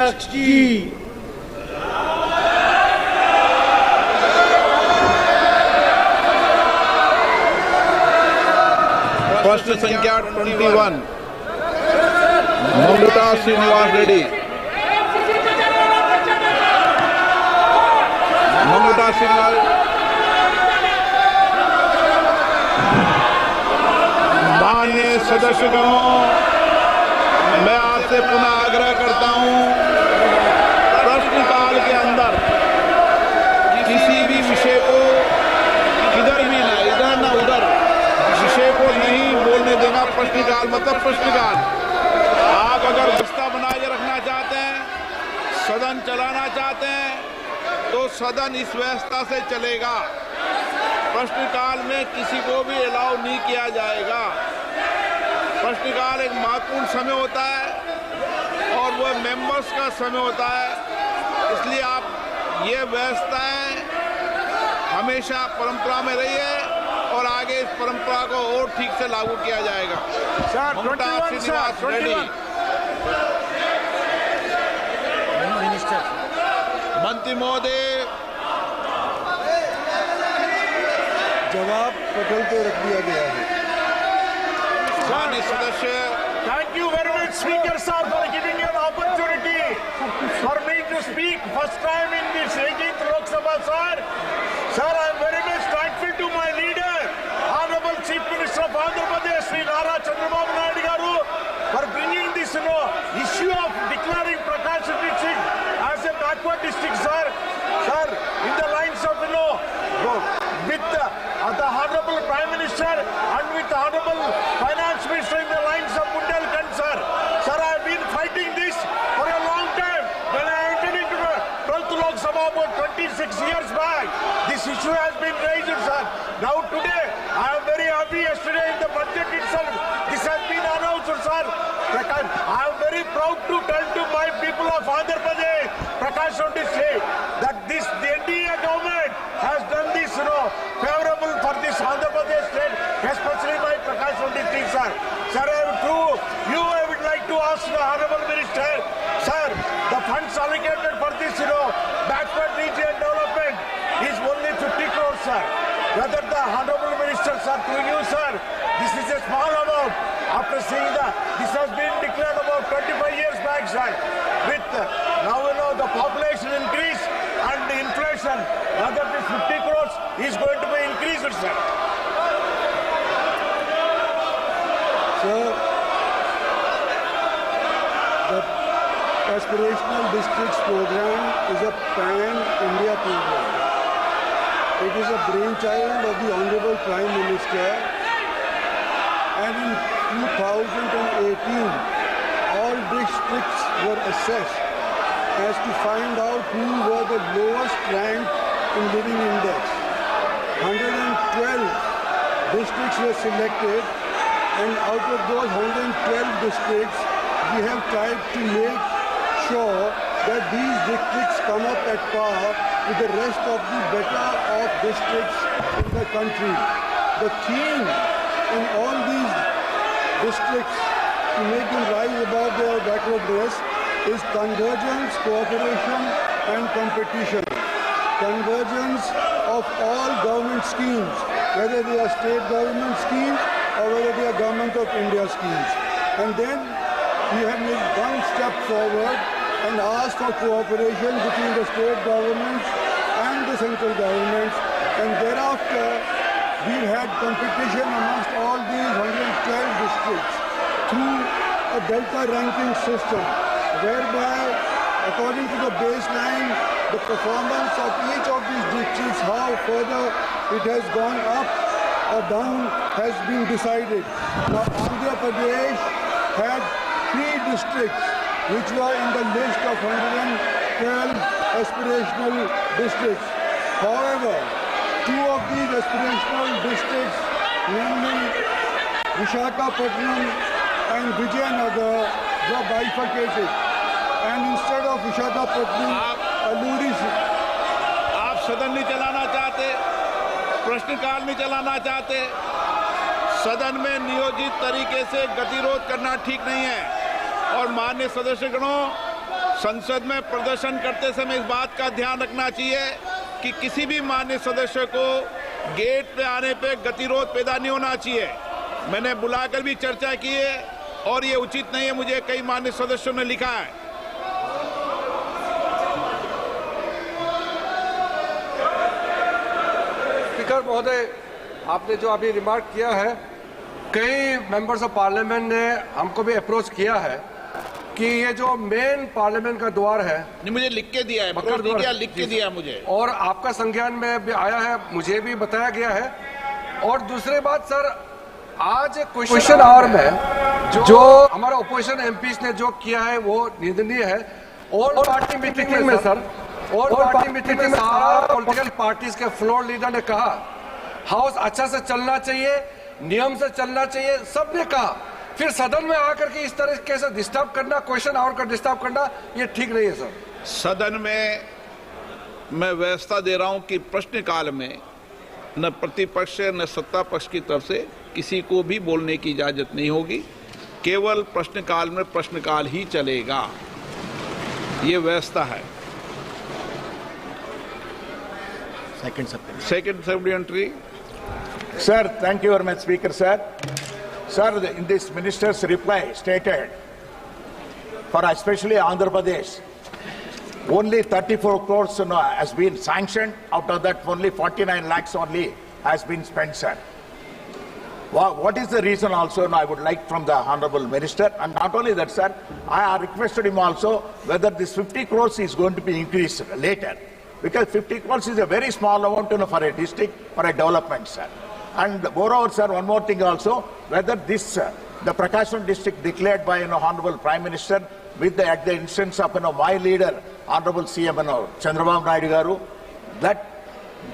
की प्रश्न संख्या 21 ममता श्रीनिवास रेड्डी। ममता श्रीनिवास माननीय सदस्यगणों, मैं आपसे पुनः आग्रह करता हूं, प्रश्नकाल के अंदर किसी भी विषय को किधर भी ना इधर ना उधर विषय को नहीं बोलने देना। प्रश्नकाल मतलब प्रश्नकाल। आप अगर व्यवस्था बनाए रखना चाहते हैं, सदन चलाना चाहते हैं, तो सदन इस व्यवस्था से चलेगा। प्रश्नकाल में किसी को भी अलाउ नहीं किया जाएगा। प्रश्नकाल एक महत्वपूर्ण समय होता है और वह मेंबर्स का समय होता है, इसलिए आप ये व्यवस्थाएं हमेशा परंपरा में रही है और आगे इस परंपरा को और ठीक से लागू किया जाएगा। ममता श्रीनिवास रेड्डी। मंत्री महोदय, जवाब पटल पे रख दिया गया है। माननीय सदस्य, Thank you very much, Speaker sir, for giving me an opportunity for me to speak first time in this 18th Lok Sabha, sir. Sir, I am very much thankful to my leader, Honorable Chief Minister of Andhra Pradesh, Sri Nara Chandrababu Naidu garu, for bringing this, issue of declaring Prakash district as a backward district, sir. Sir, in the lines of, with the Honorable Prime Minister and with the Honorable Finance Minister in the lines of Bundelkhand, sir. Sir, I have been fighting this for a long time. When I entered into the 12th Lok Sabha about 26 years back, this issue has been raised, sir. Now today, I am very happy. Yesterday in the budget itself, this has been announced, sir. I am very proud to tell to my people of Andhra Pradesh, Prakash district, that the NDA government has done this, favorable for this Andhra Pradesh state, especially by Prakash district, sir. Sir, I would like to ask the Honorable Minister, sir, the funds allocated for this, backward region development is only 50 crores, sir. Whether the Honorable Minister, sir, through you, sir, this is a small amount. After seeing that, this has been declared about 25 years back, sir. With now, the population increase and the inflation, whether this 50 crores is going to be increased, sir. Sir, the Aspirational Districts Program is a pan-India program. It is a brainchild of the Honorable Prime Minister, and in 2018, all districts were assessed as to find out who were the lowest ranked in living index. 112 districts were selected, and out of those 112 districts, we have tried to make sure that these districts come up at par with the rest of the better off districts in the country. The theme in all these districts to make them rise above their backwardness is convergence, cooperation and competition. Convergence of all government schemes, whether they are state government schemes or whether they are government of India schemes. And then we have made one step forward and asked for cooperation between the state governments and the central governments, and thereafter we've had competition amongst all these 112 districts through a delta ranking system, whereby according to the baseline, the performance of each of these districts, how further it has gone up or down, has been decided. Now Andhra Pradesh had 3 districts which were in the list of 112 aspirational districts. However, 2 of these aspirational districts, namely Visakhapatnam and Vijayanagar, were bifurcated. And instead of Visakhapatnam, Alluri... आप सदन नहीं चलाना चाहते, प्रश्नकाल नहीं चलाना चाहते, सदन में नियोजित तरीके से गतिरोध करना ठीक नहीं है। और माननीय सदस्यगणों, संसद में प्रदर्शन करते समय इस बात का ध्यान रखना चाहिए कि किसी भी माननीय सदस्य को गेट पे आने पे गतिरोध पैदा नहीं होना चाहिए। मैंने बुलाकर भी चर्चा की है और ये उचित नहीं है, मुझे कई माननीय सदस्यों ने लिखा है। स्पीकर महोदय, आपने जो अभी रिमार्क किया है, कई मेंबर्स ऑफ पार्लियामेंट ने हमको भी अप्रोच किया है कि ये जो मेन पार्लियामेंट का द्वार है, नहीं मुझे लिख के दिया है, मकर द्वार लिख के दिया मुझे, और आपका संज्ञान में भी आया है, मुझे भी बताया गया है। और दूसरी बात सर, आज क्वेश्चन आवर में जो हमारा ओपोजिशन एमपीज ने जो किया है वो निंदनीय है। और पार्टी मीटिंग में सर, और पार्टी मीटिंग में सारा पॉलिटिकल पार्टीज के फ्लोर लीडर ने कहा हाउस अच्छा से चलना चाहिए, नियम से चलना चाहिए, सबने कहा। फिर सदन में आकर के इस तरीके से डिस्टर्ब करना, क्वेश्चन आवर का डिस्टर्ब करना, ये ठीक नहीं है सर। सदन में मैं व्यवस्था दे रहा हूं कि प्रश्नकाल में न प्रतिपक्ष न सत्ता पक्ष की तरफ से किसी को भी बोलने की इजाजत नहीं होगी, केवल प्रश्नकाल में प्रश्नकाल ही चलेगा, ये व्यवस्था है। Second supplementary. Sir, thank you very much, Speaker, sir. Sir, in this minister's reply stated, for especially Andhra Pradesh, only 34 crores has been sanctioned. Out of that, only 49 lakhs only has been spent, sir. What is the reason also? I would like from the Honorable Minister. And not only that, sir, I requested him also whether this 50 crores is going to be increased later. Because 50 crores is a very small amount for a district, for a development, sir. And moreover, sir, one more thing also, whether this, the Prakasham district declared by, Honorable Prime Minister, with at the instance of, my leader, Honorable CM, Chandrababu Naidu Garu, that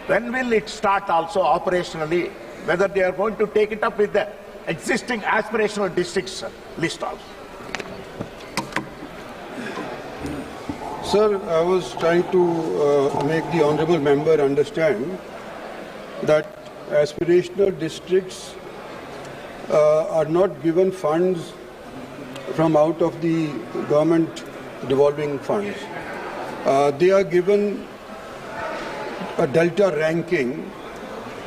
when will it start also operationally, whether they are going to take it up with the existing aspirational districts list also. Sir, I was trying to make the honourable member understand that aspirational districts are not given funds from out of the government devolving funds. They are given a delta ranking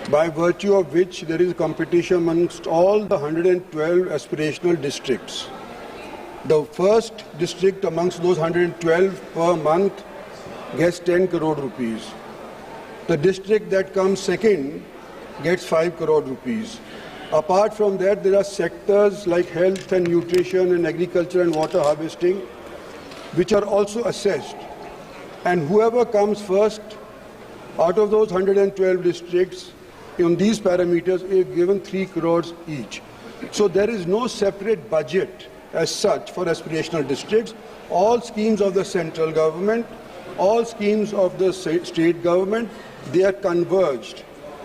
by virtue of which there is competition amongst all the 112 aspirational districts. The first district amongst those 112 per month gets 10 crore rupees. The district that comes second gets 5 crore rupees. Apart from that, there are sectors like health and nutrition and agriculture and water harvesting, which are also assessed. And whoever comes first out of those 112 districts on these parameters is given 3 crores each. So there is no separate budget as such for aspirational districts. All schemes of the central government, all schemes of the state government, they are converged.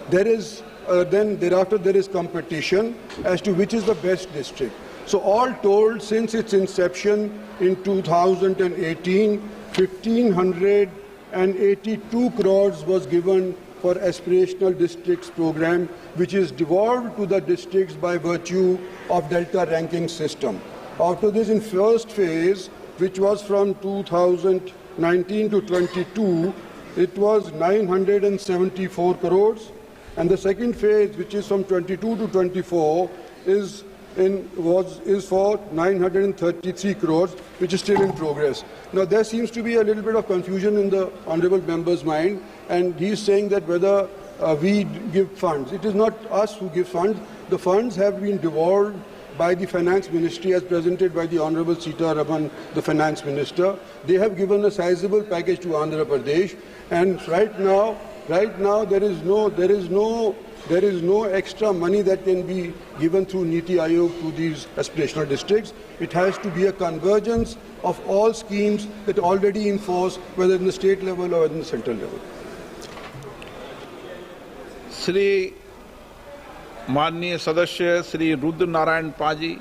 There is then thereafter there is competition as to which is the best district. So all told, since its inception in 2018, 1,582 crores was given for aspirational districts program, which is devolved to the districts by virtue of delta ranking system. After this, in first phase, which was from 2019 to 22, it was 974 crores, and the second phase, which is from 22 to 24, is for 933 crores, which is still in progress. Now, there seems to be a little bit of confusion in the honourable member's mind, and he is saying that whether we give funds. It is not us who give funds. The funds have been devolved by the Finance Ministry as presented by the Honourable Sita Raman, the Finance Minister. They have given a sizable package to Andhra Pradesh, and right now there is no extra money that can be given through Niti Aayog to these aspirational districts. It has to be a convergence of all schemes that are already in force, whether in the state level or in the central level. Shri माननीय सदस्य श्री रुद्र नारायण पानी।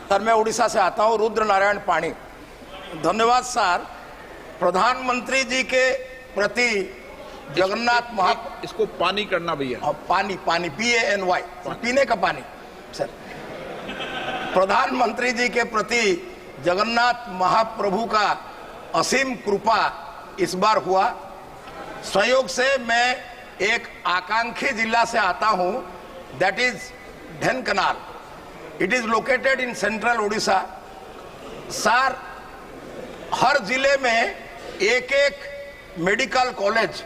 Sir, मैं उड़ीसा से आता हूं, रुद्र नारायण पानी। धन्यवाद sir. प्रधानमंत्री जी के प्रति जगन्नाथ इसको पानी करना भैया। पानी PANY, पीने का पानी। सर, प्रधानमंत्री जी के प्रति जगन्नाथ महाप्रभु का असीम कृपा इस बार हुआ। संयोग से मैं एक आकांक्षी जिला से आता हूं, that is Dhenkanal. It is located in central Odisha. Sir, हर जिले में एक एक मेडिकल कॉलेज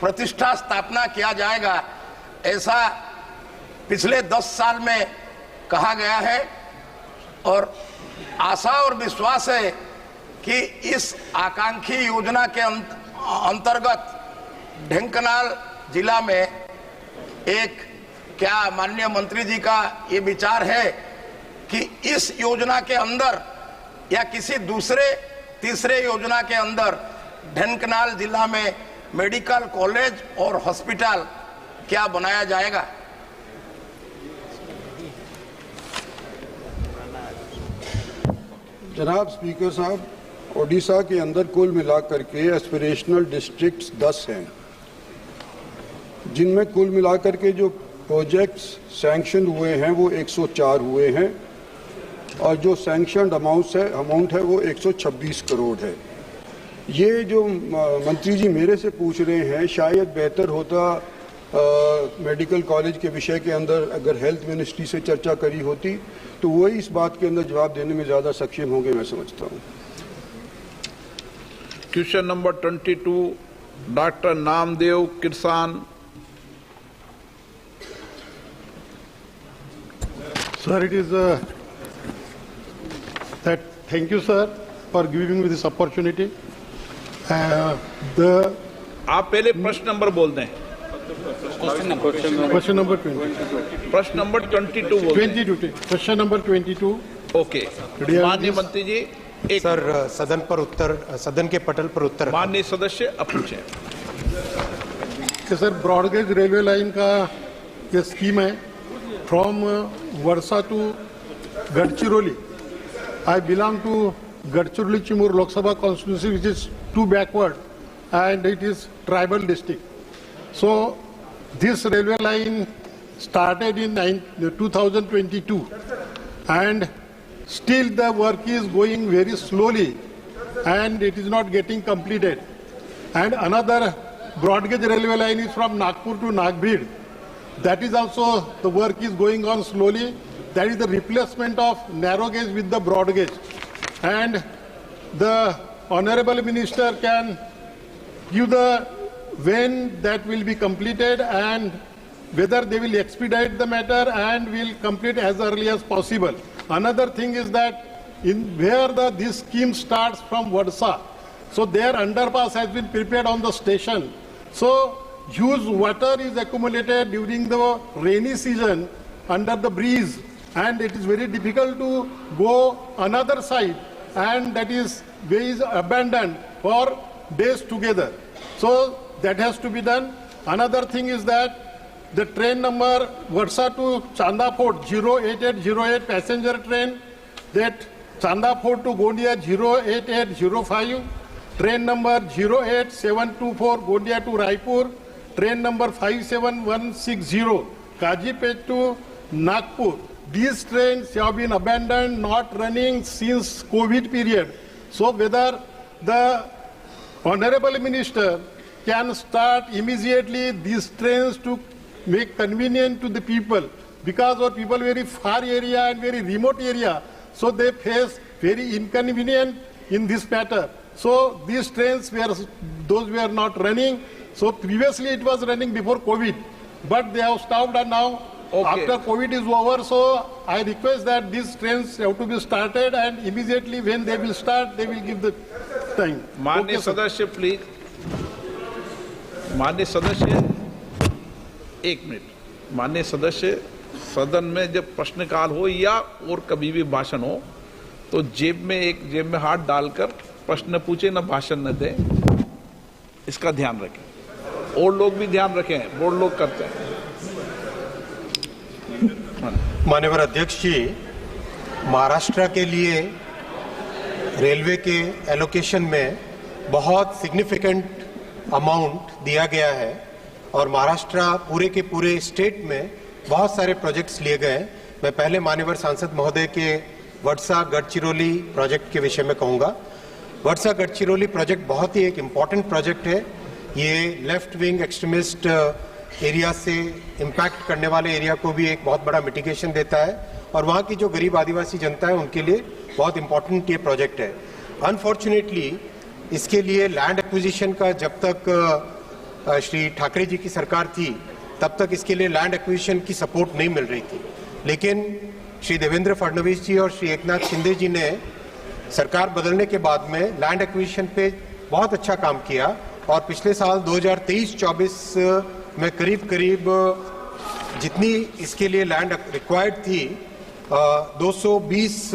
प्रतिष्ठा स्थापना किया जाएगा, ऐसा पिछले 10 साल में कहा गया है। और आशा और विश्वास है कि इस आकांक्षी योजना के अंतर्गत ढेंकनाल जिला में एक, क्या माननीय मंत्री जी का ये विचार है कि इस योजना के अंदर या किसी दूसरे तीसरे योजना के अंदर ढेंकनाल जिला में मेडिकल कॉलेज और हॉस्पिटल क्या बनाया जाएगा? जनाब स्पीकर साहब, ओडिशा के अंदर कुल मिलाकर के एस्पिरेशनल डिस्ट्रिक्ट्स 10 हैं, जिनमें कुल मिलाकर के जो प्रोजेक्ट्स सैंक्शन हुए हैं वो 104 हुए हैं और जो सैंक्शन अमाउंट है वो 126 करोड़ है। ये जो मंत्री जी मेरे से पूछ रहे हैं, शायद बेहतर होता मेडिकल कॉलेज के विषय के अंदर अगर हेल्थ मिनिस्ट्री से चर्चा करी होती तो वही इस बात के अंदर जवाब देने में ज़्यादा सक्षम होंगे, मैं समझता हूँ। Question number 22, doctor Namdev Kirsan. Sir, it is that. Thank you, sir, for giving me this opportunity. आप पहले प्रश्न नंबर बोल दें। Question number 20. प्रश्न नंबर 22 बोल दें। 22. Question number 22. ओके, माननीय मंत्री जी एक सर, सदन के पटल पर उत्तर। माननीय सदस्य अब पूछें। सर, ब्रॉडगेज रेलवे लाइन का ये स्कीम है from Wardha to Gadchiroli. I belong to Gadchiroli Chimur Lok Sabha constituency, which is too backward, and it is tribal district. So this railway line started in 2022, and still the work is going very slowly, and it is not getting completed. And another broad gauge railway line is from Nagpur to Nagbhid. That is also, the work is going on slowly. That is the replacement of narrow gauge with the broad gauge. And the Honorable Minister can give the when that will be completed and whether they will expedite the matter and will complete as early as possible. Another thing is that in where this scheme starts from Vadsa, so their underpass has been prepared on the station. So huge water is accumulated during the rainy season under the breeze, and it is very difficult to go another side, and that is way is abandoned for days together. So that has to be done. Another thing is that the train number Vadsa to Chanda Fort 08808 passenger train, that Chanda Fort to Gondia 08805, train number 08724 Gondia to Raipur, train number 57160 Kajipet to Nagpur. These trains have been abandoned, not running since COVID period. So whether the Honorable Minister can start immediately these trains to make convenient to the people, because our people very far area and very remote area, so they face very inconvenient in this matter. So these trains were not running. So previously it was running before COVID, but they have stopped, and now after COVID is over, so I request that these trains have to be started, and immediately when they will start, they will give the time. माननीय सदस्य please, माननीय सदस्य एक minute. माननीय सदस्य, सदन में जब प्रश्नकाल हो या और कभी भी भाषण हो तो जेब में हाथ डालकर प्रश्न पूछे, न भाषण न दें, इसका ध्यान रखें। और लोग भी ध्यान रखें, बोर्ड लोग करते हैं। माननीय अध्यक्ष जी, महाराष्ट्र के लिए रेलवे के एलोकेशन में बहुत सिग्निफिकेंट अमाउंट दिया गया है और महाराष्ट्र पूरे के पूरे स्टेट में बहुत सारे प्रोजेक्ट्स लिए गए। मैं पहले माननीय सांसद महोदय के वर्सा गढ़चिरौली प्रोजेक्ट के विषय में कहूँगा। वर्सा गढ़चिरौली प्रोजेक्ट बहुत ही एक इम्पॉर्टेंट प्रोजेक्ट है। ये लेफ्ट विंग एक्सट्रीमिस्ट एरिया से इम्पैक्ट करने वाले एरिया को भी एक बहुत बड़ा मिटिगेशन देता है और वहाँ की जो गरीब आदिवासी जनता है उनके लिए बहुत इम्पॉर्टेंट ये प्रोजेक्ट है। अनफॉर्चुनेटली इसके लिए लैंड एक्विजिशन का जब तक श्री ठाकरे जी की सरकार थी तब तक इसके लिए लैंड एक्विजिशन की सपोर्ट नहीं मिल रही थी, लेकिन श्री देवेंद्र फडणवीस जी और श्री एकनाथ शिंदे जी ने सरकार बदलने के बाद में लैंड एक्विजिशन पे बहुत अच्छा काम किया और पिछले साल 2023-24 में करीब जितनी इसके लिए लैंड रिक्वायर्ड थी 220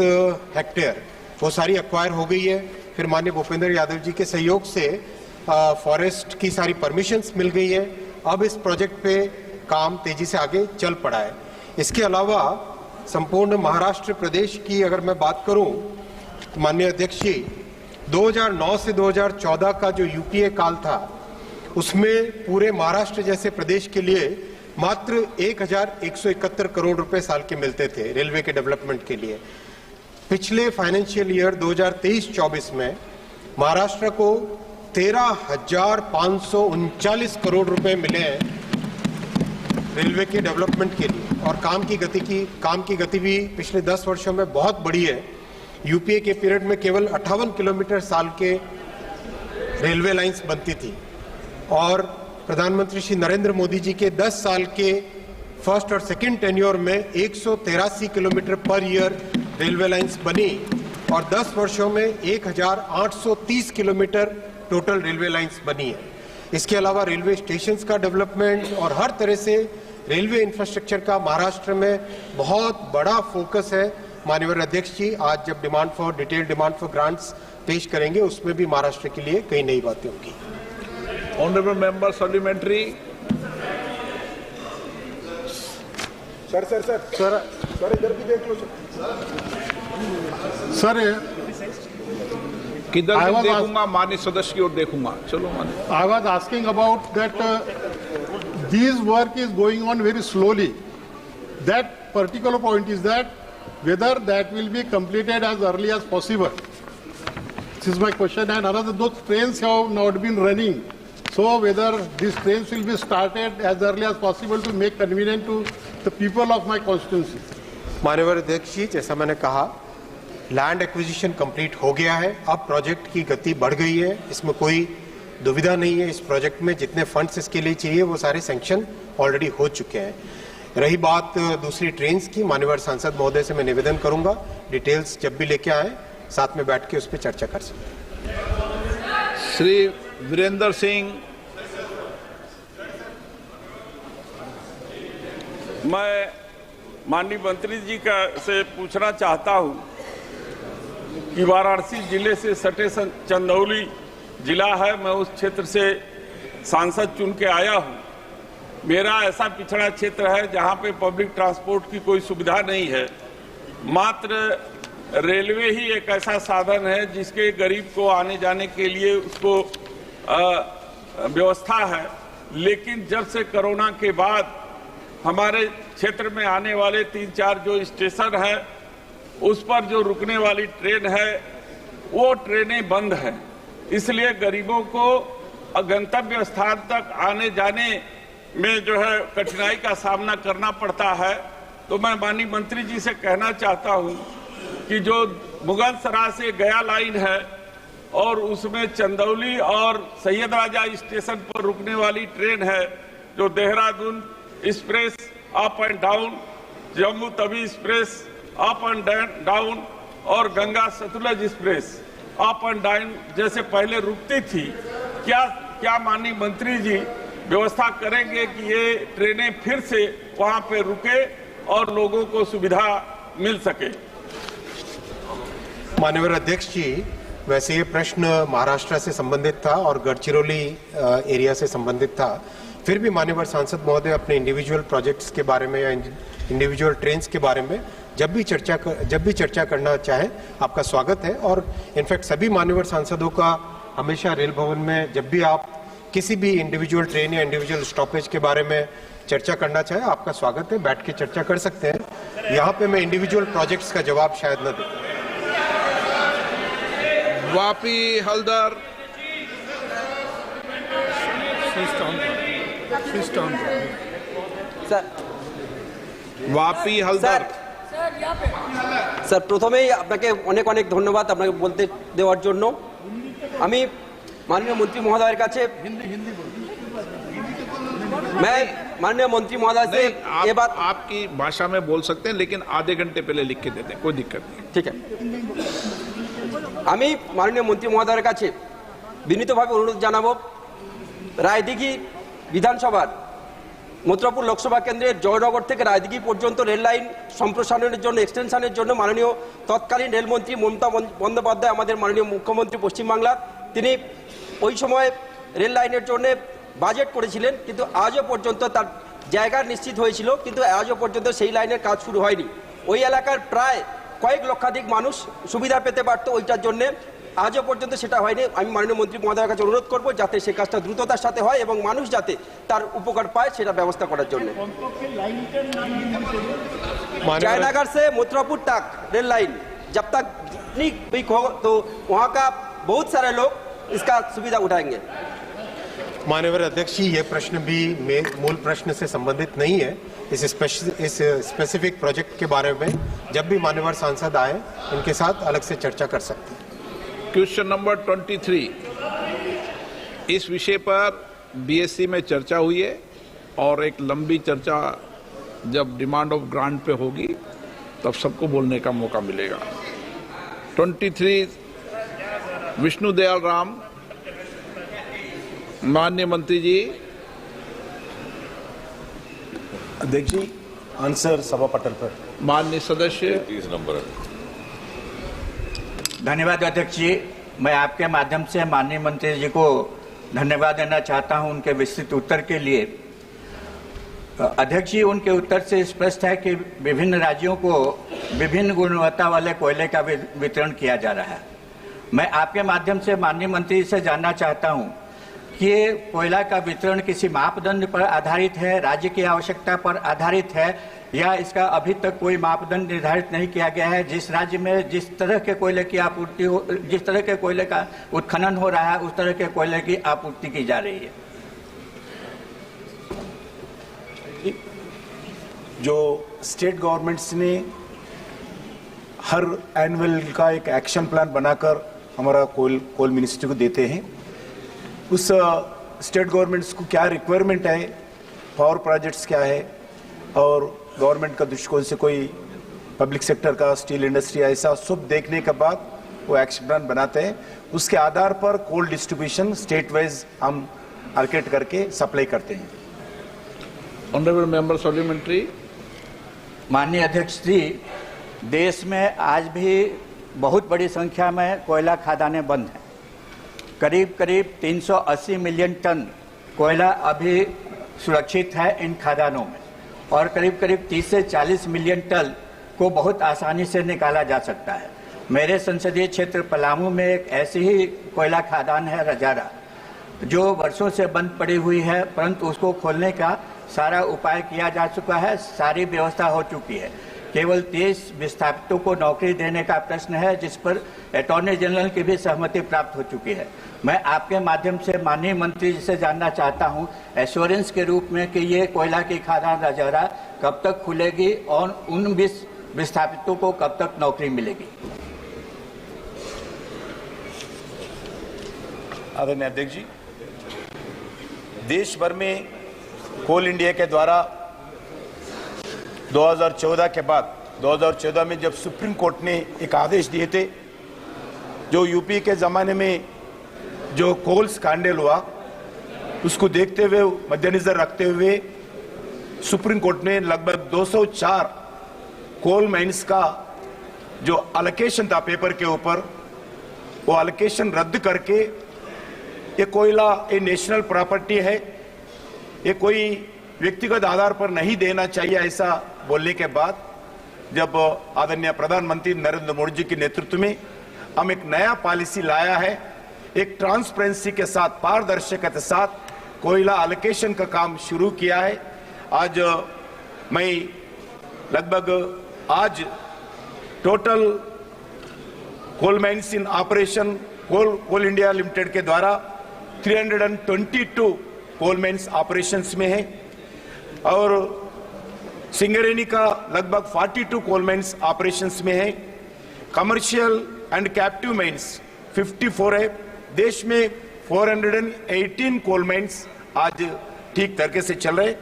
हेक्टेयर वो सारी एक्वायर हो गई है। फिर माननीय भूपेंद्र यादव जी के सहयोग से फॉरेस्ट की सारी परमिशंस मिल गई है। अब इस प्रोजेक्ट पे काम तेजी से आगे चल पड़ा है। इसके अलावा संपूर्ण महाराष्ट्र प्रदेश की अगर मैं बात करूं तो माननीय अध्यक्ष जी 2009 से 2014 का जो यूपीए काल था उसमें पूरे महाराष्ट्र जैसे प्रदेश के लिए मात्र 1171 करोड़ रुपए साल के मिलते थे रेलवे के डेवलपमेंट के लिए। पिछले फाइनेंशियल ईयर 2023-24 में महाराष्ट्र को 13,539 करोड़ रुपए मिले हैं रेलवे के डेवलपमेंट के लिए और काम की गति भी पिछले 10 वर्षों में बहुत बढ़ी है। यूपीए के पीरियड में केवल 58 किलोमीटर साल के रेलवे लाइंस बनती थी और प्रधानमंत्री श्री नरेंद्र मोदी जी के 10 साल के फर्स्ट और सेकंड टेन्योर में 183 kilometre per year railway lines बनी और 10 वर्षों में 1,830 किलोमीटर टोटल रेलवे लाइंस बनी है। इसके अलावा रेलवे स्टेशंस का डेवलपमेंट और हर तरह से रेलवे इंफ्रास्ट्रक्चर का महाराष्ट्र में बहुत बड़ा फोकस है। माननीय अध्यक्ष जी आज जब डिटेल डिमांड फॉर ग्रांट्स पेश करेंगे उसमें भी महाराष्ट्र के लिए कई नई बातें होंगी। Honourable member supplementary. सर इधर भी देख लो सर। किधर देखूंगा, माननीय सदस्य की ओर देखूंगा। चलो माननीय। I was asking about that this work is going on very slowly. That particular point is that whether that will be completed as early as possible. This is my question. And another, those trains have not been running. So whether these trains will be started as early as possible to make convenient to the people of my constituency. माननीय अध्यक्ष जी, जैसा मैंने कहा land acquisition complete हो गया है। अब project की गति बढ़ गई है, इसमें कोई दुविधा नहीं है। इस प्रोजेक्ट में जितने फंड्स इसके लिए चाहिए वो सारे सैंक्शन ऑलरेडी हो चुके हैं। रही बात दूसरी ट्रेन्स की, माननीय सांसद महोदय से मैं निवेदन करूंगा डिटेल्स जब भी लेके आए साथ में बैठ के उस पर चर्चा कर सकते हैं। श्री वीरेंद्र सिंह। मैं माननीय मंत्री जी का से पूछना चाहता हूं कि वाराणसी जिले से सटे चंदौली जिला है, मैं उस क्षेत्र से सांसद चुन के आया हूं। मेरा ऐसा पिछड़ा क्षेत्र है जहां पे पब्लिक ट्रांसपोर्ट की कोई सुविधा नहीं है, मात्र रेलवे ही एक ऐसा साधन है जिसके गरीब को आने जाने के लिए उसको व्यवस्था है। लेकिन जब से कोरोना के बाद हमारे क्षेत्र में आने वाले 3-4 जो स्टेशन है उस पर जो रुकने वाली ट्रेन है वो ट्रेनें बंद हैं, इसलिए गरीबों को गंतव्य स्थान तक आने जाने में जो है कठिनाई का सामना करना पड़ता है। तो मैं माननीय मंत्री जी से कहना चाहता हूं कि जो मुगलसराय से गया लाइन है और उसमें चंदौली और सैयद राजा स्टेशन पर रुकने वाली ट्रेन है, जो Dehradun express up and down, Jammu Tawi express up and down और Ganga Sutlej express up and down जैसे पहले रुकती थी, क्या माननीय मंत्री जी व्यवस्था करेंगे कि ये ट्रेनें फिर से वहां पे रुके और लोगों को सुविधा मिल सके? माननीय अध्यक्ष जी, वैसे ये प्रश्न महाराष्ट्र से संबंधित था और गढ़चिरौली एरिया से संबंधित था। फिर भी माननीय सांसद महोदय अपने इंडिविजुअल प्रोजेक्ट्स के बारे में या इंडिविजुअल ट्रेन्स के बारे में जब भी चर्चा करना चाहे आपका स्वागत है। और इनफैक्ट सभी माननीय सांसदों का हमेशा रेल भवन में जब भी आप किसी भी इंडिविजुअल ट्रेन या इंडिविजुअल स्टॉपेज के बारे में चर्चा करना चाहे आपका स्वागत है, बैठ के चर्चा कर सकते हैं। यहाँ पे मैं इंडिविजुअल प्रोजेक्ट्स का जवाब शायद न दूं। वापी हल्दर, স্যার वापी हल्दर। স্যার প্রথমেই আপনাকে অনেক অনেক ধন্যবাদ আপনাকে বলতে দেওয়ার জন্য। আমি মাননীয় মন্ত্রী মহোদয়ের কাছে मैं माननीय मंत्री महोदय से ये बात आपकी भाषा में बोल सकते हैं, लेकिन आधे घंटे पहले लिख के देते हैं, कोई दिक्कत नहीं। ঠিক আছে। আমি মাননীয় মন্ত্রী মহোদয়ের কাছে বিনীতভাবে অনুরোধ জানাবো, রায়দিঘি বিধানসভার মথুরাপুর লোকসভা কেন্দ্রের জয়নগর থেকে রায়দিঘি পর্যন্ত রেল লাইন সম্প্রসারণের জন্য, এক্সটেনশনের জন্য মাননীয় তৎকালীন রেলমন্ত্রী মমতা বন্দ্যোপাধ্যায়, আমাদের মাননীয় মুখ্যমন্ত্রী পশ্চিমবাংলার, তিনি ওই সময় রেল লাইনের জন্য বাজেট করেছিলেন, কিন্তু আজও পর্যন্ত তার জায়গা নিশ্চিত হয়েছিল, কিন্তু আজও পর্যন্ত সেই লাইনের কাজ শুরু হয়নি। ওই এলাকার প্রায় কয়েক লক্ষাধিক মানুষ সুবিধা পেতে পারত, ওইটার জন্য আজও পর্যন্ত সেটা হয়নি। আমি মাননীয় মন্ত্রী মহোদয়ের কাছে অনুরোধ করব যাতে সেই কাজটা দ্রুততার সাথে হয় এবং মানুষ যাতে তার উপকার পায় সেটা ব্যবস্থা করার জন্য। जयनगर से मथुरापुर तक रेल लाइन जब तक नहीं हो तो वहाँ का बहुत सारे लोग इसका सुविधा उठाएंगे। माननीय अध्यक्ष जी, ये प्रश्न भी मूल प्रश्न से संबंधित नहीं है। इस स्पेसिफिक प्रोजेक्ट के बारे में जब भी मान्यवर सांसद आए उनके साथ अलग से चर्चा कर सकते हैं। क्वेश्चन नंबर 23, इस विषय पर बीएससी में चर्चा हुई है और एक लंबी चर्चा जब डिमांड ऑफ ग्रांट पे होगी तब सबको बोलने का मौका मिलेगा। 23 विष्णु दयाल राम, माननीय मंत्री जी। अध्यक्ष जी, आंसर सभा पटल पर। माननीय सदस्य। धन्यवाद अध्यक्ष जी। मैं आपके माध्यम से माननीय मंत्री जी को धन्यवाद देना चाहता हूं उनके विस्तृत उत्तर के लिए। अध्यक्ष जी, उनके उत्तर से स्पष्ट है कि विभिन्न राज्यों को विभिन्न गुणवत्ता वाले कोयले का वितरण किया जा रहा है। मैं आपके माध्यम से माननीय मंत्री से जानना चाहता हूं कि ये कोयला का वितरण किसी मापदंड पर आधारित है, राज्य की आवश्यकता पर आधारित है, या इसका अभी तक कोई मापदंड निर्धारित नहीं किया गया है? जिस राज्य में जिस तरह के कोयले की आपूर्ति हो, जिस तरह के कोयले का उत्खनन हो रहा है, उस तरह के कोयले की आपूर्ति की जा रही है। जो स्टेट गवर्नमेंट्स ने हर एनुअल का एक एक्शन प्लान बनाकर हमारा कोल मिनिस्ट्री को देते हैं, उस स्टेट गवर्नमेंट्स को क्या रिक्वायरमेंट है, पावर प्रोजेक्ट्स क्या है, और गवर्नमेंट का दृष्टिकोण से कोई पब्लिक सेक्टर का, स्टील इंडस्ट्री, ऐसा सब देखने के बाद वो एक्शन प्लान बनाते हैं। उसके आधार पर कोल डिस्ट्रीब्यूशन स्टेट वाइज हम आर्केट करके सप्लाई करते हैं। Honourable member supplementary. माननीय अध्यक्ष जी, देश में आज भी बहुत बड़ी संख्या में कोयला खदानें बंद हैं। करीब 380 मिलियन टन कोयला अभी सुरक्षित है इन खदानों में, और करीब 30 से 40 मिलियन टन को बहुत आसानी से निकाला जा सकता है। मेरे संसदीय क्षेत्र पलामू में एक ऐसी ही कोयला खदान है रजारा, जो वर्षों से बंद पड़ी हुई है, परंतु उसको खोलने का सारा उपाय किया जा चुका है, सारी व्यवस्था हो चुकी है। केवल 30 विस्थापितों को नौकरी देने का प्रश्न है, जिस पर अटॉर्नी जनरल की भी सहमति प्राप्त हो चुकी है। मैं आपके माध्यम से माननीय मंत्री जी से जानना चाहता हूं एश्योरेंस के रूप में कि ये कोयला की खदान रजारा कब तक खुलेगी और उन 20 विस्थापितों को कब तक नौकरी मिलेगी। आदरणीय अध्यक्ष जी, देश भर में कोल इंडिया के द्वारा 2014 के बाद 2014 में जब सुप्रीम कोर्ट ने एक आदेश दिए थे, जो यूपी के ज़माने में जो कोल स्कैंडल हुआ उसको देखते हुए, मद्देनजर रखते हुए सुप्रीम कोर्ट ने लगभग 204 कोल माइंस का जो अलोकेशन था पेपर के ऊपर, वो अलोकेशन रद्द करके ये कोयला ये नेशनल प्रॉपर्टी है, ये कोई व्यक्तिगत आधार पर नहीं देना चाहिए, ऐसा बोलने के बाद जब आदरणीय प्रधानमंत्री नरेंद्र मोदी जी के नेतृत्व में हम एक नया पॉलिसी लाया है, एक ट्रांसपेरेंसी के साथ, पारदर्शिता के साथ कोयला अलोकेशन का काम शुरू किया है। आज मैं लगभग आज total coal mines in operation coal India limited के द्वारा 322 कोल माइंस ऑपरेशंस में है और सिंगरेनी का लगभग 42 कोल माइंस ऑपरेशंस में है। कमर्शियल एंड कैप्टिव माइंस 54 है। देश में 418 कोल माइंस आज ठीक तरीके से चल रहे।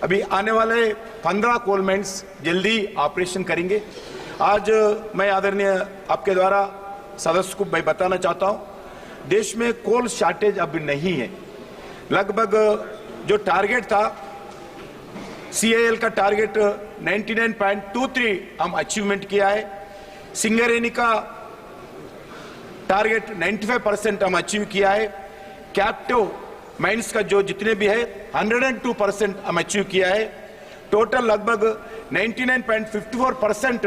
अभी आने वाले 15 कोल माइंस जल्दी ऑपरेशन करेंगे। आज मैं आदरणीय आपके द्वारा सदस्य को मैं बताना चाहता हूं, देश में कोल शॉर्टेज अब नहीं है। लगभग जो टारगेट था CIL का टारगेट 99.23 हम अचीवमेंट किया है। सिंगरेनी का टारगेट 95% हम अचीव किया है। कैप्टिव माइंस का जो जितने भी है 102% हम अचीव किया है। टोटल लगभग 99.54%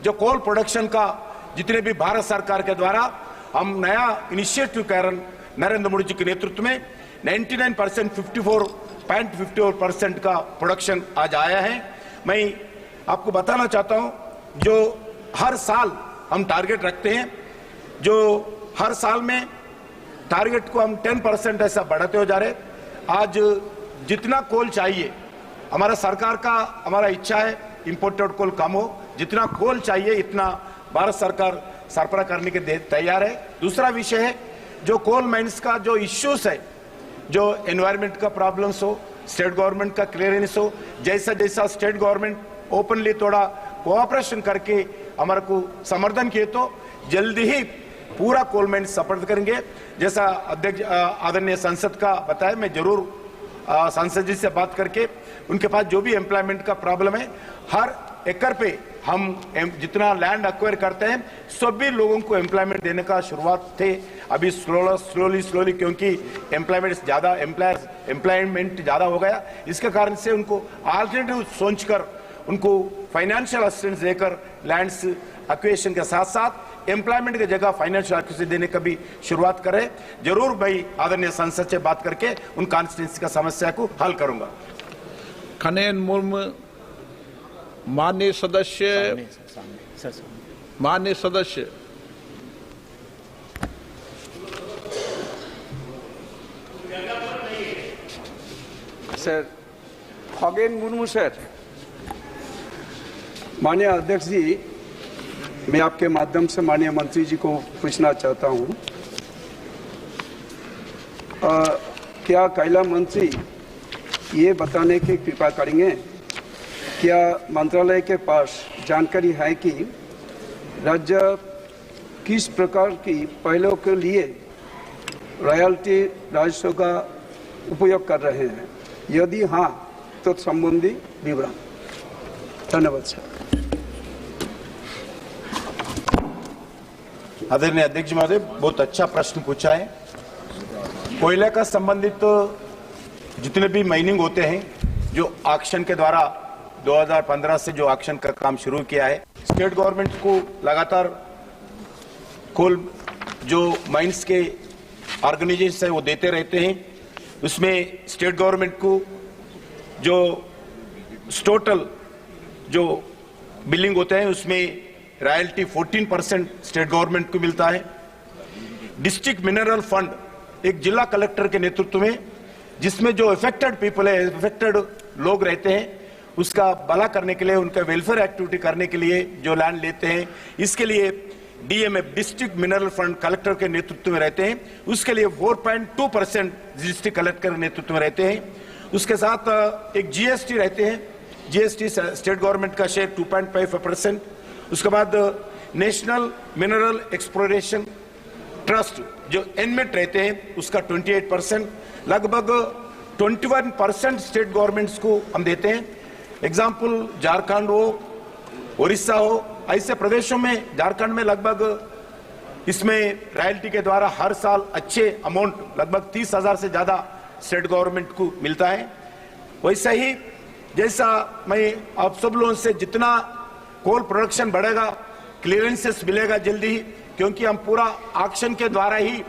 जो कोल प्रोडक्शन का जितने भी भारत सरकार के द्वारा हम नया इनिशिएटिव कर नरेंद्र मोदी जी के नेतृत्व में 99% 54.54% का प्रोडक्शन आज आया है। मैं आपको बताना चाहता हूं, जो हर साल हम टारगेट रखते हैं, जो हर साल में टारगेट को हम 10% ऐसा बढ़ाते हो जा रहे। आज जितना कोल चाहिए, हमारा सरकार का हमारा इच्छा है इंपोर्टेड कोल कम हो, जितना कोल चाहिए इतना भारत सरकार सरबराह करने के तैयार है। दूसरा विषय है जो कोल माइंस का जो इश्यूज है, जो एनवायरमेंट का प्रॉब्लम्स हो, स्टेट गवर्नमेंट का क्लियरेंस हो, जैसा जैसा स्टेट गवर्नमेंट ओपनली थोड़ा कोऑपरेशन करके हमारे को समर्थन किए तो जल्दी ही पूरा कोल माइंस सपोर्ट करेंगे। जैसा अध्यक्ष आदरणीय संसद का बताया, मैं जरूर सांसद जी से बात करके उनके पास जो भी एम्प्लॉयमेंट का प्रॉब्लम है, हर एकड़ पे हम जितना लैंड एक्वायर करते हैं सभी लोगों को एम्प्लॉयमेंट देने का शुरुआत थे। अभी स्लोली क्योंकि एम्प्लॉयमेंट ज्यादा एम्प्लॉयमेंट ज्यादा हो गया, इसके कारण से उनको अल्टरनेटिव सोचकर उनको फाइनेंशियल असिस्टेंस देकर लैंड्स एक्विजिशन के साथ साथ एम्प्लॉयमेंट की जगह फाइनेंशियल एक्विजिशन देने का भी शुरुआत करें। जरूर भाई आदरणीय संसद से बात करके उन कॉन्स्टिट्यूंसी का समस्या को हल करूंगा। खनेन मुर्मू माननीय सदस्य सर खगेन मुर्मू सर। माननीय अध्यक्ष जी, मैं आपके माध्यम से माननीय मंत्री जी को पूछना चाहता हूं, क्या कैला मंत्री ये बताने की कृपा करेंगे, क्या मंत्रालय के पास जानकारी है कि राज्य किस प्रकार की पहलों के लिए रॉयल्टी राजस्व का उपयोग कर रहे हैं? यदि हाँ तो संबंधी विवरण। धन्यवाद सर। आदरणीय अध्यक्ष महोदय, बहुत अच्छा प्रश्न पूछा है। कोयले का संबंधित तो जितने भी माइनिंग होते हैं, जो ऑक्शन के द्वारा 2015 से जो ऑक्शन का काम शुरू किया है, स्टेट गवर्नमेंट को लगातार कोल जो माइंस के ऑर्गेनाइजेशन है वो देते रहते हैं। उसमें स्टेट गवर्नमेंट को जो टोटल जो बिलिंग होते हैं उसमें रॉयल्टी 14% स्टेट गवर्नमेंट को मिलता है। डिस्ट्रिक्ट मिनरल फंड एक जिला कलेक्टर के नेतृत्व में, जिसमें जो अफेक्टेड पीपल है, अफेक्टेड लोग रहते हैं, उसका भला करने के लिए, उनका वेलफेयर एक्टिविटी करने के लिए जो लैंड लेते हैं, इसके लिए DMF district mineral fund collector के नेतृत्व में रहते हैं। उसके लिए 4.2% डिस्ट्रिक्ट कलेक्टर के नेतृत्व में रहते हैं। उसके साथ एक GST रहते हैं, GST स्टेट गवर्नमेंट का शेयर 2.5%। उसके बाद नेशनल मिनरल एक्सप्लोरेशन ट्रस्ट जो NMET रहते हैं उसका 28%, लगभग 21% स्टेट गवर्नमेंट्स को हम देते हैं। एग्जाम्पल झारखंड हो, उड़ीसा हो, ऐसे प्रदेशों में, झारखंड में लगभग इसमें रॉयल्टी के द्वारा हर साल अच्छे अमाउंट लगभग 30,000 से ज्यादा स्टेट गवर्नमेंट को मिलता है। वैसा ही जैसा मैं आप सब लोगों से, जितना कोल प्रोडक्शन बढ़ेगा क्लियरेंसेस मिलेगा जल्दी ही, क्योंकि हम पूरा ऑक्शन के द्वारा ही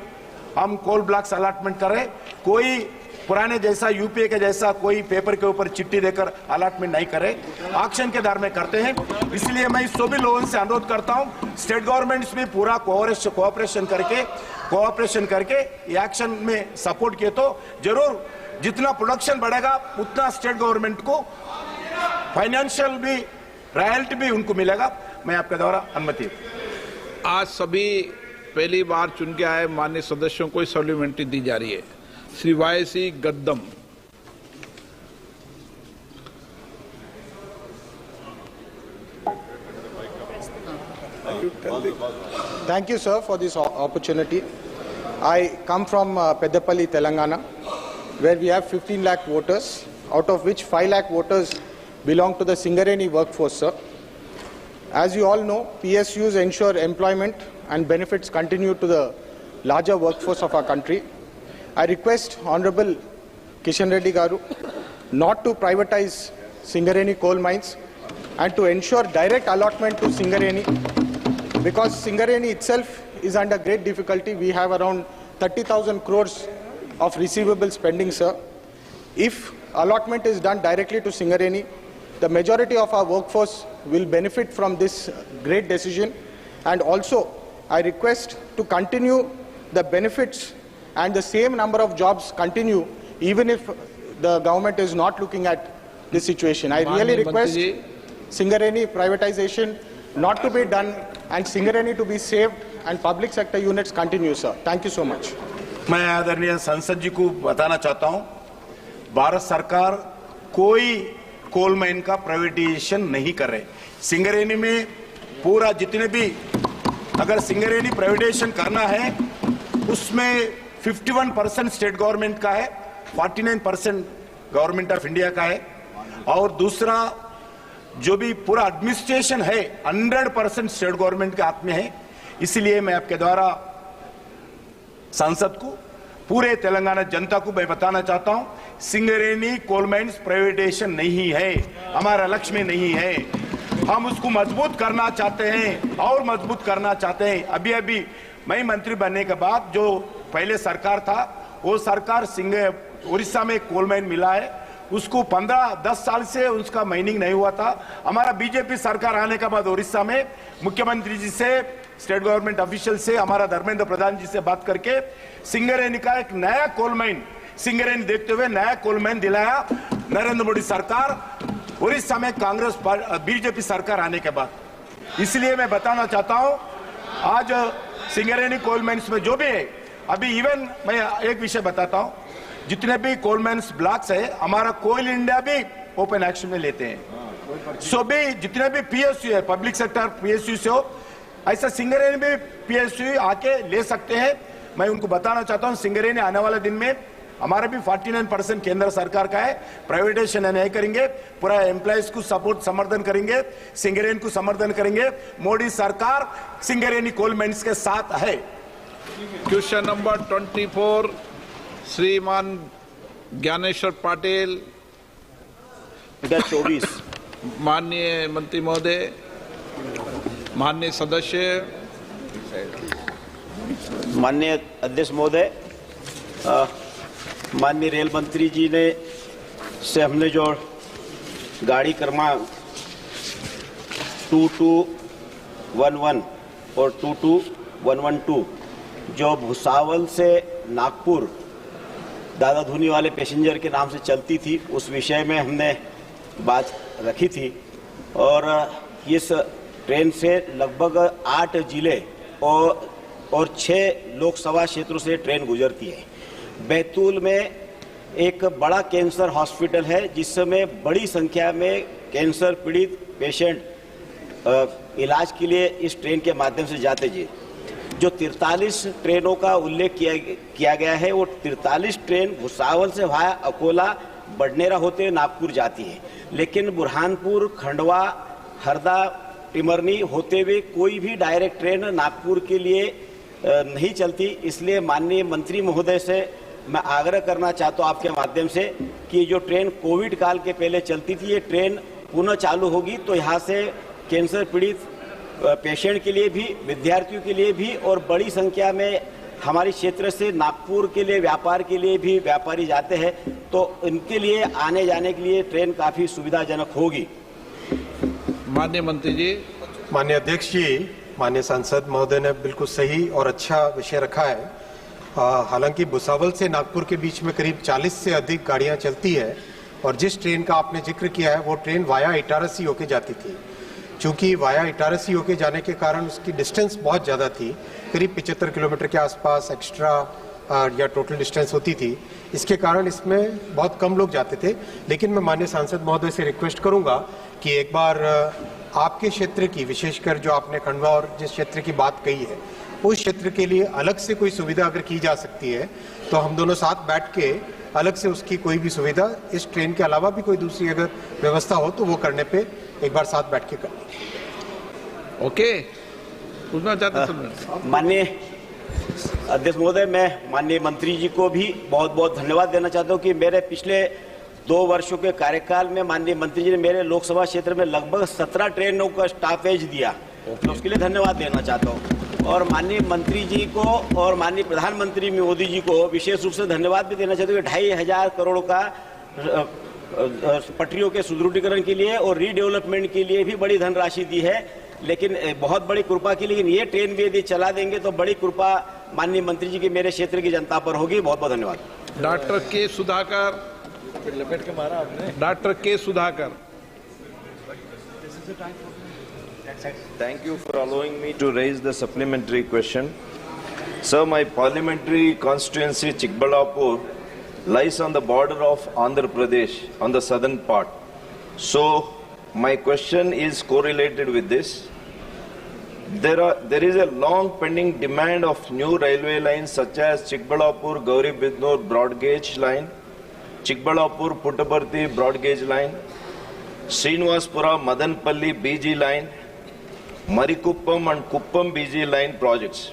हम कोल ब्लॉक्स अलॉटमेंट कर रहे हैं। कोई पुराने जैसा यूपीए के जैसा कोई पेपर के ऊपर चिट्ठी देकर अलॉटमेंट नहीं करे, ऑक्शन के दर में करते हैं। इसलिए मैं सभी लोगों से अनुरोध करता हूं, स्टेट गवर्नमेंट्स भी पूरा कोऑपरेशन करके एक्शन में सपोर्ट किए तो जरूर जितना प्रोडक्शन बढ़ेगा उतना स्टेट गवर्नमेंट को फाइनेंशियल भी रॉयल्टी भी उनको मिलेगा। मैं आपके द्वारा अनुमति। आज सभी पहली बार चुन के आए माननीय सदस्यों को सप्लीमेंट्री दी जा रही है। Shri YC. गद्दम। Thank you, sir, for this opportunity. I come from Peddapalli, Telangana, where we have 15 lakh voters, out of which 5 lakh voters belong to the Singareni workforce, sir. As you all know, PSUs ensure employment and benefits continue to the larger workforce of our country. I request Honorable Kishan Reddy Garu not to privatize Singareni coal mines and to ensure direct allotment to Singareni, because Singareni itself is under great difficulty. We have around 30,000 crores of receivables pending, sir. If allotment is done directly to Singareni, the majority of our workforce will benefit from this great decision. And also, I request to continue the benefits and the same number of jobs continue even if the government is not looking at this situation. I really request Singareni privatization not to be done and Singareni to be saved and public sector units continue, sir. Thank you so much. मैं आदरणीय संसद जी को बताना चाहता हूं, भारत सरकार कोई coal mine का प्राइवेटाइजेशन नहीं कर रहे। सिंगरेनी में पूरा जितने भी अगर सिंगरेनी प्राइवेटाइजेशन करना है उसमें 51% स्टेट गवर्नमेंट का है, 49% गवर्नमेंट ऑफ इंडिया का है, और दूसरा जो भी पूरा एडमिनिस्ट्रेशन है 100% स्टेट गवर्नमेंट के हाथ में है। इसलिए मैं आपके द्वारा संसद को, पूरे तेलंगाना जनता को मैं बताना चाहता हूं, सिंगरेनी कोल माइंस प्राइवेटाइजेशन नहीं है, हमारा लक्ष्य में नहीं है। हम उसको मजबूत करना चाहते हैं और मजबूत करना चाहते हैं। अभी मैं मंत्री बनने के बाद जो पहले सरकार था वो सरकार उड़ीसा में कोल माइन मिला है, उसको 15-10 साल से उसका माइनिंग नहीं हुआ था। हमारा बीजेपी सरकार आने के बाद उड़ीसा में मुख्यमंत्री जी से, स्टेट गवर्नमेंट ऑफिशियल से, हमारा धर्मेंद्र प्रधान जी से बात करके सिंगरेनी का एक नया कोल माइन, सिंगरेनी देखते हुए नया कोल माइन दिलाया नरेंद्र मोदी सरकार उड़ीसा में कांग्रेस बीजेपी सरकार आने के बाद। इसलिए मैं बताना चाहता हूं, आज सिंगरेनी कोल माइंस में जो भी है, अभी इवन मैं एक विषय बताता हूं, जितने भी कोल माइंस ब्लॉक्स है हमारा कोल इंडिया भी ओपन एक्शन में लेते हैं। सो भी जितने भी पीएसयू है, पब्लिक सेक्टर पीएसयू से हो, ऐसा सिंगरेनी भी पीएसयू आके ले सकते हैं। मैं उनको बताना चाहता हूं, सिंगरेनी आने वाले दिन में हमारा भी 49% केंद्र सरकार का है, प्राइवेटाइजेशन नहीं करेंगे, पूरा एम्प्लॉइज को सपोर्ट समर्थन करेंगे, सिंगरेनी को समर्थन करेंगे। मोदी सरकार सिंगरेनी कोल माइंस के साथ है। क्वेश्चन नंबर 24 श्रीमान ज्ञानेश्वर पाटिल। 24 माननीय मंत्री महोदय, माननीय सदस्य, माननीय अध्यक्ष महोदय, माननीय रेल मंत्री जी ने से हमने जो गाड़ी क्रमांक 2211 और 22112 जो भुसावल से नागपुर दादा धूनी वाले पैसेंजर के नाम से चलती थी, उस विषय में हमने बात रखी थी। और इस ट्रेन से लगभग 8 जिले और 6 लोकसभा क्षेत्रों से ट्रेन गुजरती है। बैतूल में एक बड़ा कैंसर हॉस्पिटल है जिसमें बड़ी संख्या में कैंसर पीड़ित पेशेंट इलाज के लिए इस ट्रेन के माध्यम से जाते जी। जो 43 ट्रेनों का उल्लेख किया गया है, वो 43 ट्रेन भुसावल से वाया अकोला बडनेरा होते नागपुर जाती है, लेकिन बुरहानपुर, खंडवा, हरदा, टिमरनी होते हुए कोई भी डायरेक्ट ट्रेन नागपुर के लिए नहीं चलती। इसलिए माननीय मंत्री महोदय से मैं आग्रह करना चाहता हूँ आपके माध्यम से कि जो ट्रेन कोविड काल के पहले चलती थी, ये ट्रेन पुनः चालू होगी तो यहाँ से कैंसर पीड़ित पेशेंट के लिए भी, विद्यार्थियों के लिए भी और बड़ी संख्या में हमारे क्षेत्र से नागपुर के लिए व्यापार के लिए भी व्यापारी जाते हैं, तो इनके लिए आने जाने के लिए ट्रेन काफी सुविधाजनक होगी। माननीय मंत्री जी। माननीय अध्यक्ष जी, माननीय सांसद महोदय ने बिल्कुल सही और अच्छा विषय रखा है। हालांकि भुसावल से नागपुर के बीच में करीब 40 से अधिक गाड़ियां चलती है और जिस ट्रेन का आपने जिक्र किया है वो ट्रेन वाया इटारसी होके जाती थी। चूंकि वाया इटारसी होके जाने के कारण उसकी डिस्टेंस बहुत ज़्यादा थी, करीब 75 किलोमीटर के आसपास एक्स्ट्रा या टोटल डिस्टेंस होती थी। इसके कारण इसमें बहुत कम लोग जाते थे। लेकिन मैं माननीय सांसद महोदय से रिक्वेस्ट करूंगा कि एक बार आपके क्षेत्र की, विशेषकर जो आपने खंडवा और जिस क्षेत्र की बात कही है, उस क्षेत्र के लिए अलग से कोई सुविधा अगर की जा सकती है तो हम दोनों साथ बैठ के अलग से उसकी कोई भी सुविधा इस ट्रेन के अलावा भी कोई दूसरी अगर व्यवस्था हो तो वो करने पे एक बार साथ बैठ के करें। ओके, पूछना चाहते माननीय अध्यक्ष महोदय, मैं माननीय मंत्री जी को भी बहुत बहुत धन्यवाद देना चाहता हूँ कि मेरे पिछले 2 वर्षों के कार्यकाल में माननीय मंत्री जी ने मेरे लोकसभा क्षेत्र में लगभग 17 ट्रेनों का स्टॉपेज दिया, तो उसके लिए धन्यवाद देना चाहता हूँ। और माननीय मंत्री जी को और माननीय प्रधानमंत्री मोदी जी को विशेष रूप से धन्यवाद भी देना चाहता हूँ कि 2500 करोड़ का पटरियों के सुदृढ़ीकरण के लिए और रीडेवलपमेंट के लिए भी बड़ी धनराशि दी है। लेकिन बहुत बड़ी कृपा की, लेकिन ये ट्रेन भी यदि चला देंगे तो बड़ी कृपा माननीय मंत्री जी की मेरे क्षेत्र की जनता पर होगी। बहुत बहुत धन्यवाद। डॉक्टर के सुधाकर। लपेट के मारा आपने। डॉक्टर के Sudhakar. Thank you for allowing me to raise the supplementary question. Sir, my parliamentary constituency Chikbalapur lies on the border of Andhra Pradesh on the southern part. So my question is correlated with this. There is a long pending demand of new railway lines such as Chikbalapur Gauri Bidnur broad gauge line, Chikbalapur Puttaparthi broad gauge line, Srinivaspura Madanpalli BG line, Marikuppam and Kuppam BG line projects.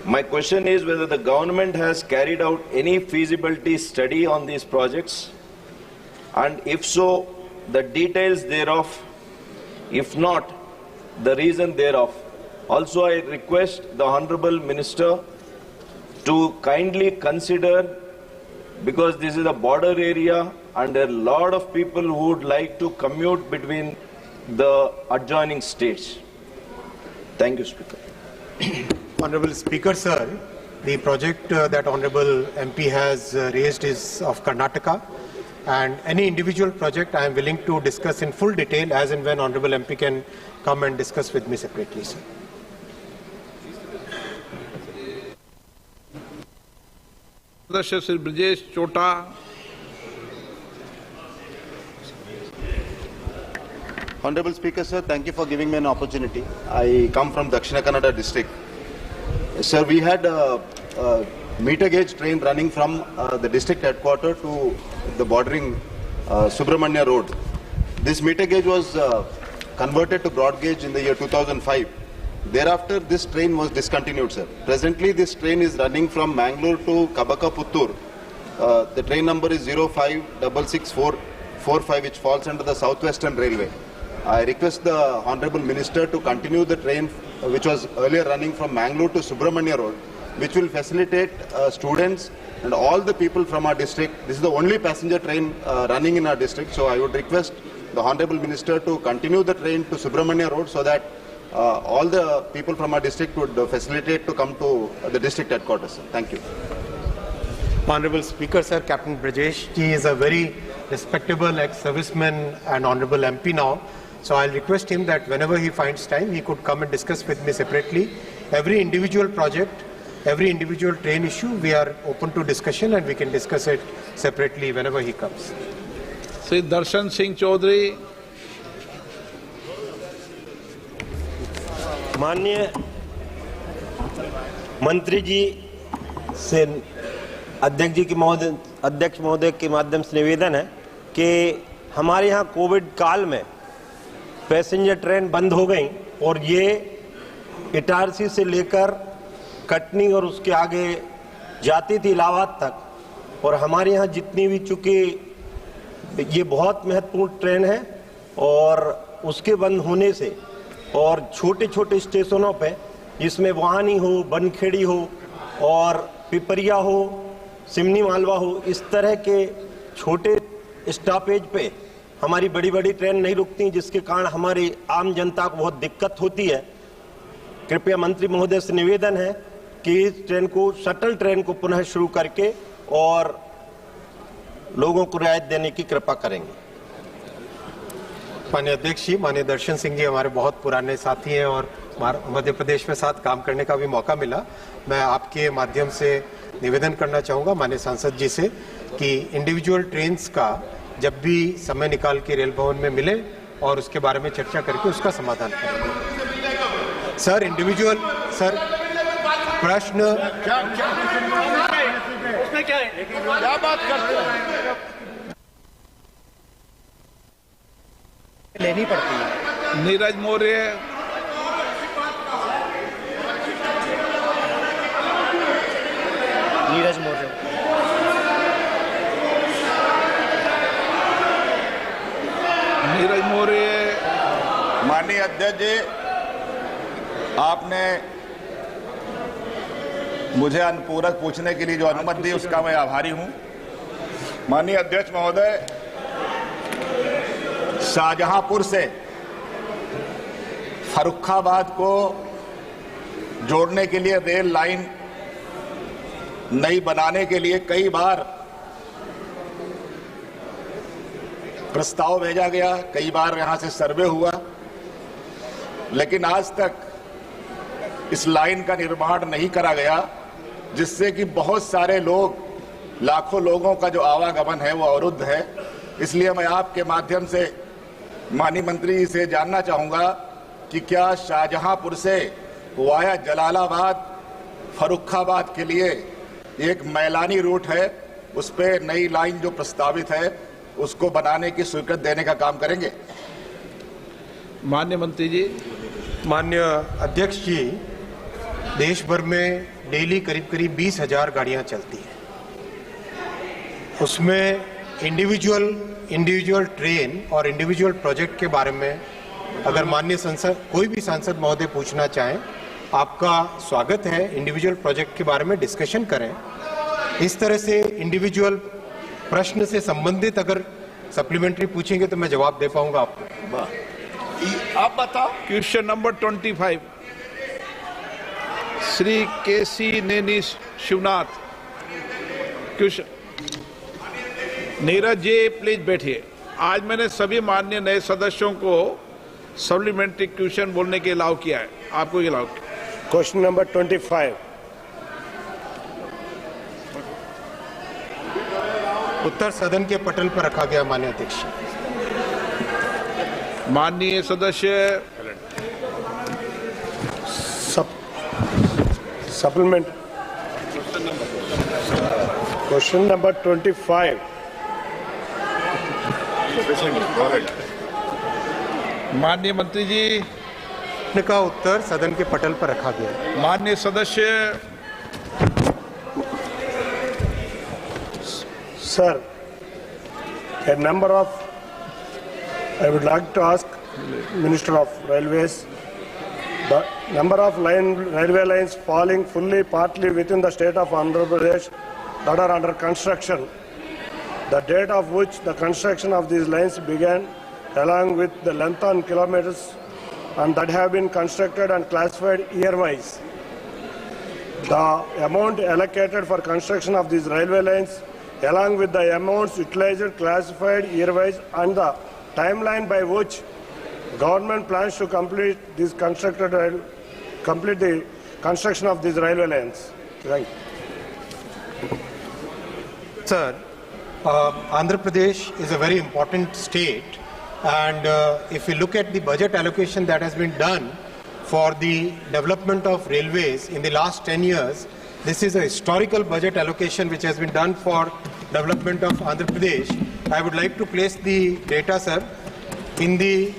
My question is whether the government has carried out any feasibility study on these projects, and if so, the details thereof, if not, the reason thereof. Also, I request the Honorable Minister to kindly consider, because this is a border area and there are a lot of people who would like to commute between the adjoining states. Thank you, Speaker. Honorable Speaker, sir, the project that Honorable MP has raised is of Karnataka, and any individual project I am willing to discuss in full detail as and when Honorable MP can come and discuss with me separately, sir. सदस्य श्री ब्रजेश चोटा। Honorable Speaker, sir, thank you for giving me an opportunity. I come from Dakshina Kannada district. Sir, we had a meter gauge train running from the district headquarters to the bordering Subramanya Road. This meter gauge was converted to broad gauge in the year 2005. Thereafter, this train was discontinued, sir. Presently, this train is running from Mangalore to Kabaka Puttur. The train number is 056645, which falls under the Southwestern Railway. I request the Honorable Minister to continue the train which was earlier running from Mangalore to Subramanya Road, which will facilitate students and all the people from our district. This is the only passenger train running in our district, so I would request the Honorable Minister to continue the train to Subramanya Road so that all the people from our district would facilitate to come to the district headquarters. Sir. Thank you. Honorable Speaker, sir, Captain Brajesh ji is a very respectable ex-serviceman and Honorable MP now. So I'll request him that whenever he finds time, he could come and discuss with me separately. Every individual project, every individual train issue, we are open to discussion and we can discuss it separately whenever he comes. Sri Darshan Singh Chaudhary. माननीय मंत्री जी से अध्यक्ष महोदय के माध्यम से निवेदन है कि हमारे यहाँ कोविड काल में पैसेंजर ट्रेन बंद हो गई और ये इटारसी से लेकर कटनी और उसके आगे जाती थी इलाहाबाद तक, और हमारे यहाँ जितनी भी, चूंकि ये बहुत महत्वपूर्ण ट्रेन है और उसके बंद होने से और छोटे छोटे स्टेशनों पे जिसमें वाहनी हो, बनखेड़ी हो और पिपरिया हो, सिमनी मालवा हो, इस तरह के छोटे स्टॉपेज पे हमारी बड़ी बड़ी ट्रेन नहीं रुकती, जिसके कारण हमारी आम जनता को बहुत दिक्कत होती है। कृपया मंत्री महोदय से निवेदन है कि इस ट्रेन को, शटल ट्रेन को पुनः शुरू करके और लोगों को रियायत देने की कृपा करेंगे। माननीय अध्यक्ष जी, माननीय दर्शन सिंह जी हमारे बहुत पुराने साथी हैं और मध्य प्रदेश में साथ काम करने का भी मौका मिला। मैं आपके माध्यम से निवेदन करना चाहूँगा माननीय सांसद जी से कि इंडिविजुअल ट्रेन्स का जब भी समय निकाल के रेल भवन में मिले और उसके बारे में चर्चा करके उसका समाधान करेंगे। सर, इंडिविजुअल सर प्रश्न उसमें क्या बात करते हैं? लेनी पड़ती है। नीरज मौर्य, नीरज मौर्य, नीरज मौर्य। माननीय अध्यक्ष जी, आपने मुझे अनुपूरक पूछने के लिए जो अनुमति दी उसका मैं आभारी हूं। माननीय अध्यक्ष महोदय, शाहजहांपुर से फर्रुखाबाद को जोड़ने के लिए रेल लाइन नई बनाने के लिए कई बार प्रस्ताव भेजा गया, कई बार यहां से सर्वे हुआ, लेकिन आज तक इस लाइन का निर्माण नहीं करा गया, जिससे कि बहुत सारे लोग, लाखों लोगों का जो आवागमन है वो अवरुद्ध है। इसलिए मैं आपके माध्यम से माननीय मंत्री जी से जानना चाहूंगा कि क्या शाहजहांपुर से वाया जलालाबाद फर्रुखाबाद के लिए एक मैलानी रूट है, उस पे नई लाइन जो प्रस्तावित है उसको बनाने की स्वीकृति देने का काम करेंगे? माननीय मंत्री जी। माननीय अध्यक्ष जी, देश भर में डेली करीब करीब 20,000 गाड़ियां चलती हैं। उसमें इंडिविजुअल ट्रेन और इंडिविजुअल प्रोजेक्ट के बारे में अगर माननीय संसद कोई भी सांसद महोदय पूछना चाहें, आपका स्वागत है। इंडिविजुअल प्रोजेक्ट के बारे में डिस्कशन करें। इस तरह से इंडिविजुअल प्रश्न से संबंधित अगर सप्लीमेंट्री पूछेंगे तो मैं जवाब दे पाऊंगा आपको। आप बताओ। Question number 25, Shri Kesineni Sivanath. Question, Neeraj ji please बैठिए। आज मैंने सभी माननीय नए सदस्यों को सप्लीमेंट्री क्वेश्चन बोलने के अलाउ किया है, आपको ये अलाउ किया। Question number 25। उत्तर सदन के पटल पर रखा गया। माननीय अध्यक्ष, माननीय सदस्य सप्लीमेंट। Question number 25। माननीय मंत्री जी का उत्तर सदन के पटल पर रखा गया। माननीय सदस्य। Sir, a number of, I would like to ask Minister of Railways, the number of railway lines falling fully, partly within the state of Andhra Pradesh that are under construction, the date of which the construction of these lines began, along with the length on kilometers, and that have been constructed and classified year-wise. The amount allocated for construction of these railway lines, along with the amounts utilized, classified year-wise, and the timeline by which government plans to complete the construction of these railway lines. Right. Sir, Andhra Pradesh is a very important state, and if we look at the budget allocation that has been done for the development of railways in the last 10 years, this is a historical budget allocation which has been done for development of Andhra Pradesh. I would like to place the data, sir. In the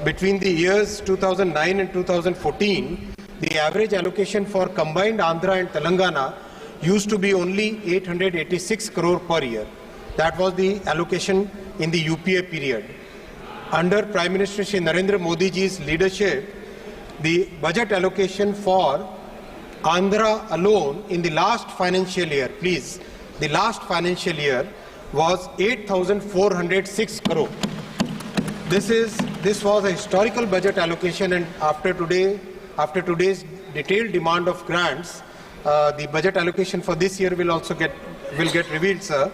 between the years 2009 and 2014, the average allocation for combined Andhra and Telangana used to be only 886 crore per year. That was the allocation in the UPA period. Under Prime Minister Shri Narendra Modi ji's leadership, the budget allocation for Andhra alone in the last financial year, please, the last financial year was 8,406 crore. This was a historical budget allocation, and after today's detailed demand of grants, the budget allocation for this year will get revealed, sir.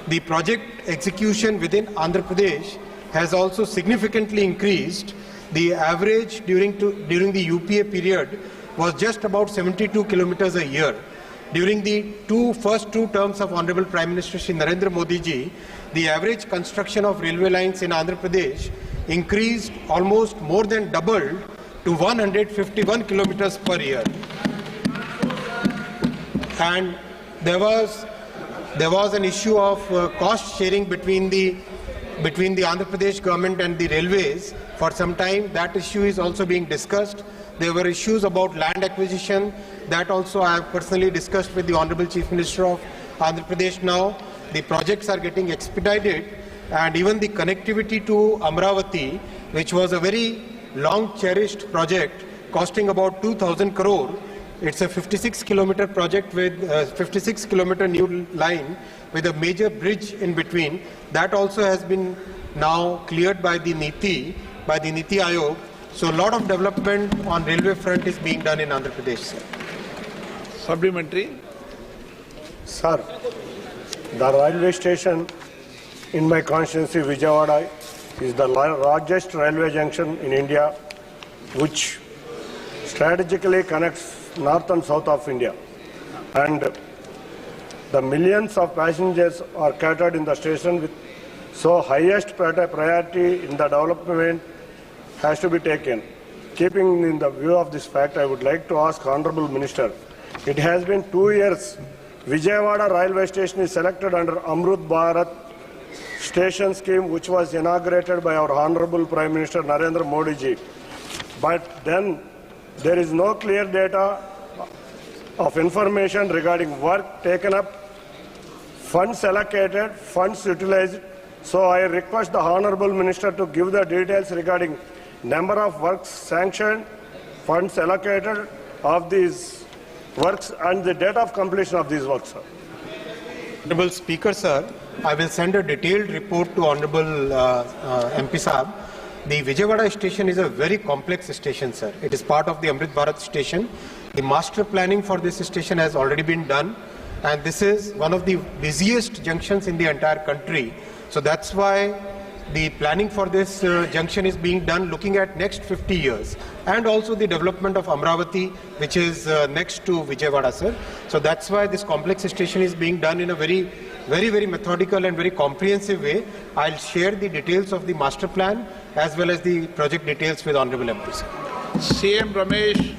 The project execution within Andhra Pradesh has also significantly increased. The average during the UPA period was just about 72 kilometers a year. During the first two terms of Honorable Prime Minister Shri Narendra Modi ji, the average construction of railway lines in Andhra Pradesh increased almost more than doubled to 151 kilometers per year. And there was an issue of cost sharing between the Andhra Pradesh government and the railways. For some time, that issue is also being discussed. There were issues about land acquisition. That also I have personally discussed with the Honorable Chief Minister of Andhra Pradesh now. The projects are getting expedited, and even the connectivity to Amravati, which was a very long cherished project costing about 2,000 crore. It's a 56-kilometer project with 56-kilometer new line with a major bridge in between. That also has been now cleared by the Niti Aayog. So a lot of development on railway front is being done in Andhra Pradesh, sir. Supplementary. Sir, the railway station in my constituency, Vijayawada, is the largest railway junction in India, which strategically connects north and south of India. And the millions of passengers are catered in the station with so highest priority in the development has to be taken. Keeping in the view of this fact, I would like to ask Honorable Minister, it has been 2 years Vijayawada railway station is selected under Amrut Bharat station scheme, which was inaugurated by our Honorable Prime Minister Narendra Modi ji. But then there is no clear data of information regarding work taken up, funds allocated, funds utilized. So I request the Honorable Minister to give the details regarding number of works sanctioned, funds allocated of these works, and the date of completion of these works, sir. Honorable Speaker, sir, I will send a detailed report to Honorable MP Saab. The Vijayawada station is a very complex station, sir. It is part of the Amrit Bharat station. The master planning for this station has already been done, and this is one of the busiest junctions in the entire country. So that's why the planning for this junction is being done looking at next 50 years, and also the development of Amravati, which is next to Vijayawada, sir. So that's why this complex station is being done in a very methodical and very comprehensive way. I'll share the details of the master plan as well as the project details with Honorable MP, sir. CM Ramesh.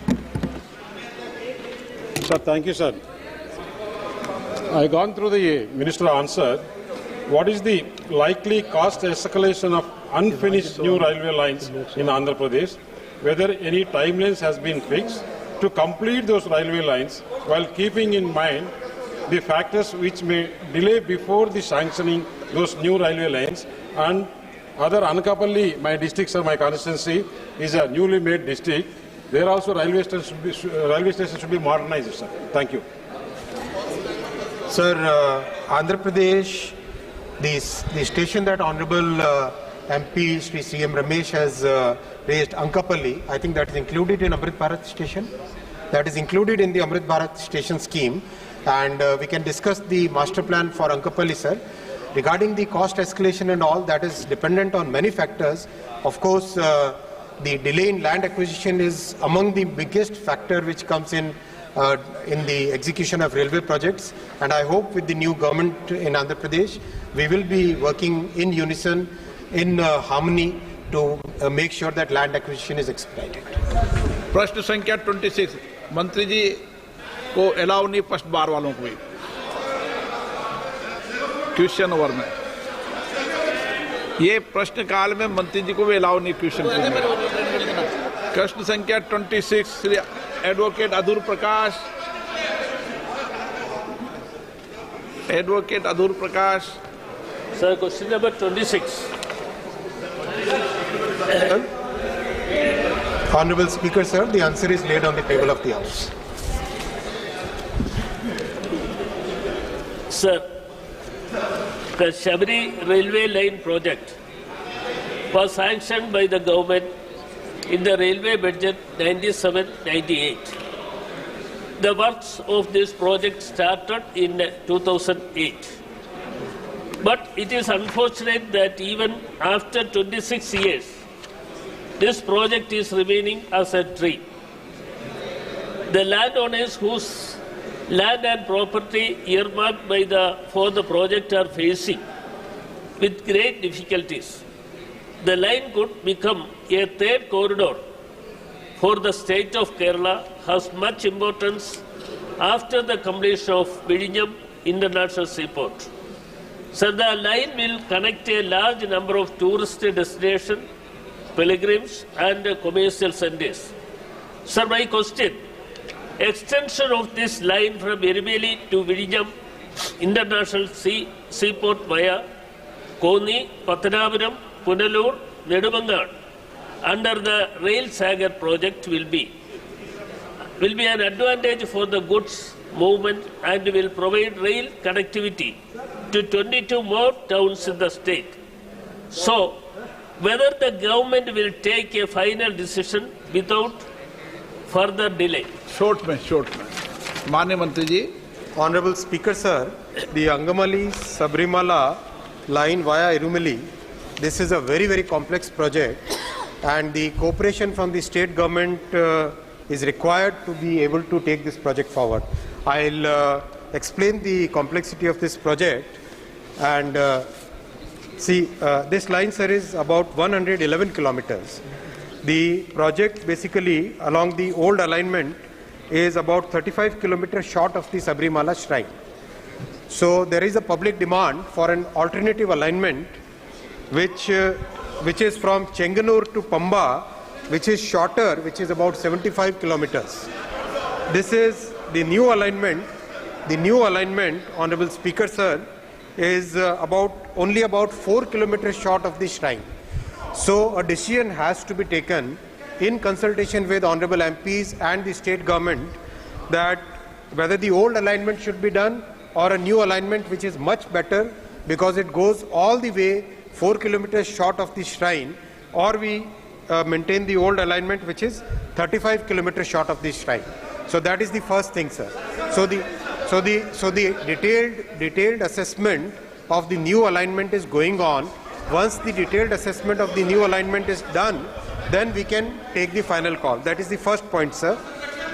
Sir, thank you, sir. I gone through the minister answer. What is the likely cost escalation of unfinished new railway lines in Andhra Pradesh? Whether any timelines has been fixed to complete those railway lines, while keeping in mind the factors which may delay before the sanctioning those new railway lines. And other Anakapalli, my district, sir, my constituency is a newly made district. There also railway station should be modernized, sir. Thank you. Sir, Andhra Pradesh, the station that Honorable MP Shri CM Ramesh has raised, Ankapalli, I think that is included in Amrit Bharat station. That is included in the Amrit Bharat station scheme, and we can discuss the master plan for Ankapalli, sir. Regarding the cost escalation and all, that is dependent on many factors. Of course, the delay in land acquisition is among the biggest factor which comes in the execution of railway projects, and I hope with the new government in Andhra Pradesh, we will be working in unison, in harmony to make sure that land acquisition is expedited. प्रश्न संख्या 26 मंत्री जी को allow नहीं, first बार वालों को भी question over में ये प्रश्न काल में मंत्री जी को भी अलाउ नहीं क्वेश्चन पूछने। प्रश्न संख्या 26 Shri advocate Adoor Prakash. Advocate Adoor Prakash. Sir, question number 26। Honorable Speaker, sir, the answer is laid on the table of the House. Sir, the Shabri railway line project was sanctioned by the government in the railway budget 97-98. The works of this project started in 2008. But it is unfortunate that even after 26 years, this project is remaining as a dream. The landowners whose land and property earmarked for the project are facing with great difficulties. The line could become a third corridor for the state of Kerala, has much importance after the completion of Vizhinjam International Seaport. So the line will connect a large number of tourist destinations, pilgrims and commercial centers. Sir, my question, extension of this line from Erumeli to Vizhinjam International Seaport via Koni, Patanapuram, Punalur, Nedumangad under the Rail Sagar project will be an advantage for the goods movement and will provide rail connectivity to 22 more towns in the state. So, whether the government will take a final decision without further delay. Short man. Manya Mantri ji. Honorable Speaker, sir, the Angamali Sabrimala line via Erumeli, this is a very, very complex project, and the cooperation from the state government is required to be able to take this project forward. I'll explain the complexity of this project. And this line, sir, is about 111 kilometers. The project basically along the old alignment is about 35 kilometers short of the Sabrimala shrine. So there is a public demand for an alternative alignment which is from Chenganur to Pamba, which is shorter, which is about 75 kilometers. This is the new alignment. The new alignment, Honorable Speaker, sir, is only about 4 kilometers short of the shrine. So a decision has to be taken in consultation with Honorable MPs and the state government that whether the old alignment should be done or a new alignment which is much better because it goes all the way 4 kilometers short of the shrine, or we maintain the old alignment which is 35 kilometers short of the shrine. So that is the first thing, sir. So the detailed assessment of the new alignment is going on. Once the detailed assessment of the new alignment is done, then we can take the final call. That is the first point, sir.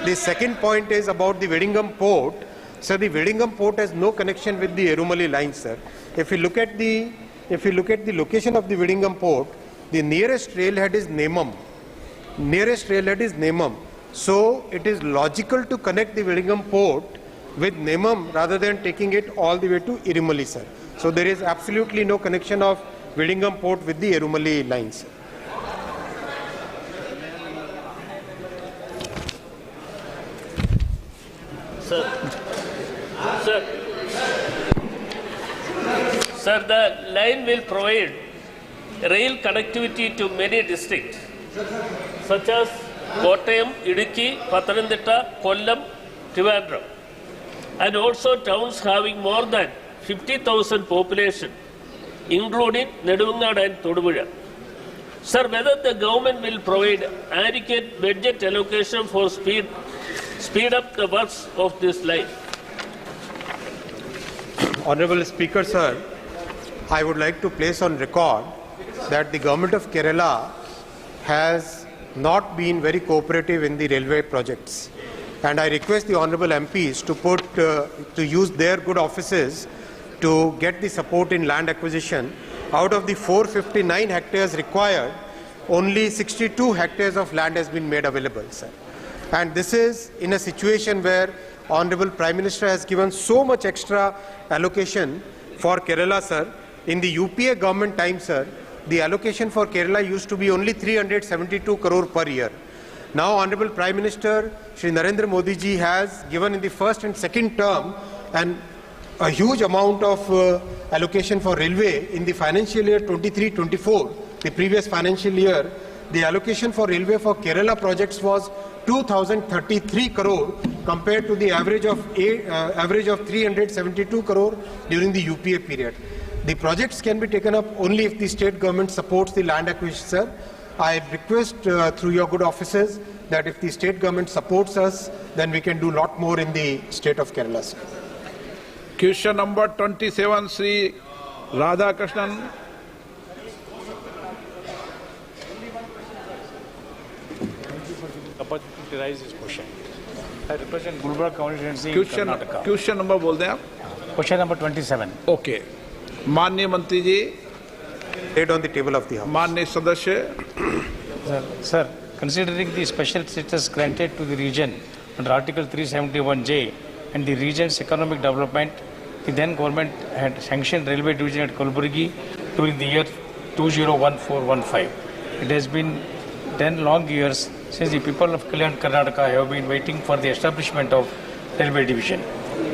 The second point is about the Vizhinjam port. Sir, the Vizhinjam port has no connection with the Erumeli line, sir. If you look at the location of the Vizhinjam port, the nearest railhead is Nemam. So it is logical to connect the Vizhinjam port with Nemam rather than taking it all the way to Erumeli, sir. So there is absolutely no connection of Vizhinjam port with the Erumeli lines. Sir, the line will provide rail connectivity to many districts, such as Kottayam, Idukki, Pathanamthitta, Kollam, Trivandrum, and also towns having more than 50,000 population, including Nedumangad and Thodupuzha. Sir, whether the government will provide adequate budget allocation for speed up the works of this line. Honorable Speaker, sir, I would like to place on record that the government of Kerala has not been very cooperative in the railway projects, and I request the honorable MPs to use their good offices to get the support in land acquisition. Out of the 459 hectares required, only 62 hectares of land has been made available, sir. And this is in a situation where Honorable Prime Minister has given so much extra allocation for Kerala, sir. In the UPA government time, sir, the allocation for Kerala used to be only 372 crore per year. Now, Honorable Prime Minister Shri Narendra Modi ji has given in the first and second term a huge amount of allocation for railway in the financial year 23-24, the previous financial year. the allocation for railway for Kerala projects was 2,033 crore compared to the average of 372 crore during the UPA period. The projects can be taken up only if the state government supports the land acquisition, sir. I request through your good offices that if the state government supports us, then we can do a lot more in the state of Kerala, sir. Question number 27, Sri Radhakrishnan. Opportunity to raise this question. I represent Gulbarga constituency in Karnataka. Question number बोल दें आप? Question number 27. Okay. माननीय मंत्री जी, laid on the table of the House. माननीय सदस्य. Sir, considering the special status granted to the region under Article 371J and the region's economic development, the then government had sanctioned railway division at Kalaburagi during the year 2014-15. It has been 10 long years since the people of Kalyan, Karnataka have been waiting for the establishment of railway division.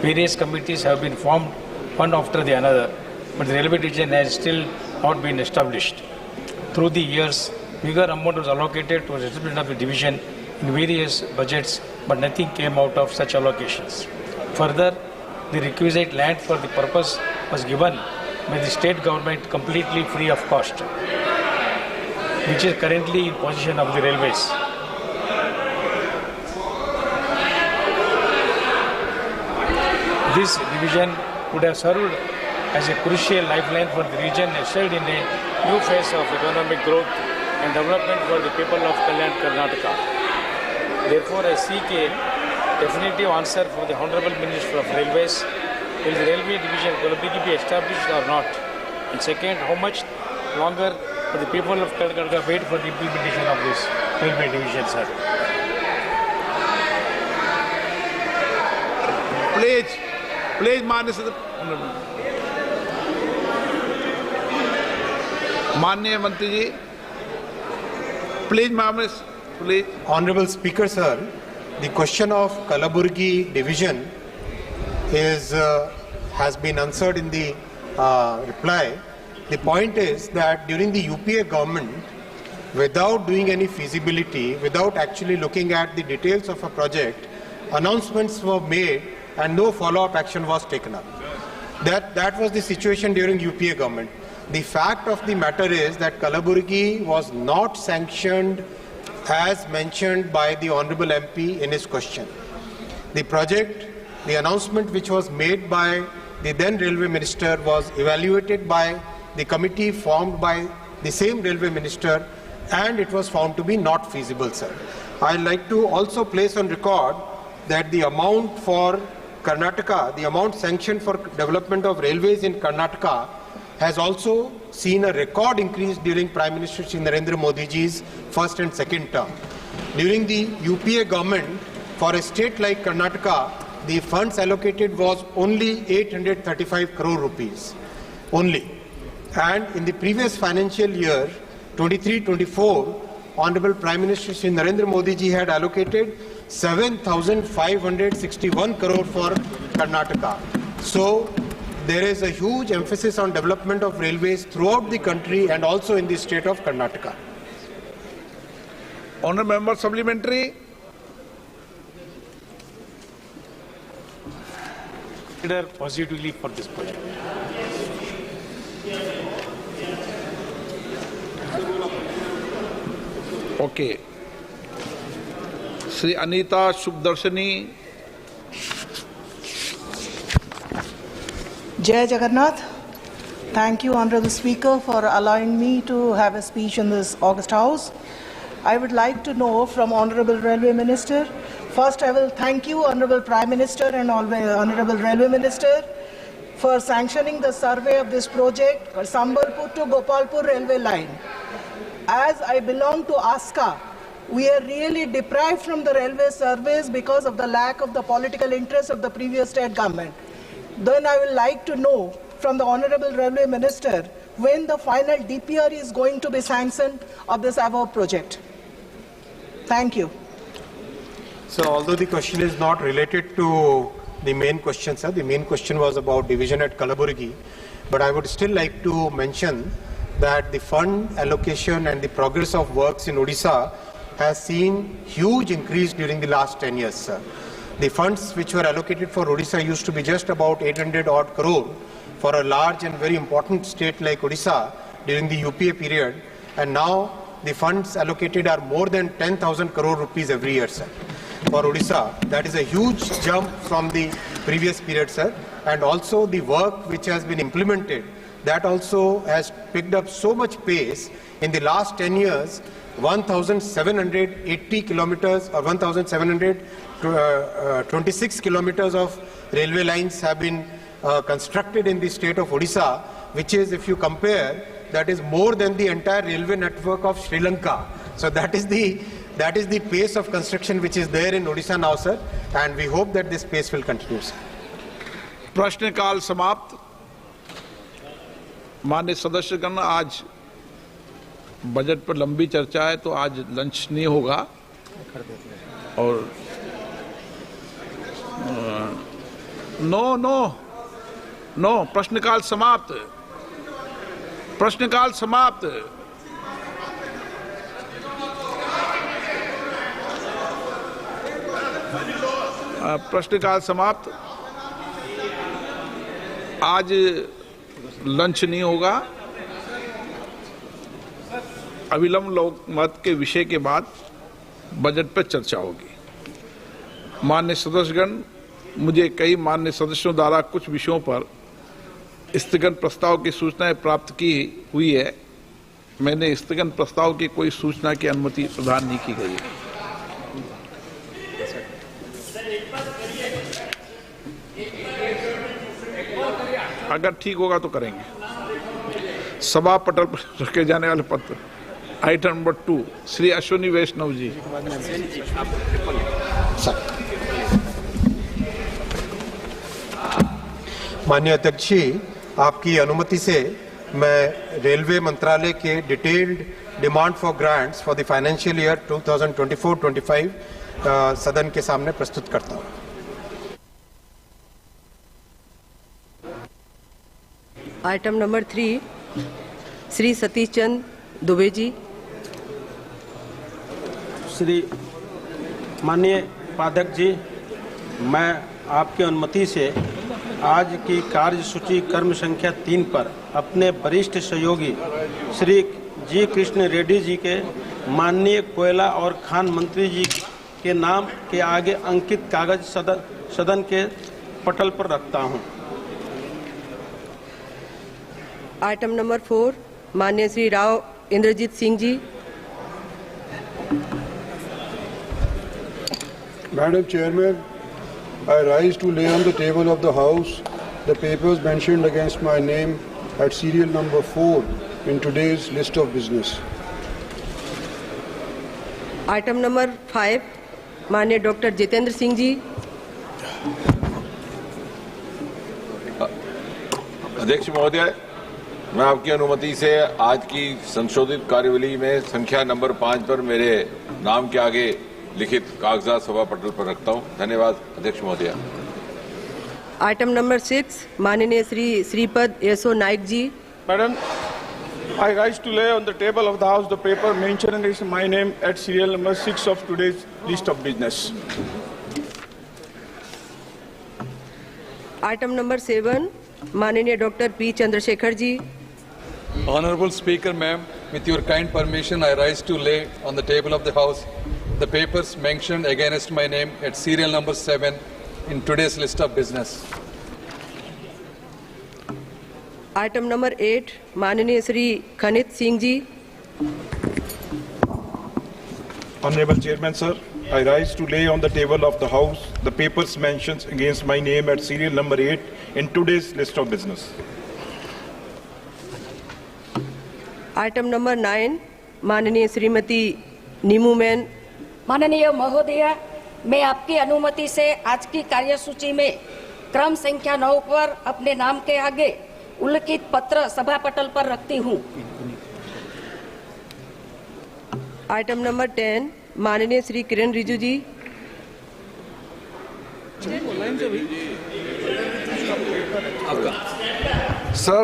Various committees have been formed one after the another, but the railway division has still not been established. Through the years, bigger amount was allocated to the establishment of the division in various budgets, but nothing came out of such allocations. Further, the requisite land for the purpose was given by the state government completely free of cost, which is currently in possession of the railways. This division would have served as a crucial lifeline for the region, ushered in a new phase of economic growth and development for the people of Kalyan, Karnataka. Therefore, I seek a definitive answer from the Honorable Minister of Railways. Will the railway division Kalaburagi be established or not? And second, how much longer will the people of Karnataka wait for the implementation of this railway division, sir? Please, माननीय मंत्री जी, please. Honorable Speaker, sir, the question of Kalaburagi division has been answered in the reply. The point is that during the UPA government, without doing any feasibility, without actually looking at the details of a project, announcements were made and no follow-up action was taken up. That was the situation during UPA government. The fact of the matter is that Kalaburagi was not sanctioned as mentioned by the Honorable MP in his question. The project, the announcement which was made by the then Railway Minister was evaluated by the committee formed by the same Railway Minister, and it was found to be not feasible, sir. I'd like to also place on record that the amount for Karnataka, the amount sanctioned for development of railways in Karnataka has also seen a record increase during Prime Minister Shri Narendra Modi ji's first and second term. During the UPA government, for a state like Karnataka, the funds allocated was only 835 crore rupees, only. And in the previous financial year, 23-24, Honorable Prime Minister Shri Narendra Modi ji had allocated 7,561 crore for Karnataka. So there is a huge emphasis on development of railways throughout the country and also in the state of Karnataka. Honourable Member Supplementary. Consider positively for this project. Okay. Sri Anita Subdarshani. Jai Jagannath. Thank you, Honorable Speaker, for allowing me to have a speech in this August House. I would like to know from Honorable Railway Minister. First, I will thank you, Honorable Prime Minister and Honorable Railway Minister, for sanctioning the survey of this project, Sambalpur to Gopalpur railway line. As I belong to ASCA, we are really deprived from the railway service because of the lack of the political interest of the previous state government. Then I would like to know from the Honorable Railway Minister when the final DPR is going to be sanctioned of this above project. Thank you. So although the question is not related to the main question, sir, the main question was about division at Kalaburagi, but I would still like to mention that the fund allocation and the progress of works in Odisha has seen huge increase during the last 10 years, sir. The funds which were allocated for Odisha used to be just about 800 odd crore for a large and very important state like Odisha during the UPA period, and now the funds allocated are more than 10,000 crore rupees every year, sir, for Odisha. That is a huge jump from the previous period, sir. And also the work which has been implemented, that also has picked up so much pace. In the last 10 years, 1,780 kilometers or 1,726 kilometers of railway lines have been constructed in the state of Odisha, which is, if you compare, that is more than the entire railway network of Sri Lanka. So that is the pace of construction which is there in Odisha now, sir, and we hope that this pace will continue, sir. प्रश्नकाल समाप्त। माननीय सदस्यगण, आज budget पर लंबी चर्चा है तो आज लंच नहीं होगा और नो प्रश्नकाल समाप्त। प्रश्नकाल समाप्त। प्रश्नकाल समाप्त। आज लंच नहीं होगा। अविलंब लोकमत के विषय के बाद बजट पर चर्चा होगी। माननीय सदस्यगण, मुझे कई माननीय सदस्यों द्वारा कुछ विषयों पर स्थगन प्रस्ताव की सूचनाएं प्राप्त की हुई है। मैंने स्थगन प्रस्ताव की कोई सूचना की अनुमति प्रदान नहीं की गई है। अगर ठीक होगा तो करेंगे। सभा पटल पर रखे जाने वाले पत्र, आइटम नंबर 2, श्री अश्विनी वैष्णव जी। माननीय अध्यक्ष जी, आपकी अनुमति से मैं रेलवे मंत्रालय के detailed demand for grants for the financial year 2024-25 सदन के सामने प्रस्तुत करता हूं। आइटम नंबर 3, श्री सतीश चंद दुबे जी। श्री माननीय उपाध्यक्ष जी, मैं आपकी अनुमति से आज की कार्यसूची कर्म संख्या 3 पर अपने वरिष्ठ सहयोगी श्री जी कृष्ण रेड्डी जी के माननीय कोयला और खान मंत्री जी के नाम के आगे अंकित कागज सदन के पटल पर रखता हूं। आइटम नंबर 4, माननीय Shri Rao Inderjit Singh ji. Madam Chairman, I rise to lay on the table of the House the papers mentioned against my name at serial number 4 in today's list of business. Item number 5, माननीय डॉक्टर जितेंद्र सिंह जी। अध्यक्ष महोदय, मैं आपकी अनुमति से आज की संशोधित कार्यवली में संख्या नंबर 5 पर मेरे नाम के आगे लिखित कागजात सभा पटल पर रखता हूं। धन्यवाद अध्यक्ष महोदय। आइटम नंबर 6, माननीय Shri Shripad Yesso Naik ji. Madam, I rise to lay on the table of the House the paper mentioning my name at serial number 6 of today's list of business. Item number 7, माननीय doctor P Chandrashekhar ji. Honorable Speaker, ma'am, with your kind permission, I rise to lay on the table of the House the papers mentioned against my name at serial number 7 in today's list of business. Item number 8, माननीय Shri खनित Singh ji. Honorable Chairman, sir, I rise to lay on the table of the House the papers mentioned against my name at serial number 8 in today's list of business. Item number 9, माननीय श्रीमती नीमू man. माननीय महोदय, मैं आपकी अनुमति से आज की कार्यसूची में क्रम संख्या 9 पर अपने नाम के आगे उल्लिखित पत्र सभा पटल पर रखती हूँ। आइटम नंबर 10, माननीय Shri Kiren Rijiju ji. Sir,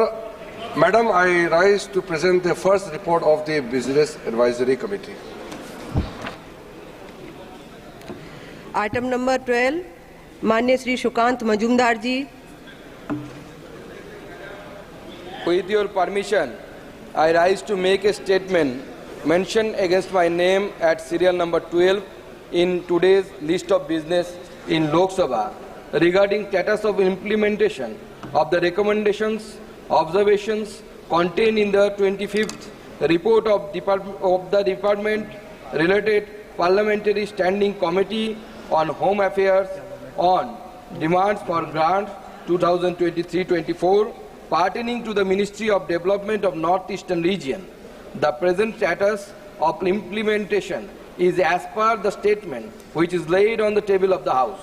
Madam, I rise to present the first report of the Business Advisory Committee. Item number 12 माननीय श्री सुकांत मजूमदार जी। With your permission, I rise to make a statement mentioned against my name at serial number 12 in today's list of business in Lok Sabha regarding status of implementation of the recommendations, observations contained in the 25th report of the Department related Parliamentary Standing Committee on Home Affairs on demands for grant 2023-24 pertaining to the Ministry of Development of North-Eastern Region. The present status of implementation is as per the statement which is laid on the table of the House.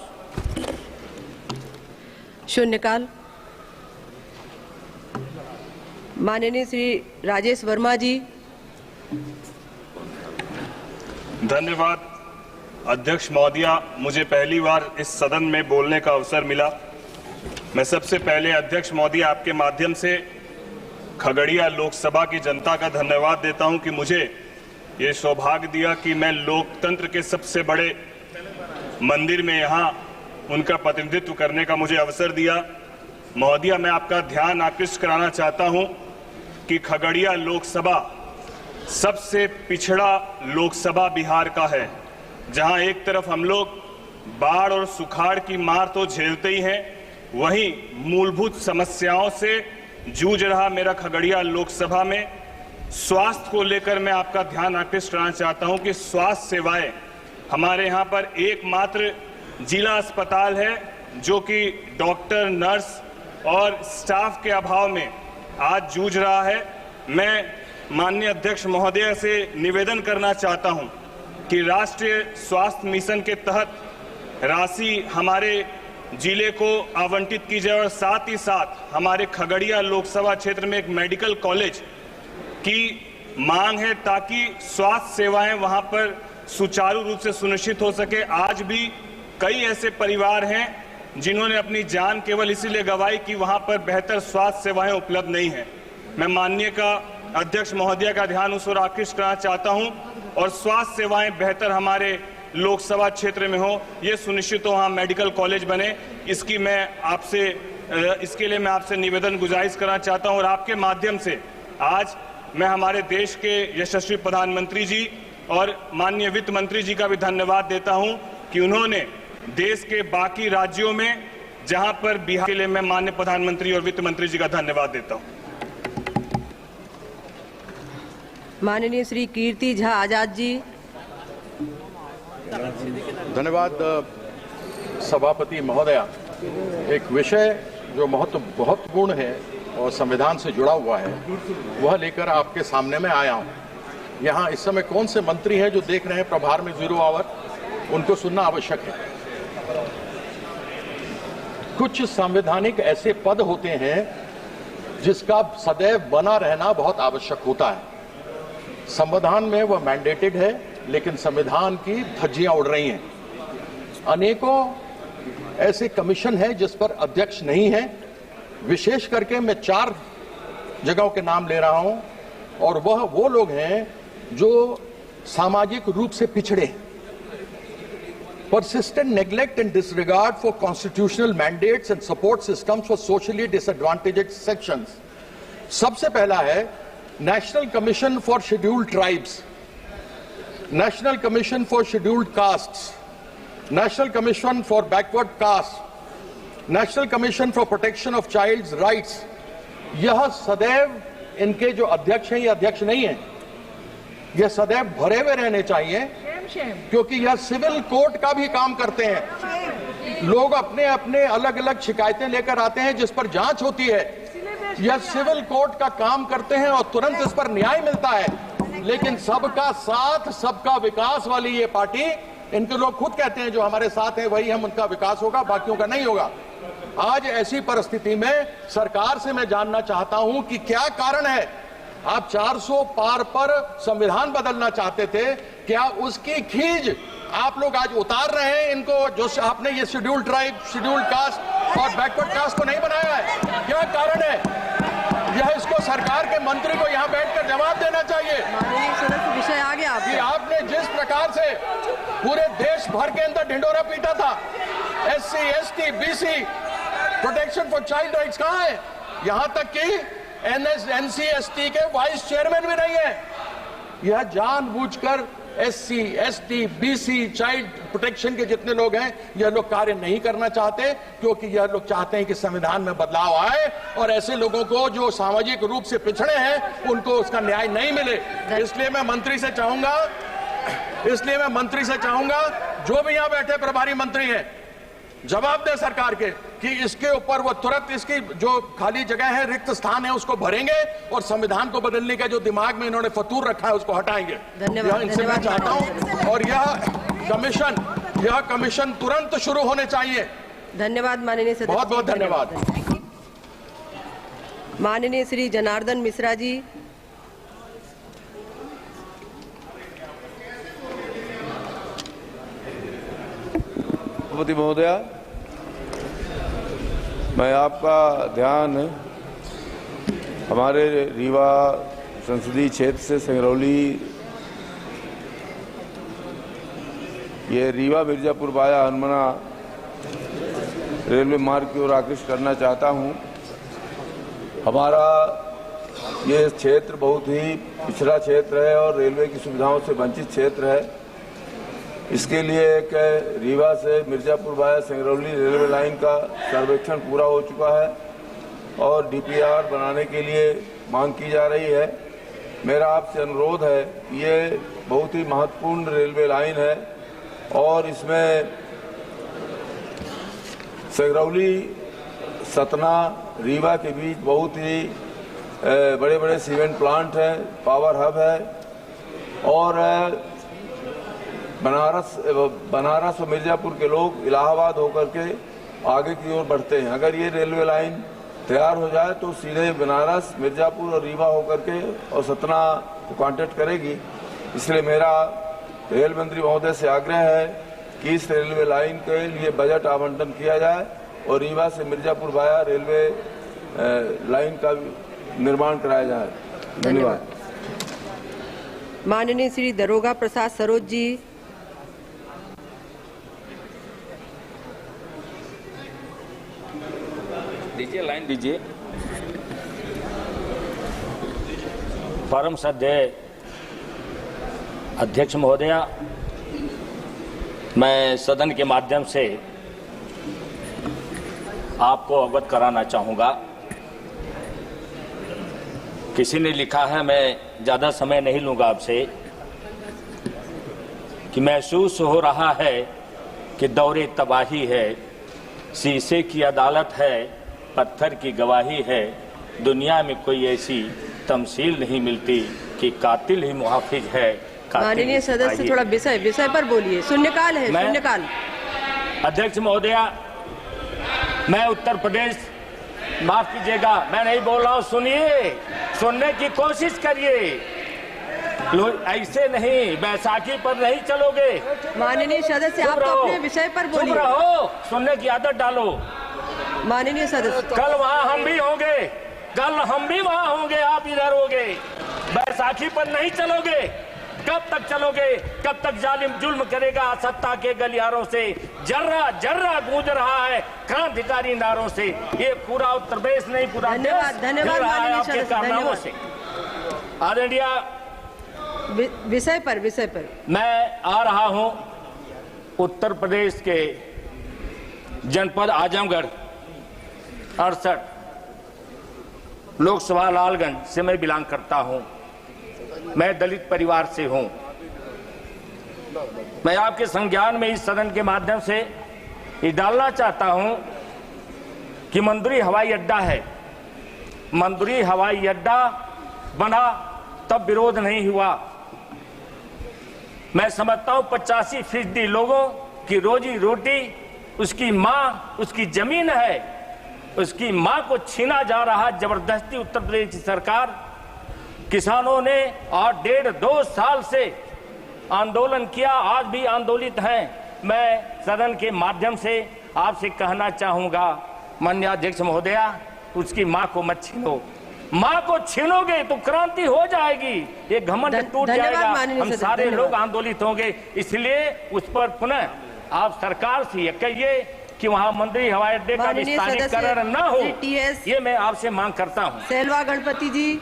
शून्यकाल। माननीय श्री राजेश वर्मा जी। धन्यवाद अध्यक्ष महोदया, मुझे पहली बार इस सदन में बोलने का अवसर मिला। मैं सबसे पहले अध्यक्ष महोदया आपके माध्यम से खगड़िया लोकसभा की जनता का धन्यवाद देता हूं कि मुझे ये सौभाग्य दिया कि मैं लोकतंत्र के सबसे बड़े मंदिर में यहां उनका प्रतिनिधित्व करने का मुझे अवसर दिया। महोदया, मैं आपका ध्यान आकृष्ट कराना चाहता हूं कि खगड़िया लोकसभा सबसे पिछड़ा लोकसभा बिहार का है, जहां एक तरफ हम लोग बाढ़ और सुखाड़ की मार तो झेलते ही हैं, वहीं मूलभूत समस्याओं से जूझ रहा मेरा खगड़िया लोकसभा में स्वास्थ्य को लेकर मैं आपका ध्यान आकृष्ट कराना चाहता हूं कि स्वास्थ्य सेवाएं हमारे यहां पर एकमात्र जिला अस्पताल है जो कि डॉक्टर, नर्स और स्टाफ के अभाव में आज जूझ रहा है। मैं माननीय अध्यक्ष महोदय से निवेदन करना चाहता हूं कि राष्ट्रीय स्वास्थ्य मिशन के तहत राशि हमारे जिले को आवंटित की जाए और साथ ही साथ हमारे खगड़िया लोकसभा क्षेत्र में एक मेडिकल कॉलेज की मांग है ताकि स्वास्थ्य सेवाएं वहां पर सुचारू रूप से सुनिश्चित हो सके। आज भी कई ऐसे परिवार हैं जिन्होंने अपनी जान केवल इसीलिए गंवाई कि वहां पर बेहतर स्वास्थ्य सेवाएं उपलब्ध नहीं है। मैं माननीय का अध्यक्ष महोदय का ध्यान उस ओर आकृष्ट करना चाहता हूं और स्वास्थ्य सेवाएं बेहतर हमारे लोकसभा क्षेत्र में हो, ये सुनिश्चित हो, वहां मेडिकल कॉलेज बने। इसके लिए मैं आपसे निवेदन गुजारिश करना चाहता हूं और आपके माध्यम से आज मैं हमारे देश के यशस्वी प्रधानमंत्री जी और माननीय वित्त मंत्री जी का भी धन्यवाद देता हूं कि उन्होंने देश के बाकी राज्यों में जहां पर बिहार के लिए मैं माननीय प्रधानमंत्री और वित्त मंत्री जी का धन्यवाद देता हूं। माननीय श्री कीर्ति झा आजाद जी। धन्यवाद सभापति महोदया। एक विषय जो महत्वपूर्ण है और संविधान से जुड़ा हुआ है वह लेकर आपके सामने में आया हूं। यहाँ इस समय कौन से मंत्री हैं जो देख रहे हैं प्रभार में 0 आवर, उनको सुनना आवश्यक है। कुछ संवैधानिक ऐसे पद होते हैं जिसका सदैव बना रहना बहुत आवश्यक होता है। संविधान में वह मैंडेटेड है, लेकिन संविधान की धज्जियां उड़ रही हैं। अनेकों ऐसे कमीशन हैं जिस पर अध्यक्ष नहीं है। विशेष करके मैं 4 जगहों के नाम ले रहा हूं और वह वो लोग हैं जो सामाजिक रूप से पिछड़े हैं। Persistent neglect and disregard for constitutional mandates and support systems for socially disadvantaged sections. सबसे पहला है national commission for scheduled tribes, national commission for scheduled castes, national commission for backward caste, national commission for protection of childs rights. यह सदैव इनके जो अध्यक्ष हैं, ये अध्यक्ष नहीं है, यह सदैव भरे हुए रहने चाहिए क्योंकि यह सिविल कोर्ट का भी काम करते हैं। लोग अपने अपने अलग अलग शिकायतें लेकर आते हैं जिस पर जांच होती है। यह सिविल कोर्ट का काम करते हैं और तुरंत इस पर न्याय मिलता है। लेकिन सबका साथ सबका विकास वाली ये पार्टी, इनके लोग खुद कहते हैं जो हमारे साथ है वही हम उनका विकास होगा, बाकियों का नहीं होगा। आज ऐसी परिस्थिति में सरकार से मैं जानना चाहता हूं कि क्या कारण है। आप 400 पार पर संविधान बदलना चाहते थे, क्या उसकी खींच आप लोग आज उतार रहे हैं इनको, जो आपने ये शेड्यूल्ड ट्राइब, शेड्यूल्ड कास्ट और बैकवर्ड कास्ट को नहीं बनाया है? क्या कारण है? यह इसको सरकार के मंत्री को यहाँ बैठकर जवाब देना चाहिए। माननीय सदस्य, विषय आ गया कि आपने जिस प्रकार से पूरे देश भर के अंदर ढिंडोरा पीटा था, SC, ST, BC protection for child rights कहाँ है? यहाँ तक कि NC/ST के वाइस चेयरमैन भी नहीं है। यह जानबूझकर SC, ST, BC child protection के जितने लोग हैं, यह लोग कार्य नहीं करना चाहते, क्योंकि यह लोग चाहते हैं कि संविधान में बदलाव आए और ऐसे लोगों को जो सामाजिक रूप से पिछड़े हैं उनको उसका न्याय नहीं मिले। इसलिए मैं मंत्री से चाहूंगा जो भी यहाँ बैठे प्रभारी मंत्री हैं, जवाब दे सरकार के कि इसके ऊपर वो तुरंत इसकी जो खाली जगह है, रिक्त स्थान है, उसको भरेंगे और संविधान को बदलने का जो दिमाग में इन्होंने फतूर रखा है उसको हटाएंगे। यह इनसे मैं चाहता हूं और यह कमीशन तुरंत शुरू होने चाहिए। धन्यवाद माननीय सदस्य। बहुत बहुत धन्यवाद। माननीय श्री जनार्दन मिश्रा जी। सभापति महोदया, मैं आपका ध्यान हमारे रीवा संसदीय क्षेत्र से सिंगरौली, ये रीवा मिर्जापुर वाया हनुमना रेलवे मार्ग की ओर आकृष्ट करना चाहता हूं। हमारा ये क्षेत्र बहुत ही पिछड़ा क्षेत्र है और रेलवे की सुविधाओं से वंचित क्षेत्र है। इसके लिए एक रीवा से Mirzapur via Singrauli railway line का सर्वेक्षण पूरा हो चुका है और DPR बनाने के लिए मांग की जा रही है। मेरा आपसे अनुरोध है, ये बहुत ही महत्वपूर्ण रेलवे लाइन है और इसमें सिंगरौली, सतना, रीवा के बीच बहुत ही बड़े बड़े सीमेंट प्लांट हैं, पावर हब है और बनारस और मिर्जापुर के लोग इलाहाबाद होकर के आगे की ओर बढ़ते हैं। अगर ये रेलवे लाइन तैयार हो जाए तो सीधे बनारस, मिर्जापुर और रीवा होकर के और सतना को कांटेक्ट करेगी। इसलिए मेरा रेल मंत्री महोदय से आग्रह है कि इस रेलवे लाइन के लिए बजट आवंटन किया जाए और रीवा से मिर्जापुर वाया रेलवे लाइन का निर्माण कराया जाए। धन्यवाद। माननीय श्री दरोगा प्रसाद सरोज जी। दीजिए, लाइन दीजिए। परम श्रद्धेय अध्यक्ष महोदया, मैं सदन के माध्यम से आपको अवगत कराना चाहूँगा। किसी ने लिखा है, मैं ज़्यादा समय नहीं लूँगा आपसे, कि महसूस हो रहा है कि दौरे तबाही है, शीशे की अदालत है, पत्थर की गवाही है, दुनिया में कोई ऐसी तमसील नहीं मिलती कि कातिल ही मुहाफिज है। माननीय सदस्य, थोड़ा विषय पर बोलिए। शून्यकाल है, शून्यकाल। अध्यक्ष महोदया, मैं उत्तर प्रदेश, माफ कीजिएगा, मैं नहीं बोल रहा हूँ, सुनिए, सुनने की कोशिश करिए। ऐसे नहीं, बैसाखी पर नहीं चलोगे। माननीय सदस्य, आप तो अपने विषय पर बोलिए। चुप रहो, सुनने की आदत डालो। माननीय सदस्य, कल वहाँ हम भी होंगे, कल हम भी वहाँ होंगे, आप इधर होंगे। बैसाखी पर नहीं चलोगे। कब तक चलोगे? कब तक जालिम जुल्म करेगा? सत्ता के गलियारों से जर्रा जर्रा गूंज रहा है क्रांतिकारी नारों से। ये पूरा उत्तर प्रदेश नहीं, पूरा धन्यवाद। धन्यवाद माननीय सदस्य, धन्यवाद। आदरणीय, विषय पर मैं आ रहा हूं उत्तर प्रदेश के जनपद आजमगढ़ 68 लोकसभा लालगंज से मैं बिलोंग करता हूं। मैं दलित परिवार से हूं। मैं आपके संज्ञान में इस सदन के माध्यम से ये डालना चाहता हूं कि मंदुरी हवाई अड्डा है। मंदुरी हवाई अड्डा बना तब विरोध नहीं हुआ। मैं समझता हूं 85% लोगों की रोजी रोटी उसकी मां, उसकी जमीन है, उसकी मां को छीना जा रहा जबरदस्ती। उत्तर प्रदेश की सरकार, किसानों ने और 1.5-2 साल से आंदोलन किया, आज भी आंदोलित हैं। मैं सदन के माध्यम से आपसे कहना चाहूंगा, माननीय अध्यक्ष महोदया, उसकी मां को मत छीनो। माँ को छीनोगे तो क्रांति हो जाएगी, ये घमंड टूट जाएगा, हम सारे लोग आंदोलित होंगे। इसलिए उस पर पुनः आप सरकार से ये कहिए कि वहाँ मंदिर हवाई अड्डे का विस्तारीकरण न हो, ये मैं आपसे मांग करता हूँ। सेल्वा गणपति जी।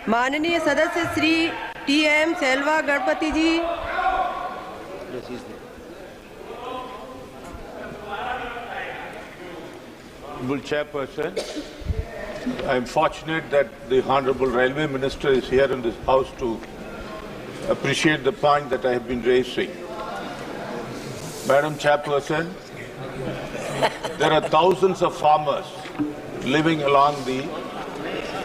माननीय सदस्य Shri T M. Selva Ganapathi ji. Honorable Chairperson, I am fortunate that the Honorable Railway Minister is here in this House to appreciate the point that I have been raising. Madam Chairperson, there are thousands of farmers living along the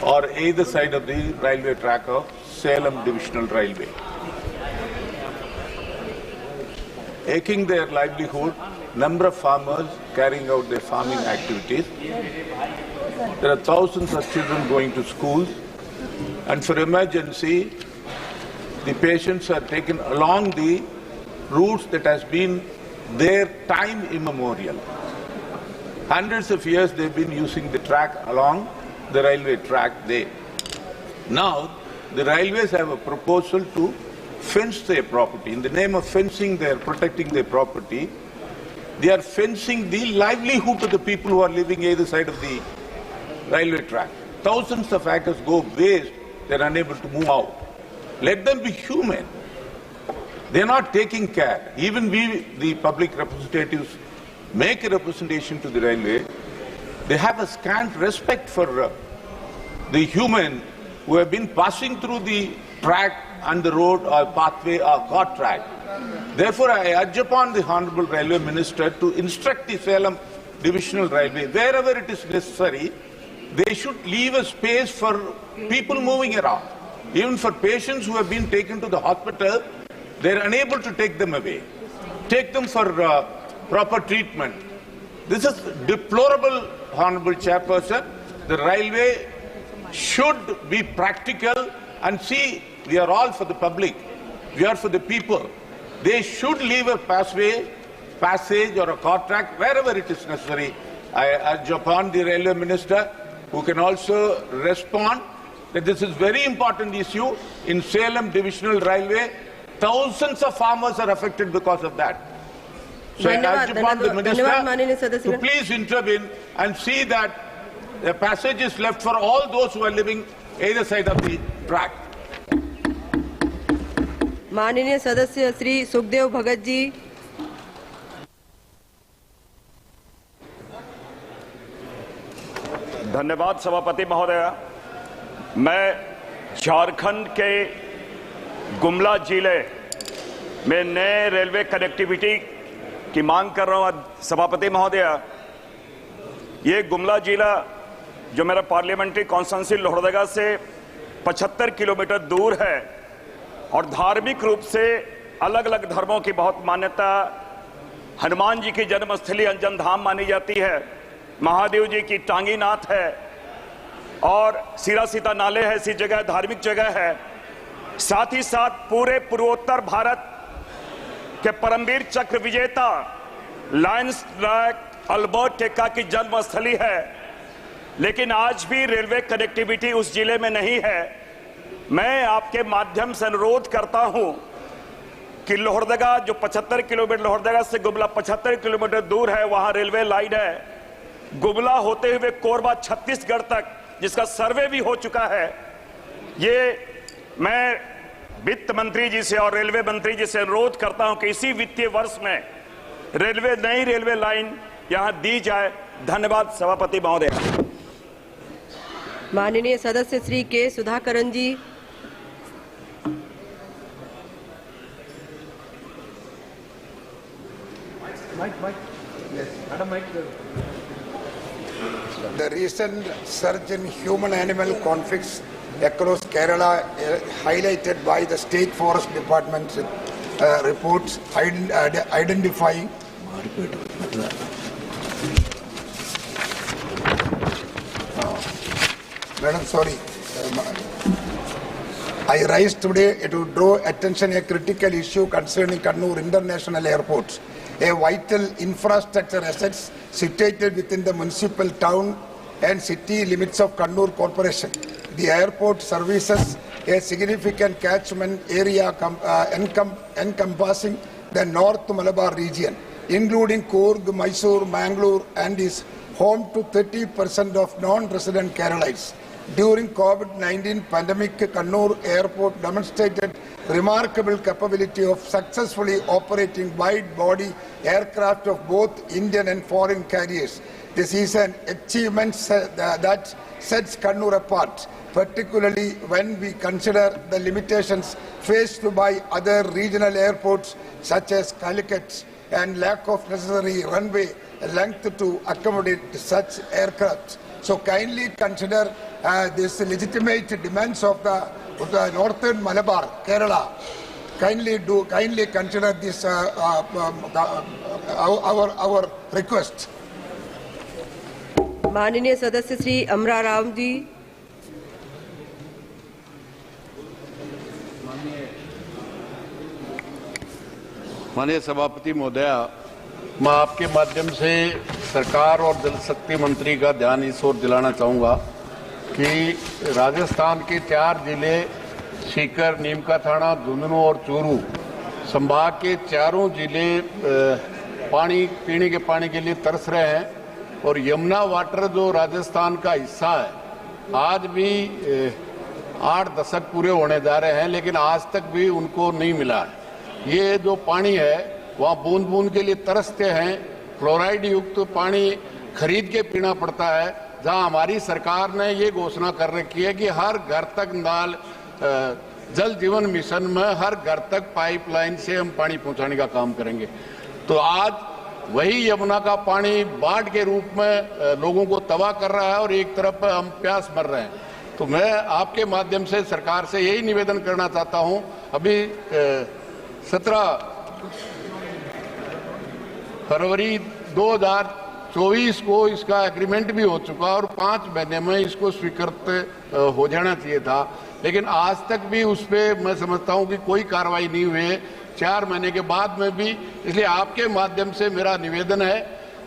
or either side of the railway track of Salem Divisional Railway, aching their livelihood. Number of farmers carrying out their farming activities. There are thousands of children going to schools, and for emergency, the patients are taken along the routes that has been there time immemorial. Hundreds of years they've been using the track along the railway track there. Now, the railways have a proposal to fence their property. In the name of fencing, they are protecting their property. They are fencing the livelihood of the people who are living either side of the railway track. Thousands of acres go waste, they are unable to move out. Let them be human. They are not taking care. Even we, the public representatives, make a representation to the railway. They have a scant respect for the human who have been passing through the track and the road or pathway or cart track. Therefore, I urge upon the Honorable Railway Minister to instruct the Salem Divisional Railway, wherever it is necessary, they should leave a space for people moving around. Even for patients who have been taken to the hospital, they are unable to take them away. Take them for proper treatment. This is deplorable, Honorable Chairperson. The railway should be practical and see, we are all for the public. We are for the people. They should leave a passage or a cart track wherever it is necessary. I urge upon the Railway Minister, who can also respond, that this is a very important issue. In Salem Divisional Railway, thousands of farmers are affected because of that. So I urge upon the Minister to please intervene and see that the passage is left for all those who are living either side of the track. माननीय सदस्य श्री सुखदेव भगत जी। धन्यवाद सभापति महोदय। मैं झारखंड के गुमला जिले में नए रेलवे कनेक्टिविटी की मांग कर रहा हूं सभापति महोदय। ये गुमला जिला जो मेरा पार्लियामेंट्री कॉन्स्टिट्यूंसी लोहरदगा से 75 किलोमीटर दूर है और धार्मिक रूप से अलग अलग धर्मों की बहुत मान्यता, हनुमान जी की जन्मस्थली अंजन धाम मानी जाती है, महादेव जी की टांगीनाथ है और सीरा सीता नाले है, ऐसी जगह धार्मिक जगह है। साथ ही साथ पूरे पूर्वोत्तर भारत के परमवीर चक्र विजेता लायंस लॉर्ड अल्बर्ट टेक्का की जन्मस्थली है, लेकिन आज भी रेलवे कनेक्टिविटी उस जिले में नहीं है। मैं आपके माध्यम से अनुरोध करता हूं कि लोहरदगा जो 75 किलोमीटर, लोहरदगा से गुमला 75 किलोमीटर दूर है, वहां रेलवे लाइन है। गुमला होते हुए कोरबा छत्तीसगढ़ तक, जिसका सर्वे भी हो चुका है। ये मैं वित्त मंत्री जी से और रेलवे मंत्री जी से अनुरोध करता हूं कि इसी वित्तीय वर्ष में नई रेलवे लाइन यहां दी जाए। धन्यवाद सभापति महोदय। माननीय सदस्य श्री के सुधाकरन जी। The recent surge in human-animal conflicts across Kerala, highlighted by the State Forest Department's reports identifying Madam, sorry. I rise today to draw attention a critical issue concerning Kannur International Airport, a vital infrastructure asset situated within the municipal town and city limits of Kannur Corporation. The airport services a significant catchment area encompassing the North Malabar region, including Coorg, Mysore, Mangalore, and is home to 30% of non-resident Keralites. During COVID-19 pandemic, Kannur Airport demonstrated remarkable capability of successfully operating wide-body aircraft of both Indian and foreign carriers. This is an achievement that sets Kannur apart, particularly when we consider the limitations faced by other regional airports such as Calicut and lack of necessary runway length to accommodate such aircraft. So kindly consider this legitimate demands of the northern Malabar, Kerala. Kindly consider this our request. माननीय सदस्य श्री अमरा राम जी। माननीय सभापति महोदया, मैं आपके माध्यम से सरकार और जल शक्ति मंत्री का ध्यान इस ओर दिलाना चाहूँगा कि राजस्थान के 4 जिले सीकर, नीमका थाना, झुंझुनू और चूरू संभाग के चारों जिले पानी पीने के पानी के लिए तरस रहे हैं और यमुना वाटर जो राजस्थान का हिस्सा है आज भी 8 दशक पूरे होने जा रहे हैं, लेकिन आज तक भी उनको नहीं मिला है। ये जो पानी है वहाँ बूंद बूंद के लिए तरसते हैं, फ्लोराइड युक्त पानी खरीद के पीना पड़ता है, जहाँ हमारी सरकार ने ये घोषणा कर रखी है कि हर घर तक नल जल जीवन मिशन में हर घर तक पाइपलाइन से हम पानी पहुँचाने का काम करेंगे। तो आज वही यमुना का पानी बाढ़ के रूप में लोगों को तबाह कर रहा है और एक तरफ हम प्यास मर रहे हैं। तो मैं आपके माध्यम से सरकार से यही निवेदन करना चाहता हूं, अभी 17 फरवरी 2024 को इसका एग्रीमेंट भी हो चुका और 5 महीने में इसको स्वीकृत हो जाना चाहिए था, लेकिन आज तक भी उस पर मैं समझता हूं कि कोई कार्रवाई नहीं हुई है 4 महीने के बाद में भी। इसलिए आपके माध्यम से मेरा निवेदन है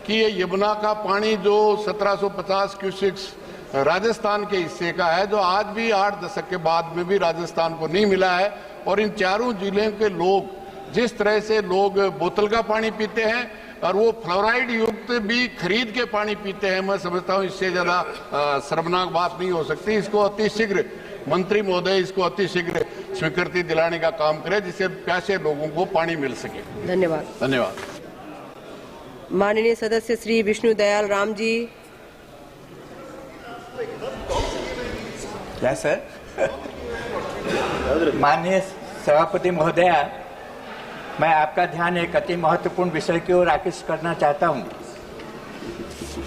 कि ये यमुना का पानी जो 1750 क्यूसेक्स राजस्थान के हिस्से का है, जो आज भी 8 दशक के बाद में भी राजस्थान को नहीं मिला है, और इन चारों जिलों के लोग जिस तरह से लोग बोतल का पानी पीते हैं और वो फ्लोराइड युक्त भी खरीद के पानी पीते हैं, मैं समझता हूँ इससे ज्यादा शर्मनाक बात नहीं हो सकती। इसको अतिशीघ्र मंत्री महोदय इसको अतिशीघ्र स्वीकृति दिलाने का काम करें जिससे प्यासे लोगों को पानी मिल सके। धन्यवाद। धन्यवाद। माननीय सदस्य श्री विष्णु दयाल राम जी। क्या सर? माननीय सभापति महोदया, मैं आपका ध्यान एक अति महत्वपूर्ण विषय की ओर आकृष्ट करना चाहता हूं।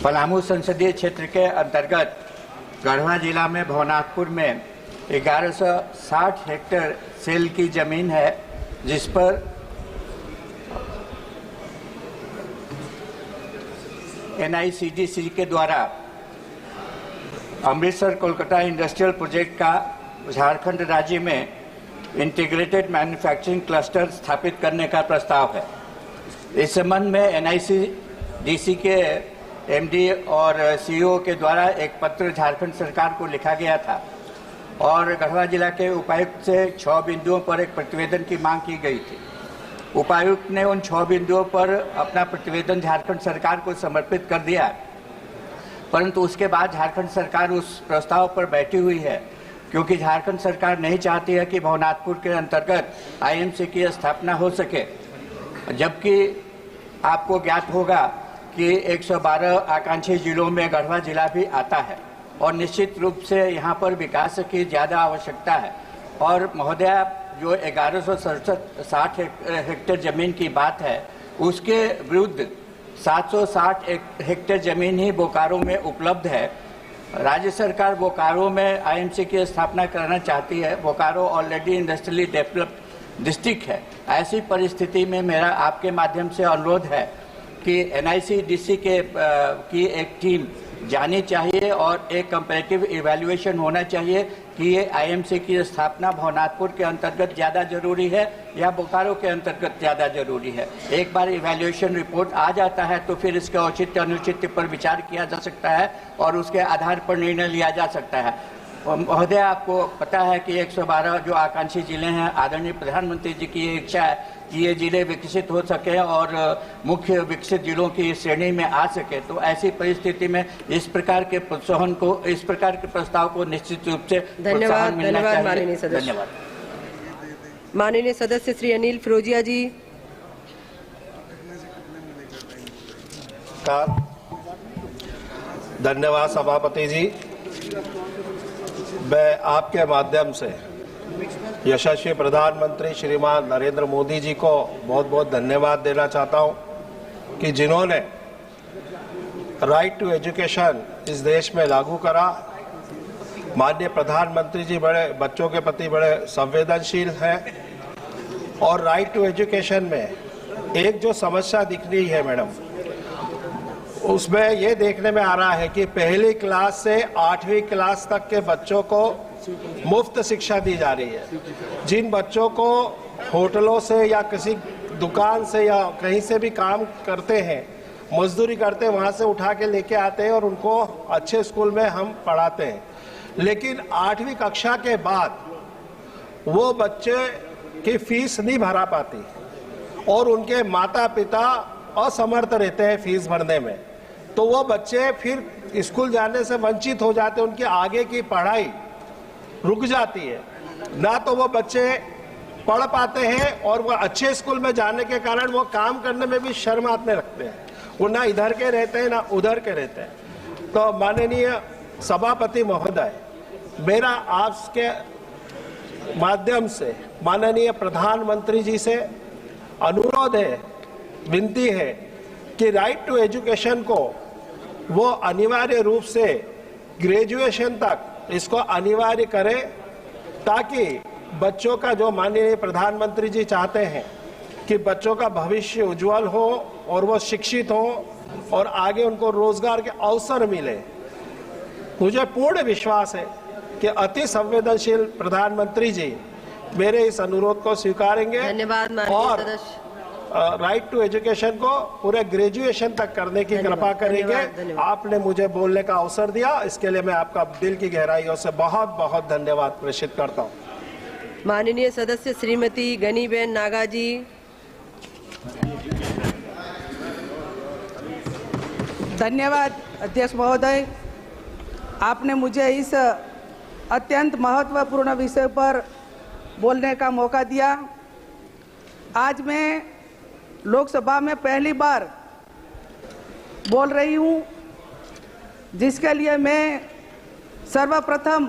पलामू संसदीय क्षेत्र के अंतर्गत गढ़वा जिला में भवनाथपुर में 1160 हेक्टेयर सेल की जमीन है, जिस पर NICDC के द्वारा अमृतसर कोलकाता इंडस्ट्रियल प्रोजेक्ट का झारखंड राज्य में इंटीग्रेटेड मैन्युफैक्चरिंग क्लस्टर स्थापित करने का प्रस्ताव है। इस संबंध में NICDC के MD और CEO के द्वारा एक पत्र झारखंड सरकार को लिखा गया था और गढ़वा जिला के उपायुक्त से 6 बिंदुओं पर एक प्रतिवेदन की मांग की गई थी। उपायुक्त ने उन 6 बिंदुओं पर अपना प्रतिवेदन झारखंड सरकार को समर्पित कर दिया, परंतु उसके बाद झारखंड सरकार उस प्रस्ताव पर बैठी हुई है, क्योंकि झारखंड सरकार नहीं चाहती है कि भवनाथपुर के अंतर्गत IMC की स्थापना हो सके, जबकि आपको ज्ञात होगा कि 112 आकांक्षी जिलों में गढ़वा जिला भी आता है और निश्चित रूप से यहाँ पर विकास की ज़्यादा आवश्यकता है। और महोदया, जो 1160 हेक्टेयर जमीन की बात है, उसके विरुद्ध 760 हेक्टेयर जमीन ही बोकारो में उपलब्ध है। राज्य सरकार बोकारो में IMC की स्थापना करना चाहती है। Bokaro already industrially developed district है। ऐसी परिस्थिति में मेरा आपके माध्यम से अनुरोध है कि NICDC की एक टीम जानी चाहिए और एक कंपैरेटिव इवैल्यूएशन होना चाहिए कि ये IMC की स्थापना भवनाथपुर के अंतर्गत ज़्यादा जरूरी है या बोकारो के अंतर्गत ज़्यादा जरूरी है। एक बार इवैल्यूएशन रिपोर्ट आ जाता है तो फिर इसके औचित्य अनुचित्य पर विचार किया जा सकता है और उसके आधार पर निर्णय लिया जा सकता है। महोदय, आपको पता है कि 112 जो आकांक्षी जिले हैं, आदरणीय प्रधानमंत्री जी की ये इच्छा है कि ये जिले विकसित हो सके और मुख्य विकसित जिलों की श्रेणी में आ सके। तो ऐसी परिस्थिति में इस प्रकार के प्रोत्साहन को, इस प्रकार के प्रस्ताव को निश्चित रूप से धन्यवाद। धन्यवाद माननीय सदस्य। धन्यवाद। माननीय सदस्य श्री अनिल फिरोजिया जी। धन्यवाद सभापति जी। मैं आपके माध्यम से यशस्वी प्रधानमंत्री श्रीमान नरेंद्र मोदी जी को बहुत बहुत धन्यवाद देना चाहता हूं कि जिन्होंने राइट टू एजुकेशन इस देश में लागू करा। माननीय प्रधानमंत्री जी बड़े बच्चों के प्रति बड़े संवेदनशील हैं और राइट टू एजुकेशन में एक जो समस्या दिख रही है मैडम, उसमें ये देखने में आ रहा है कि पहली क्लास से 8वीं क्लास तक के बच्चों को मुफ्त शिक्षा दी जा रही है। जिन बच्चों को होटलों से या किसी दुकान से या कहीं से भी काम करते हैं, मजदूरी करते हैं, वहाँ से उठा के लेके आते हैं और उनको अच्छे स्कूल में हम पढ़ाते हैं। लेकिन 8वीं कक्षा के बाद वो बच्चे की फीस नहीं भरा पाती और उनके माता पिता असमर्थ रहते हैं फीस भरने में, तो वो बच्चे फिर स्कूल जाने से वंचित हो जाते हैं। उनकी आगे की पढ़ाई रुक जाती है, ना तो वो बच्चे पढ़ पाते हैं और वो अच्छे स्कूल में जाने के कारण वो काम करने में भी शर्माने लगते हैं। वो ना इधर के रहते हैं ना उधर के रहते हैं। तो माननीय सभापति महोदय, मेरा आपके माध्यम से माननीय प्रधानमंत्री जी से अनुरोध है, विनती है कि राइट टू एजुकेशन को वो अनिवार्य रूप से ग्रेजुएशन तक इसको अनिवार्य करें, ताकि बच्चों का, जो माननीय प्रधानमंत्री जी चाहते हैं कि बच्चों का भविष्य उज्जवल हो और वो शिक्षित हो और आगे उनको रोजगार के अवसर मिले। मुझे पूर्ण विश्वास है कि अति संवेदनशील प्रधानमंत्री जी मेरे इस अनुरोध को स्वीकारेंगे। धन्यवाद और राइट टू एजुकेशन को पूरे ग्रेजुएशन तक करने की कृपा करेंगे। आपने मुझे बोलने का अवसर दिया, इसके लिए मैं आपका दिल की गहराइयों से बहुत बहुत धन्यवाद प्रेषित करता हूँ। माननीय सदस्य श्रीमती गनीबेन नागा जी। धन्यवाद अध्यक्ष महोदय, आपने मुझे इस अत्यंत महत्वपूर्ण विषय पर बोलने का मौका दिया। आज मैं लोकसभा में पहली बार बोल रही हूँ, जिसके लिए मैं सर्वप्रथम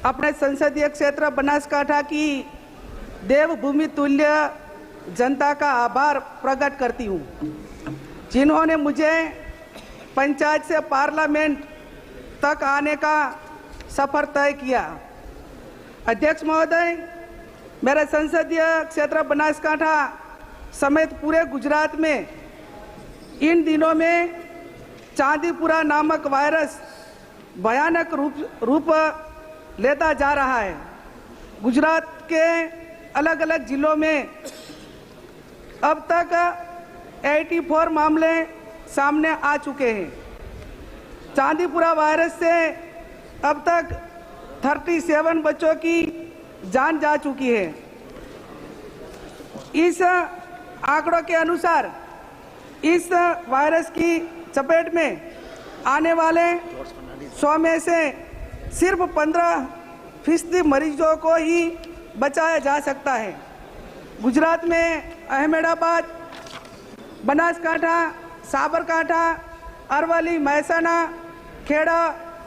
अपने संसदीय क्षेत्र बनासकांठा की देवभूमि तुल्य जनता का आभार प्रकट करती हूँ, जिन्होंने मुझे पंचायत से पार्लियामेंट तक आने का सफर तय किया। अध्यक्ष महोदय, मेरे संसदीय क्षेत्र बनासकांठा समेत पूरे गुजरात में इन दिनों में चांदीपुरा नामक वायरस भयानक रूप लेता जा रहा है। गुजरात के अलग अलग जिलों में अब तक 84 मामले सामने आ चुके हैं। चांदीपुरा वायरस से अब तक 37 बच्चों की जान जा चुकी है। इस आंकड़ों के अनुसार इस वायरस की चपेट में आने वाले 100 में से सिर्फ 15% मरीजों को ही बचाया जा सकता है। गुजरात में अहमदाबाद, बनासकांठा, साबरकांठा, अरवली, महसाना, खेड़ा,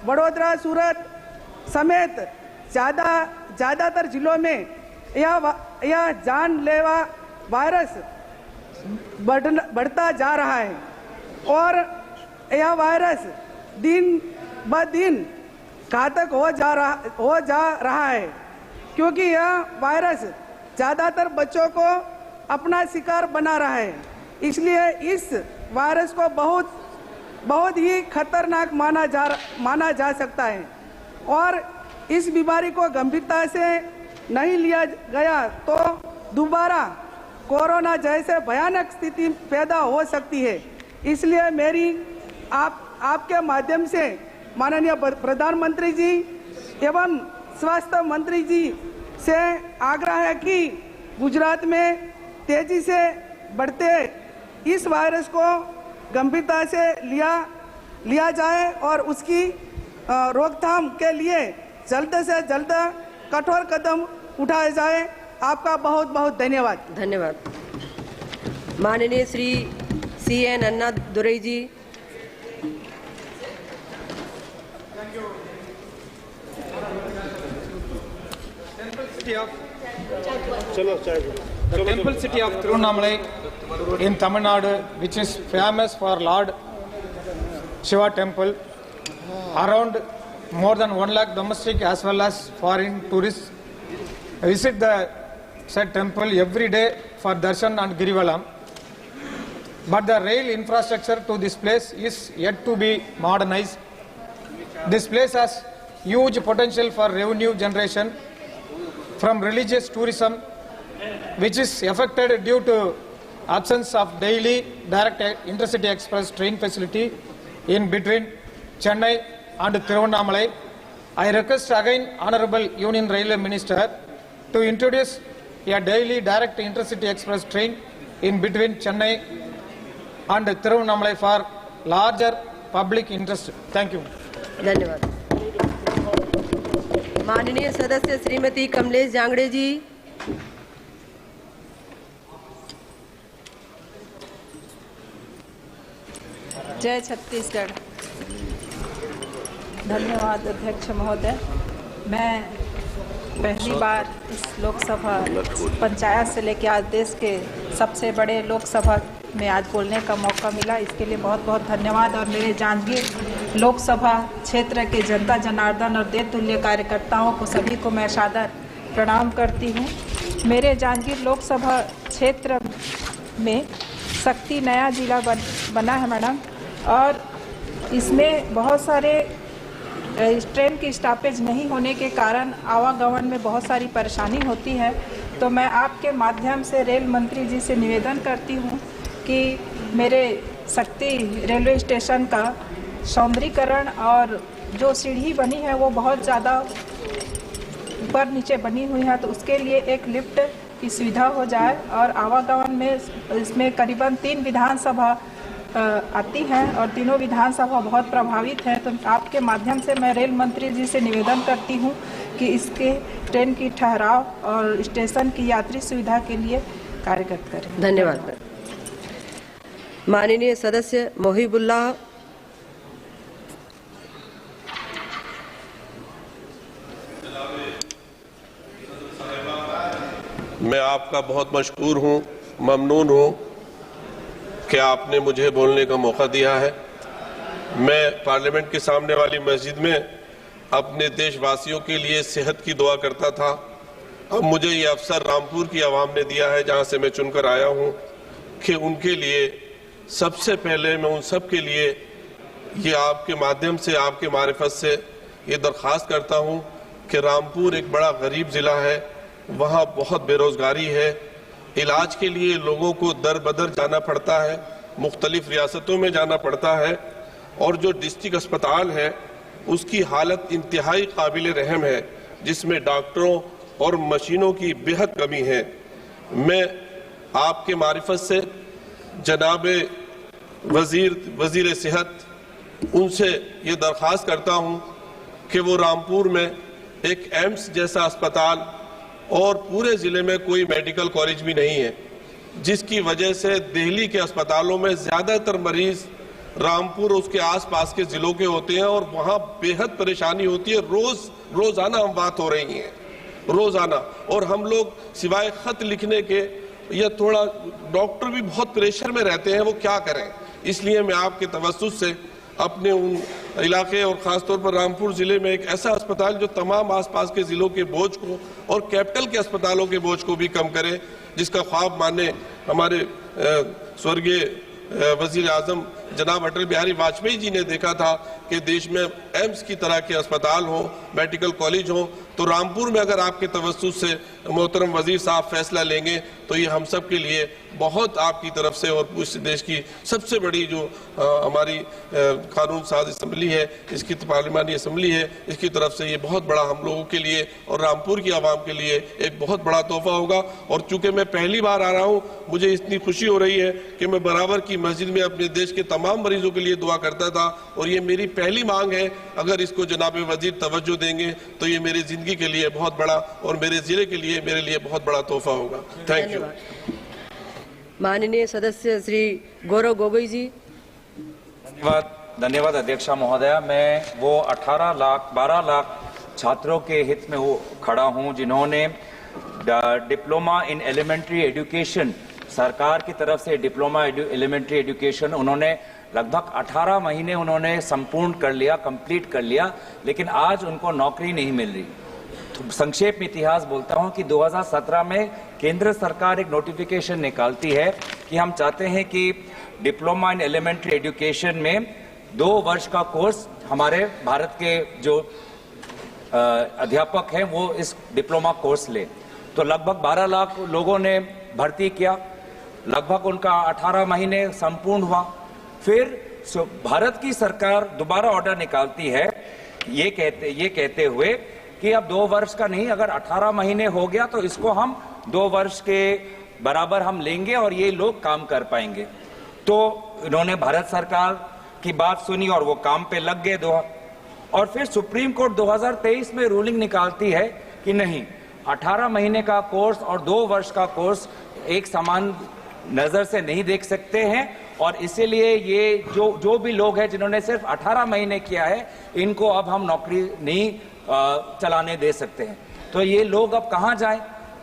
वडोदरा, सूरत समेत ज़्यादातर जिलों में यह जानलेवा वायरस बढ़ता जा रहा है और यह वायरस दिन ब दिन घातक हो जा रहा है, क्योंकि यह वायरस ज़्यादातर बच्चों को अपना शिकार बना रहा है। इसलिए इस वायरस को बहुत ही खतरनाक माना जा सकता है और इस बीमारी को गंभीरता से नहीं लिया गया तो दोबारा कोरोना जैसे भयानक स्थिति पैदा हो सकती है। इसलिए मेरी आपके माध्यम से माननीय प्रधानमंत्री जी एवं स्वास्थ्य मंत्री जी से आग्रह है कि गुजरात में तेजी से बढ़ते इस वायरस को गंभीरता से लिया जाए और उसकी रोकथाम के लिए जल्द से जल्द कठोर कदम उठाए जाए। आपका बहुत बहुत धन्यवाद। धन्यवाद। माननीय Shri CN Annadurai ji. The temple city of Tiruvannamalai in Tamil Nadu, which is famous for Lord Shiva temple, around more than 1 lakh domestic as well as foreign tourists visit the said temple every day for darshan and girivalam. But the rail infrastructure to this place is yet to be modernized. This place has huge potential for revenue generation from religious tourism, which is affected due to absence of daily direct intercity express train facility in between Chennai and Tiruvannamalai. I request again Honorable Union Railway Minister to introduce a daily direct intercity express train in between Chennai and Tiruvannamalai for larger public interest. Thank you. धन्यवाद। माननीय सदस्य श्रीमती कमलेश जांगड़े जी। जय छत्तीसगढ़। धन्यवाद अध्यक्ष महोदय। मैं पहली बार इस लोकसभा पंचायत से लेकर आज देश के सबसे बड़े लोकसभा में आज बोलने का मौका मिला, इसके लिए बहुत बहुत धन्यवाद। और मेरे जांजगीर लोकसभा क्षेत्र के जनता जनार्दन और देवतुल्य कार्यकर्ताओं को सभी को मैं सादर प्रणाम करती हूँ। मेरे जांजगीर लोकसभा क्षेत्र में शक्ति नया जिला बना है मैडम, और इसमें बहुत सारे ट्रेन की स्टॉपेज नहीं होने के कारण आवागमन में बहुत सारी परेशानी होती है। तो मैं आपके माध्यम से रेल मंत्री जी से निवेदन करती हूँ कि मेरे शक्ति रेलवे स्टेशन का सौंदर्यीकरण और जो सीढ़ी बनी है वो बहुत ज़्यादा ऊपर नीचे बनी हुई है, तो उसके लिए एक लिफ्ट की सुविधा हो जाए। और आवागमन में इसमें करीबन 3 विधानसभा आती हैं और तीनों विधानसभा बहुत प्रभावित है। तो आपके माध्यम से मैं रेल मंत्री जी से निवेदन करती हूँ कि इसके ट्रेन की ठहराव और स्टेशन की यात्री सुविधा के लिए कार्यरत करें। धन्यवाद। माननीय सदस्य मोहिबुल्लाह। मैं आपका बहुत मशकूर हूँ, ममनून हूँ कि आपने मुझे बोलने का मौका दिया है। मैं पार्लियामेंट के सामने वाली मस्जिद में अपने देशवासियों के लिए सेहत की दुआ करता था। अब मुझे ये अवसर रामपुर की आवाम ने दिया है, जहाँ से मैं चुनकर आया हूँ, कि उनके लिए सबसे पहले मैं उन सब के लिए ये आपके माध्यम से, आपके मारिफत से ये दरख्वास्त करता हूँ कि रामपुर एक बड़ा गरीब ज़िला है, वहाँ बहुत बेरोज़गारी है। इलाज के लिए लोगों को दर बदर जाना पड़ता है, मुख्तलिफ रियासतों में जाना पड़ता है, और जो डिस्ट्रिक्ट अस्पताल है उसकी हालत इंतहाई काबिल रहम है, जिसमें डॉक्टरों और मशीनों की बेहद कमी है। मैं आपके मारिफत से जनाब वजीर सेहत उनसे ये दरख्वास्त करता हूँ कि वो रामपुर में एक एम्स जैसा अस्पताल, और पूरे ज़िले में कोई मेडिकल कॉलेज भी नहीं है, जिसकी वजह से दिल्ली के अस्पतालों में ज़्यादातर मरीज़ रामपुर उसके आसपास के ज़िलों के होते हैं, और वहाँ बेहद परेशानी होती है। रोज़ाना हम बात हो रही हैं, रोज़ाना। और हम लोग सिवाय ख़त लिखने के, या थोड़ा डॉक्टर भी बहुत प्रेशर में रहते हैं, वो क्या करें। इसलिए मैं आपके तवज्जुह से अपने उन इलाके और ख़ासतौर पर रामपुर ज़िले में एक ऐसा अस्पताल जो तमाम आसपास के ज़िलों के बोझ को और कैपिटल के अस्पतालों के बोझ को भी कम करे, जिसका ख्वाब माने हमारे स्वर्गीय वजीर आजम जनाब अटल बिहारी वाजपेयी जी ने देखा था कि देश में एम्स की तरह के अस्पताल हों, मेडिकल कॉलेज हों। तो रामपुर में अगर आपके तवज्जुह से मोहतरम वजीर साहब फैसला लेंगे तो ये हम सब के लिए बहुत आपकी तरफ से और पूरे देश की सबसे बड़ी जो हमारी कानून साज असम्बली है, इसकी पार्लिमानी असम्बली है, इसकी तरफ से ये बहुत बड़ा हम लोगों के लिए और रामपुर की आवाम के लिए एक बहुत बड़ा तोहफा होगा। और चूंकि मैं पहली बार आ रहा हूँ, मुझे इतनी खुशी हो रही है कि मैं बराबर की मस्जिद में अपने देश के तमाम मरीजों के लिए दुआ करता था और ये मेरी पहली मांग है। अगर इसको जनाब वजीर तवज्जो देंगे तो ये मेरी जिंदगी के लिए बहुत बड़ा और मेरे जिले के लिए मेरे लिए बहुत बड़ा तोहफा होगा। Thank you. माननीय सदस्य श्री गौरव गोगोई जी। धन्यवाद अध्यक्षा महोदया। मैं वो 12 लाख छात्रों के हित में खड़ा हूं जिन्होंने डिप्लोमा इन एलिमेंट्री एजुकेशन, सरकार की तरफ से डिप्लोमा एलिमेंट्री एजुकेशन उन्होंने लगभग 18 महीने उन्होंने संपूर्ण कर लिया, कंप्लीट कर लिया, लेकिन आज उनको नौकरी नहीं मिल रही। तो संक्षेप में इतिहास बोलता हूं कि 2017 में केंद्र सरकार एक नोटिफिकेशन निकालती है कि हम चाहते हैं कि डिप्लोमा इन एलिमेंट्री एजुकेशन में 2 वर्ष का कोर्स हमारे भारत के जो अध्यापक हैं वो इस डिप्लोमा कोर्स ले। तो लगभग 12 लाख लोगों ने भर्ती किया, लगभग उनका 18 महीने संपूर्ण हुआ। फिर भारत की सरकार दोबारा ऑर्डर निकालती है ये कहते हुए कि अब 2 वर्ष का नहीं, अगर 18 महीने हो गया तो इसको हम 2 वर्ष के बराबर हम लेंगे और ये लोग काम कर पाएंगे। तो इन्होंने भारत सरकार की बात सुनी और वो काम पे लग गए। और फिर सुप्रीम कोर्ट 2023 में रूलिंग निकालती है कि नहीं, 18 महीने का कोर्स और 2 वर्ष का कोर्स एक समान नजर से नहीं देख सकते हैं और इसीलिए ये जो भी लोग हैं जिन्होंने सिर्फ 18 महीने किया है, इनको अब हम नौकरी नहीं चलाने दे सकते हैं। तो ये लोग अब कहां जाएं?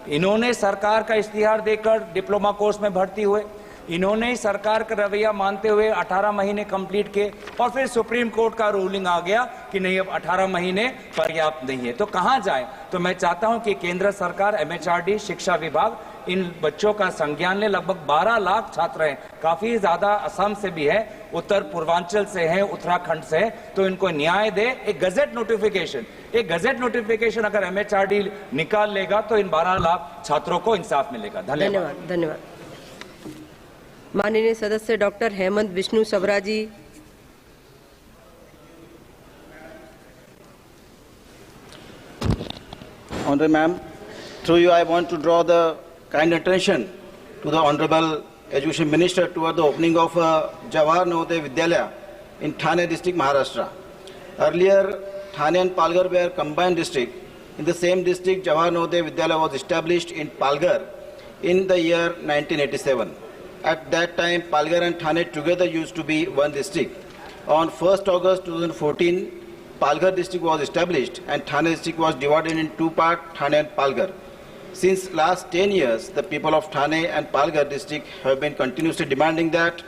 इन्होंने सरकार का इश्तिहार देकर डिप्लोमा कोर्स में भर्ती हुए, इन्होंने सरकार का रवैया मानते हुए 18 महीने कंप्लीट किए और फिर सुप्रीम कोर्ट का रूलिंग आ गया कि नहीं, अब 18 महीने पर्याप्त नहीं है। तो कहां जाएं? तो मैं चाहता हूं कि केंद्र सरकार, MHRD, शिक्षा विभाग इन बच्चों का संज्ञान ले। लगभग 12 लाख छात्र हैं, काफी ज्यादा असम से भी है, उत्तर पूर्वांचल से हैं, उत्तराखंड से है, तो इनको न्याय दे। एक गजेट नोटिफिकेशन अगर MHRD निकाल लेगा तो इन 12 लाख छात्रों को इंसाफ मिलेगा। धन्यवाद। धन्यवाद। माननीय सदस्य doctor Hemant Vishnu Savara ji. Honorable Ma'am, through you I want to draw the kind attention to the Honorable Education Minister toward the opening of Jawahar Navodaya Vidyalaya in Thane district, Maharashtra. Earlier, Thane and Palghar were combined district. In the same district, Jawahar Navodaya Vidyalaya was established in Palghar in the year 1987. At that time, Palghar and Thane together used to be one district. On 1st August 2014, Palghar district was established and Thane district was divided in 2 parts, Thane and Palghar. Since last 10 years, the people of Thane and Palghar district have been continuously demanding that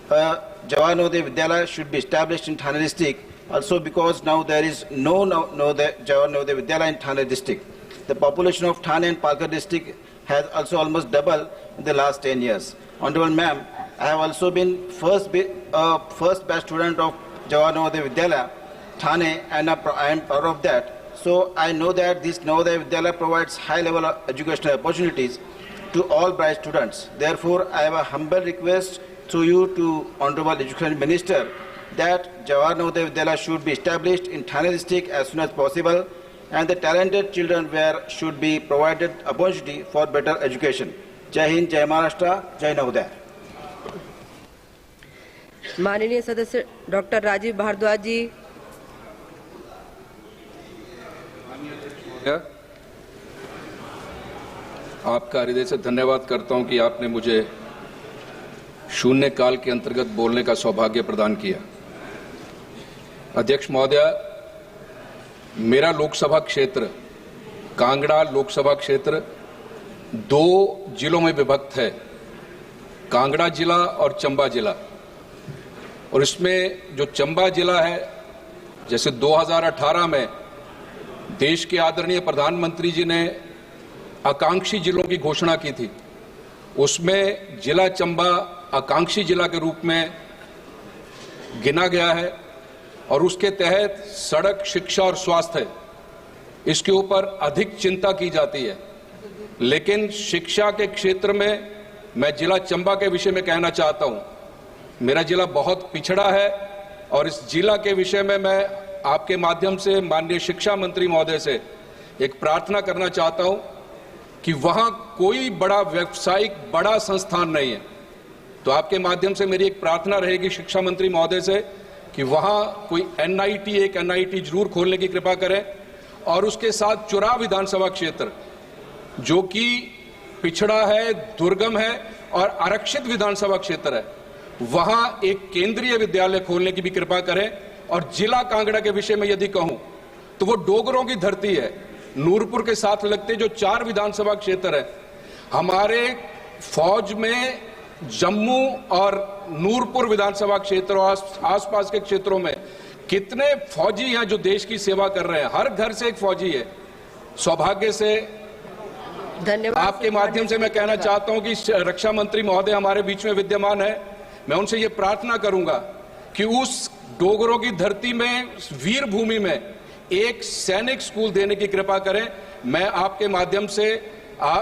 Jawahar Navodaya Vidyalaya should be established in Thane district, also because now there is no Jawahar Navodaya Vidyalaya in Thane district. The population of Thane and Palghar district has also almost doubled in the last 10 years. Honorable Ma'am, I have also been first batch student of Jawahar Navodaya Vidyalaya, Thane, and I am proud of that. So I know that this Navodaya Vidyalaya provides high-level educational opportunities to all bright students. Therefore, I have a humble request through you to Honorable Education Minister that Jawahar Navodaya Vidyalaya should be established in Thane district as soon as possible, and the talented children should be provided opportunity for better education. Jai Hind, Jai Maharashtra, Jai Navodaya. माननीय सदस्य doctor Rajiv Bhardwaj जी। आपका हृदय से धन्यवाद करता हूं कि आपने मुझे शून्य काल के अंतर्गत बोलने का सौभाग्य प्रदान किया। अध्यक्ष महोदया, मेरा लोकसभा क्षेत्र कांगड़ा लोकसभा क्षेत्र 2 जिलों में विभक्त है, कांगड़ा जिला और चंबा जिला। और इसमें जो चंबा जिला है जैसे 2018 में देश के आदरणीय प्रधानमंत्री जी ने आकांक्षी जिलों की घोषणा की थी, उसमें जिला चंबा आकांक्षी जिला के रूप में गिना गया है और उसके तहत सड़क, शिक्षा और स्वास्थ्य इसके ऊपर अधिक चिंता की जाती है। लेकिन शिक्षा के क्षेत्र में मैं जिला चंबा के विषय में कहना चाहता हूं, मेरा जिला बहुत पिछड़ा है और इस जिला के विषय में मैं आपके माध्यम से माननीय शिक्षा मंत्री महोदय से एक प्रार्थना करना चाहता हूं कि वहां कोई बड़ा व्यावसायिक बड़ा संस्थान नहीं है। तो आपके माध्यम से मेरी एक प्रार्थना रहेगी शिक्षा मंत्री महोदय से कि वहां कोई एनआईटी, एक एनआईटी जरूर खोलने की कृपा करें और उसके साथ चुराव विधानसभा क्षेत्र जो कि पिछड़ा है, दुर्गम है और आरक्षित विधानसभा क्षेत्र है, वहां एक केंद्रीय विद्यालय खोलने की भी कृपा करें। और जिला कांगड़ा के विषय में यदि कहूं तो वो डोगरों की धरती है, नूरपुर के साथ लगते जो 4 विधानसभा क्षेत्र है। हमारे फौज में जम्मू और नूरपुर विधानसभा क्षेत्र और आसपास के क्षेत्रों में कितने फौजी हैं जो देश की सेवा कर रहे हैं, हर घर से एक फौजी है। सौभाग्य से धन्यवाद। आपके माध्यम से मैं कहना चाहता हूं कि रक्षा मंत्री महोदय हमारे बीच में विद्यमान है, मैं उनसे ये प्रार्थना करूंगा कि उस डोगरों की धरती में, वीर भूमि में एक सैनिक स्कूल देने की कृपा करें। मैं आपके माध्यम से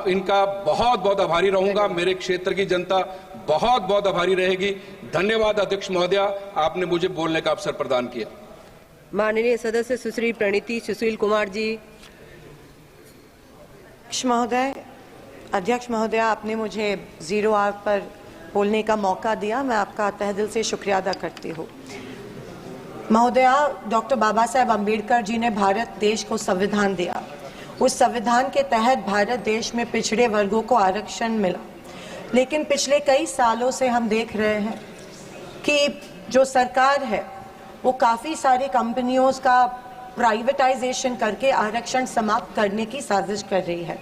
इनका बहुत बहुत आभारी रहूंगा, मेरे क्षेत्र की जनता बहुत बहुत आभारी रहेगी। धन्यवाद अध्यक्ष महोदय, आपने मुझे बोलने का अवसर प्रदान किया। माननीय सदस्य सुश्री प्रणीति सुशील कुमार जी। अध्यक्ष महोदय, आपने मुझे 0 आवर पर बोलने का मौका दिया, मैं आपका तहे दिल से शुक्रिया अदा करती हूँ। महोदया, डॉक्टर बाबा साहेब अम्बेडकर जी ने भारत देश को संविधान दिया। उस संविधान के तहत भारत देश में पिछड़े वर्गों को आरक्षण मिला, लेकिन पिछले कई सालों से हम देख रहे हैं कि जो सरकार है वो काफ़ी सारी कंपनियों का प्राइवेटाइजेशन करके आरक्षण समाप्त करने की साजिश कर रही है।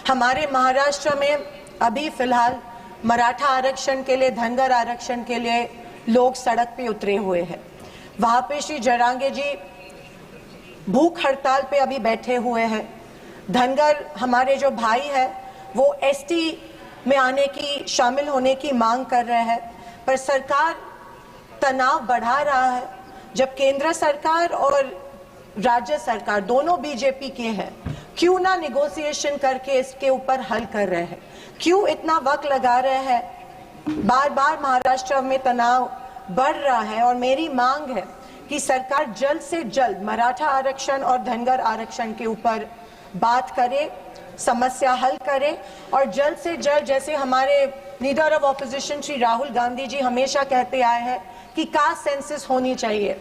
हमारे महाराष्ट्र में अभी फिलहाल मराठा आरक्षण के लिए, धनगर आरक्षण के लिए लोग सड़क पे उतरे हुए हैं। वहां पे श्री जरांगे जी भूख हड़ताल पे अभी बैठे हुए हैं। धनगर हमारे जो भाई है वो एसटी में आने की, शामिल होने की मांग कर रहे हैं, पर सरकार तनाव बढ़ा रहा है। जब केंद्र सरकार और राज्य सरकार दोनों बीजेपी के हैं, क्यों ना निगोशिएशन करके इसके ऊपर हल कर रहे हैं, क्यों इतना वक्त लगा रहे हैं? बार बार महाराष्ट्र में तनाव बढ़ रहा है और मेरी मांग है कि सरकार जल्द से जल्द मराठा आरक्षण और धनगर आरक्षण के ऊपर बात करे, समस्या हल करे और जल्द से जल्द, जैसे हमारे leader of opposition Shri Rahul Gandhi ji हमेशा कहते आए हैं कि कास्ट सेंसस होनी चाहिए।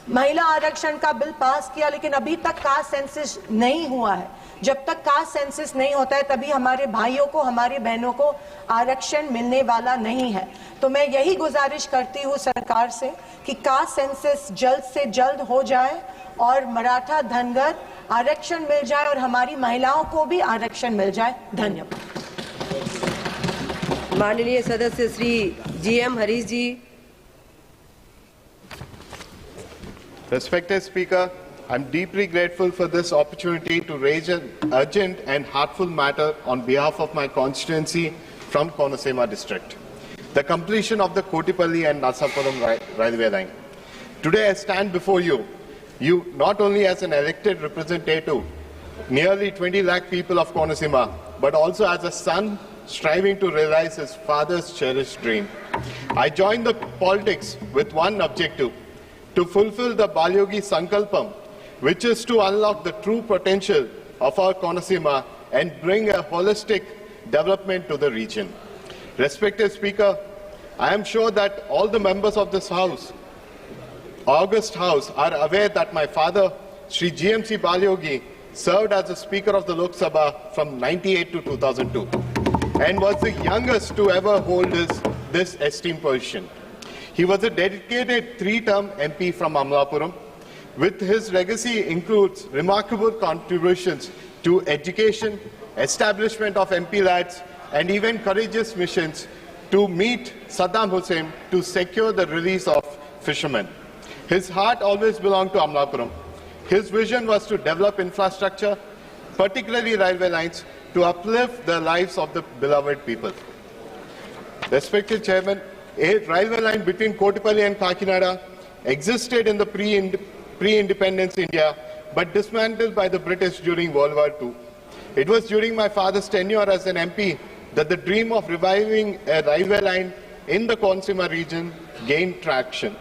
महिला आरक्षण का बिल पास किया, लेकिन अभी तक कास्ट सेंसस नहीं हुआ है। जब तक कास्ट सेंसस नहीं होता है तभी हमारे भाइयों को, हमारी बहनों को आरक्षण मिलने वाला नहीं है। तो मैं यही गुजारिश करती हूँ सरकार से कि कास्ट सेंसस जल्द से जल्द हो जाए और मराठा, धनगर आरक्षण मिल जाए और हमारी महिलाओं को भी आरक्षण मिल जाए। धन्यवाद। माननीय सदस्य Shri GM Harish ji. Respected Speaker, I'm deeply grateful for this opportunity to raise an urgent and heartful matter on behalf of my constituency from Konaseema district, the completion of the Kotipalli and Nasapuram railway line. Today I stand before you not only as an elected representative, nearly 20 lakh people of Konaseema, but also as a son striving to realize his father's cherished dream. I joined the politics with one objective: to fulfill the Balyogi Sankalpam, which is to unlock the true potential of our Konaseema and bring a holistic development to the region. Respected Speaker, I am sure that all the members of this House, August House, are aware that my father, Sri GMC Balyogi, served as the Speaker of the Lok Sabha from 1998 to 2002 and was the youngest to ever hold this esteemed position. He was a dedicated 3-term MP from Amlapuram. With his legacy includes remarkable contributions to education, establishment of MP lads, and even courageous missions to meet Saddam Hussein to secure the release of fishermen. His heart always belonged to Amlapuram. His vision was to develop infrastructure, particularly railway lines, to uplift the lives of the beloved people. Respected Chairman, a railway line between Kotipalli and Kakinada existed in the pre-independence India, but dismantled by the British during World War II. It was during my father's tenure as an MP that the dream of reviving a railway line in the Konaseema region gained traction.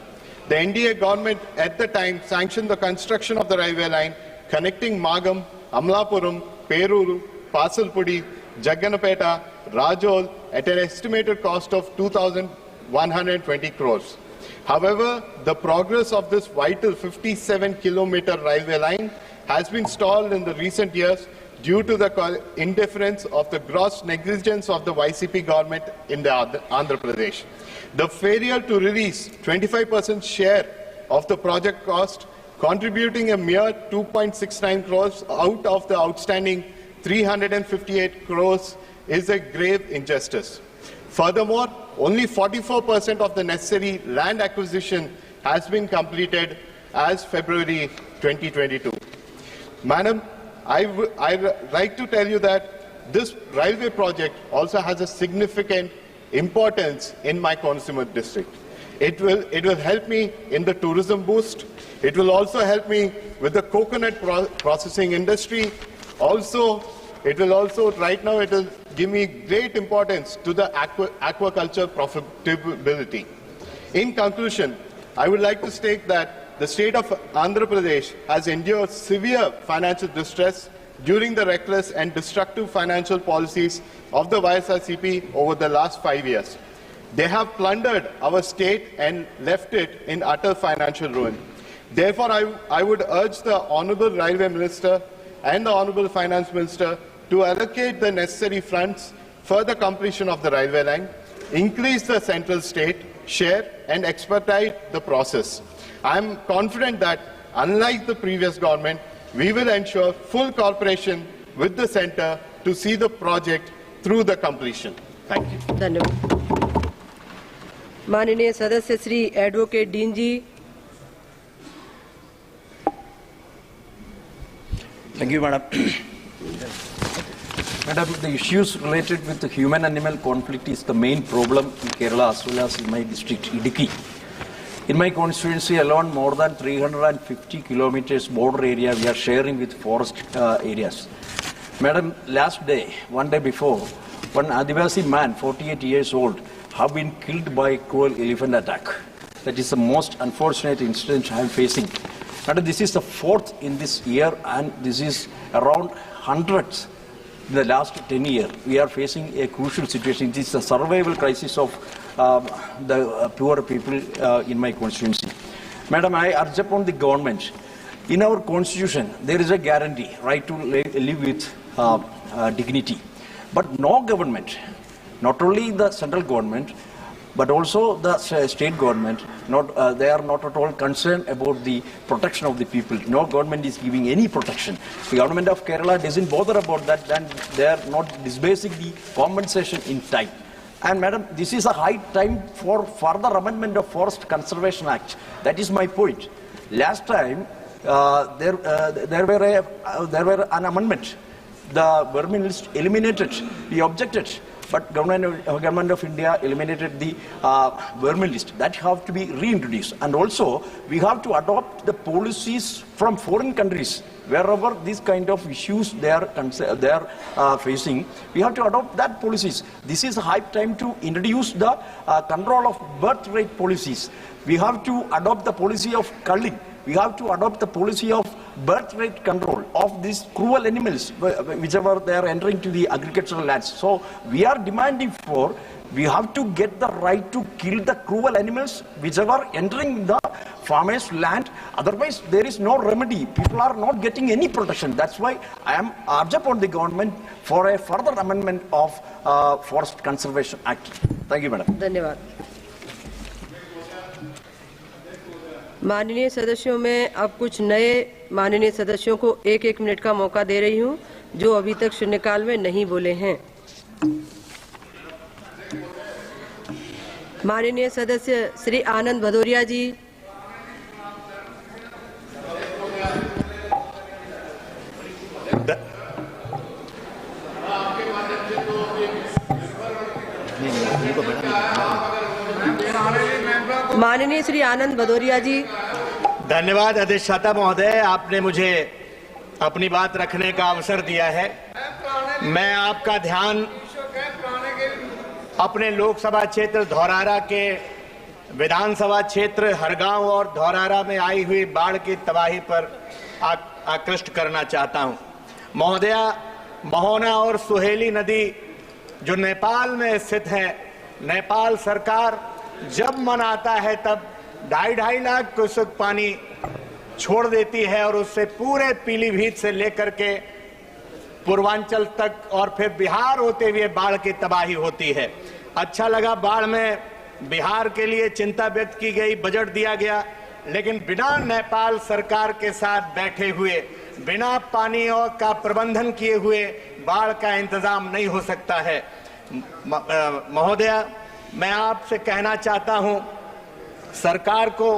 The NDA government at the time sanctioned the construction of the railway line connecting Magam, Amlapuram, Peruru, Pasalpudi, Jagganapeta, Rajol at an estimated cost of 2,120 crores. However, the progress of this vital 57-kilometer railway line has been stalled in the recent years due to the indifference of the gross negligence of the YCP government in the Andhra Pradesh. The failure to release 25% share of the project cost, contributing a mere 2.69 crores out of the outstanding 358 crores, is a grave injustice. Furthermore, only 44% of the necessary land acquisition has been completed as February 2022. Madam, I'd like to tell you that this railway project also has a significant importance in my Konaseema district. It will help me in the tourism boost. It will also help me with the coconut processing industry. Right now it will give me great importance to the aquaculture profitability. In conclusion, I would like to state that the state of Andhra Pradesh has endured severe financial distress during the reckless and destructive financial policies of the YSRCP over the last 5 years. They have plundered our state and left it in utter financial ruin. Therefore, I would urge the Honourable Railway Minister and the Honourable Finance Minister to allocate the necessary funds for the completion of the railway line, increase the central state share and expedite the process. I am confident that, unlike the previous government, we will ensure full cooperation with the centre to see the project through the completion. Thank you. धन्यवाद. माननीय सदस्य Shri advocate Dean ji. Thank you, Madam. Madam, the issues related with the human-animal conflict is the main problem in Kerala as well as in my district, Idukki. In my constituency alone, more than 350 kilometers border area we are sharing with forest areas. Madam, last day, one day before, one Adivasi man, 48 years old, have been killed by cruel elephant attack. That is the most unfortunate incident I am facing. Madam, this is the fourth in this year, and this is around hundreds in the last 10 years. We are facing a crucial situation. This is a survival crisis of the poor people in my constituency. Madam, I urge upon the government. In our constitution, there is a guarantee, right to live with dignity. But no government, not only the central government, but also the state government, they are not at all concerned about the protection of the people. No government is giving any protection. The government of Kerala doesn't bother about that, and they are not disbursing the compensation in time. And Madam, this is a high time for further amendment of Forest Conservation Act. That is my point. Last time, there were an amendment. The vermin list eliminated. We objected. But government of India eliminated the vermin list. That have to be reintroduced. And also, we have to adopt the policies from foreign countries. Wherever these kind of issues they are facing, we have to adopt that policies. This is a high time to introduce the control of birth rate policies. We have to adopt the policy of culling. We have to adopt the policy of birth rate control of these cruel animals, whichever they are entering to the agricultural lands. So we are demanding for, we have to get the right to kill the cruel animals whichever entering the farmers' land. Otherwise, there is no remedy. People are not getting any protection. That's why I am urging upon the government for a further amendment of Forest Conservation Act. Thank you, Madam. धन्यवाद. माननीय सदस्यों में अब कुछ नए माननीय सदस्यों को 1-1 मिनट का मौका दे रही हूं, जो अभी तक शून्यकाल में नहीं बोले हैं. माननीय सदस्य श्री आनंद भदौरिया जी. माननीय श्री आनंद भदौरिया जी। धन्यवाद अधिष्ठाता महोदय, आपने मुझे अपनी बात रखने का अवसर दिया है। मैं आपका ध्यान अपने लोकसभा क्षेत्र धौरारा के विधानसभा क्षेत्र हरगांव और धौरारा में आई हुई बाढ़ की तबाही पर आकृष्ट करना चाहता हूं। महोदया, महोना और सुहेली नदी जो नेपाल में स्थित है, नेपाल सरकार जब मन आता है तब 2.5 लाख क्यूसेक पानी छोड़ देती है और उससे पूरे पीलीभीत से लेकर के पूर्वांचल तक और फिर बिहार होते हुए बाढ़ की तबाही होती है। अच्छा लगा, बाढ़ में बिहार के लिए चिंता व्यक्त की गई, बजट दिया गया, लेकिन बिना नेपाल सरकार के साथ बैठे हुए, बिना पानी और का प्रबंधन किए हुए बाढ़ का इंतजाम नहीं हो सकता है। महोदया, मैं आपसे कहना चाहता हूं, सरकार को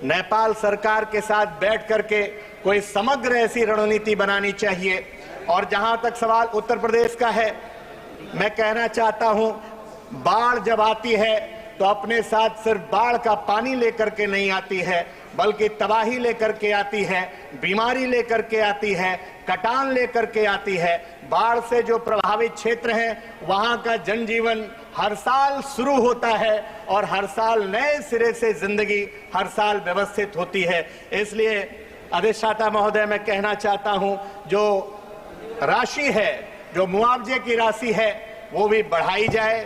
नेपाल सरकार के साथ बैठ करके कोई समग्र ऐसी रणनीति बनानी चाहिए। और जहां तक सवाल उत्तर प्रदेश का है, मैं कहना चाहता हूं, बाढ़ जब आती है तो अपने साथ सिर्फ बाढ़ का पानी लेकर के नहीं आती है, बल्कि तबाही लेकर के आती है, बीमारी लेकर के आती है, कटान लेकर के आती है। बाढ़ से जो प्रभावित क्षेत्र हैं, वहां का जनजीवन हर साल शुरू होता है और हर साल नए सिरे से जिंदगी हर साल व्यवस्थित होती है। इसलिए अधिष्ठाता महोदय, मैं कहना चाहता हूं, जो राशि है, जो मुआवजे की राशि है, वो भी बढ़ाई जाए।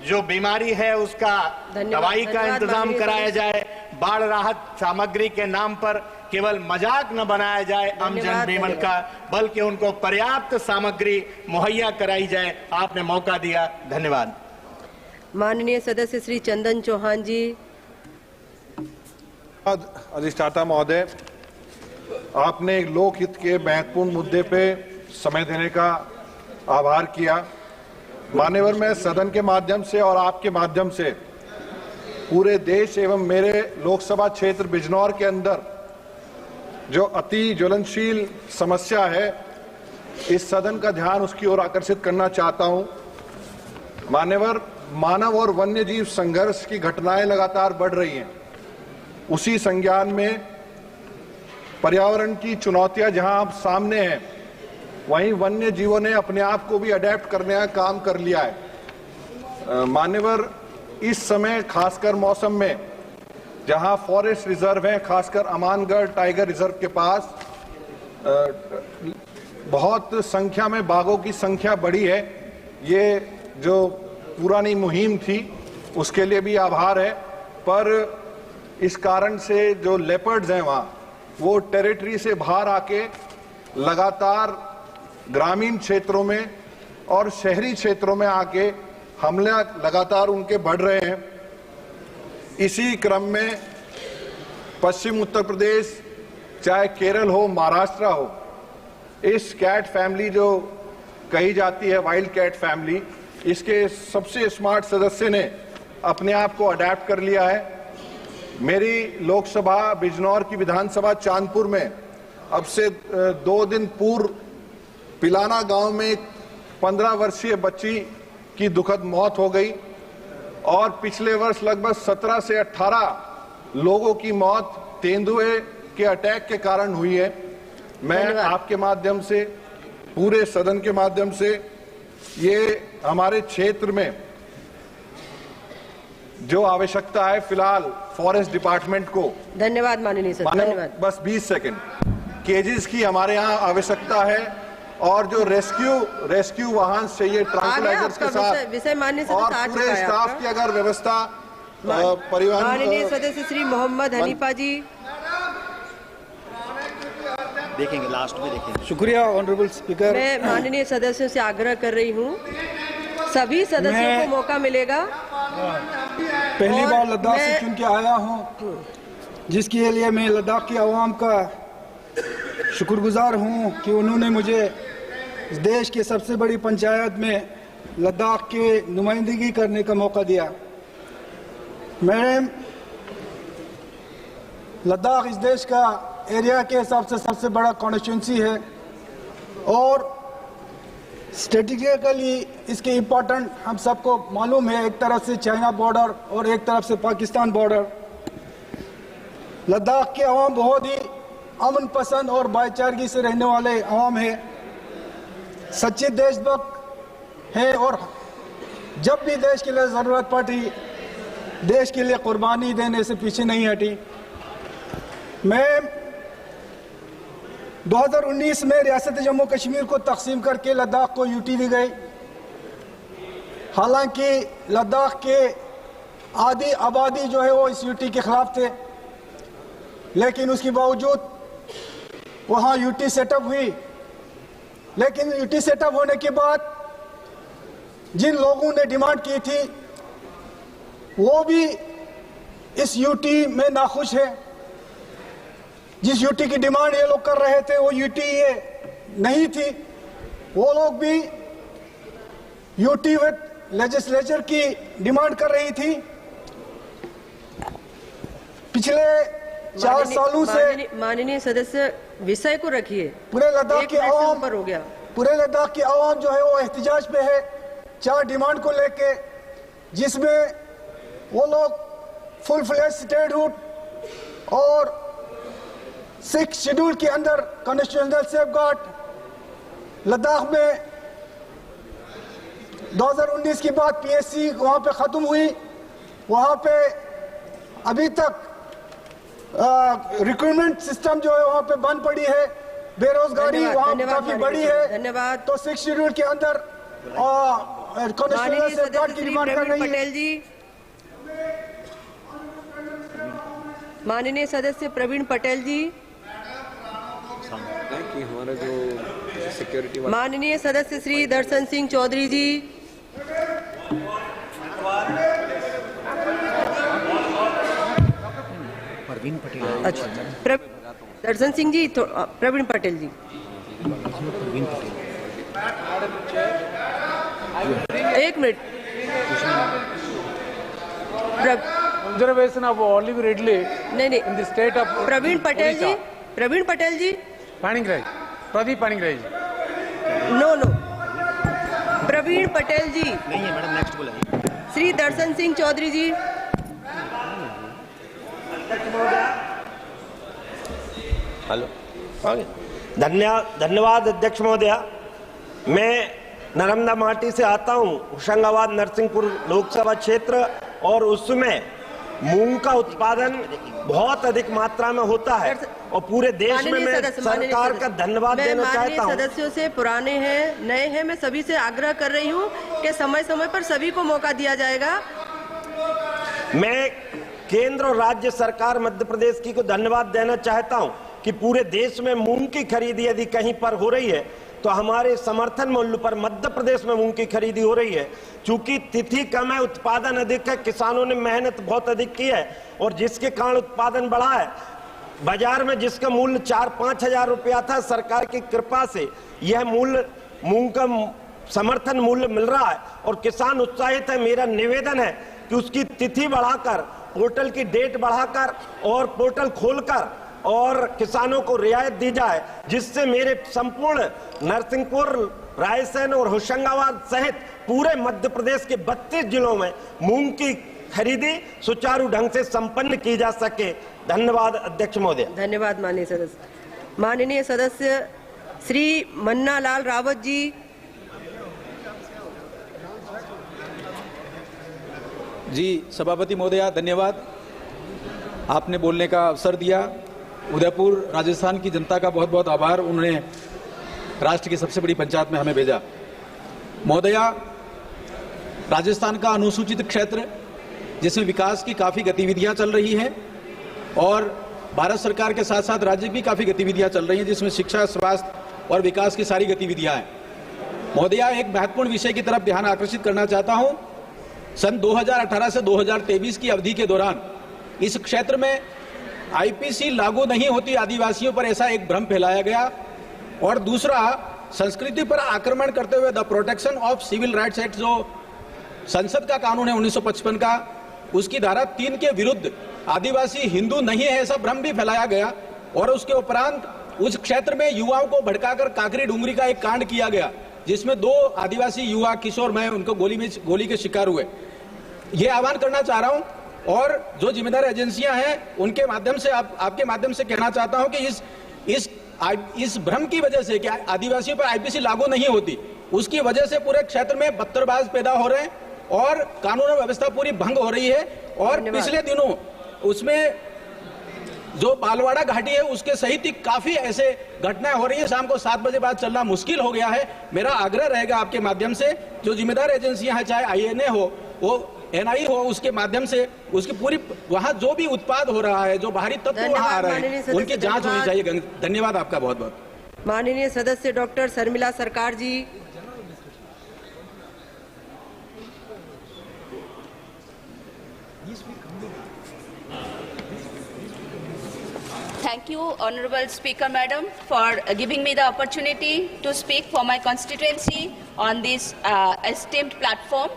जो बीमारी है उसका दवाई का इंतजाम कराया जाए। बाढ़ राहत सामग्री के नाम पर केवल मजाक न बनाया जाए आमजन जीवन का, बल्कि उनको पर्याप्त सामग्री मुहैया कराई जाए। आपने मौका दिया, धन्यवाद। माननीय सदस्य श्री चंदन चौहान जी। अधिष्ठाता महोदय, आपने लोकहित के महत्वपूर्ण मुद्दे पे समय देने का आभार किया। मान्यवर, मैं सदन के माध्यम से और आपके माध्यम से पूरे देश एवं मेरे लोकसभा क्षेत्र बिजनौर के अंदर जो अति ज्वलनशील समस्या है, इस सदन का ध्यान उसकी ओर आकर्षित करना चाहता हूं। मान्यवर, मानव और वन्य जीव संघर्ष की घटनाएं लगातार बढ़ रही हैं। उसी संज्ञान में पर्यावरण की चुनौतियां जहां सामने हैं, वहीं वन्य जीवों ने अपने आप को भी अडेप्ट करने का काम कर लिया है। मान्यवर, इस समय खासकर मौसम में जहां फॉरेस्ट रिजर्व है, खासकर अमानगढ़ टाइगर रिजर्व के पास बहुत संख्या में बाघों की संख्या बढ़ी है। ये जो पुरानी मुहिम थी उसके लिए भी आभार है, पर इस कारण से जो लेपर्ड्स हैं वहां, वो टेरिटरी से बाहर आके लगातार ग्रामीण क्षेत्रों में और शहरी क्षेत्रों में आके हमले लगातार उनके बढ़ रहे हैं। इसी क्रम में पश्चिम उत्तर प्रदेश, चाहे केरल हो, महाराष्ट्र हो, इस कैट फैमिली जो कही जाती है वाइल्ड कैट फैमिली, इसके सबसे स्मार्ट सदस्य ने अपने आप को अडेप्ट कर लिया है। मेरी लोकसभा बिजनौर की विधानसभा चांदपुर में अब से 2 दिन पूर्व पिलाना गांव में एक 15 वर्षीय बच्ची की दुखद मौत हो गई और पिछले वर्ष लगभग 17 से 18 लोगों की मौत तेंदुए के अटैक के कारण हुई है। मैं आपके माध्यम से, पूरे सदन के माध्यम से, ये हमारे क्षेत्र में जो आवश्यकता है फिलहाल फॉरेस्ट डिपार्टमेंट को, धन्यवाद माननीय सर, धन्यवाद। बस 20 सेकंड, केजेस की हमारे यहाँ आवश्यकता है और जो रेस्क्यू वाहन चाहिए ट्रांकुलाइजर्स के साथ, विषय मान्य और पूरे स्टाफ की अगर व्यवस्था परिवहन। माननीय सदस्य श्री मोहम्मद हनीफा जी। देखेंगे, लास्ट में देखेंगे। शुक्रिया ऑनरेबल स्पीकर। मैं माननीय सदस्यों से आग्रह कर रही हूँ, सभी सदस्यों को मौका मिलेगा। पहली बार लद्दाख से चुन के आया हूँ, जिसके लिए मैं लद्दाख की आवाम का शुक्रगुजार हूँ कि उन्होंने मुझे इस देश के सबसे बड़ी पंचायत में लद्दाख के नुमाइंदगी करने का मौका दिया। मैं लद्दाख इस देश का एरिया के हिसाब से सबसे बड़ा कॉन्स्टिट्यूंसी है और स्ट्रेटेजिकली इसके इम्पोर्टेंट हम सबको मालूम है। एक तरफ से चाइना बॉर्डर और एक तरफ से पाकिस्तान बॉर्डर, लद्दाख के अवाम बहुत ही अमन पसंद और भाईचारगी से रहने वाले अवाम है, सच्चे देशभक्त है और जब भी देश के लिए ज़रूरत पड़ी देश के लिए कुर्बानी देने से पीछे नहीं हटी। मैं 2019 में रियासत जम्मू कश्मीर को तकसीम करके लद्दाख को यूटी दी गई। हालांकि लद्दाख के आधी आबादी जो है वो इस यूटी के खिलाफ थे, लेकिन उसके बावजूद वहाँ यूटी सेटअप हुई। लेकिन यूटी सेटअप होने के बाद जिन लोगों ने डिमांड की थी वो भी इस यूटी में नाखुश है। जिस यूटी की डिमांड ये लोग कर रहे थे वो यूटी ये नहीं थी। वो लोग भी यूटी विद लेजिस्लेचर की डिमांड कर रही थी। पिछले 4 सालों से माननीय सदस्य विषय को रखिए। पूरे लद्दाख के अवाम पर हो गया। पूरे लद्दाख की अवाम जो है वो एहतिजाज पे है 4 डिमांड को लेके, जिसमें वो लोग फुल फ्लेज स्टेटहुड और 6 शेड्यूल के अंदर कॉन्स्टिट्यूशनल सेफगार्ड। लद्दाख में 2019 के बाद पीएससी वहाँ पे ख़त्म हुई, वहाँ पे अभी तक रिक्रूटमेंट सिस्टम जो है वहाँ पे बंद पड़ी है, बेरोजगारी वहाँ काफी बड़ी है। धन्यवाद। तो 6 शेड्यूल के अंदर कॉन्स्टिट्यूशनल सेफगार्ड की डिमांड कर रही है। पटेल जी, माननीय सदस्य प्रवीण पटेल जी, हमारा जो सिक्योरिटी, माननीय सदस्य श्री दर्शन सिंह चौधरी जी, प्रवीण पटेल। अच्छा, दर्शन सिंह जी, प्रवीण पटेल जी। एक मिनट। Observation of Olive Ridley नहीं in the state of Praveen Patel ji, Praveen Patel ji, Panigrahi, Pradeep Panigrahi ji. No, Praveen Patel ji नहीं है मैडम, नेक्स्ट बोला। श्री दर्शन सिंह चौधरी जी। हेलो, धन्यवाद अध्यक्ष महोदया। मैं नर्मदा माटी से आता हूं, होशंगाबाद नरसिंहपुर लोकसभा क्षेत्र, और उसमें मूंग का उत्पादन बहुत अधिक मात्रा में होता है और पूरे देश में मैं सरकार का धन्यवाद देना चाहता हूं। सदस्यों से पुराने हैं, नए हैं, मैं सभी से आग्रह कर रही हूं कि समय समय पर सभी को मौका दिया जाएगा। मैं केंद्र और राज्य सरकार मध्य प्रदेश की को धन्यवाद देना चाहता हूं कि पूरे देश में मूंग की खरीदी यदि कहीं पर हो रही है तो हमारे समर्थन मूल्य पर मध्य प्रदेश में मूंग की खरीदी हो रही है। चूंकि तिथि कम है, उत्पादन अधिक है, किसानों ने मेहनत बहुत अधिक की है और जिसके कारण उत्पादन बढ़ा है। बाजार में जिसका मूल्य 4-5 हजार रुपया था, सरकार की कृपा से यह मूल्य मूंग का समर्थन मूल्य मिल रहा है और किसान उत्साहित है। मेरा निवेदन है कि उसकी तिथि बढ़ाकर, पोर्टल की डेट बढ़ाकर और पोर्टल खोलकर और किसानों को रियायत दी जाए, जिससे मेरे संपूर्ण नरसिंहपुर, रायसेन और होशंगाबाद सहित पूरे मध्य प्रदेश के 32 जिलों में मूंग की खरीदी सुचारू ढंग से संपन्न की जा सके। धन्यवाद अध्यक्ष महोदय। धन्यवाद माननीय सदस्य। माननीय सदस्य श्री मन्ना लाल रावत जी। जी सभापति महोदया, धन्यवाद, आपने बोलने का अवसर दिया। उदयपुर राजस्थान की जनता का बहुत बहुत आभार, उन्होंने राष्ट्र की सबसे बड़ी पंचायत में हमें भेजा। महोदया, राजस्थान का अनुसूचित क्षेत्र जिसमें विकास की काफ़ी गतिविधियां चल रही हैं और भारत सरकार के साथ साथ राज्य की काफ़ी गतिविधियां चल रही हैं, जिसमें शिक्षा, स्वास्थ्य और विकास की सारी गतिविधियां हैं। महोदया, एक महत्वपूर्ण विषय की तरफ ध्यान आकर्षित करना चाहता हूं। सन 2018 से 2023 की अवधि के दौरान इस क्षेत्र में आईपीसी लागू नहीं होती आदिवासियों पर, ऐसा एक भ्रम फैलाया गया। और दूसरा, संस्कृति पर आक्रमण करते हुए the protection of civil rights act, जो संसद का कानून है 1955 का, उसकी धारा 3 के विरुद्ध आदिवासी हिंदू नहीं है, ऐसा भ्रम भी फैलाया गया। और उसके उपरांत उस क्षेत्र में युवाओं को भड़काकर काकरी डूंगरी का एक कांड किया गया, जिसमें 2 आदिवासी युवा किशोर मैं उनको गोली के शिकार हुए। ये आह्वान करना चाह रहा हूं और जो जिम्मेदार एजेंसियां हैं उनके माध्यम से आपके माध्यम से कहना चाहता हूं कि इस भ्रम की वजह से कि आदिवासियों पर आईपीसी लागू नहीं होती, उसकी वजह से पूरे क्षेत्र में बदतरबाज पैदा हो रहे हैं और कानून और व्यवस्था पूरी भंग हो रही है। और पिछले दिनों उसमें जो बालवाड़ा घाटी है उसके सहित ही काफी ऐसे घटनाएं हो रही है। शाम को 7 बजे बाद चलना मुश्किल हो गया है। मेरा आग्रह रहेगा आपके माध्यम से, जो जिम्मेदार एजेंसियां हैं, चाहे आईएनए हो, वो एनआई हो, उसके माध्यम से उसकी पूरी वहां जो भी उत्पाद हो रहा है, जो बाहरी तत्व वहां आ रहे हैं, उनकी जांच होनी चाहिए। धन्यवाद आपका बहुत बहुत। माननीय सदस्य डॉक्टर शर्मिला सरकार जी। Thank you, Honorable Speaker Madam, for giving me the opportunity to speak for my constituency on this esteemed platform.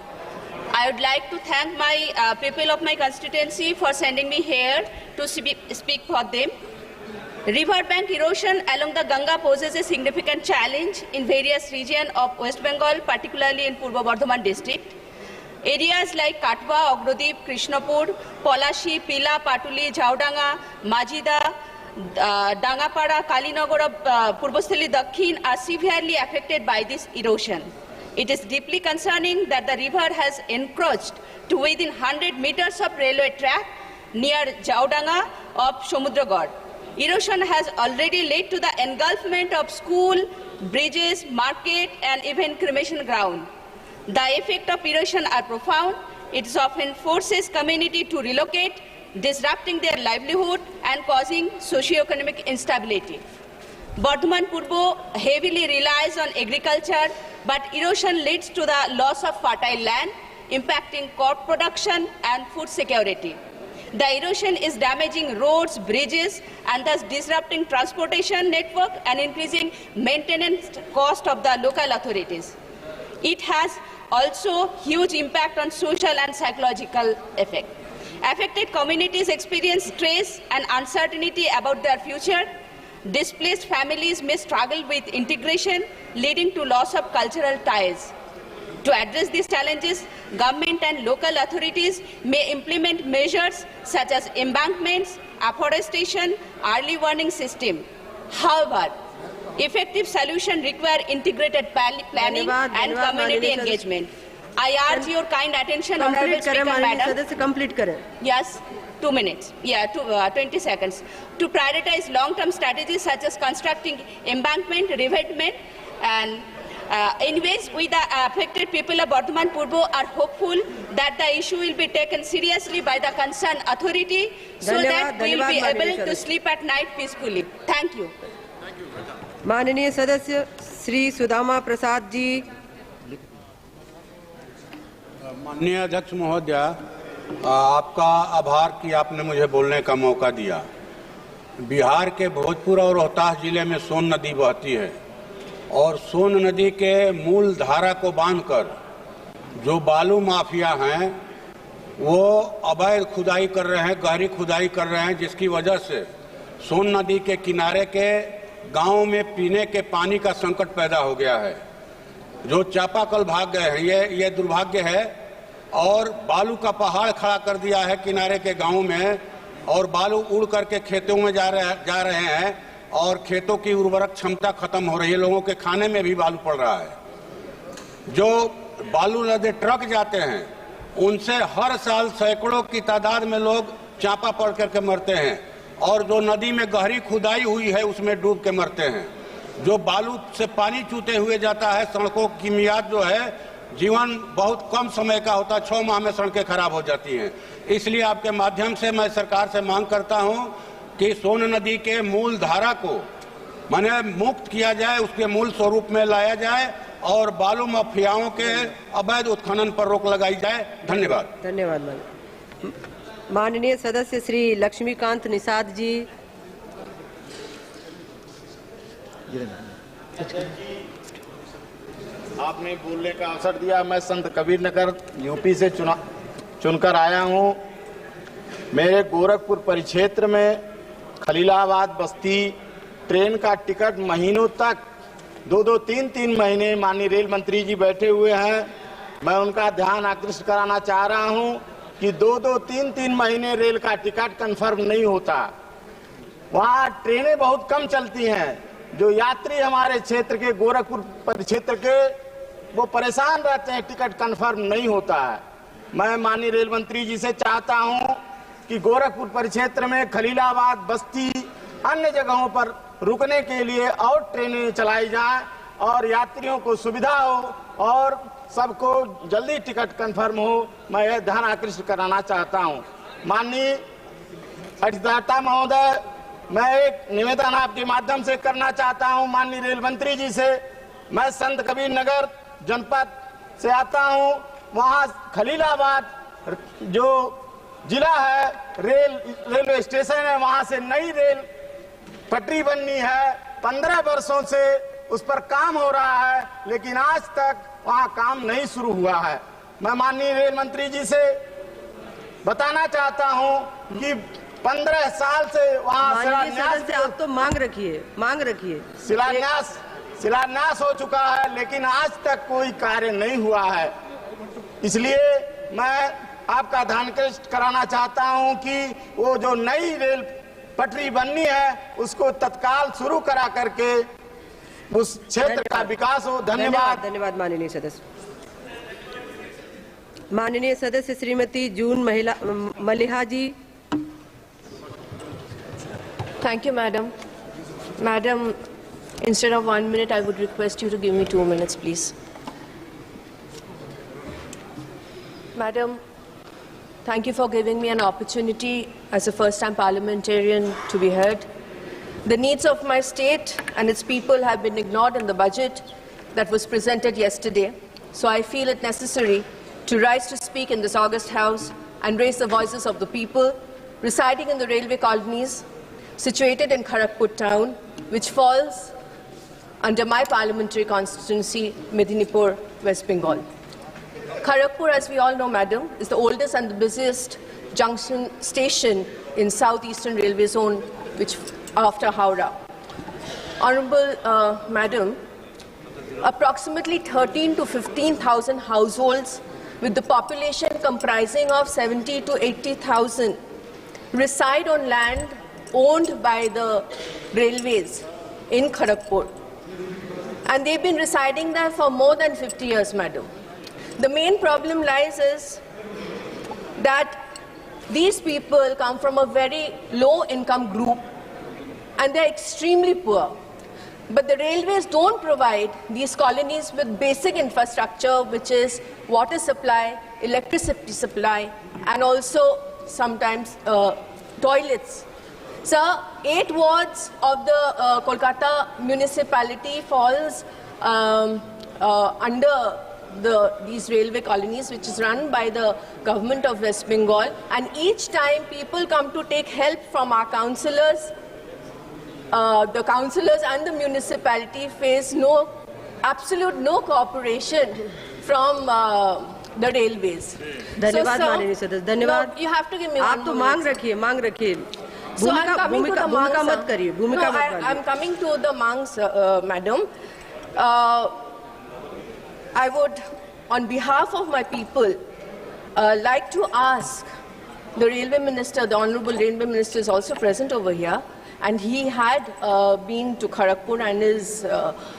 I would like to thank my people of my constituency for sending me here to speak for them. Riverbank erosion along the Ganga poses a significant challenge in various regions of West Bengal, particularly in Purba Bardhaman district. Areas like Katwa, Agrodip, Krishnapur, Polashi, Pila, Patuli, Jhaudanga, Majida, Dangapara, Kalinagar, Purbasthali, Dakhin are severely affected by this erosion. It is deeply concerning that the river has encroached to within 100 meters of railway track near Jhaudanga of Samudragarh. Erosion has already led to the engulfment of school, bridges, market and even cremation ground. The effect of erosion are profound. It often forces community to relocate, disrupting their livelihood and causing socio-economic instability. Bardhaman Purbo heavily relies on agriculture, but erosion leads to the loss of fertile land, impacting crop production and food security. The erosion is damaging roads, bridges, and thus disrupting transportation network and increasing maintenance cost of the local authorities. It has also huge impact on social and psychological effect. Affected communities experience stress and uncertainty about their future. Displaced families may struggle with integration, leading to loss of cultural ties. To address these challenges, government and local authorities may implement measures such as embankments, afforestation, early warning system. However, effective solutions require integrated planning and community engagement. I urge your kind attention, Honorable Speaker, Madam. Complete kare. Yes, 2 minutes. Yeah, 20 seconds. To prioritize long-term strategies such as constructing embankment, revetment, and anyways, we the affected people of Bardhaman Purbo are hopeful that the issue will be taken seriously by the concerned authority so that we will be able to sleep at night peacefully. Thank you. माननीय सदस्य श्री सुदामा प्रसाद जी। माननीय अध्यक्ष महोदय, आपका आभार कि आपने मुझे बोलने का मौका दिया। बिहार के भोजपुर और रोहतास जिले में सोन नदी बहती है और सोन नदी के मूल धारा को बांधकर जो बालू माफिया हैं वो अवैध खुदाई कर रहे हैं, गहरी खुदाई कर रहे हैं, जिसकी वजह से सोन नदी के किनारे के गांव में पीने के पानी का संकट पैदा हो गया है। जो चापाकल भाग गए हैं, ये दुर्भाग्य है। और बालू का पहाड़ खड़ा कर दिया है किनारे के गांव में और बालू उड़ करके खेतों में जा रहे हैं और खेतों की उर्वरक क्षमता खत्म हो रही है। लोगों के खाने में भी बालू पड़ रहा है। जो बालू लदे ट्रक जाते हैं उनसे हर साल सैकड़ों की तादाद में लोग चापा पड़ करके मरते हैं और जो नदी में गहरी खुदाई हुई है उसमें डूब के मरते हैं। जो बालू से पानी चूते हुए जाता है, सड़कों की मियाद जो है, जीवन बहुत कम समय का होता है, 6 माह में सड़कें खराब हो जाती हैं। इसलिए आपके माध्यम से मैं सरकार से मांग करता हूं कि सोन नदी के मूल धारा को माने मुक्त किया जाए, उसके मूल स्वरूप में लाया जाए और बालू माफियाओं के अवैध उत्खनन पर रोक लगाई जाए। धन्यवाद। धन्यवाद। माननीय सदस्य श्री लक्ष्मीकांत निषाद जी। आपने बोलने का अवसर दिया। मैं संत कबीर नगर यूपी से चुनकर आया हूं। मेरे गोरखपुर परिक्षेत्र में खलीलाबाद बस्ती ट्रेन का टिकट महीनों तक 2-2, 3-3 महीने माननीय रेल मंत्री जी बैठे हुए हैं। मैं उनका ध्यान आकृष्ट कराना चाह रहा हूं कि 2-2, 3-3 महीने रेल का टिकट कंफर्म नहीं होता। वहाँ ट्रेनें बहुत कम चलती हैं। जो यात्री हमारे क्षेत्र के, गोरखपुर परिक्षेत्र के, वो परेशान रहते हैं, टिकट कंफर्म नहीं होता है। मैं माननीय रेल मंत्री जी से चाहता हूं कि गोरखपुर परिक्षेत्र में खलीलाबाद, बस्ती, अन्य जगहों पर रुकने के लिए और ट्रेनें चलाई जाएं और यात्रियों को सुविधा हो और सबको जल्दी टिकट कंफर्म हो। मैं यह ध्यान आकृष्ट कराना चाहता हूं। माननीय अधिष्ठाता महोदय, मैं एक निवेदन आपके माध्यम से करना चाहता हूं माननीय रेल मंत्री जी से। मैं संत कबीर नगर जनपद से आता हूं। वहां खलीलाबाद जो जिला है, रेलवे स्टेशन है, वहां से नई रेल पटरी बननी है। 15 वर्षों से उस पर काम हो रहा है, लेकिन आज तक वहां काम नहीं शुरू हुआ है। मैं माननीय रेल मंत्री जी से बताना चाहता हूं कि 15 साल से वहां शिलान्यास, आप तो मांग रखिए शिलान्यास हो चुका है, लेकिन आज तक कोई कार्य नहीं हुआ है। इसलिए मैं आपका ध्यान आकृष्ट कराना चाहता हूं कि वो जो नई रेल पटरी बननी है उसको तत्काल शुरू करा करके उस क्षेत्र का विकास हो। धन्यवाद। धन्यवाद माननीय सदस्य। माननीय सदस्य श्रीमती जून मलिहा जी। Thank you, Madam. Madam, instead of 1 minute, I would request you to give me 2 minutes, please. Madam, thank you for giving me an opportunity as a first-time parliamentarian to be heard. The needs of my state and its people have been ignored in the budget that was presented yesterday, so I feel it necessary to rise to speak in this august house and raise the voices of the people residing in the railway colonies situated in Kharagpur town, which falls under my parliamentary constituency, Medinipur, West Bengal. Kharagpur, as we all know, Madam, is the oldest and the busiest junction station in southeastern railway zone, which after Howrah. Honorable Madam, approximately 13 to 15,000 households with the population comprising of 70 to 80,000 reside on land owned by the railways in Kharagpur. And they've been residing there for more than 50 years, Madam. The main problem lies is that these people come from a very low income group and they're extremely poor. But the railways don't provide these colonies with basic infrastructure, which is water supply, electricity supply, and also sometimes toilets. Sir, 8 wards of the Kolkata municipality falls under these railway colonies, which is run by the government of West Bengal. And each time people come to take help from our councillors, the councillors and the municipality face absolute no cooperation from the railways. धन्यवाद माननीय सदस्य, धन्यवाद। You have to give me one आप तो मांग रखिए। भूमिका मत करिए, भूमिका मत करिए। I'm coming to the mangs, Madam. I would, on behalf of my people, like to ask the Railway Minister, the Honourable Railway Minister is also present over here, and he had been to Kharagpur and is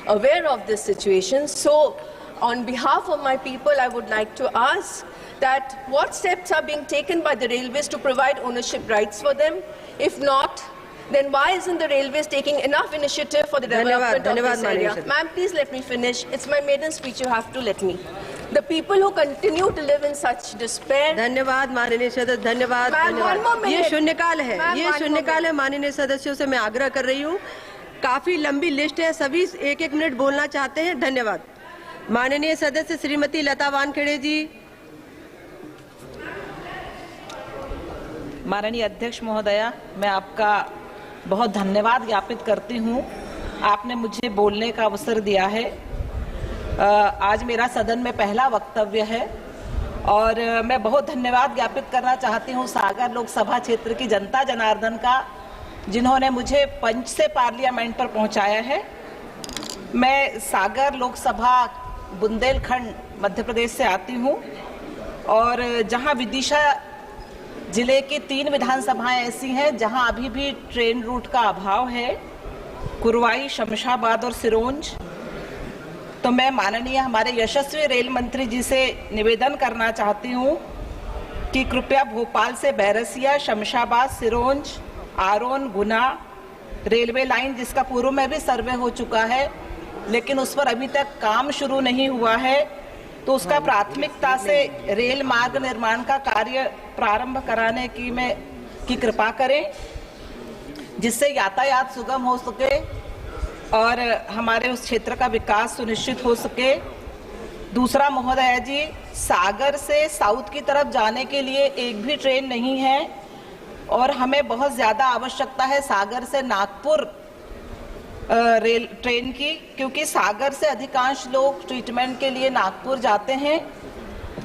aware of this situation. So, on behalf of my people, I would like to ask that what steps are being taken by the railways to provide ownership rights for them? If not, then why isn't the railways taking enough initiative for the development of this area? Ma'am, please let me finish. It's my maiden speech, you have to let me. The people who continue to live in such despair. धन्यवाद माननीय सदस्य, धन्यवाद। ये शून्यकाल है माननीय सदस्यों से मैं आग्रह कर रही हूँ। काफी लंबी लिस्ट है, सभी 1-1 मिनट बोलना चाहते हैं। धन्यवाद। माननीय सदस्य श्रीमती लता वानखेड़े जी। माननीय अध्यक्ष महोदया, मैं आपका बहुत धन्यवाद ज्ञापित करती हूँ। आपने मुझे बोलने का अवसर दिया है। आज मेरा सदन में पहला वक्तव्य है और मैं बहुत धन्यवाद ज्ञापित करना चाहती हूँ सागर लोकसभा क्षेत्र की जनता जनार्दन का, जिन्होंने मुझे पंच से पार्लियामेंट पर पहुँचाया है। मैं सागर लोकसभा बुंदेलखंड मध्य प्रदेश से आती हूँ और जहाँ विदिशा जिले की 3 विधानसभाएं ऐसी हैं जहां अभी भी ट्रेन रूट का अभाव है, कुरवाई, शमशाबाद और सिरोंज। तो मैं माननीय हमारे यशस्वी रेल मंत्री जी से निवेदन करना चाहती हूं कि कृपया भोपाल से बैरसिया, शमशाबाद, सिरोंज, आरोन, गुना रेलवे लाइन, जिसका पूर्व में भी सर्वे हो चुका है लेकिन उस पर अभी तक काम शुरू नहीं हुआ है, तो उसका प्राथमिकता से रेल मार्ग निर्माण का कार्य प्रारंभ कराने की कृपा करें, जिससे यातायात सुगम हो सके और हमारे उस क्षेत्र का विकास सुनिश्चित हो सके। दूसरा महोदय जी, सागर से साउथ की तरफ जाने के लिए एक भी ट्रेन नहीं है और हमें बहुत ज़्यादा आवश्यकता है सागर से नागपुर रेल ट्रेन की, क्योंकि सागर से अधिकांश लोग ट्रीटमेंट के लिए नागपुर जाते हैं,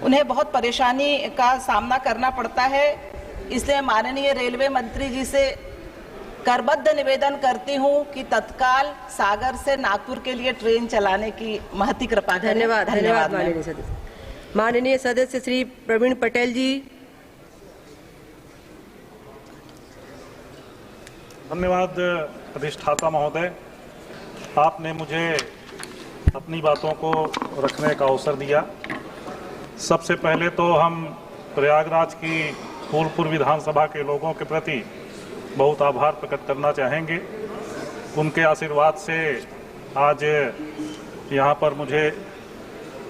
उन्हें बहुत परेशानी का सामना करना पड़ता है। इसलिए माननीय रेलवे मंत्री जी से करबद्ध निवेदन करती हूं कि तत्काल सागर से नागपुर के लिए ट्रेन चलाने की महती कृपा करें। धन्यवाद। धन्यवाद माननीय सदस्य। माननीय सदस्य श्री प्रवीण पटेल जी। धन्यवाद अधिष्ठाता महोदय, आपने मुझे अपनी बातों को रखने का अवसर दिया। सबसे पहले तो हम प्रयागराज की फूलपुर विधानसभा के लोगों के प्रति बहुत आभार प्रकट करना चाहेंगे। उनके आशीर्वाद से आज यहाँ पर मुझे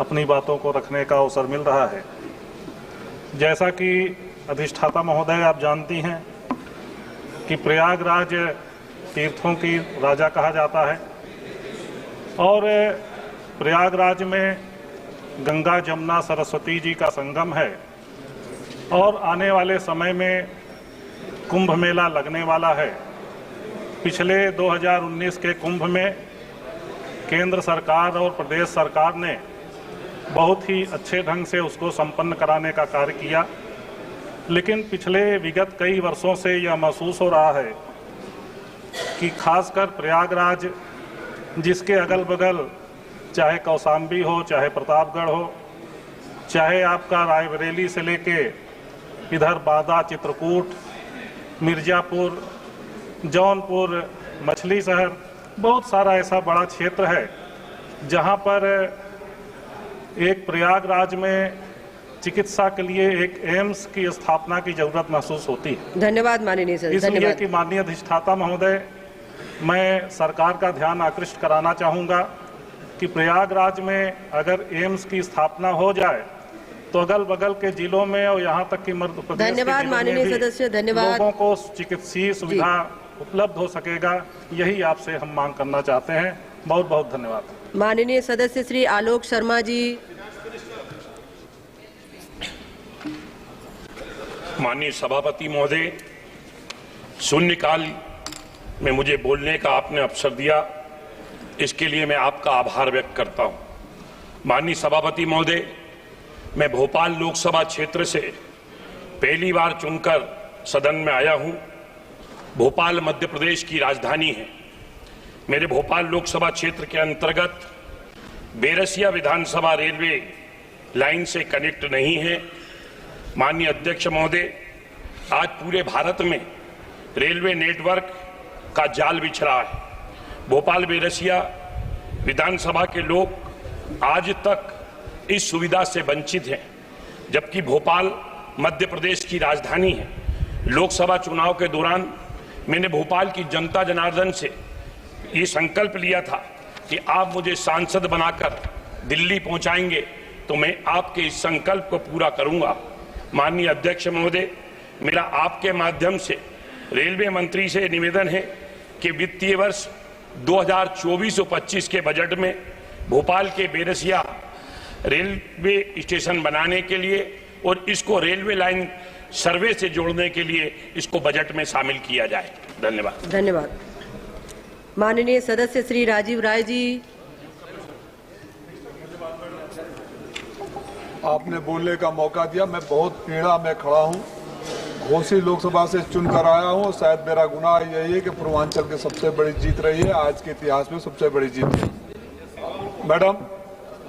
अपनी बातों को रखने का अवसर मिल रहा है। जैसा कि अधिष्ठाता महोदय आप जानती हैं कि प्रयागराज तीर्थों की राजा कहा जाता है और प्रयागराज में गंगा, जमुना, सरस्वती जी का संगम है और आने वाले समय में कुंभ मेला लगने वाला है। पिछले 2019 के कुंभ में केंद्र सरकार और प्रदेश सरकार ने बहुत ही अच्छे ढंग से उसको संपन्न कराने का कार्य किया, लेकिन पिछले विगत कई वर्षों से यह महसूस हो रहा है कि खासकर प्रयागराज, जिसके अगल बगल चाहे कौशाम्बी हो, चाहे प्रतापगढ़ हो, चाहे आपका रायबरेली से लेके इधर बादा, चित्रकूट, मिर्जापुर, जौनपुर, मछली शहर, बहुत सारा ऐसा बड़ा क्षेत्र है जहां पर एक प्रयागराज में चिकित्सा के लिए एक एम्स की स्थापना की जरूरत महसूस होती है। धन्यवाद माननीय सदस्य। इसलिए कि माननीय अधिष्ठाता महोदय, मैं सरकार का ध्यान आकृष्ट कराना चाहूँगा कि प्रयागराज में अगर एम्स की स्थापना हो जाए तो अगल बगल के जिलों में और यहाँ तक कि मध्य प्रदेश के धन्यवाद माननीय सदस्य। धन्यवाद। लोगों को चिकित्सीय सुविधा उपलब्ध हो सकेगा, यही आपसे हम मांग करना चाहते हैं। बहुत बहुत धन्यवाद। माननीय सदस्य श्री आलोक शर्मा जी। माननीय सभापति महोदय, शून्यकाल में मुझे बोलने का आपने अवसर दिया, इसके लिए मैं आपका आभार व्यक्त करता हूं। माननीय सभापति महोदय, मैं भोपाल लोकसभा क्षेत्र से पहली बार चुनकर सदन में आया हूं। भोपाल मध्य प्रदेश की राजधानी है। मेरे भोपाल लोकसभा क्षेत्र के अंतर्गत बैरसिया विधानसभा रेलवे लाइन से कनेक्ट नहीं है। माननीय अध्यक्ष महोदय, आज पूरे भारत में रेलवे नेटवर्क का जाल बिछ रहा है। भोपाल बैरसिया विधानसभा के लोग आज तक इस सुविधा से वंचित हैं, जबकि भोपाल मध्य प्रदेश की राजधानी है। लोकसभा चुनाव के दौरान मैंने भोपाल की जनता जनार्दन से ये संकल्प लिया था कि आप मुझे सांसद बनाकर दिल्ली पहुंचाएंगे तो मैं आपके इस संकल्प को पूरा करूंगा। माननीय अध्यक्ष महोदय, मेरा आपके माध्यम से रेलवे मंत्री से निवेदन है कि वित्तीय वर्ष 2024-25 के बजट में भोपाल के बैरसिया रेलवे स्टेशन बनाने के लिए और इसको रेलवे लाइन सर्वे से जोड़ने के लिए इसको बजट में शामिल किया जाए। धन्यवाद। धन्यवाद। माननीय सदस्य श्री राजीव राय जी। आपने बोलने का मौका दिया। मैं बहुत पीड़ा में खड़ा हूँ, घोसी लोकसभा से चुनकर आया हूँ। शायद मेरा गुनाह यही है कि पूर्वांचल की सबसे बड़ी जीत रही है, आज के इतिहास में सबसे बड़ी जीत। मैडम,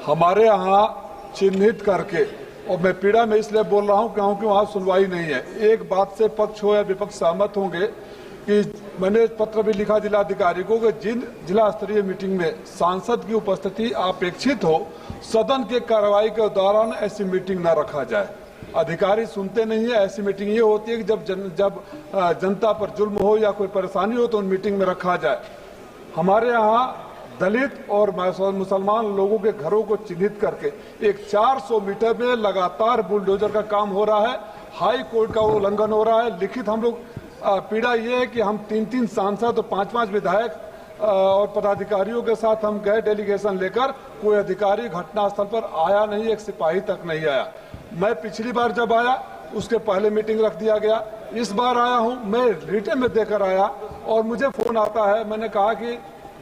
हमारे यहाँ चिन्हित करके और मैं पीड़ा में इसलिए बोल रहा हूं क्योंकि वहां सुनवाई नहीं है। एक बात से पक्ष हो या विपक्ष सहमत होंगे कि मैंने पत्र भी लिखा जिलाधिकारी को कि जिन जिला स्तरीय मीटिंग में सांसद की उपस्थिति अपेक्षित हो, सदन के कार्रवाई के दौरान ऐसी मीटिंग न रखा जाए। अधिकारी सुनते नहीं है। ऐसी मीटिंग ये होती है कि जब जनता पर जुल्म हो या कोई परेशानी हो तो उन मीटिंग में रखा जाए। हमारे यहाँ दलित और मुसलमान लोगों के घरों को चिन्हित करके एक 400 मीटर में लगातार बुलडोजर का काम हो रहा है। हाई कोर्ट का उल्लंघन हो रहा है। लिखित हम लोग पीड़ा ये है कि हम 3-3 सांसद और 5-5 विधायक और पदाधिकारियों के साथ हम गए डेलीगेशन लेकर, कोई अधिकारी घटनास्थल पर आया नहीं, एक सिपाही तक नहीं आया। मैं पिछली बार जब आया उसके पहले मीटिंग रख दिया गया। इस बार आया हूं, मैं रिटर्न में देकर आया और मुझे फोन आता है। मैंने कहा कि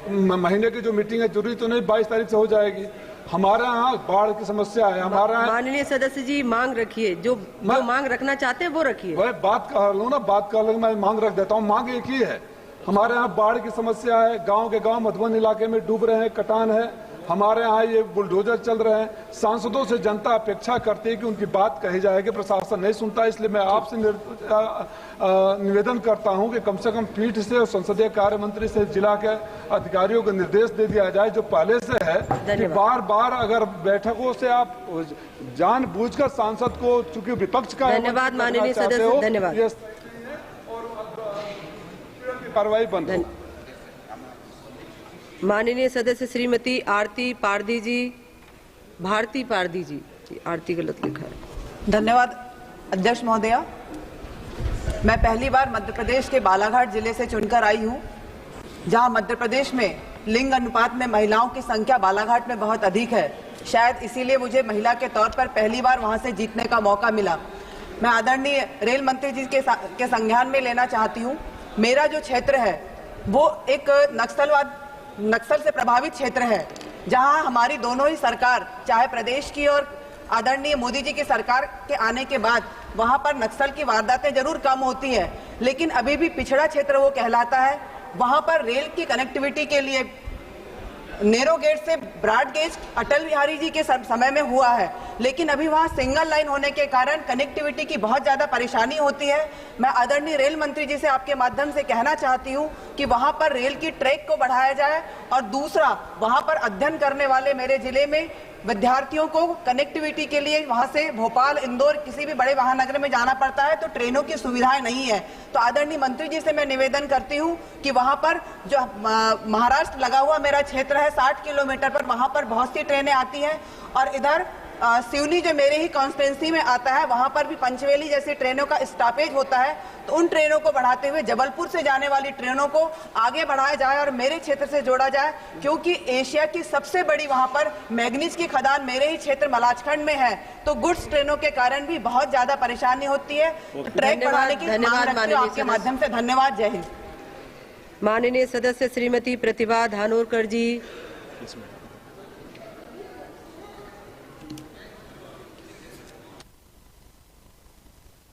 महीने की जो मीटिंग है जरूरी तो नहीं, 22 तारीख से हो जाएगी। हमारे यहाँ बाढ़ की समस्या है। हमारे यहाँ माननीय सदस्य जी मांग रखिए, जो मांग रखना चाहते हैं वो रखिए। वह बात कर लूँ ना, बात कर लूँ, मैं मांग रख देता हूँ। मांग एक ही है, हमारे यहाँ बाढ़ की समस्या है। गांव के गांव मधुबन इलाके में डूब रहे हैं, कटान है। हमारे यहाँ ये बुलडोजर चल रहे हैं। सांसदों से जनता अपेक्षा करती है कि उनकी बात कही जाएगी, प्रशासन नहीं सुनता। इसलिए मैं आपसे निवेदन करता हूं कि कम से कम पीठ से और संसदीय कार्य मंत्री से जिला के अधिकारियों को निर्देश दे दिया जाए, जो पहले से है, कि बार बार अगर बैठकों से आप जानबूझकर सांसद को, चूंकि विपक्ष का धन्यवाद माननीय सदस्य, धन्यवाद। कार्रवाई बंद हो। माननीय सदस्य श्रीमती आरती पारदी जी, भारती पारदी जी, आरती गलत लिखा है। धन्यवाद अध्यक्ष महोदया। मैं पहली बार मध्य प्रदेश के बालाघाट जिले से चुनकर आई हूं, जहां मध्य प्रदेश में लिंग अनुपात में महिलाओं की संख्या बालाघाट में बहुत अधिक है। शायद इसीलिए मुझे महिला के तौर पर पहली बार वहां से जीतने का मौका मिला। मैं आदरणीय रेल मंत्री जी के संज्ञान में लेना चाहती हूँ। मेरा जो क्षेत्र है वो एक नक्सल से प्रभावित क्षेत्र है, जहां हमारी दोनों ही सरकार, चाहे प्रदेश की और आदरणीय मोदी जी की सरकार के आने के बाद, वहां पर नक्सल की वारदातें जरूर कम होती है, लेकिन अभी भी पिछड़ा क्षेत्र वो कहलाता है। वहां पर रेल की कनेक्टिविटी के लिए नैरो गेज से ब्रॉड गेज अटल बिहारी जी के समय में हुआ है, लेकिन अभी वहां सिंगल लाइन होने के कारण कनेक्टिविटी की बहुत ज्यादा परेशानी होती है। मैं आदरणीय रेल मंत्री जी से आपके माध्यम से कहना चाहती हूं कि वहां पर रेल की ट्रैक को बढ़ाया जाए, और दूसरा, वहां पर अध्ययन करने वाले मेरे जिले में विद्यार्थियों को कनेक्टिविटी के लिए वहां से भोपाल, इंदौर, किसी भी बड़े महानगर में जाना पड़ता है, तो ट्रेनों की सुविधाएं नहीं है। तो आदरणीय मंत्री जी से मैं निवेदन करती हूं कि वहां पर जो महाराष्ट्र लगा हुआ मेरा क्षेत्र है 60 किलोमीटर पर, वहां पर बहुत सी ट्रेनें आती हैं, और इधर सिवनी जो मेरे ही कॉन्स्टिट्यूंसी में आता है, वहां पर भी पंचवेली जैसी ट्रेनों का स्टॉपेज होता है। तो उन ट्रेनों को बढ़ाते हुए जबलपुर से जाने वाली ट्रेनों को आगे बढ़ाया जाए और मेरे क्षेत्र से जोड़ा जाए, क्योंकि एशिया की सबसे बड़ी वहां पर मैग्नीज की खदान मेरे ही क्षेत्र मलाजखंड में है। तो गुड्स ट्रेनों के कारण भी बहुत ज्यादा परेशानी होती है। तो ट्रैक बढ़ाने की मांग रखती हूं आपके माध्यम से। धन्यवाद। जय हिंद। माननीय सदस्य श्रीमती प्रतिभा धानोरकर जी।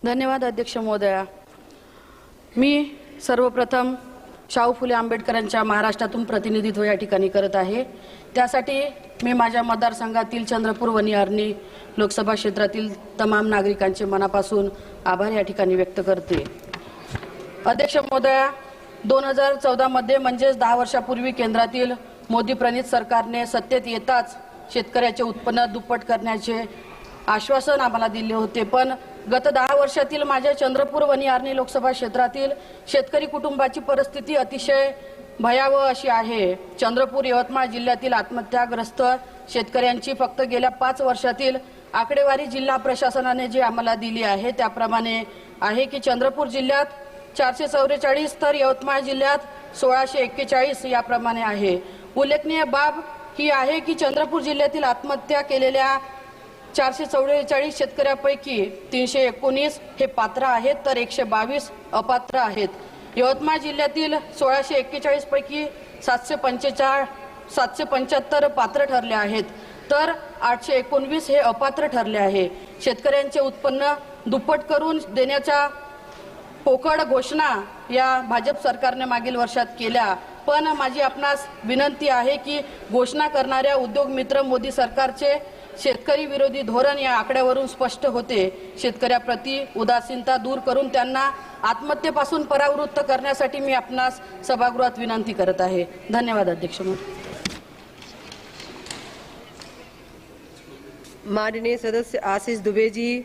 धन्यवाद अध्यक्ष महोदया। मी सर्वप्रथम शाहू फुले आंबेडकरांच्या महाराष्ट्रातून प्रतिनिधित्व या ठिकाणी करत आहे। त्यासाठी मी माझ्या मतदारसंघातील चंद्रपूर वनी आर्णी लोकसभा क्षेत्रातील तमाम नागरिकांचे मनापासून आभार या ठिकाणी व्यक्त करते। अध्यक्ष महोदया, 2014 मध्ये म्हणजेच 10 वर्षापूर्वी केंद्रातील मोदी प्रणित सरकारने सत्तेत येताच शेतकऱ्याचे उत्पन्न दुप्पट करण्याचे आश्वासन आम्हाला दिले होते, पण गत 10 वर्षातील माझ्या चंद्रपूर वनी आर्णी लोकसभा क्षेत्रातील शेतकरी कुटुंबाची परिस्थिती अतिशय भयावह अशी आहे। चंद्रपूर यवतमाळ जिल्ह्यातील आत्महत्याग्रस्त शेतकऱ्यांची फक्त गेल्या 5 वर्षातील आकडेवारी जिल्हा प्रशासनाने जी आम्हाला दिली आहे त्याप्रमाणे आहे की चंद्रपूर जिल्ह्यात 444 तर यवतमाळ जिल्ह्यात 1641 याप्रमाणे आहे। उल्लेखनीय बाब ही आहे की चंद्रपूर जिल्ह्यातील आत्महत्या केलेल्या 444 शेतकऱ्यांपैकी 319 हे पात्र आहेत तर 122 अपात्र आहेत। यवतमाळ जिल्ह्यातील 1641 पैकी 775 पात्र ठरले आहेत तर 819 हे अपात्र ठरले आहे। शेतकऱ्यांचे उत्पन्न दुप्पट करून देण्याच्या पोकळ घोषणा या भाजप सरकारने मागील वर्षात केल्या, पण माझी आपणास विनंती आहे की घोषणा करणाऱ्या उद्योग मित्र मोदी सरकारचे शेतकरी विरोधी धोरण या आकड्यावरून स्पष्ट होते. शेतकऱ्याप्रती उदासीनता दूर करून त्यांना आत्महत्येपासून परावृत्त करण्यासाठी मी आपणास सभागृहात विनंती करत आहे. धन्यवाद अध्यक्ष महोदय. माननीय सदस्य आशीष दुबे जी.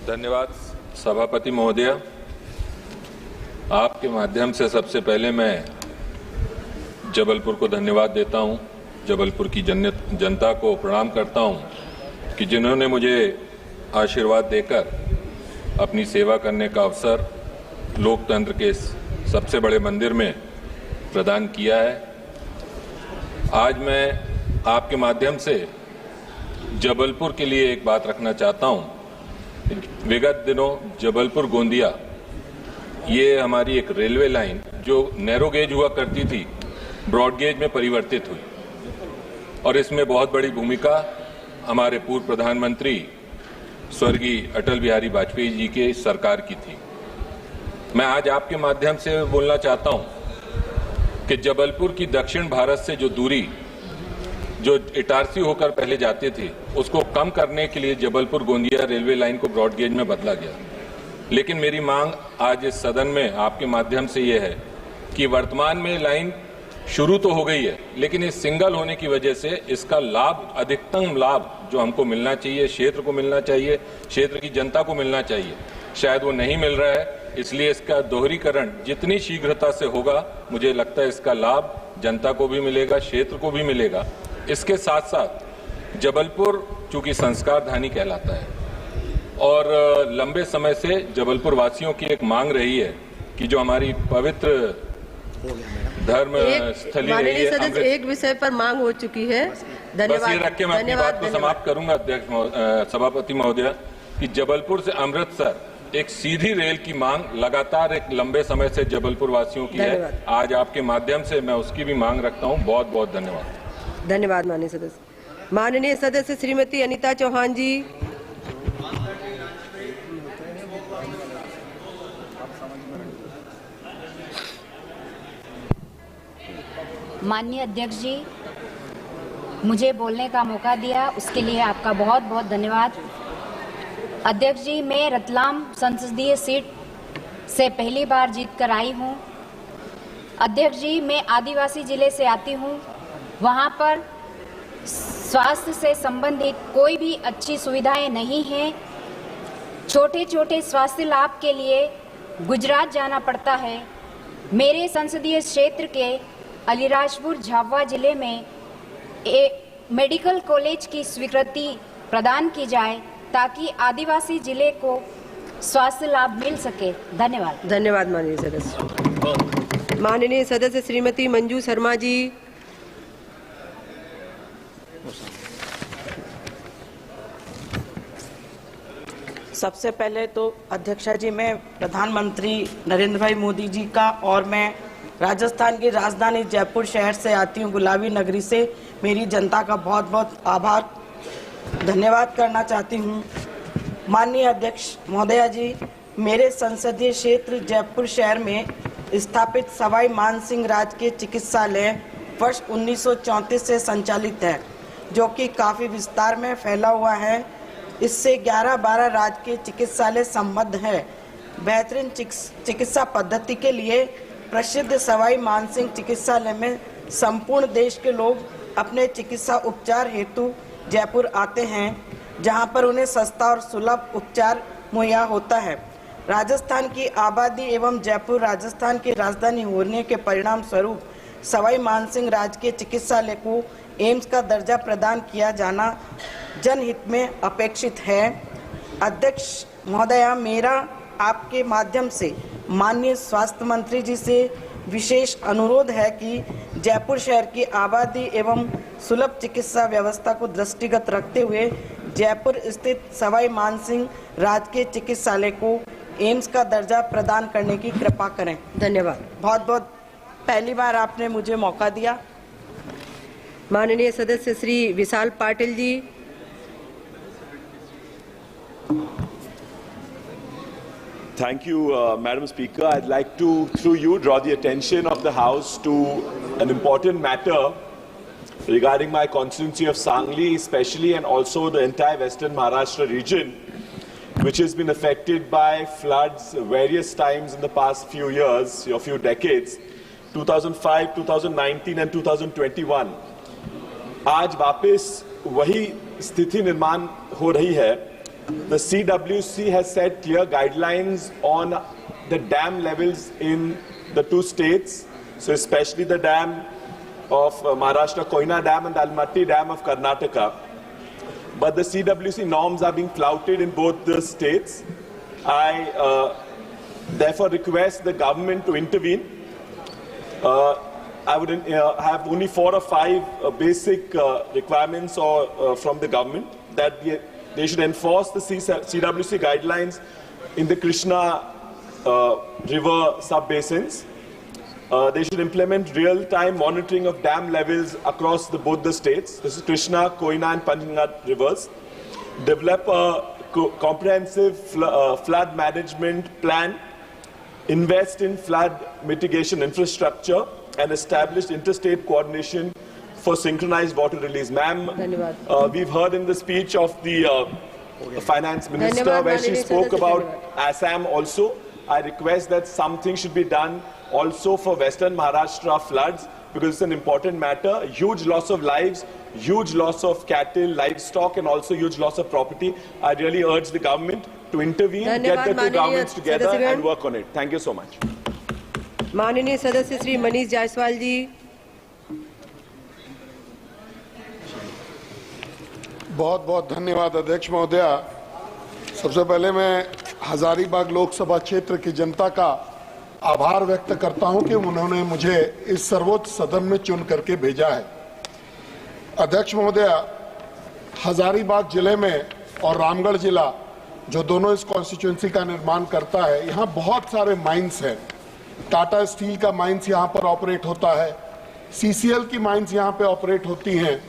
धन्यवाद सभापति महोदय. आपके माध्यम से सबसे पहले मैं जबलपुर को धन्यवाद देता हूं. जबलपुर की जनता को प्रणाम करता हूं कि जिन्होंने मुझे आशीर्वाद देकर अपनी सेवा करने का अवसर लोकतंत्र के सबसे बड़े मंदिर में प्रदान किया है. आज मैं आपके माध्यम से जबलपुर के लिए एक बात रखना चाहता हूं. विगत दिनों जबलपुर गोंदिया ये हमारी एक रेलवे लाइन जो नैरो गेज हुआ करती थी ब्रॉड गेज में परिवर्तित हुई और इसमें बहुत बड़ी भूमिका हमारे पूर्व प्रधानमंत्री स्वर्गीय अटल बिहारी वाजपेयी जी के सरकार की थी. मैं आज आपके माध्यम से बोलना चाहता हूं कि जबलपुर की दक्षिण भारत से जो दूरी जो इटारसी होकर पहले जाते थे उसको कम करने के लिए जबलपुर गोंदिया रेलवे लाइन को ब्रॉड गेज में बदला गया. लेकिन मेरी मांग आज इस सदन में आपके माध्यम से ये है कि वर्तमान में लाइन शुरू तो हो गई है लेकिन इस सिंगल होने की वजह से इसका लाभ अधिकतम लाभ जो हमको मिलना चाहिए, क्षेत्र को मिलना चाहिए, क्षेत्र की जनता को मिलना चाहिए, शायद वो नहीं मिल रहा है. इसलिए इसका दोहरीकरण जितनी शीघ्रता से होगा मुझे लगता है इसका लाभ जनता को भी मिलेगा, क्षेत्र को भी मिलेगा. इसके साथ साथ जबलपुर चूंकि संस्कार धानी कहलाता है और लंबे समय से जबलपुर वासियों की एक मांग रही है कि जो हमारी पवित्र धर्म स्थली रही है, एक विषय पर मांग हो चुकी है. धन्यवाद. बस ये रख के मैं अपनी बात को समाप्त करूंगा अध्यक्ष सभापति महोदय कि जबलपुर से अमृतसर एक सीधी रेल की मांग लगातार एक लंबे समय से जबलपुर वासियों की है. आज आपके माध्यम से मैं उसकी भी मांग रखता हूं. बहुत बहुत धन्यवाद. धन्यवाद माननीय सदस्य. माननीय सदस्य श्रीमती अनीता चौहान जी. माननीय अध्यक्ष जी, मुझे बोलने का मौका दिया उसके लिए आपका बहुत बहुत धन्यवाद. अध्यक्ष जी, मैं रतलाम संसदीय सीट से पहली बार जीत कर आई हूँ. अध्यक्ष जी, मैं आदिवासी जिले से आती हूँ. वहाँ पर स्वास्थ्य से संबंधित कोई भी अच्छी सुविधाएं नहीं हैं. छोटे छोटे स्वास्थ्य लाभ के लिए गुजरात जाना पड़ता है. मेरे संसदीय क्षेत्र के अलीराजपुर झाबुआ जिले में मेडिकल कॉलेज की स्वीकृति प्रदान की जाए ताकि आदिवासी जिले को स्वास्थ्य लाभ मिल सके. धन्यवाद. धन्यवाद माननीय सदस्य. माननीय सदस्य श्रीमती मंजू शर्मा जी. सबसे पहले तो अध्यक्षा जी, मैं प्रधानमंत्री नरेंद्र भाई मोदी जी का और मैं राजस्थान की राजधानी जयपुर शहर से आती हूँ, गुलाबी नगरी से, मेरी जनता का बहुत बहुत आभार धन्यवाद करना चाहती हूँ. माननीय अध्यक्ष महोदया जी, मेरे संसदीय क्षेत्र जयपुर शहर में स्थापित सवाई मानसिंह राजकीय चिकित्सालय वर्ष 1934 से संचालित है, जो कि काफ़ी विस्तार में फैला हुआ है. इससे 11-12 राजकीय चिकित्सालय संबद्ध है. बेहतरीन चिकित्सा पद्धति के लिए प्रसिद्ध सवाई मानसिंह चिकित्सालय में संपूर्ण देश के लोग अपने चिकित्सा उपचार हेतु जयपुर आते हैं, जहां पर उन्हें सस्ता और सुलभ उपचार मुहैया होता है. राजस्थान की आबादी एवं जयपुर राजस्थान की राजधानी होने के परिणाम स्वरूप सवाई मानसिंह राजकीय चिकित्सालय को एम्स का दर्जा प्रदान किया जाना जनहित में अपेक्षित है. अध्यक्ष महोदया, मेरा आपके माध्यम से माननीय स्वास्थ्य मंत्री जी से विशेष अनुरोध है कि जयपुर शहर की आबादी एवं सुलभ चिकित्सा व्यवस्था को दृष्टिगत रखते हुए जयपुर स्थित सवाई मानसिंह राजकीय चिकित्सालय को एम्स का दर्जा प्रदान करने की कृपा करें. धन्यवाद. बहुत बहुत पहली बार आपने मुझे मौका दिया. माननीय सदस्य Shri Vishal Patil ji. Thank you, Madam Speaker. I'd like to, through you, draw the attention of the House to an important matter regarding my constituency of Sangli, especially, and also the entire Western Maharashtra region, which has been affected by floods various times in the past few years, or few decades, 2005, 2019 and 2021. आज वापस वही स्थिति निर्माण हो रही है. The CWC has set clear guidelines on the dam levels in the two states, so especially the dam of Maharashtra, Koyna Dam, and the Almaty Dam of Karnataka. But the CWC norms are being flouted in both the states. I therefore request the government to intervene. I would have only 4 or 5 basic requirements from the government, that they should enforce the CWC guidelines in the Krishna river sub-basins. They should implement real-time monitoring of dam levels across both the states. This is Krishna, Koyna and Panchganga rivers. Develop a comprehensive flood management plan. Invest in flood mitigation infrastructure and establish interstate coordination for synchronized water release. Ma'am, we've heard in the speech of the finance minister where she spoke about Assam also. I request that something should be done also for Western Maharashtra floods, because it's an important matter. Huge loss of lives, huge loss of cattle, livestock, and also huge loss of property. I really urge the government to intervene, get the two governments together and work on it. Thank you so much. माननीय सदस्य श्री मनीष जायसवाल जी. बहुत बहुत धन्यवाद अध्यक्ष महोदया. सबसे पहले मैं हजारीबाग लोकसभा क्षेत्र की जनता का आभार व्यक्त करता हूं कि उन्होंने मुझे इस सर्वोच्च सदन में चुन करके भेजा है. अध्यक्ष महोदया, हजारीबाग जिले में और रामगढ़ जिला जो दोनों इस कॉन्स्टिट्यूएंसी का निर्माण करता है, यहाँ बहुत सारे माइंस हैं. टाटा स्टील का माइंस यहाँ पर ऑपरेट होता है, सीसीएल की माइंस यहाँ पे ऑपरेट होती हैं,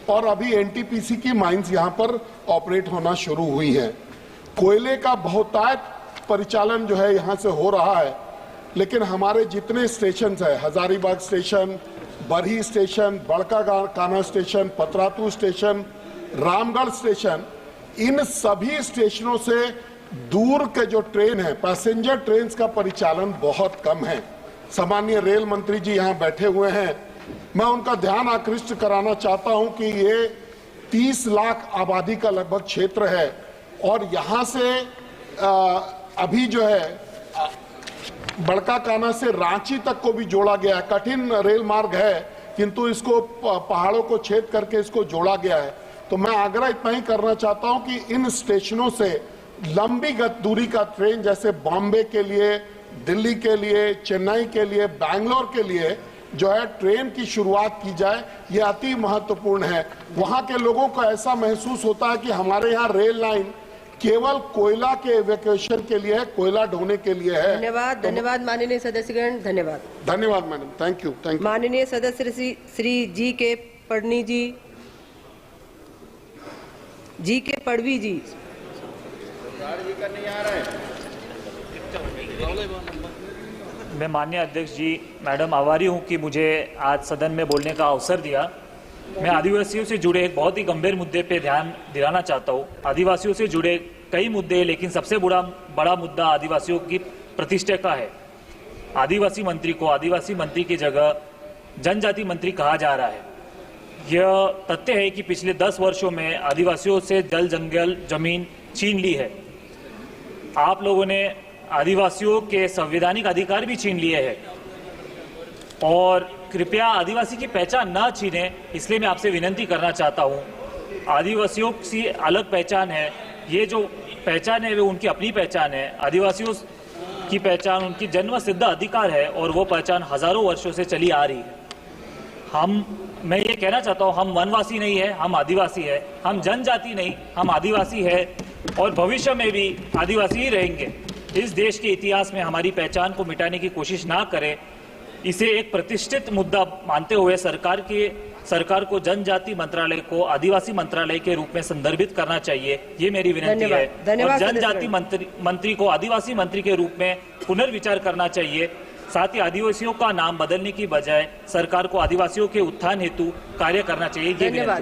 और अभी एनटीपीसी की माइंस यहाँ पर ऑपरेट होना शुरू हुई हैं. कोयले का बहुतायत परिचालन जो है यहाँ से हो रहा है, लेकिन हमारे जितने स्टेशन है, Hazaribagh station, Barhi station, Barka Kana station, Patratu station, Ramgarh station, इन सभी स्टेशनों से दूर के जो ट्रेन है, पैसेंजर ट्रेन का परिचालन बहुत कम है. सामान्य रेल मंत्री जी यहाँ बैठे हुए हैं. मैं उनका ध्यान आकृष्ट कराना चाहता हूं कि ये 30 लाख आबादी का लगभग क्षेत्र है, और यहाँ से अभी जो है बड़का काना से रांची तक को भी जोड़ा गया है. कठिन रेल मार्ग है, किंतु इसको पहाड़ों को छेद करके इसको जोड़ा गया है. तो मैं आग्रह इतना ही करना चाहता हूं कि इन स्टेशनों से लंबी दूरी का ट्रेन, जैसे बॉम्बे के लिए, दिल्ली के लिए, चेन्नई के लिए, बैंगलोर के लिए जो है ट्रेन की शुरुआत की जाए. ये अति महत्वपूर्ण है. वहां के लोगों को ऐसा महसूस होता है कि हमारे यहाँ रेल लाइन केवल कोयला के एवैक्यूएशन के लिए है, कोयला ढोने के लिए है. धन्यवाद. धन्यवाद माननीय सदस्यगण. धन्यवाद. धन्यवाद मैडम. Thank you. माननीय सदस्य श्री जी के पड़नी जी. जी के पड़वी जी. मैं माननीय अध्यक्ष जी, मैडम आभारी हूं कि मुझे आज सदन में बोलने का अवसर दिया. मैं आदिवासियों से जुड़े एक बहुत ही गंभीर मुद्दे पे ध्यान दिलाना चाहता हूं. आदिवासियों से जुड़े कई मुद्दे, लेकिन सबसे बड़ा मुद्दा आदिवासियों की प्रतिष्ठा का है. आदिवासी मंत्री को आदिवासी मंत्री की जगह जनजाति मंत्री कहा जा रहा है. यह तथ्य है कि पिछले 10 वर्षों में आदिवासियों से जल, जंगल, जमीन छीन ली है. आप लोगों ने आदिवासियों के संवैधानिक अधिकार भी छीन लिए हैं, और कृपया आदिवासी की पहचान न छीने, इसलिए मैं आपसे विनती करना चाहता हूं. आदिवासियों की अलग पहचान है. ये जो पहचान है वो उनकी अपनी पहचान है. आदिवासियों की पहचान उनकी जन्म सिद्ध अधिकार है, और वो पहचान हजारों वर्षों से चली आ रही है. मैं ये कहना चाहता हूँ, हम वनवासी नहीं है, हम आदिवासी है. हम जनजाति नहीं, हम आदिवासी है, और भविष्य में भी आदिवासी ही रहेंगे. इस देश के इतिहास में हमारी पहचान को मिटाने की कोशिश ना करें. इसे एक प्रतिष्ठित मुद्दा मानते हुए सरकार को जनजाति मंत्रालय को आदिवासी मंत्रालय के रूप में संदर्भित करना चाहिए, ये मेरी विनती है। और जनजाति मंत्री को आदिवासी मंत्री के रूप में पुनर्विचार करना चाहिए। साथ ही आदिवासियों का नाम बदलने की बजाय सरकार को आदिवासियों के उत्थान हेतु कार्य करना चाहिए। धन्यवाद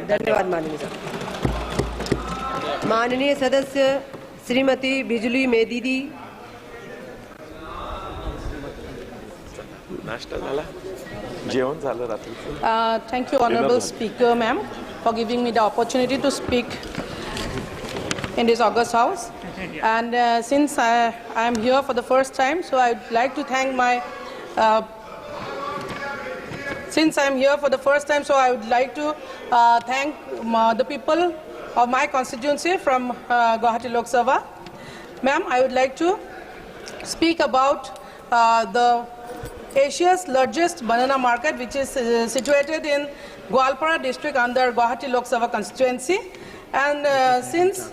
माननीय सदस्य श्रीमती बिजली मेदीदी। नाश्ता झाला, जेवण झालं रात्री। Thank you, Honorable Speaker, ma'am, for giving me the opportunity to speak in this August House. And since I am here for the first time, so I would like to thank my. Since I am here for the first time, so I would like to thank the people of my constituency from Guwahati Lok Sabha. Ma'am, I would like to speak about the Asia's largest banana market, which is situated in Gwalpara district under Guwahati Lok Sabha constituency. And since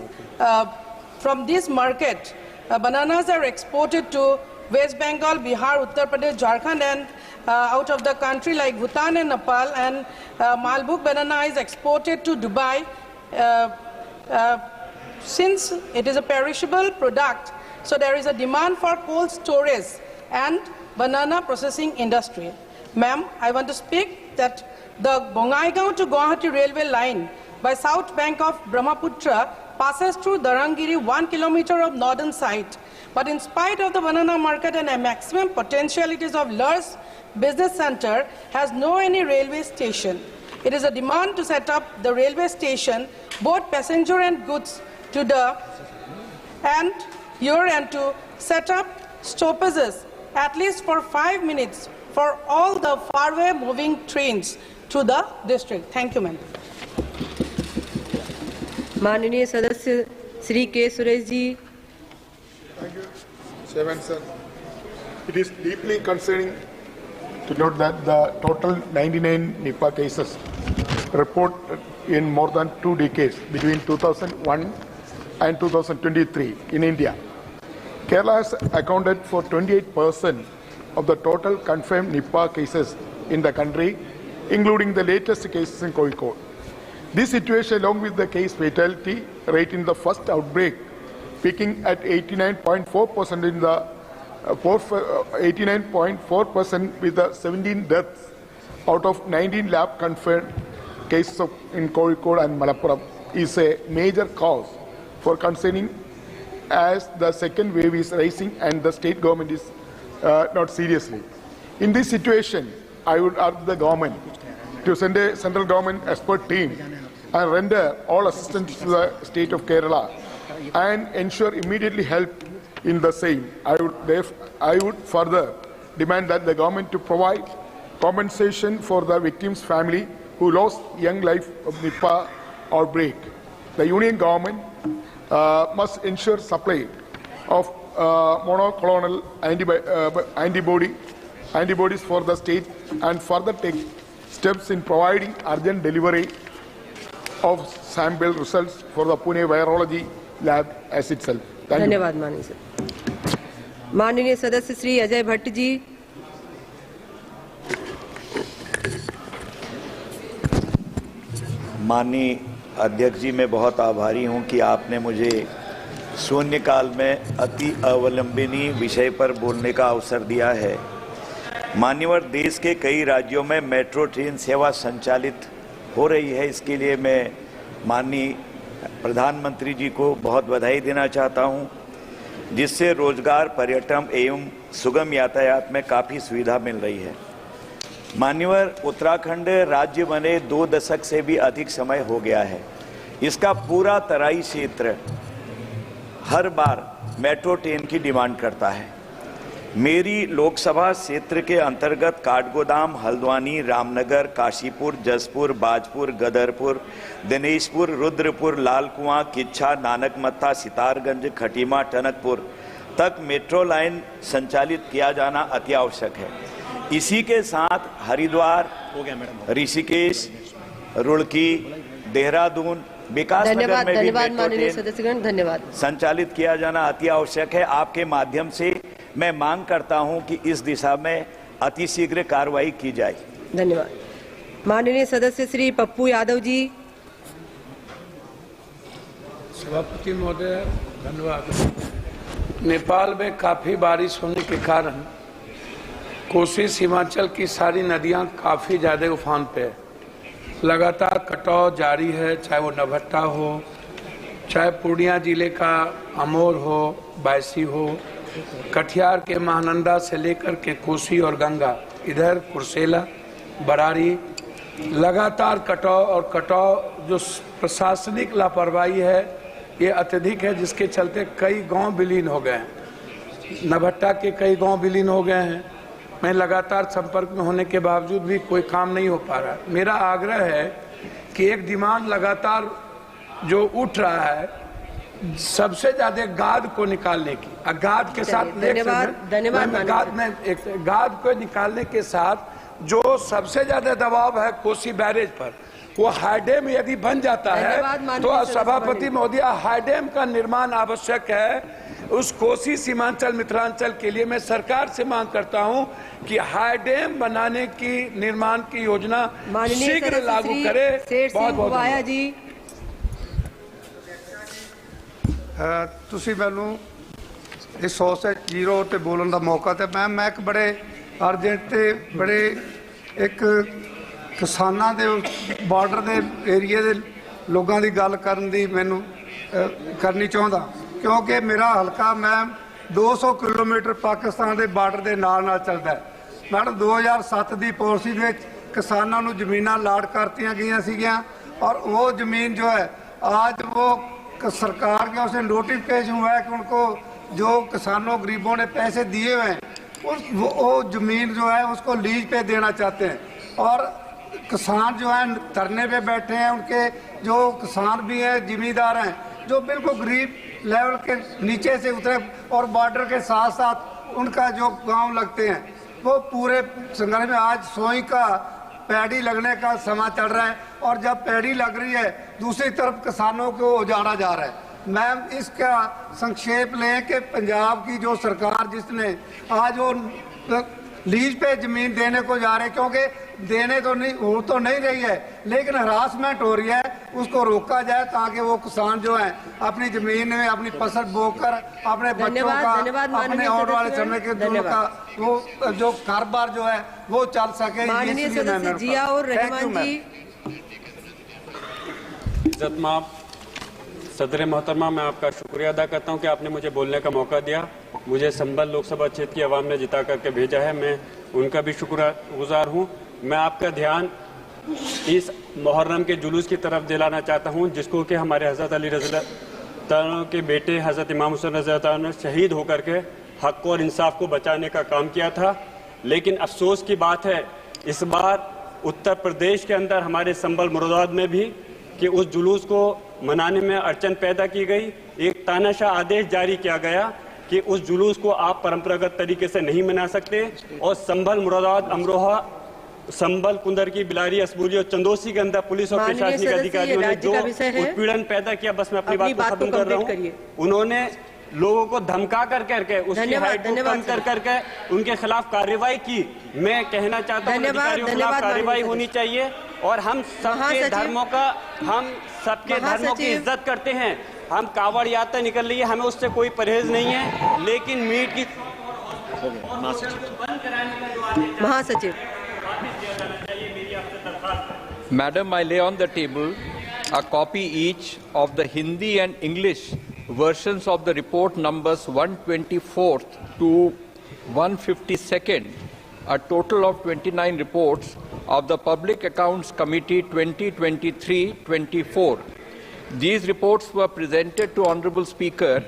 from this market, bananas are exported to West Bengal, Bihar, Uttar Pradesh, Jharkhand, and out of the country like Bhutan and Nepal. And Malbhog banana is exported to Dubai. Since it is a perishable product, so there is a demand for cold storage and banana processing industry. Ma'am, I want to speak that the Bongaigaon to Guwahati railway line by south bank of Brahmaputra passes through Darangiri 1 kilometer of northern side. But in spite of the banana market and a maximum potentialities of large business center, has no any railway station. It is a demand to set up the railway station, both passenger and goods, to the and to set up stoppages at least for 5 minutes for all the faraway moving trains to the district. Thank you, ma'am. माननीय सदस्य श्री के Suresh ji. Thank you, Chairman sir. It is deeply concerning to note that the total 99 Nipah cases reported in more than 2 decades between 2001 and 2023 in India. Kerala has accounted for 28% of the total confirmed Nipah cases in the country, including the latest cases in Kozhikode. This situation, along with the case fatality rate in the first outbreak, peaking at 89.4% in the 89.4% with the 17 deaths out of 19 lab confirmed cases in Kozhikode and Malappuram, is a major cause for concerning, as the second wave is rising and the state government is not seriously. In this situation, I would urge the government to send a central government expert team and render all assistance to the state of Kerala and ensure immediately help in the same. I would further demand that the government to provide compensation for the victim's family who lost young life of Nipah outbreak. The union government must ensure supply of monoclonal antibodies for the state and further take steps in providing urgent delivery of sample results for the Pune Virology Lab as itself. Thank you. धन्यवाद माननीय सदस्य श्री अजय भट्ट जी। माननीय अध्यक्ष जी, मैं बहुत आभारी हूं कि आपने मुझे शून्यकाल में अति अवलंबनीय विषय पर बोलने का अवसर दिया है। मान्यवर, देश के कई राज्यों में मेट्रो ट्रेन सेवा संचालित हो रही है। इसके लिए मैं माननीय प्रधानमंत्री जी को बहुत बधाई देना चाहता हूं, जिससे रोजगार, पर्यटन एवं सुगम यातायात में काफ़ी सुविधा मिल रही है। मान्यवर, उत्तराखंड राज्य बने 2 दशक से भी अधिक समय हो गया है। इसका पूरा तराई क्षेत्र हर बार मेट्रो ट्रेन की डिमांड करता है। मेरी लोकसभा क्षेत्र के अंतर्गत काठगोदाम, हल्द्वानी, रामनगर, काशीपुर, जसपुर, बाजपुर, गदरपुर, दिनेशपुर, रुद्रपुर, लालकुआं, किच्छा, नानकमत्ता, सितारगंज, खटीमा, टनकपुर तक मेट्रो लाइन संचालित किया जाना अति आवश्यक है। इसी के साथ हरिद्वार, ऋषिकेश, रुड़की, देहरादून, विकास नगर में भी मेट्रो ट्रेन धन्यवाद संचालित किया जाना अति आवश्यक है। आपके माध्यम से मैं मांग करता हूं कि इस दिशा में अतिशीघ्र कार्रवाई की जाए। धन्यवाद। माननीय सदस्य श्री पप्पू यादव जी। सभापति महोदय धन्यवाद। नेपाल में काफी बारिश होने के कारण कोसी सीमांचल की सारी नदियां काफी ज्यादा उफान पे है। लगातार कटाव जारी है, चाहे वो नभट्टा हो, चाहे पूर्णिया जिले का अमोर हो, बायसी हो, कटिहार के महानंदा से लेकर के कोसी और गंगा, इधर कुर्सेला, बरारी, लगातार कटाव और कटाव जो प्रशासनिक लापरवाही है ये अत्यधिक है, जिसके चलते कई गांव विलीन हो गए हैं। नभट्टा के कई गांव विलीन हो गए हैं। मैं लगातार संपर्क में होने के बावजूद भी कोई काम नहीं हो पा रहा। मेरा आग्रह है कि एक डिमांड लगातार जो उठ रहा है, सबसे ज्यादा गाद को निकालने की, गाद के साथ गाद को निकालने के साथ जो सबसे ज्यादा दबाव है कोसी बैरेज पर, वो हाईडैम यदि बन जाता है तो सभापति महोदय हाईडैम का निर्माण आवश्यक है। उस कोसी सीमांचल मिथिलांचल के लिए मैं सरकार से मांग करता हूं कि हाईडैम बनाने की निर्माण की योजना शीघ्र लागू करे। बहुत बहुत जी। ਤੁਸੀਂ ਮੈਨੂੰ ਇਹ 100 से 0 ਤੇ ਬੋਲਣ ਦਾ ਮੌਕਾ ਤੇ ਮੈਂ ਇੱਕ ਬੜੇ ਅਰਜੈਂਟ ਤੇ ਬੜੇ ਇੱਕ ਕਿਸਾਨਾਂ ਦੇ ਬਾਰਡਰ ਦੇ ਏਰੀਏ ਦੇ ਲੋਕਾਂ ਦੀ ਗੱਲ ਕਰਨ ਦੀ ਮੈਨੂੰ ਕਰਨੀ ਚਾਹੁੰਦਾ, ਕਿਉਂਕਿ ਮੇਰਾ ਹਲਕਾ ਮੈਂ 200 ਕਿਲੋਮੀਟਰ ਪਾਕਿਸਤਾਨ ਦੇ ਬਾਰਡਰ ਦੇ ਨਾਲ ਚੱਲਦਾ ਹੈ। ਮੈਡਮ 2007 ਦੀ ਪਾਲਿਸੀ ਦੇ ਵਿੱਚ ਕਿਸਾਨਾਂ ਨੂੰ ਜ਼ਮੀਨਾਂ ਲਾਟ ਕਰਤੀਆਂ ਗਈਆਂ ਸੀਗੀਆਂ और वो ज़मीन जो है आज वो सरकार के उसे नोटिफिकेशन हुआ है कि उनको जो किसानों गरीबों ने पैसे दिए हुए हैं वो ज़मीन जो है उसको लीज पे देना चाहते हैं। और किसान जो है धरने पे बैठे हैं, उनके जो किसान भी हैं जिम्मेदार हैं जो बिल्कुल गरीब लेवल के नीचे से उतरे और बॉर्डर के साथ साथ उनका जो गांव लगते हैं वो पूरे संघर्ष में आज सोई का पैड़ी लगने का समय चल रहा है और जब पैड़ी लग रही है दूसरी तरफ किसानों को उजाड़ा जा रहा है। मैम इसका संक्षेप लें कि पंजाब की जो सरकार जिसने आज वो लीज पे जमीन देने को जा रहे, क्योंकि देने तो नहीं हो तो नहीं रही है लेकिन हरासमेंट हो रही है, उसको रोका जाए ताकि वो किसान जो है अपनी जमीन में अपनी फसल बोकर अपने बच्चों का अपने आने वाले समय के दिनों का वो जो कारोबार जो है वो चल सके। माननीय सदस्य जिया और रहमान जी। इज्जत माफ सदर मोहतरमा, मैं आपका शुक्रिया अदा करता हूं कि आपने मुझे बोलने का मौका दिया। मुझे संभल लोकसभा क्षेत्र की आवाम ने जिता करके भेजा है, मैं उनका भी शुक्रगुजार हूं। मैं आपका ध्यान इस मुहर्रम के जुलूस की तरफ दिलाना चाहता हूं जिसको कि हमारे हज़रत अली रज़ी अल्लाह के बेटे हज़रत इमाम हुसैन रज़ी अल्लाह ने शहीद होकर के हक और इंसाफ को बचाने का काम किया था। लेकिन अफसोस की बात है इस बार उत्तर प्रदेश के अंदर हमारे संभल मुरादाबाद में भी कि उस जुलूस को मनाने में अड़चन पैदा की गई। एक तानाशाह आदेश जारी किया गया कि उस जुलूस को आप परंपरागत तरीके से नहीं मना सकते और संभल मुरादाबाद अमरोहा संभल कुंदर की बिलारी असबूली और चंदोसी के अंदर पुलिस और प्रशासनिक अधिकारियों ने जो उत्पीड़न पैदा किया, बस मैं अपनी बात को खत्म कर रहा हूँ, उन्होंने लोगों को धमका करके उसकी हाइट को कम करके उनके खिलाफ कार्रवाई की। मैं कहना चाहता हूँ अधिकारियों के खिलाफ कार्रवाई होनी चाहिए और हम सबके धर्मों की इज्जत करते हैं। हम कावड़ यात्रा निकल रही है, हमें उससे कोई परहेज नहीं है, लेकिन मीट की महासचिव। Madam, I lay on the table a copy each of the Hindi and English versions of the report numbers 124th to 152nd, a total of 29 reports of the Public Accounts Committee 2023-24. These reports were presented to Honorable Speaker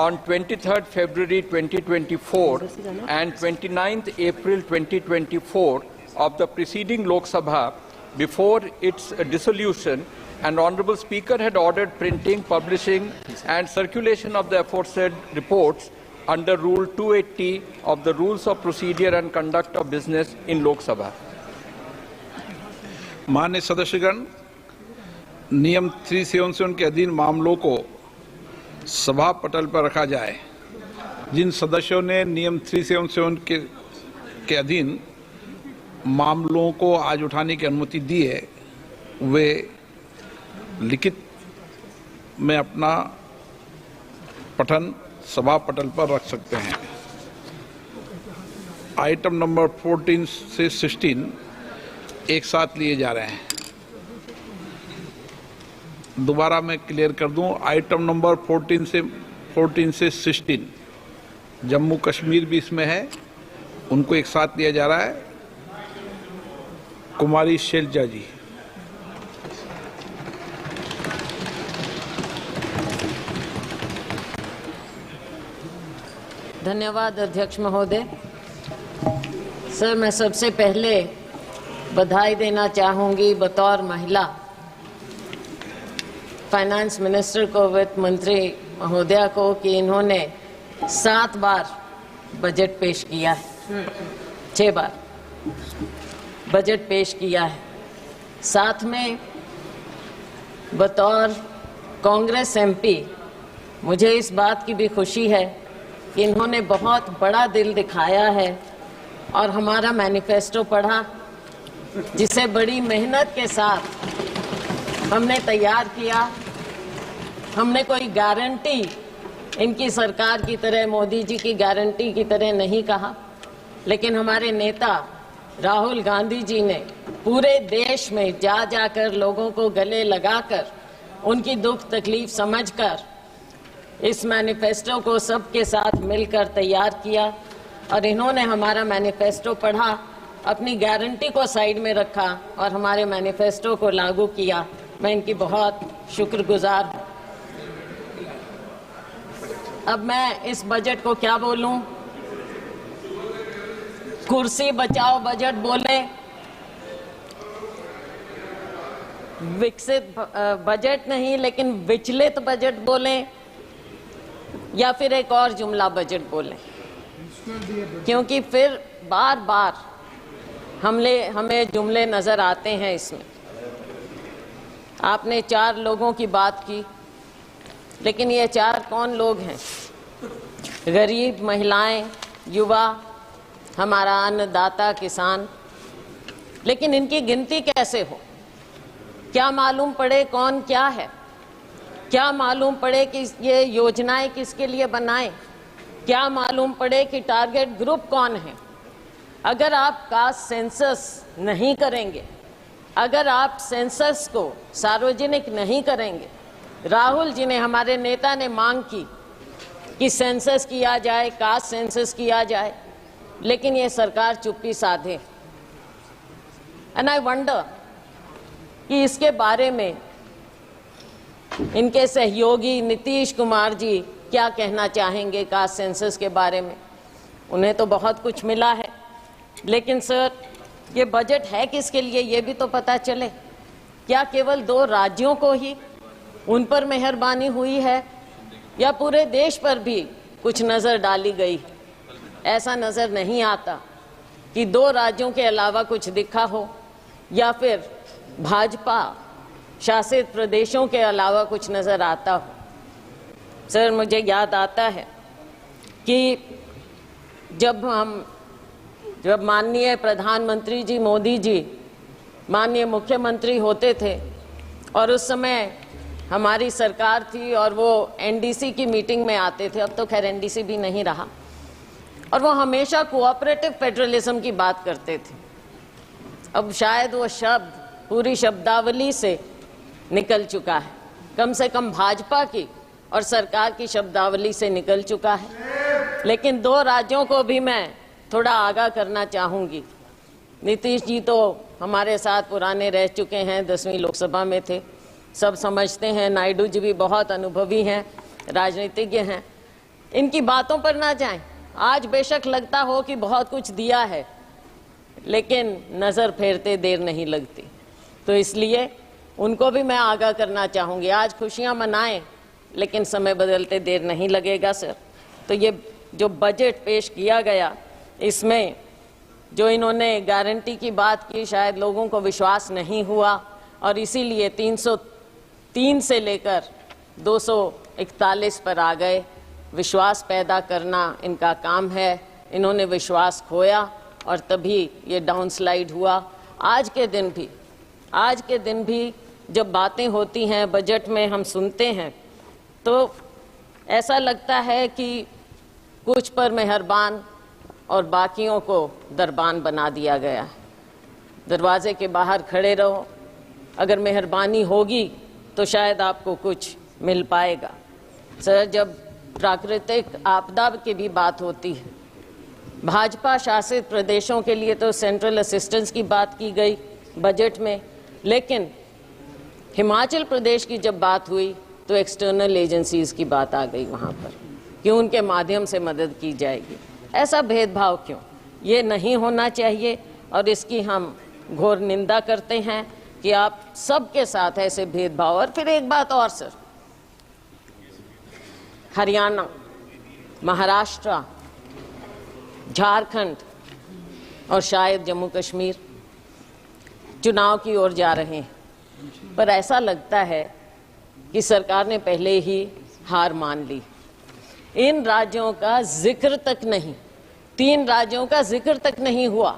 on 23rd February 2024 and 29th April 2024 of the preceding Lok Sabha before its dissolution, and Honorable Speaker had ordered printing, publishing and circulation of the aforesaid reports under Rule 280 of the Rules of Procedure and Conduct of Business in Lok Sabha. माननीय सदस्यगण, नियम 377 के अधीन मामलों को सभा पटल पर रखा जाए। जिन सदस्यों ने नियम 377 के अधीन मामलों को आज उठाने की अनुमति दी है वे लिखित में अपना पठन सभा पटल पर रख सकते हैं। आइटम नंबर 14 से 16 एक साथ लिए जा रहे हैं। दोबारा मैं क्लियर कर दूं, आइटम नंबर 14 से 16 जम्मू कश्मीर भी इसमें है, उनको एक साथ लिया जा रहा है। कुमारी शैलजा जी। धन्यवाद अध्यक्ष महोदय। सर, मैं सबसे पहले बधाई देना चाहूंगी बतौर महिला फाइनेंस मिनिस्टर को, वित्त मंत्री महोदया को, कि इन्होंने 7 बार बजट पेश किया है, 6 बार बजट पेश किया है। साथ में बतौर कांग्रेस एमपी मुझे इस बात की भी खुशी है कि इन्होंने बहुत बड़ा दिल दिखाया है और हमारा मैनिफेस्टो पढ़ा, जिसे बड़ी मेहनत के साथ हमने तैयार किया। हमने कोई गारंटी इनकी सरकार की तरह, मोदी जी की गारंटी की तरह नहीं कहा, लेकिन हमारे नेता राहुल गांधी जी ने पूरे देश में जा जाकर लोगों को गले लगाकर उनकी दुख तकलीफ समझकर इस मैनिफेस्टो को सबके साथ मिलकर तैयार किया। और इन्होंने हमारा मैनिफेस्टो पढ़ा, अपनी गारंटी को साइड में रखा और हमारे मैनिफेस्टो को लागू किया। मैं इनकी बहुत शुक्रगुजार हूँ। अब मैं इस बजट को क्या बोलूं? कुर्सी बचाओ बजट बोले, विकसित बजट नहीं लेकिन विचलित बजट बोले, या फिर एक और जुमला बजट बोले, क्योंकि फिर बार बार हमें जुमले नजर आते हैं इसमें। आपने 4 लोगों की बात की, लेकिन ये 4 कौन लोग हैं? गरीब, महिलाएं, युवा, हमारा अन्नदाता किसान। लेकिन इनकी गिनती कैसे हो? क्या मालूम पड़े कौन क्या है? क्या मालूम पड़े कि ये योजनाएं किसके लिए बनाएं? क्या मालूम पड़े कि टारगेट ग्रुप कौन है? अगर आप कास्ट सेंसस नहीं करेंगे, अगर आप सेंसस को सार्वजनिक नहीं करेंगे, राहुल जी ने, हमारे नेता ने मांग की कि सेंसस किया जाए, कास्ट सेंसस किया जाए, लेकिन ये सरकार चुप्पी साधे। एंड आई वंडर कि इसके बारे में इनके सहयोगी नीतीश कुमार जी क्या कहना चाहेंगे कास्ट सेंसस के बारे में। उन्हें तो बहुत कुछ मिला है, लेकिन सर ये बजट है किसके लिए ये भी तो पता चले। क्या केवल 2 राज्यों को ही उन पर मेहरबानी हुई है, या पूरे देश पर भी कुछ नज़र डाली गई? ऐसा नज़र नहीं आता कि 2 राज्यों के अलावा कुछ दिखा हो, या फिर भाजपा शासित प्रदेशों के अलावा कुछ नज़र आता हो। सर, मुझे याद आता है कि जब माननीय प्रधानमंत्री जी मोदी जी माननीय मुख्यमंत्री होते थे और उस समय हमारी सरकार थी और वो एनडीसी की मीटिंग में आते थे, अब तो खैर एनडीसी भी नहीं रहा, और वो हमेशा कोऑपरेटिव फेडरलिज्म की बात करते थे। अब शायद वो शब्द पूरी शब्दावली से निकल चुका है, कम से कम भाजपा की और सरकार की शब्दावली से निकल चुका है। लेकिन 2 राज्यों को भी मैं थोड़ा आगाह करना चाहूँगी। नीतीश जी तो हमारे साथ पुराने रह चुके हैं, 10वीं लोकसभा में थे, सब समझते हैं। नायडू जी भी बहुत अनुभवी हैं, राजनीतिज्ञ हैं। इनकी बातों पर ना जाएं। आज बेशक लगता हो कि बहुत कुछ दिया है, लेकिन नज़र फेरते देर नहीं लगती, तो इसलिए उनको भी मैं आगाह करना चाहूँगी। आज खुशियाँ मनाएं, लेकिन समय बदलते देर नहीं लगेगा सर। तो ये जो बजट पेश किया गया, इसमें जो इन्होंने गारंटी की बात की, शायद लोगों को विश्वास नहीं हुआ और इसीलिए 303 से लेकर 241 पर आ गए। विश्वास पैदा करना इनका काम है। इन्होंने विश्वास खोया और तभी ये डाउनस्लाइड हुआ। आज के दिन भी जब बातें होती हैं बजट में, हम सुनते हैं तो ऐसा लगता है कि कुछ पर मेहरबान और बाकियों को दरबान बना दिया गया है। दरवाजे के बाहर खड़े रहो, अगर मेहरबानी होगी तो शायद आपको कुछ मिल पाएगा। सर, जब प्राकृतिक आपदा की भी बात होती है, भाजपा शासित प्रदेशों के लिए तो सेंट्रल असिस्टेंस की बात की गई बजट में, लेकिन हिमाचल प्रदेश की जब बात हुई तो एक्सटर्नल एजेंसीज की बात आ गई वहाँ पर कि उनके माध्यम से मदद की जाएगी। ऐसा भेदभाव क्यों? ये नहीं होना चाहिए और इसकी हम घोर निंदा करते हैं कि आप सबके साथ ऐसे भेदभाव। और फिर एक बात और सर, हरियाणा, महाराष्ट्र, झारखंड और शायद जम्मू कश्मीर चुनाव की ओर जा रहे हैं, पर ऐसा लगता है कि सरकार ने पहले ही हार मान ली। इन राज्यों का जिक्र तक नहीं, 3 राज्यों का जिक्र तक नहीं हुआ,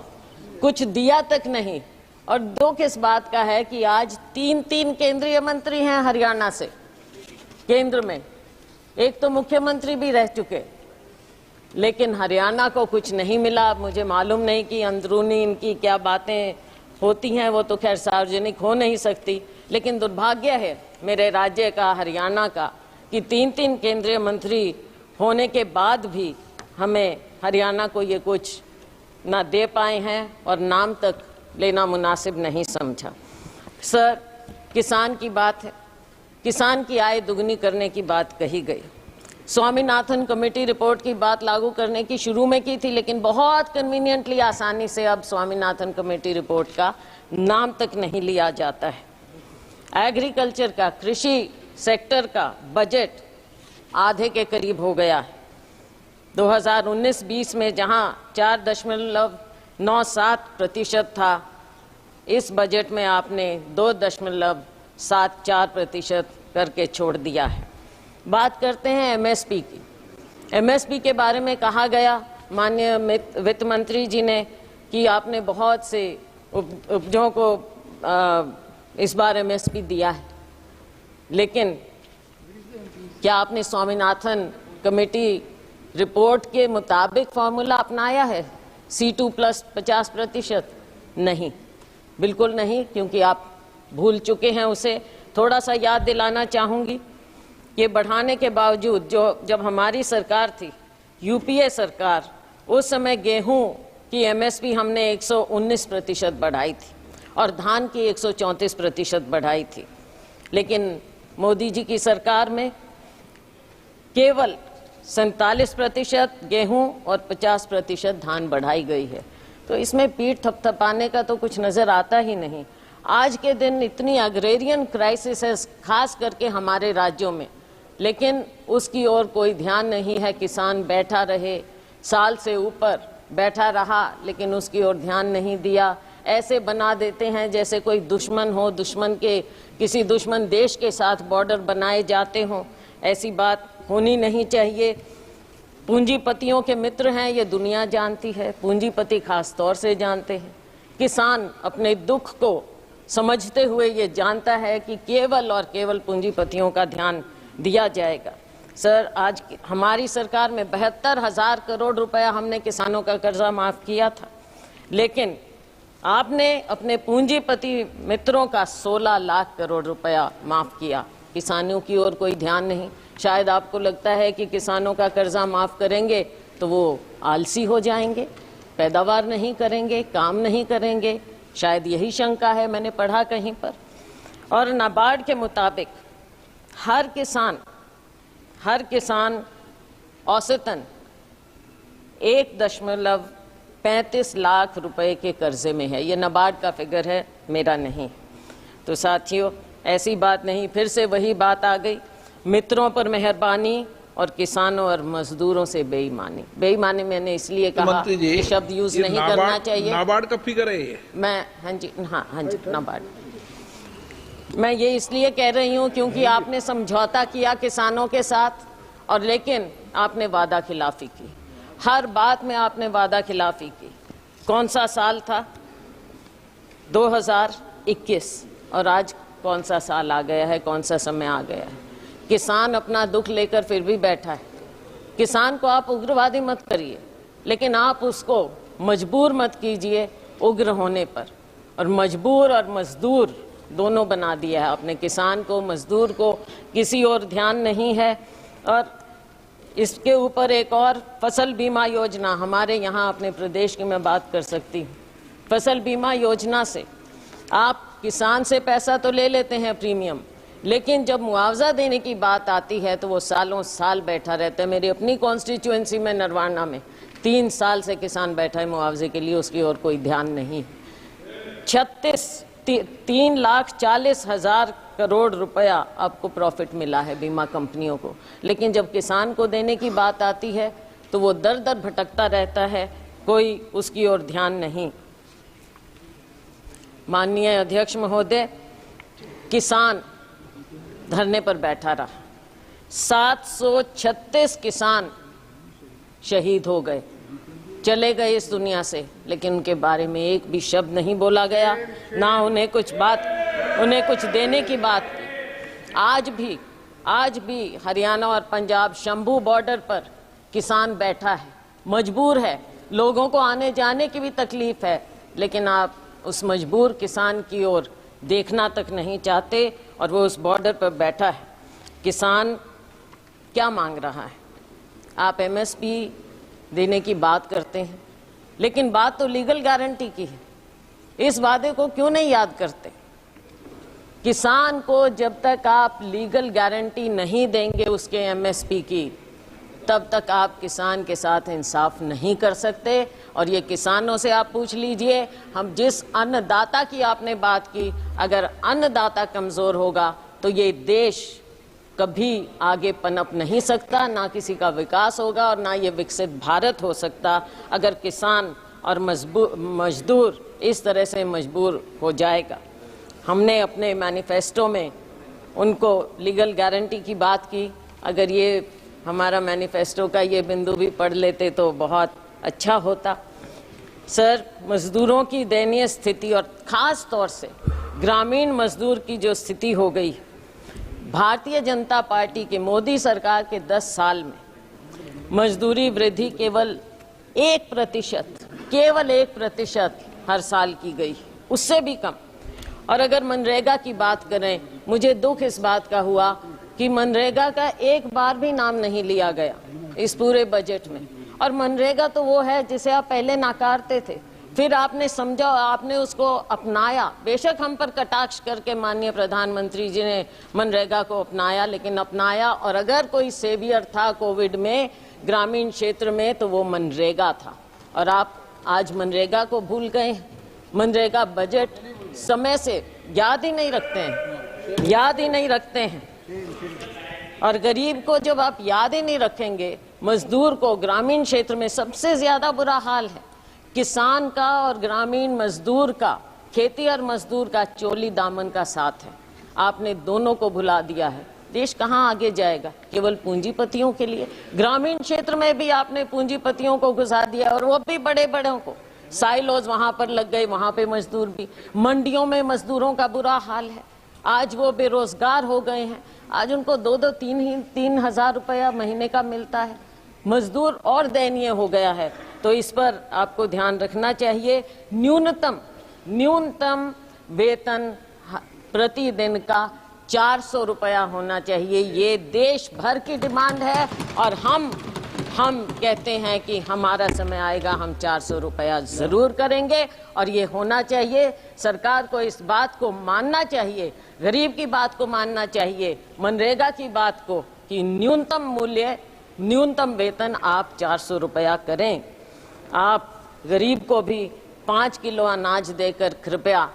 कुछ दिया तक नहीं। और दुख इस बात का है कि आज 3 केंद्रीय मंत्री हैं हरियाणा से केंद्र में, एक तो मुख्यमंत्री भी रह चुके, लेकिन हरियाणा को कुछ नहीं मिला। मुझे मालूम नहीं कि अंदरूनी इनकी क्या बातें होती हैं, वो तो खैर सार्वजनिक हो नहीं सकती, लेकिन दुर्भाग्य है मेरे राज्य का, हरियाणा का, कि 3 केंद्रीय मंत्री होने के बाद भी हमें हरियाणा को ये कुछ ना दे पाए हैं और नाम तक लेना मुनासिब नहीं समझा। सर, किसान की बात है, किसान की आय दुगनी करने की बात कही गई। स्वामीनाथन कमेटी रिपोर्ट की बात लागू करने की शुरू में की थी, लेकिन बहुत कन्वीनियंटली आसानी से अब स्वामीनाथन कमेटी रिपोर्ट का नाम तक नहीं लिया जाता है। एग्रीकल्चर का, कृषि सेक्टर का बजट आधे के करीब हो गया है। 2019-20 में जहां 4.97% था, इस बजट में आपने 2.74% करके छोड़ दिया है। बात करते हैं एमएसपी की। एमएसपी के बारे में कहा गया माननीय वित्त मंत्री जी ने कि आपने बहुत से उपजों को इस बार एमएसपी दिया है, लेकिन क्या आपने स्वामीनाथन कमेटी रिपोर्ट के मुताबिक फॉर्मूला अपनाया है? C2 plus 50%? नहीं, बिल्कुल नहीं, क्योंकि आप भूल चुके हैं उसे। थोड़ा सा याद दिलाना चाहूँगी, ये बढ़ाने के बावजूद जब हमारी सरकार थी, यूपीए सरकार, उस समय गेहूं की एमएसपी हमने 119% बढ़ाई थी और धान की 134% बढ़ाई थी, लेकिन मोदी जी की सरकार में केवल 47% गेहूं और 50% धान बढ़ाई गई है। तो इसमें पीठ थपथपाने का तो कुछ नज़र आता ही नहीं। आज के दिन इतनी अग्रेरियन क्राइसिस है, खास करके हमारे राज्यों में, लेकिन उसकी ओर कोई ध्यान नहीं है। किसान बैठा रहे, साल से ऊपर बैठा रहा, लेकिन उसकी ओर ध्यान नहीं दिया। ऐसे बना देते हैं जैसे कोई दुश्मन हो, किसी दुश्मन देश के साथ बॉर्डर बनाए जाते हों। ऐसी बात होनी नहीं चाहिए। पूंजीपतियों के मित्र हैं, ये दुनिया जानती है, पूंजीपति खास तौर से जानते हैं। किसान अपने दुख को समझते हुए ये जानता है कि केवल और केवल पूंजीपतियों का ध्यान दिया जाएगा। सर, आज हमारी सरकार में 72,000 करोड़ रुपया हमने किसानों का कर्जा माफ किया था, लेकिन आपने अपने पूंजीपति मित्रों का 16 लाख करोड़ रुपया माफ किया। किसानों की ओर कोई ध्यान नहीं। शायद आपको लगता है कि किसानों का कर्जा माफ करेंगे तो वो आलसी हो जाएंगे, पैदावार नहीं करेंगे, काम नहीं करेंगे, शायद यही शंका है, मैंने पढ़ा कहीं पर। और नाबार्ड के मुताबिक हर किसान औसतन 1.35 लाख रुपए के कर्जे में है। ये नाबार्ड का फिगर है, मेरा नहीं। तो साथियों, ऐसी बात नहीं, फिर से वही बात आ गई, मित्रों पर मेहरबानी और किसानों और मजदूरों से बेईमानी। बेईमानी मैंने इसलिए कहा कि शब्द यूज नहीं करना चाहिए। नाबार्ड का फिगर है ये? मैं हाँ जी नाबार्ड। मैं ये इसलिए कह रही हूँ क्योंकि आपने समझौता किया किसानों के साथ, और लेकिन आपने वादा खिलाफी की। हर बात में आपने वादा खिलाफी की। कौन सा साल था? 2021। और आज कौन सा साल आ गया है, कौन सा समय आ गया है? किसान अपना दुख लेकर फिर भी बैठा है। किसान को आप उग्रवादी मत करिए, लेकिन आप उसको मजबूर मत कीजिए उग्र होने पर। और मजबूर और मजदूर दोनों बना दिया है आपने, किसान को, मजदूर को, किसी और ध्यान नहीं है। और इसके ऊपर एक और फसल बीमा योजना हमारे यहाँ अपने प्रदेश की मैं बात कर सकती हूँ। फसल बीमा योजना से आप किसान से पैसा तो ले लेते हैं प्रीमियम, लेकिन जब मुआवजा देने की बात आती है तो वो सालों साल बैठा रहता है। मेरी अपनी कॉन्स्टिट्यूएंसी में नरवाना में 3 साल से किसान बैठा है मुआवजे के लिए, उसकी और कोई ध्यान नहीं। 3,40,000 करोड़ रुपया आपको प्रॉफिट मिला है बीमा कंपनियों को, लेकिन जब किसान को देने की बात आती है तो वो दर दर भटकता रहता है, कोई उसकी ओर ध्यान नहीं। माननीय अध्यक्ष महोदय, किसान धरने पर बैठा रहा। 736 किसान शहीद हो गए, चले गए इस दुनिया से, लेकिन उनके बारे में एक भी शब्द नहीं बोला गया, ना उन्हें कुछ देने की बात की। आज भी हरियाणा और पंजाब शंभू बॉर्डर पर किसान बैठा है, मजबूर है, लोगों को आने जाने की भी तकलीफ है, लेकिन आप उस मजबूर किसान की ओर देखना तक नहीं चाहते और वो उस बॉर्डर पर बैठा है। किसान क्या मांग रहा है? आप एमएसपी देने की बात करते हैं, लेकिन बात तो लीगल गारंटी की है। इस वादे को क्यों नहीं याद करते? किसान को जब तक आप लीगल गारंटी नहीं देंगे उसके एमएसपी की, तब तक आप किसान के साथ इंसाफ नहीं कर सकते। और ये किसानों से आप पूछ लीजिए, हम जिस अन्नदाता की आपने बात की, अगर अन्नदाता कमजोर होगा तो ये देश कभी आगे पनप नहीं सकता, ना किसी का विकास होगा और ना ये विकसित भारत हो सकता अगर किसान और मजदूर इस तरह से मजबूर हो जाएगा। हमने अपने मैनिफेस्टो में उनको लीगल गारंटी की बात की। अगर ये हमारा मैनिफेस्टो का ये बिंदु भी पढ़ लेते तो बहुत अच्छा होता। सर, मजदूरों की दयनीय स्थिति और ख़ास तौर से ग्रामीण मजदूर की जो स्थिति हो गई, भारतीय जनता पार्टी के मोदी सरकार के 10 साल में मजदूरी वृद्धि केवल 1% हर साल की गई, उससे भी कम। और अगर मनरेगा की बात करें, मुझे दुख इस बात का हुआ कि मनरेगा का एक बार भी नाम नहीं लिया गया इस पूरे बजट में। और मनरेगा तो वो है जिसे आप पहले नाकारते थे, फिर आपने समझा, आपने उसको अपनाया। बेशक हम पर कटाक्ष करके माननीय प्रधानमंत्री जी ने मनरेगा को अपनाया, लेकिन अपनाया। और अगर कोई सेवियर था कोविड में ग्रामीण क्षेत्र में तो वो मनरेगा था, और आप आज मनरेगा को भूल गए। मनरेगा बजट समय से याद ही नहीं रखते हैं। और गरीब को जब आप याद ही नहीं रखेंगे, मजदूर को ग्रामीण क्षेत्र में सबसे ज्यादा बुरा हाल है। किसान का और ग्रामीण मजदूर का, खेती और मजदूर का चोली दामन का साथ है। आपने दोनों को भुला दिया है। देश कहाँ आगे जाएगा? केवल पूंजीपतियों के लिए। ग्रामीण क्षेत्र में भी आपने पूंजीपतियों को घुसा दिया, और वो भी बड़े बड़ों को। साइलोज वहां पर लग गए, वहां पे मजदूर भी। मंडियों में मजदूरों का बुरा हाल है। आज वो बेरोजगार हो गए हैं, आज उनको 2-3 हजार रुपया महीने का मिलता है। मजदूर और दयनीय हो गया है, तो इस पर आपको ध्यान रखना चाहिए। न्यूनतम वेतन प्रतिदिन का 400 रुपया होना चाहिए। ये देश भर की डिमांड है, और हम कहते हैं कि हमारा समय आएगा, हम 400 रुपया जरूर करेंगे, और ये होना चाहिए। सरकार को इस बात को मानना चाहिए, गरीब की बात को मानना चाहिए, मनरेगा की बात को, कि न्यूनतम वेतन आप 400 रुपया करें। आप गरीब को भी 5 किलो अनाज देकर कृपया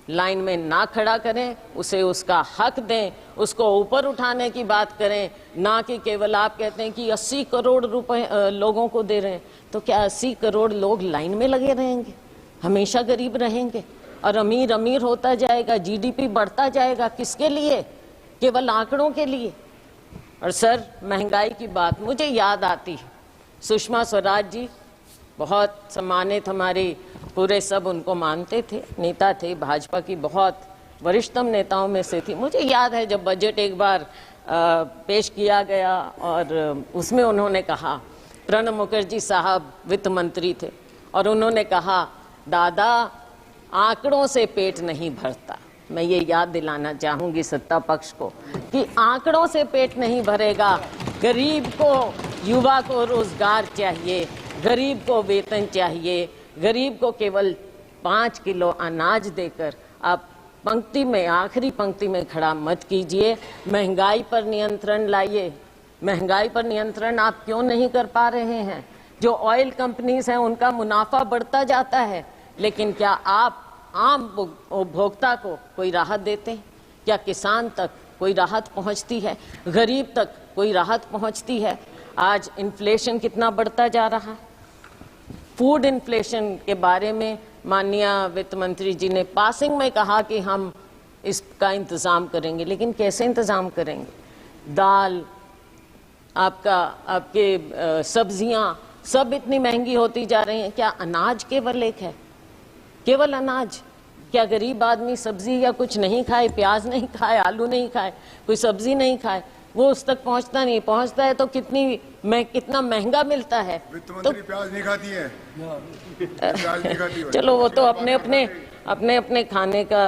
लाइन में ना खड़ा करें, उसे उसका हक दें, उसको ऊपर उठाने की बात करें, ना कि केवल आप कहते हैं कि 80 करोड़ रुपए लोगों को दे रहे हैं। तो क्या 80 करोड़ लोग लाइन में लगे रहेंगे? हमेशा गरीब रहेंगे और अमीर अमीर होता जाएगा, जीडीपी बढ़ता जाएगा। किसके लिए? केवल आंकड़ों के लिए। और सर, महंगाई की बात मुझे याद आती है, सुषमा स्वराज जी बहुत सम्मानित, हमारी पूरे सब उनको मानते थे, नेता थे, भाजपा की बहुत वरिष्ठतम नेताओं में से थी। मुझे याद है जब बजट एक बार पेश किया गया और उसमें उन्होंने कहा, प्रणब मुखर्जी साहब वित्त मंत्री थे, और उन्होंने कहा, दादा आंकड़ों से पेट नहीं भरता। मैं ये याद दिलाना चाहूंगी सत्ता पक्ष को कि आंकड़ों से पेट नहीं भरेगा। गरीब को, युवा को रोजगार चाहिए, गरीब को वेतन चाहिए, गरीब को केवल 5 किलो अनाज देकर आप पंक्ति में, आखिरी पंक्ति में खड़ा मत कीजिए। महंगाई पर नियंत्रण लाइए। महंगाई पर नियंत्रण आप क्यों नहीं कर पा रहे हैं? जो ऑयल कंपनीज हैं उनका मुनाफा बढ़ता जाता है, लेकिन क्या आप आम उपभोक्ता को कोई राहत देते हैं? क्या किसान तक कोई राहत पहुंचती है? गरीब तक कोई राहत पहुंचती है? आज इन्फ्लेशन कितना बढ़ता जा रहा है। फूड इन्फ्लेशन के बारे में माननीय वित्त मंत्री जी ने पासिंग में कहा कि हम इसका इंतजाम करेंगे, लेकिन कैसे इंतजाम करेंगे? दाल, आपके सब्जियां सब इतनी महंगी होती जा रही हैं। क्या अनाज केवल एक है? केवल अनाज? क्या गरीब आदमी सब्जी या कुछ नहीं खाए, प्याज नहीं खाए, आलू नहीं खाए, कोई सब्जी नहीं खाए, वो उस तक पहुंचता नहीं? पहुंचता है तो कितना महंगा मिलता है। वित्त मंत्री प्याज नहीं खाती है, प्याज नहीं खाती है। चलो वो तो अपने अपने खाने का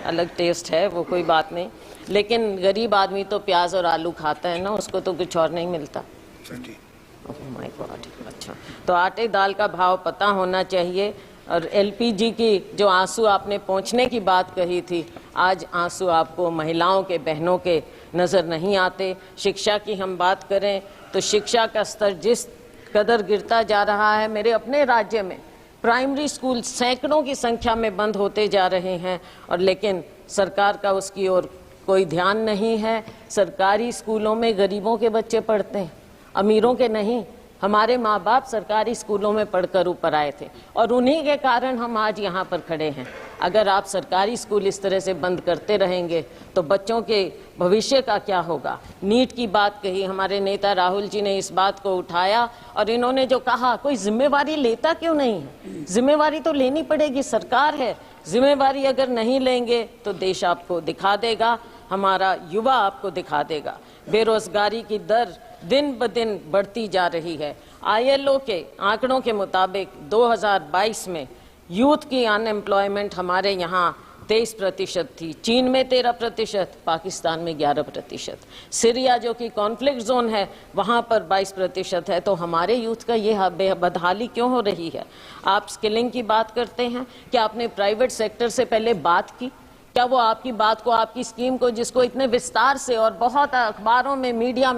अलग टेस्ट है, वो कोई बात नहीं, लेकिन गरीब आदमी तो प्याज और आलू खाता है ना, उसको तो कुछ और नहीं मिलता। My God. अच्छा, तो आटे दाल का भाव पता होना चाहिए। और एलपीजी की जो आंसू आपने पहुंचने की बात कही थी, आज आंसू आपको महिलाओं के, बहनों के नज़र नहीं आते। शिक्षा की हम बात करें तो शिक्षा का स्तर जिस कदर गिरता जा रहा है, मेरे अपने राज्य में प्राइमरी स्कूल सैकड़ों की संख्या में बंद होते जा रहे हैं, और लेकिन सरकार का उसकी ओर कोई ध्यान नहीं है। सरकारी स्कूलों में गरीबों के बच्चे पढ़ते हैं, अमीरों के नहीं। हमारे माँ बाप सरकारी स्कूलों में पढ़कर ऊपर आए थे, और उन्हीं के कारण हम आज यहाँ पर खड़े हैं। अगर आप सरकारी स्कूल इस तरह से बंद करते रहेंगे तो बच्चों के भविष्य का क्या होगा? नीट की बात कही, हमारे नेता राहुल जी ने इस बात को उठाया, और इन्होंने जो कहा, कोई जिम्मेवारी लेता क्यों नहीं है? जिम्मेवारी तो लेनी पड़ेगी, सरकार है। जिम्मेवारी अगर नहीं लेंगे तो देश आपको दिखा देगा, हमारा युवा आपको दिखा देगा। बेरोजगारी की दर दिन ब दिन बढ़ती जा रही है। ILO के आंकड़ों के मुताबिक 2022 में यूथ की अनएम्प्लॉयमेंट हमारे यहाँ 23% थी, चीन में 13%, पाकिस्तान में 11%। सीरिया जो कि कॉन्फ्लिक्ट जोन है वहाँ पर 22% है। तो हमारे यूथ का ये बदहाली क्यों हो रही है? आप स्किलिंग की बात करते हैं, क्या आपने प्राइवेट सेक्टर से पहले बात की? क्या वो आपकी बात को, आपकी स्कीम को, जिसको इतने विस्तार से और बहुत अखबारों में, मीडिया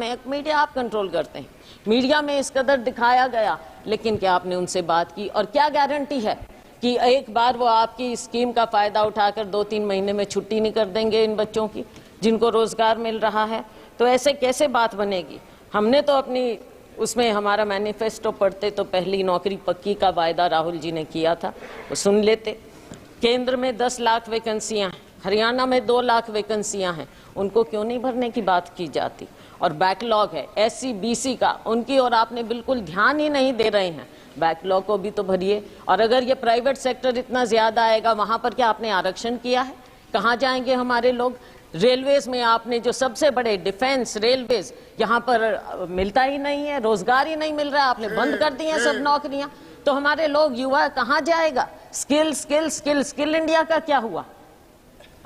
आप कंट्रोल करते हैं, मीडिया में इस कदर दिखाया गया, लेकिन क्या आपने उनसे बात की? और क्या गारंटी है कि एक बार वो आपकी स्कीम का फायदा उठाकर 2-3 महीने में छुट्टी नहीं कर देंगे इन बच्चों की जिनको रोजगार मिल रहा है? तो ऐसे कैसे बात बनेगी? हमने तो अपनी उसमें हमारा मैनिफेस्टो पढ़ते तो पहली नौकरी पक्की का वायदा राहुल जी ने किया था, वो सुन लेते। केंद्र में 10 लाख वैकेंसियां हैं, हरियाणा में 2 लाख वैकेंसियां हैं, उनको क्यों नहीं भरने की बात की जाती? और बैकलॉग है SC BC का, उनकी और आपने बिल्कुल ध्यान ही नहीं दे रहे हैं। बैकलॉग को भी तो भरिए। और अगर ये प्राइवेट सेक्टर इतना ज्यादा आएगा, वहां पर क्या आपने आरक्षण किया है? कहाँ जाएंगे हमारे लोग? रेलवेज में आपने जो सबसे बड़े डिफेंस रेलवेज, यहाँ पर मिलता ही नहीं है, रोजगार ही नहीं मिल रहा है, आपने बंद कर दी हैं सब नौकरियां। तो हमारे लोग, युवा कहाँ जाएगा? Skill skill skill skill India का क्या हुआ?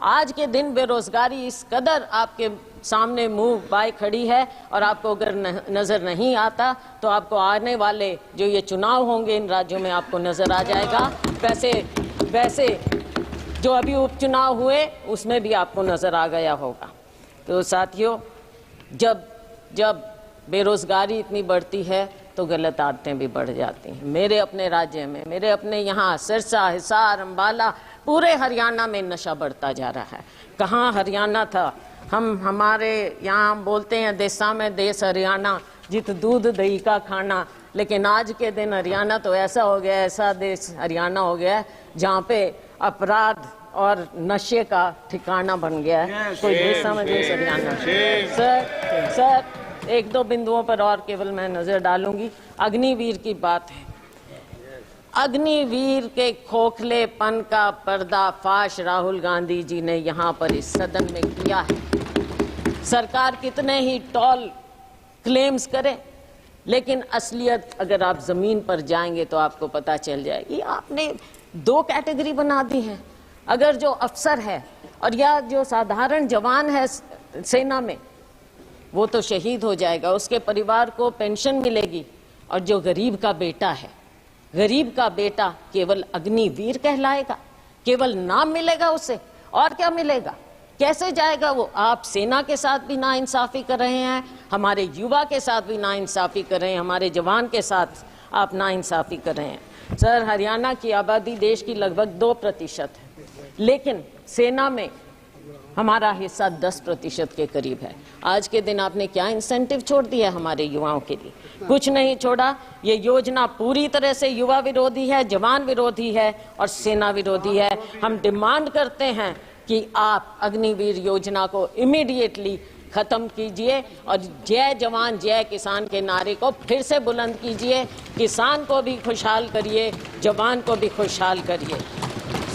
आज के दिन बेरोजगारी इस कदर आपके सामने मुंह बाय खड़ी है, और आपको अगर नजर नहीं आता तो आपको आने वाले जो ये चुनाव होंगे इन राज्यों में आपको नजर आ जाएगा। वैसे जो अभी उपचुनाव हुए उसमें भी आपको नजर आ गया होगा। तो साथियों, जब बेरोजगारी इतनी बढ़ती है तो गलत आदतें भी बढ़ जाती हैं। मेरे अपने राज्य में, मेरे अपने यहाँ सिरसा, हिसार, अम्बाला, पूरे हरियाणा में नशा बढ़ता जा रहा है। कहाँ हरियाणा था? हमारे यहाँ बोलते हैं देसा में देश हरियाणा, जित दूध दही का खाना। लेकिन आज के दिन हरियाणा तो ऐसा हो गया, ऐसा देश हरियाणा हो गया है जहाँ पे अपराध और नशे का ठिकाना बन गया है। कोई देसा में देश हरियाणा। सर 1-2 बिंदुओं पर और केवल मैं नजर डालूंगी। अग्निवीर की बात है, अग्निवीर के खोखलेपन का पर्दाफाश राहुल गांधी जी ने यहाँ पर इस सदन में किया है। सरकार कितने ही टॉल क्लेम्स करे, लेकिन असलियत अगर आप जमीन पर जाएंगे तो आपको पता चल जाएगी। आपने दो कैटेगरी बना दी है। अगर जो अफसर है और या जो साधारण जवान है सेना में, वो तो शहीद हो जाएगा, उसके परिवार को पेंशन मिलेगी, और जो गरीब का बेटा है, गरीब का बेटा केवल अग्निवीर कहलाएगा, केवल नाम मिलेगा उसे, और क्या मिलेगा? कैसे जाएगा वो? आप सेना के साथ भी नाइंसाफी कर रहे हैं, हमारे युवा के साथ भी नाइंसाफी कर रहे हैं, हमारे जवान के साथ आप नाइंसाफी कर रहे हैं। सर, हरियाणा की आबादी देश की लगभग 2% है, लेकिन सेना में हमारा हिस्सा 10% के करीब है। आज के दिन आपने क्या इंसेंटिव छोड़ दिया हमारे युवाओं के लिए? कुछ नहीं छोड़ा। ये योजना पूरी तरह से युवा विरोधी है, जवान विरोधी है और सेना विरोधी है। हम डिमांड करते हैं कि आप अग्निवीर योजना को इमीडिएटली खत्म कीजिए और जय जवान जय किसान के नारे को फिर से बुलंद कीजिए। किसान को भी खुशहाल करिए, जवान को भी खुशहाल करिए।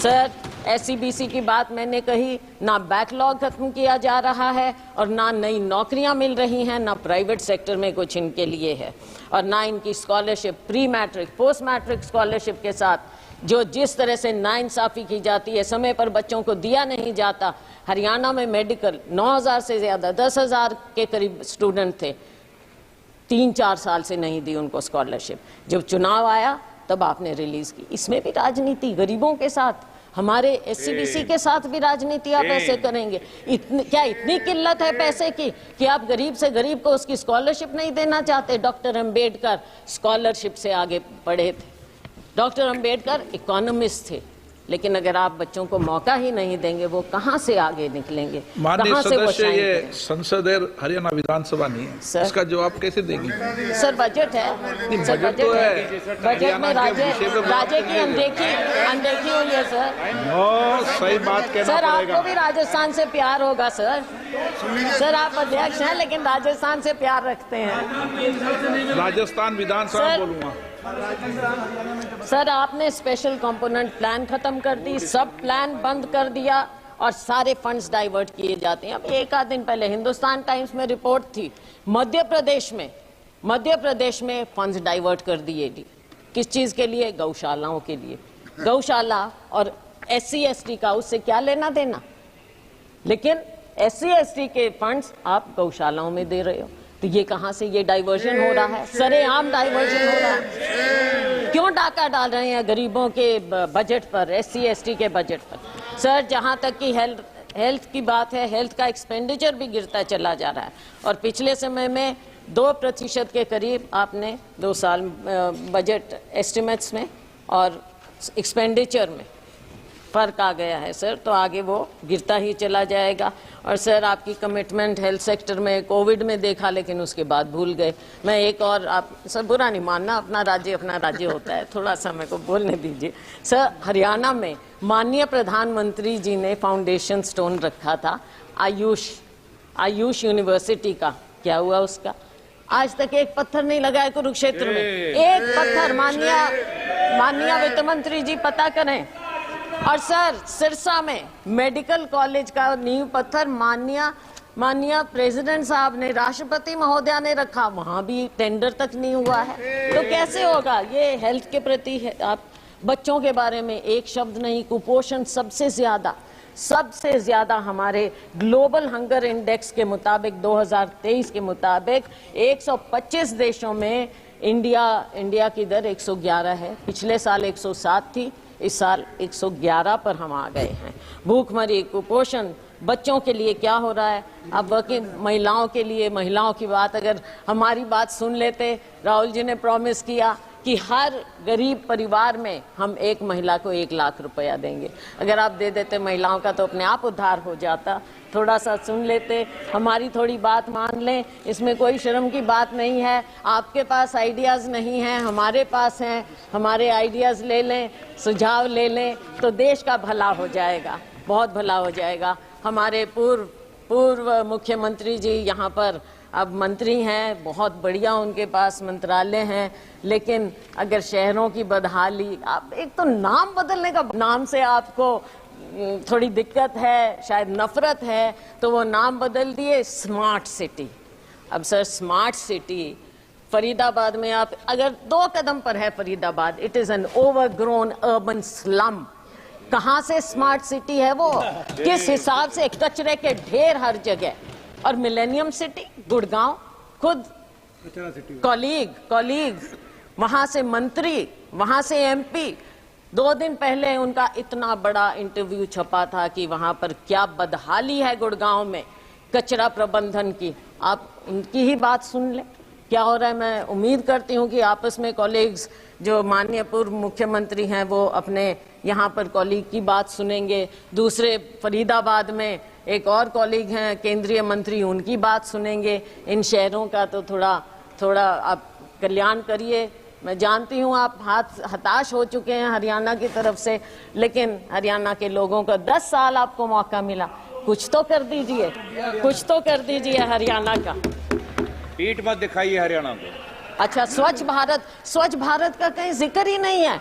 सर, SCBC की बात मैंने कही, ना बैकलॉग खत्म किया जा रहा है और ना नई नौकरियां मिल रही हैं, ना प्राइवेट सेक्टर में कुछ इनके लिए है, और ना इनकी scholarship, pre matric, post matric scholarship के साथ जो जिस तरह से नाइंसाफी की जाती है, समय पर बच्चों को दिया नहीं जाता। हरियाणा में मेडिकल 9,000 से ज्यादा, 10,000 के करीब स्टूडेंट थे, 3-4 साल से नहीं दी उनको स्कॉलरशिप। जब चुनाव आया तब आपने रिलीज की। इसमें भी राजनीति, गरीबों के साथ, हमारे SCBC के साथ भी राजनीति आप ऐसे करेंगे? क्या इतनी किल्लत है पैसे की कि आप गरीब से गरीब को उसकी स्कॉलरशिप नहीं देना चाहते? डॉक्टर अंबेडकर स्कॉलरशिप से आगे बढ़े थे। डॉक्टर अंबेडकर इकोनॉमिस्ट थे, लेकिन अगर आप बच्चों को मौका ही नहीं देंगे, वो कहाँ से आगे निकलेंगे? माननीय सदस्य, ये संसद है, हरियाणा विधानसभा नहीं है, इसका जवाब कैसे देंगी? सर, बजट है, सर, बजट तो है, बजट में राज्य की अनदेखी हुई है सर। सही बात कहना सर, पड़ेगा। आपको भी राजस्थान से प्यार होगा सर। सर, आप अध्यक्ष हैं लेकिन राजस्थान से प्यार रखते हैं। राजस्थान विधानसभा बोलूंगा। सर, आपने स्पेशल कंपोनेंट प्लान खत्म कर दी, सब प्लान बंद कर दिया और सारे फंड्स डाइवर्ट किए जाते हैं। अब एक आध दिन पहले हिंदुस्तान टाइम्स में रिपोर्ट थी, मध्य प्रदेश में फंड्स डाइवर्ट कर दिए। किस चीज के लिए? गौशालाओं के लिए। गौशाला और SC/ST का उससे क्या लेना देना? लेकिन SC/ST के फंड्स आप गौशालाओं में दे रहे हो, तो ये कहां से ये डाइवर्जन हो रहा है? सरेआम डाइवर्जन हो रहा है। क्यों डाका डाल रहे हैं गरीबों के बजट पर, SC/ST के बजट पर? सर, जहां तक कि हेल्थ की बात है, हेल्थ का एक्सपेंडिचर भी गिरता चला जा रहा है, और पिछले समय में 2% के करीब आपने 2 साल बजट एस्टिमेट्स में और एक्सपेंडिचर में फर्क आ गया है सर, तो आगे वो गिरता ही चला जाएगा। और सर, आपकी कमिटमेंट हेल्थ सेक्टर में कोविड में देखा, लेकिन उसके बाद भूल गए। मैं एक और, आप सर बुरा नहीं मानना, अपना राज्य होता है, थोड़ा सा मेरे को बोलने दीजिए। सर, हरियाणा में माननीय प्रधानमंत्री जी ने फाउंडेशन स्टोन रखा था आयुष यूनिवर्सिटी का, क्या हुआ उसका? आज तक एक पत्थर नहीं लगा है कुरुक्षेत्र में, एक पत्थर। माननीय वित्त मंत्री जी पता करें। और सर, सिरसा में मेडिकल कॉलेज का नींव पत्थर माननीय प्रेसिडेंट साहब ने, राष्ट्रपति महोदया ने रखा, वहां भी टेंडर तक नहीं हुआ है, तो कैसे होगा? ये हेल्थ के प्रति है। आप बच्चों के बारे में एक शब्द नहीं। कुपोषण सबसे ज्यादा हमारे ग्लोबल हंगर इंडेक्स के मुताबिक 2023 के मुताबिक 125 देशों में इंडिया की दर 111 है। पिछले साल 107 थी, इस साल 111 पर हम आ गए हैं। भूखमरी, कुपोषण, बच्चों के लिए क्या हो रहा है? अब वर्किंग महिलाओं के लिए, महिलाओं की बात अगर हमारी बात सुन लेते, राहुल जी ने प्रॉमिस किया कि हर गरीब परिवार में हम एक महिला को 1 लाख रुपया देंगे। अगर आप दे देते महिलाओं का तो अपने आप उद्धार हो जाता। थोड़ा सा सुन लेते, हमारी थोड़ी बात मान लें, इसमें कोई शर्म की बात नहीं है। आपके पास आइडियाज़ नहीं हैं, हमारे पास हैं, हमारे आइडियाज़ ले लें, सुझाव ले लें, तो देश का भला हो जाएगा, बहुत भला हो जाएगा। हमारे पूर्व मुख्यमंत्री जी यहाँ पर अब मंत्री हैं, बहुत बढ़िया उनके पास मंत्रालय हैं, लेकिन अगर शहरों की बदहाली, आप एक तो नाम बदलने का, नाम से आपको थोड़ी दिक्कत है, शायद नफरत है, तो वो नाम बदल दिए स्मार्ट सिटी। अब सर स्मार्ट सिटी फरीदाबाद में आप अगर 2 कदम पर है Faridabad, it is an overgrown urban slum. कहाँ से स्मार्ट सिटी है वो? किस हिसाब से? कचरे के ढेर हर जगह। और मिलेनियम सिटी गुड़गांव, खुद कॉलीग वहां से मंत्री, वहां से एमपी, 2 दिन पहले उनका इतना बड़ा इंटरव्यू छपा था कि वहां पर क्या बदहाली है गुड़गांव में कचरा प्रबंधन की। आप उनकी ही बात सुन लें क्या हो रहा है। मैं उम्मीद करती हूं कि आपस में कॉलीग्स, जो माननीय पूर्व मुख्यमंत्री हैं, वो अपने यहाँ पर कॉलीग की बात सुनेंगे। दूसरे फरीदाबाद में एक और कॉलीग हैं केंद्रीय मंत्री, उनकी बात सुनेंगे। इन शहरों का तो थोड़ा आप कल्याण करिए। मैं जानती हूँ आप हताश हो चुके हैं हरियाणा की तरफ से, लेकिन हरियाणा के लोगों को 10 साल आपको मौका मिला, कुछ तो कर दीजिए, कुछ तो कर दीजिए हरियाणा का। पीठ मत दिखाइए हरियाणा को। अच्छा, स्वच्छ भारत का कहीं जिक्र ही नहीं है,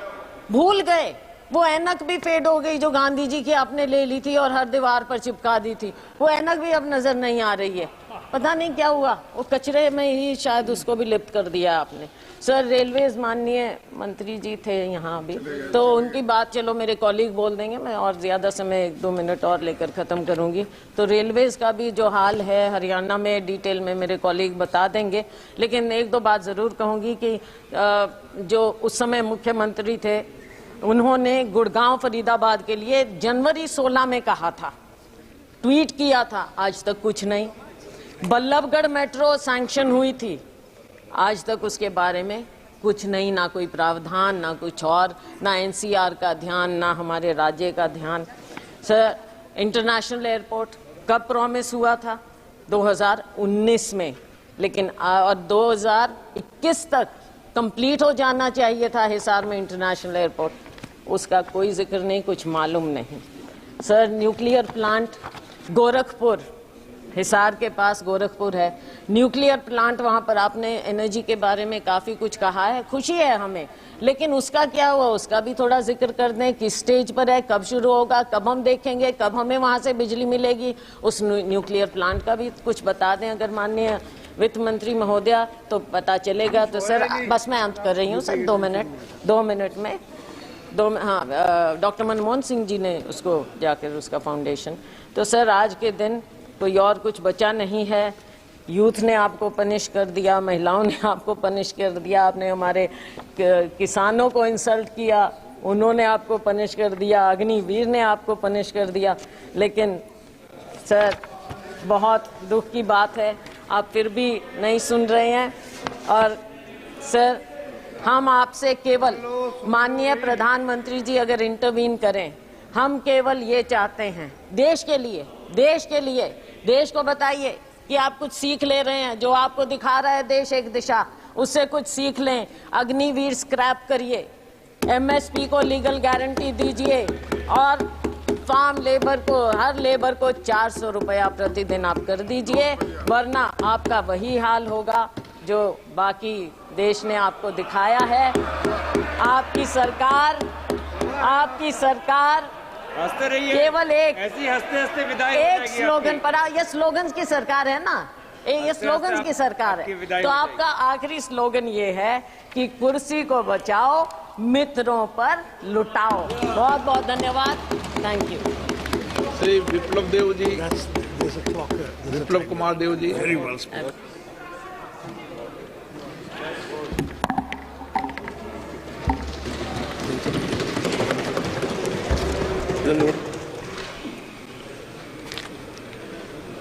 भूल गए। वो ऐनक भी फेड हो गई जो गांधी जी की आपने ले ली थी और हर दीवार पर चिपका दी थी, वो ऐनक भी अब नजर नहीं आ रही है। पता नहीं क्या हुआ, वो कचरे में ही शायद उसको भी लिप्त कर दिया आपने। सर रेलवेज, माननीय मंत्री जी थे यहाँ भी, तो उनकी बात चलो मेरे कॉलीग बोल देंगे, मैं और ज्यादा समय 1-2 मिनट और लेकर खत्म करूंगी। तो रेलवेज का भी जो हाल है हरियाणा में डिटेल में मेरे कॉलीग बता देंगे, लेकिन 1-2 बात जरूर कहूंगी कि जो उस समय मुख्यमंत्री थे, उन्होंने गुड़गांव फरीदाबाद के लिए जनवरी 16 में कहा था, ट्वीट किया था, आज तक कुछ नहीं। बल्लभगढ़ मेट्रो सैंक्शन हुई थी, आज तक उसके बारे में कुछ नहीं, ना कोई प्रावधान, ना कुछ और, ना एनसीआर का ध्यान, ना हमारे राज्य का ध्यान। सर इंटरनेशनल एयरपोर्ट कब प्रॉमिस हुआ था? 2019 में, लेकिन और 2021 तक कंप्लीट हो जाना चाहिए था हिसार में इंटरनेशनल एयरपोर्ट, उसका कोई जिक्र नहीं, कुछ मालूम नहीं। Sir nuclear plant Gorakhpur, Hisar के पास गोरखपुर है, न्यूक्लियर प्लांट, वहां पर आपने एनर्जी के बारे में काफी कुछ कहा है, खुशी है हमें, लेकिन उसका क्या हुआ, उसका भी थोड़ा जिक्र कर दें। किस स्टेज पर है, कब शुरू होगा, कब हम देखेंगे, कब हमें वहां से बिजली मिलेगी, उस न्यूक्लियर प्लांट का भी कुछ बता दें अगर माननीय वित्त मंत्री महोदया, तो पता चलेगा। तो सर बस मैं अंत कर रही हूँ सर, 2 मिनट में डॉक्टर मनमोहन सिंह जी ने उसको जाकर उसका फाउंडेशन, तो सर आज के दिन कोई और कुछ बचा नहीं है। यूथ ने आपको पनिश कर दिया, महिलाओं ने आपको पनिश कर दिया, आपने हमारे किसानों को इंसल्ट किया, उन्होंने आपको पनिश कर दिया, अग्निवीर ने आपको पनिश कर दिया, लेकिन सर बहुत दुख की बात है आप फिर भी नहीं सुन रहे हैं। और सर हम आपसे केवल, माननीय प्रधानमंत्री जी अगर इंटरवीन करें, हम केवल ये चाहते हैं देश के लिए, देश को बताइए कि आप कुछ सीख ले रहे हैं, जो आपको दिखा रहा है देश एक दिशा, उससे कुछ सीख लें। अग्निवीर स्क्रैप करिए, एमएसपी को लीगल गारंटी दीजिए और फार्म लेबर को, हर लेबर को 400 रुपया प्रतिदिन आप कर दीजिए, वरना आपका वही हाल होगा जो बाकी देश ने आपको दिखाया है। आपकी सरकार हंसते रहिए, केवल एक ऐसी हंसते विदाई एक स्लोगन पर, ये स्लोगन की सरकार है ना, ये स्लोगन की सरकार है, तो आपका आखिरी स्लोगन ये है कि कुर्सी को बचाओ, मित्रों पर लुटाओ। बहुत बहुत धन्यवाद, थैंक यू। श्री विप्लव देव जी, विप्लव कुमार देव जी।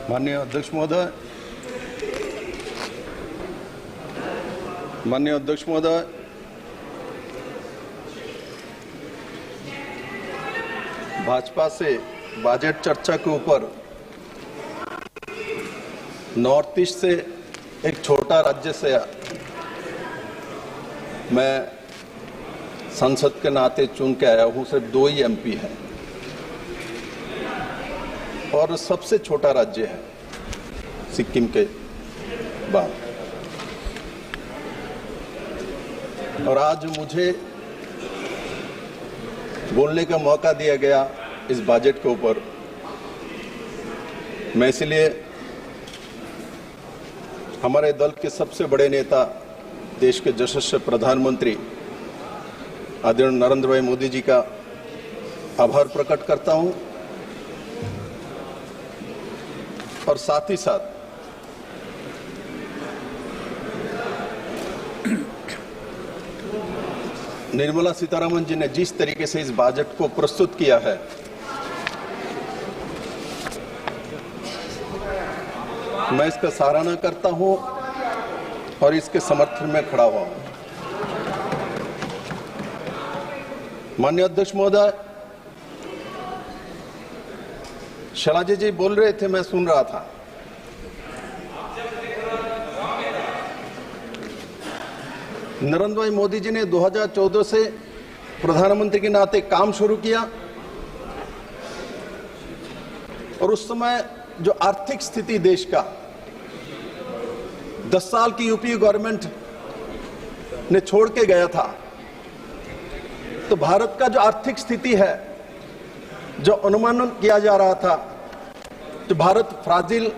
माननीय अध्यक्ष महोदय, भाजपा से बजट चर्चा के ऊपर नॉर्थ ईस्ट से एक छोटा राज्य से मैं संसद के नाते चुन के आया हूं, सिर्फ 2 ही एमपी हैं और सबसे छोटा राज्य है सिक्किम के बात। और आज मुझे बोलने का मौका दिया गया इस बजट के ऊपर, मैं इसलिए हमारे दल के सबसे बड़े नेता, देश के यशस्वी प्रधानमंत्री आदरणीय नरेंद्र भाई मोदी जी का आभार प्रकट करता हूं और साथ ही साथ निर्मला सीतारमण जी ने जिस तरीके से इस बजट को प्रस्तुत किया है, मैं इसका सराहना करता हूं और इसके समर्थन में खड़ा हुआ हूं। माननीय अध्यक्ष महोदय, शैलजा जी बोल रहे थे, मैं सुन रहा था। नरेंद्र भाई मोदी जी ने 2014 से प्रधानमंत्री के नाते काम शुरू किया और उस समय जो आर्थिक स्थिति देश का 10 साल की यूपीए गवर्नमेंट ने छोड़ के गया था, तो भारत का जो आर्थिक स्थिति है, जो अनुमान किया जा रहा था, तो भारत फ्राजिल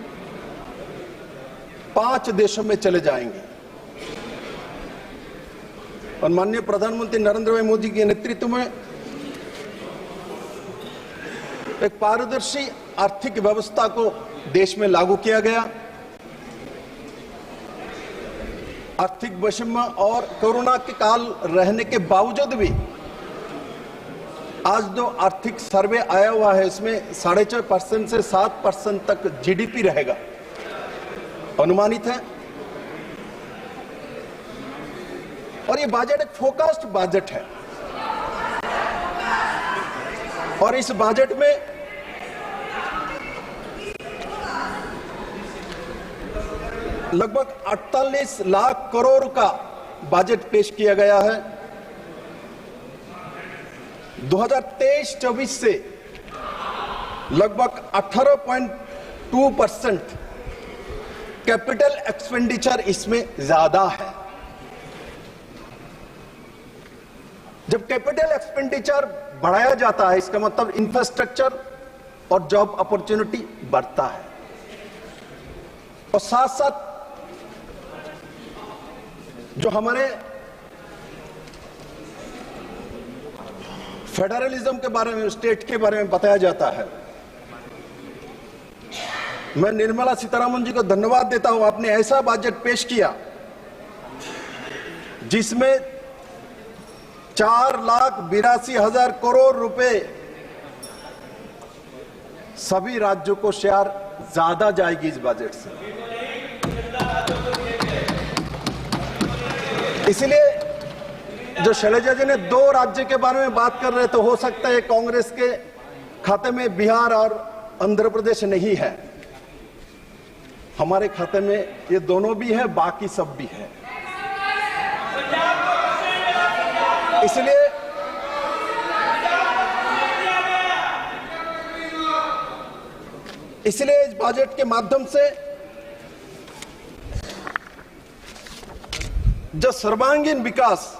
5 देशों में चले जाएंगे। और माननीय प्रधानमंत्री नरेंद्र भाई मोदी के नेतृत्व में एक पारदर्शी आर्थिक व्यवस्था को देश में लागू किया गया। आर्थिक वैषम्य और कोरोना के काल रहने के बावजूद भी आज जो आर्थिक सर्वे आया हुआ है, इसमें 6.5% से 7% तक जीडीपी रहेगा, अनुमानित है। और ये बजट एक फोकस्ड बजट है और इस बजट में लगभग 48 लाख करोड़ का बजट पेश किया गया है। 2023-24 से लगभग 18.2% कैपिटल एक्सपेंडिचर इसमें ज्यादा है। जब कैपिटल एक्सपेंडिचर बढ़ाया जाता है, इसका मतलब इंफ्रास्ट्रक्चर और जॉब अपॉर्चुनिटी बढ़ता है और साथ साथ जो हमारे फेडरलिज्म के बारे में, स्टेट के बारे में बताया जाता है। मैं निर्मला सीतारमण जी को धन्यवाद देता हूं, आपने ऐसा बजट पेश किया जिसमें 4,82,000 करोड़ रुपए सभी राज्यों को शेयर ज्यादा जाएगी इस बजट से। इसलिए जो शैलजा जी ने 2 राज्य के बारे में बात कर रहे, तो हो सकता है कांग्रेस के खाते में बिहार और आंध्र प्रदेश नहीं है, हमारे खाते में ये दोनों भी है, बाकी सब भी है। इसलिए इस बजट के माध्यम से जो सर्वांगीण विकास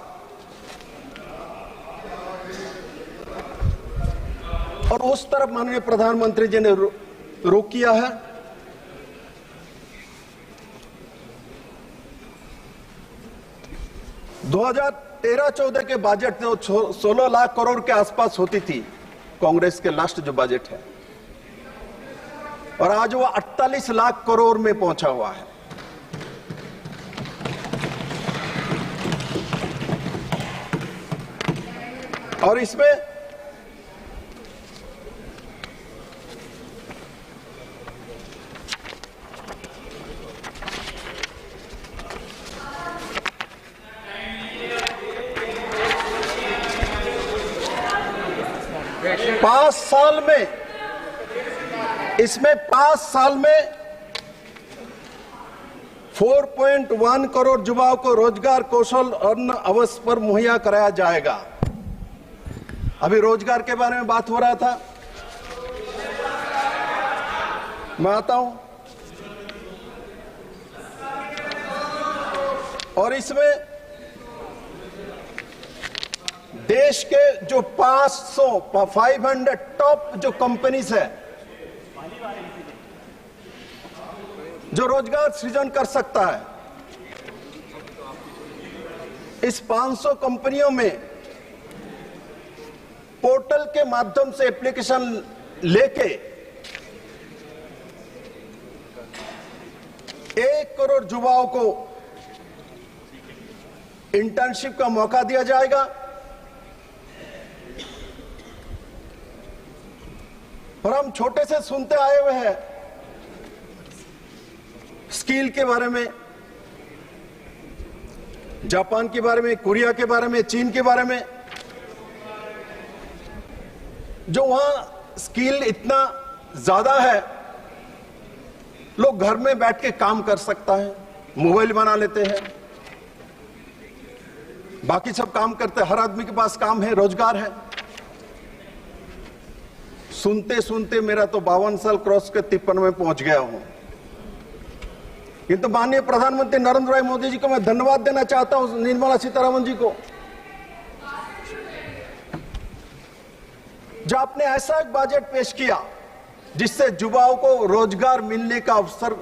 और उस तरफ माननीय प्रधानमंत्री जी ने रुख किया है। दो 2013-14 के बजट जो 16 लाख करोड़ के आसपास होती थी, कांग्रेस के लास्ट जो बजट है, और आज वो 48 लाख करोड़ में पहुंचा हुआ है। और इसमें पांच साल में, इसमें 5 साल में 4.1 करोड़ युवाओं को रोजगार, कौशल और अवसर पर मुहैया कराया जाएगा। अभी रोजगार के बारे में बात हो रहा था, मैं आता हूं। और इसमें देश के जो 500 टॉप जो कंपनीज है जो रोजगार सृजन कर सकता है, इस 500 कंपनियों में पोर्टल के माध्यम से एप्लीकेशन लेके 1 करोड़ युवाओं को इंटर्नशिप का मौका दिया जाएगा। और हम छोटे से सुनते आए हुए हैं स्किल के बारे में, जापान के बारे में, कोरिया के बारे में, चीन के बारे में, जो वहां स्किल इतना ज्यादा है, लोग घर में बैठ के काम कर सकता है, मोबाइल बना लेते हैं, बाकी सब काम करते हैं, हर आदमी के पास काम है, रोजगार है। सुनते सुनते मेरा तो 52 साल क्रॉस के 53 में पहुंच गया हूं। किंतु माननीय प्रधानमंत्री नरेंद्र भाई मोदी जी को मैं धन्यवाद देना चाहता हूं, निर्मला सीतारमण जी को, जो आपने ऐसा एक बजट पेश किया जिससे युवाओं को रोजगार मिलने का अवसर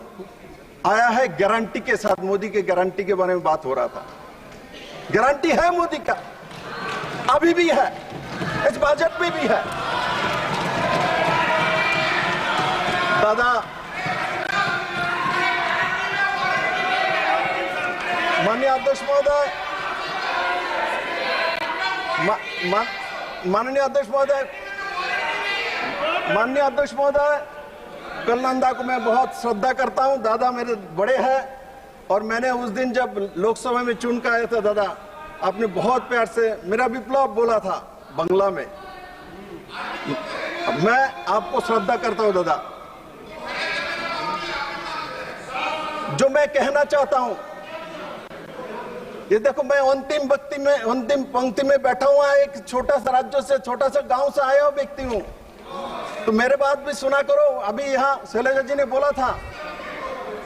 आया है, गारंटी के साथ। मोदी के गारंटी के बारे में बात हो रहा था, गारंटी है मोदी का, अभी भी है, इस बजट में भी है। दादा माननीय अध्यक्ष महोदय, माननीय अध्यक्ष महोदय, कलनंदा को मैं बहुत श्रद्धा करता हूं। दादा मेरे बड़े हैं और मैंने उस दिन जब लोकसभा में चुन कर आया था, दादा आपने बहुत प्यार से मेरा विप्लव बोला था बंगला में। मैं आपको श्रद्धा करता हूं दादा। जो मैं कहना चाहता हूं, ये देखो, मैं अंतिम पंक्ति में बैठा हुआ एक छोटा सा राज्य से, छोटा सा गांव से आया हुआ व्यक्ति हूं, तो मेरे बात भी सुना करो। अभी यहाँ शैलजा जी ने बोला था,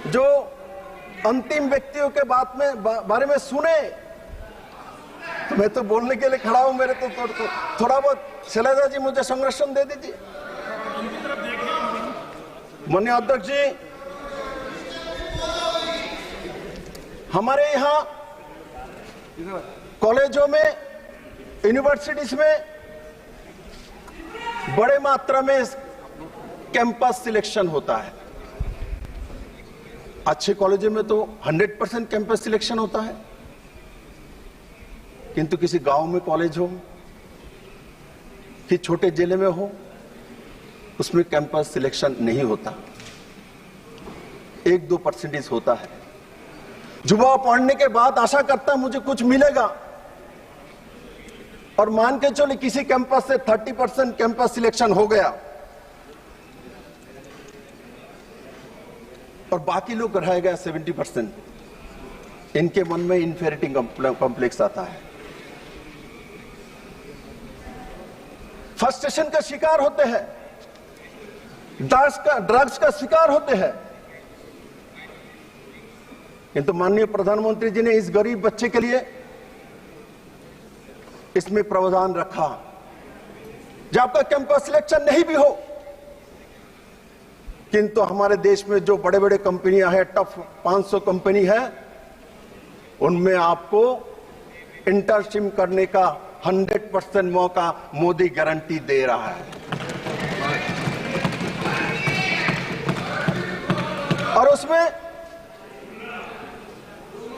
जो अंतिम व्यक्तियों के बारे में सुने, तो मैं तो बोलने के लिए खड़ा हूं। मेरे तो थोड़ा बहुत शैलजा जी मुझे संरक्षण दे दीजिए। माननीय अध्यक्ष जी, हमारे यहाँ कॉलेजों में, यूनिवर्सिटीज में बड़े मात्रा में कैंपस सिलेक्शन होता है। अच्छे कॉलेजों में तो 100% कैंपस सिलेक्शन होता है, किंतु किसी गांव में कॉलेज हो कि छोटे जिले में हो, उसमें कैंपस सिलेक्शन नहीं होता, 1-2% होता है। युवा पढ़ने के बाद आशा करता है मुझे कुछ मिलेगा, और मान के चलो किसी कैंपस से 30% कैंपस सिलेक्शन हो गया और बाकी लोग रह गया 70%, इनके मन में इन्फेरिटी कॉम्प्लेक्स आता है, फ्रस्ट्रेशन का शिकार होते हैं, ड्रग्स का शिकार होते हैं। किंतु माननीय प्रधानमंत्री जी ने इस गरीब बच्चे के लिए इसमें प्रावधान रखा, जब आपका कैंपस सिलेक्शन नहीं भी हो, किंतु हमारे देश में जो बड़े बड़े कंपनियां हैं, टॉप 500 कंपनी है, उनमें आपको इंटर्नशिप करने का 100% मौका मोदी गारंटी दे रहा है। और उसमें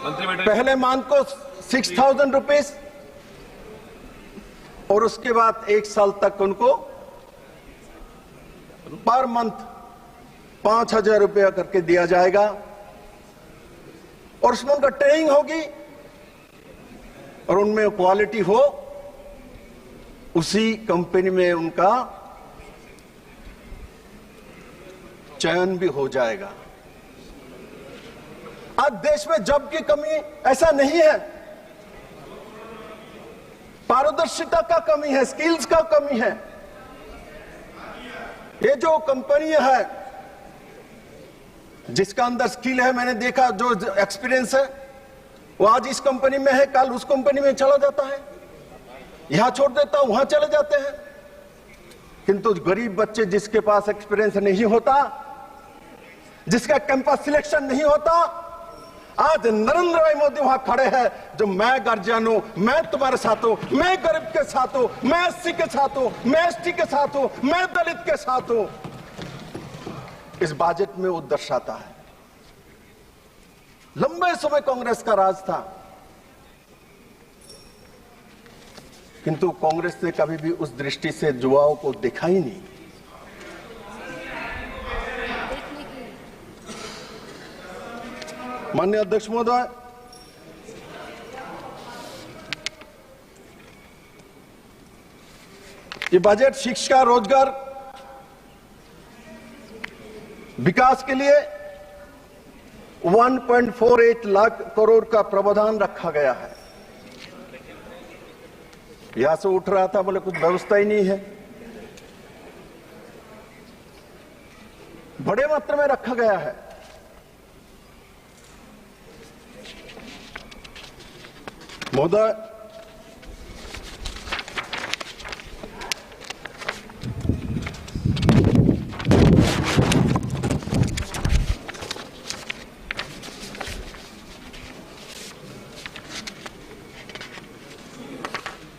पहले मंथ को 6,000 रुपीज और उसके बाद 1 साल तक उनको पर मंथ 5,000 रुपया करके दिया जाएगा, और उसमें उनका ट्रेनिंग होगी और उनमें क्वालिटी हो, उसी कंपनी में उनका चयन भी हो जाएगा। आज देश में जॉब की कमी ऐसा नहीं है, पारदर्शिता का कमी है, स्किल्स का कमी है। ये जो कंपनी है जिसका अंदर स्किल है, मैंने देखा जो एक्सपीरियंस है, वो आज इस कंपनी में है, कल उस कंपनी में चला जाता है, यहां छोड़ देता हूं, वहां चले जाते हैं। किंतु गरीब बच्चे जिसके पास एक्सपीरियंस नहीं होता, जिसका कैंपस सिलेक्शन नहीं होता, आज नरेंद्र भाई मोदी वहां खड़े हैं जो मैं गार्जियन हूं, मैं तुम्हारे साथ हूं, मैं गरीब के साथ हूं, मैं एससी के साथ हूं, मैं एसटी के साथ हूं, मैं दलित के साथ हूं। इस बजट में वो दर्शाता है। लंबे समय कांग्रेस का राज था, किंतु कांग्रेस ने कभी भी उस दृष्टि से युवाओं को देखा ही नहीं। माननीय अध्यक्ष महोदय, ये बजट शिक्षा, रोजगार, विकास के लिए 1.48 लाख करोड़ का प्रावधान रखा गया है। यहां से उठ रहा था, बोले कुछ व्यवस्था ही नहीं है। बड़े मात्रा में रखा गया है। महोदय,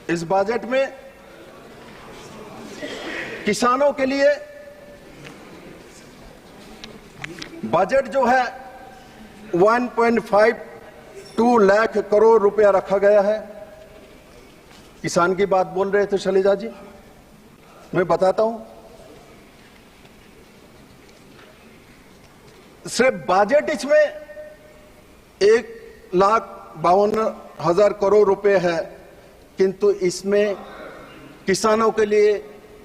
इस बजट में किसानों के लिए बजट जो है 1.52 लाख करोड़ रुपया रखा गया है। किसान की बात बोल रहे थे शैलजा जी, मैं बताता हूं। सिर्फ बजट इसमें 1,52,000 करोड़ रुपए है, किंतु इसमें किसानों के लिए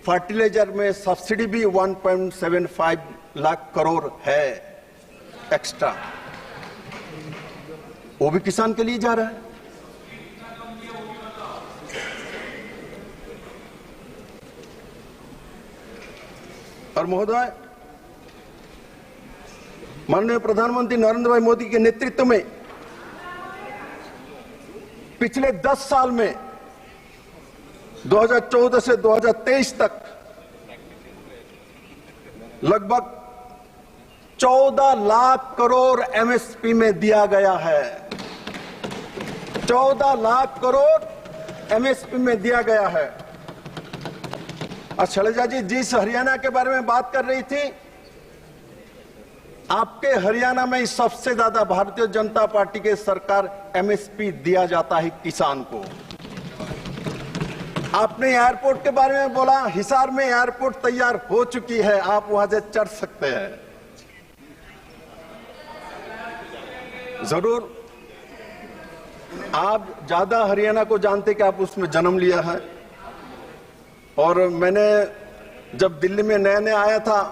फर्टिलाइजर में सब्सिडी भी 1.75 लाख करोड़ है एक्स्ट्रा, वो भी किसान के लिए जा रहा है। और महोदय, माननीय प्रधानमंत्री नरेंद्र भाई मोदी के नेतृत्व में पिछले 10 साल में 2014 से 2023 तक लगभग 14 लाख करोड़ एमएसपी में दिया गया है। 14 लाख करोड़ एमएसपी में दिया गया है। और शैलजा जी जिस हरियाणा के बारे में बात कर रही थी, आपके हरियाणा में सबसे ज्यादा भारतीय जनता पार्टी के सरकार एमएसपी दिया जाता है किसान को। आपने एयरपोर्ट के बारे में बोला, हिसार में एयरपोर्ट तैयार हो चुकी है, आप वहां से चढ़ सकते हैं। जरूर आप ज्यादा हरियाणा को जानते कि आप उसमें जन्म लिया है। और मैंने जब दिल्ली में नया नया आया था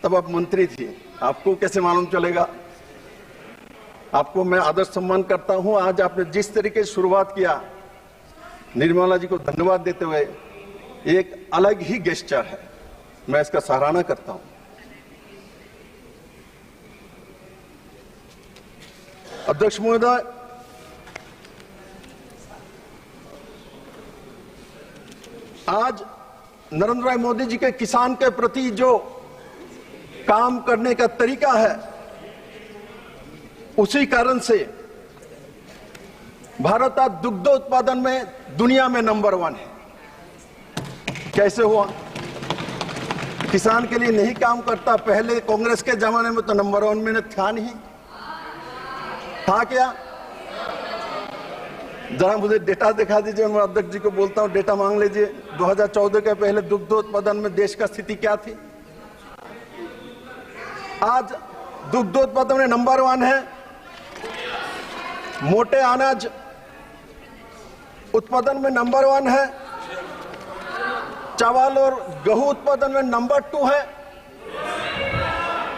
तब आप मंत्री थी, आपको कैसे मालूम चलेगा। आपको मैं आदर सम्मान करता हूं। आज आपने जिस तरीके से शुरुआत किया, निर्मला जी को धन्यवाद देते हुए, एक अलग ही गेस्चर है, मैं इसका सराहना करता हूं। अध्यक्ष महोदय, आज नरेंद्र भाई मोदी जी के किसान के प्रति जो काम करने का तरीका है, उसी कारण से भारत आज दुग्ध उत्पादन में दुनिया में नंबर 1 है। कैसे हुआ? किसान के लिए नहीं काम करता। पहले कांग्रेस के जमाने में तो नंबर 1 में था नहीं, था क्या? जरा मुझे डेटा दिखा दीजिए। मैं अध्यक्ष जी को बोलता हूं, डेटा मांग लीजिए। 2014 के पहले दुग्ध उत्पादन में देश का स्थिति क्या थी? आज दुग्ध उत्पादन में नंबर 1 है। मोटे अनाज उत्पादन में नंबर 1 है। चावल और गेहूं उत्पादन में नंबर 2 है।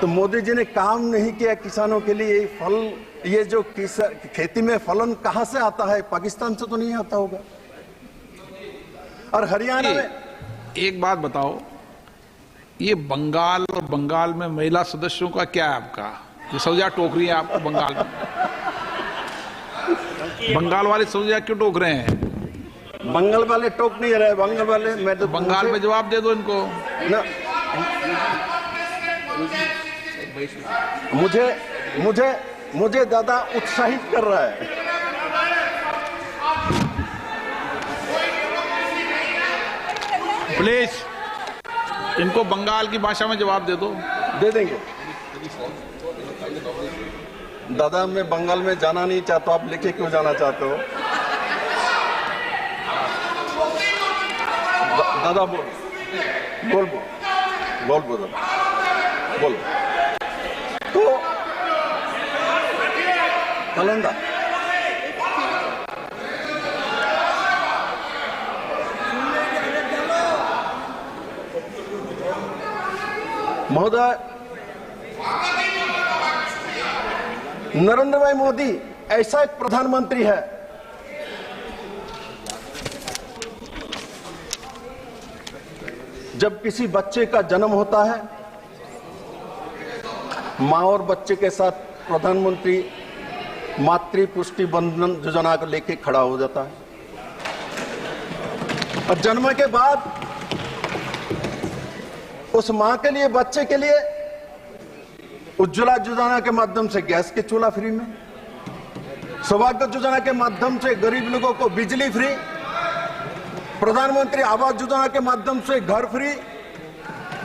तो मोदी जी ने काम नहीं किया किसानों के लिए। फल, ये जो खेती में फलन कहां से आता है? पाकिस्तान से तो नहीं आता होगा। और हरियाणा में एक बात बताओ, ये बंगाल और बंगाल में महिला सदस्यों का क्या है? आपका ये सौजा टोकरी है आपको बंगाल में? बंगाल वाले समझिए क्यों टोक रहे हैं? बंगाल वाले टोक नहीं रहे, बंगाल वाले मैं तो बंगाल में जवाब दे दो इनको ना। मुझे ज्यादा उत्साहित कर रहा है। प्लीज इनको बंगाल की भाषा में जवाब दे दो। दे देंगे। दादा मैं बंगाल में जाना नहीं चाहता, आप लेके क्यों जाना चाहते हो? दादा बोल बोल बोल बोल बोल तो कलंदा महोदय, नरेंद्र भाई मोदी ऐसा एक प्रधानमंत्री है जब किसी बच्चे का जन्म होता है, मां और बच्चे के साथ प्रधानमंत्री मातृ पुष्टि बंधन योजना को लेके खड़ा हो जाता है और जन्म के बाद उस मां के लिए, बच्चे के लिए उज्ज्वला योजना के माध्यम से गैस के चूल्हा फ्री में, सौभाग्य योजना के माध्यम से गरीब लोगों को बिजली फ्री, प्रधानमंत्री आवास योजना के माध्यम से घर फ्री,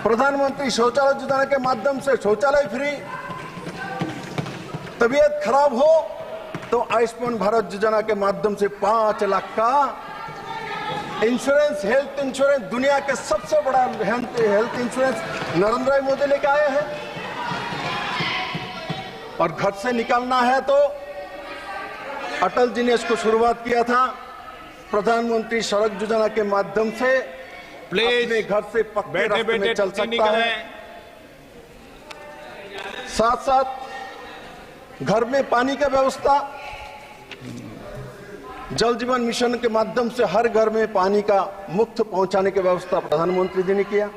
प्रधानमंत्री शौचालय योजना के माध्यम से शौचालय फ्री, तबीयत खराब हो तो आयुष्मान भारत योजना के माध्यम से 5 लाख का इंश्योरेंस, हेल्थ इंश्योरेंस, दुनिया के सबसे बड़ा हेल्थ इंश्योरेंस नरेंद्र भाई मोदी लेके आए हैं। और घर से निकालना है तो अटल जी ने इसको शुरुआत किया था प्रधानमंत्री सड़क योजना के माध्यम से। अपने घर से पक्के रास्ते में चल सकता है। साथ साथ घर में पानी का व्यवस्था, जल जीवन मिशन के माध्यम से हर घर में पानी का मुफ्त पहुंचाने की व्यवस्था प्रधानमंत्री जी ने किया।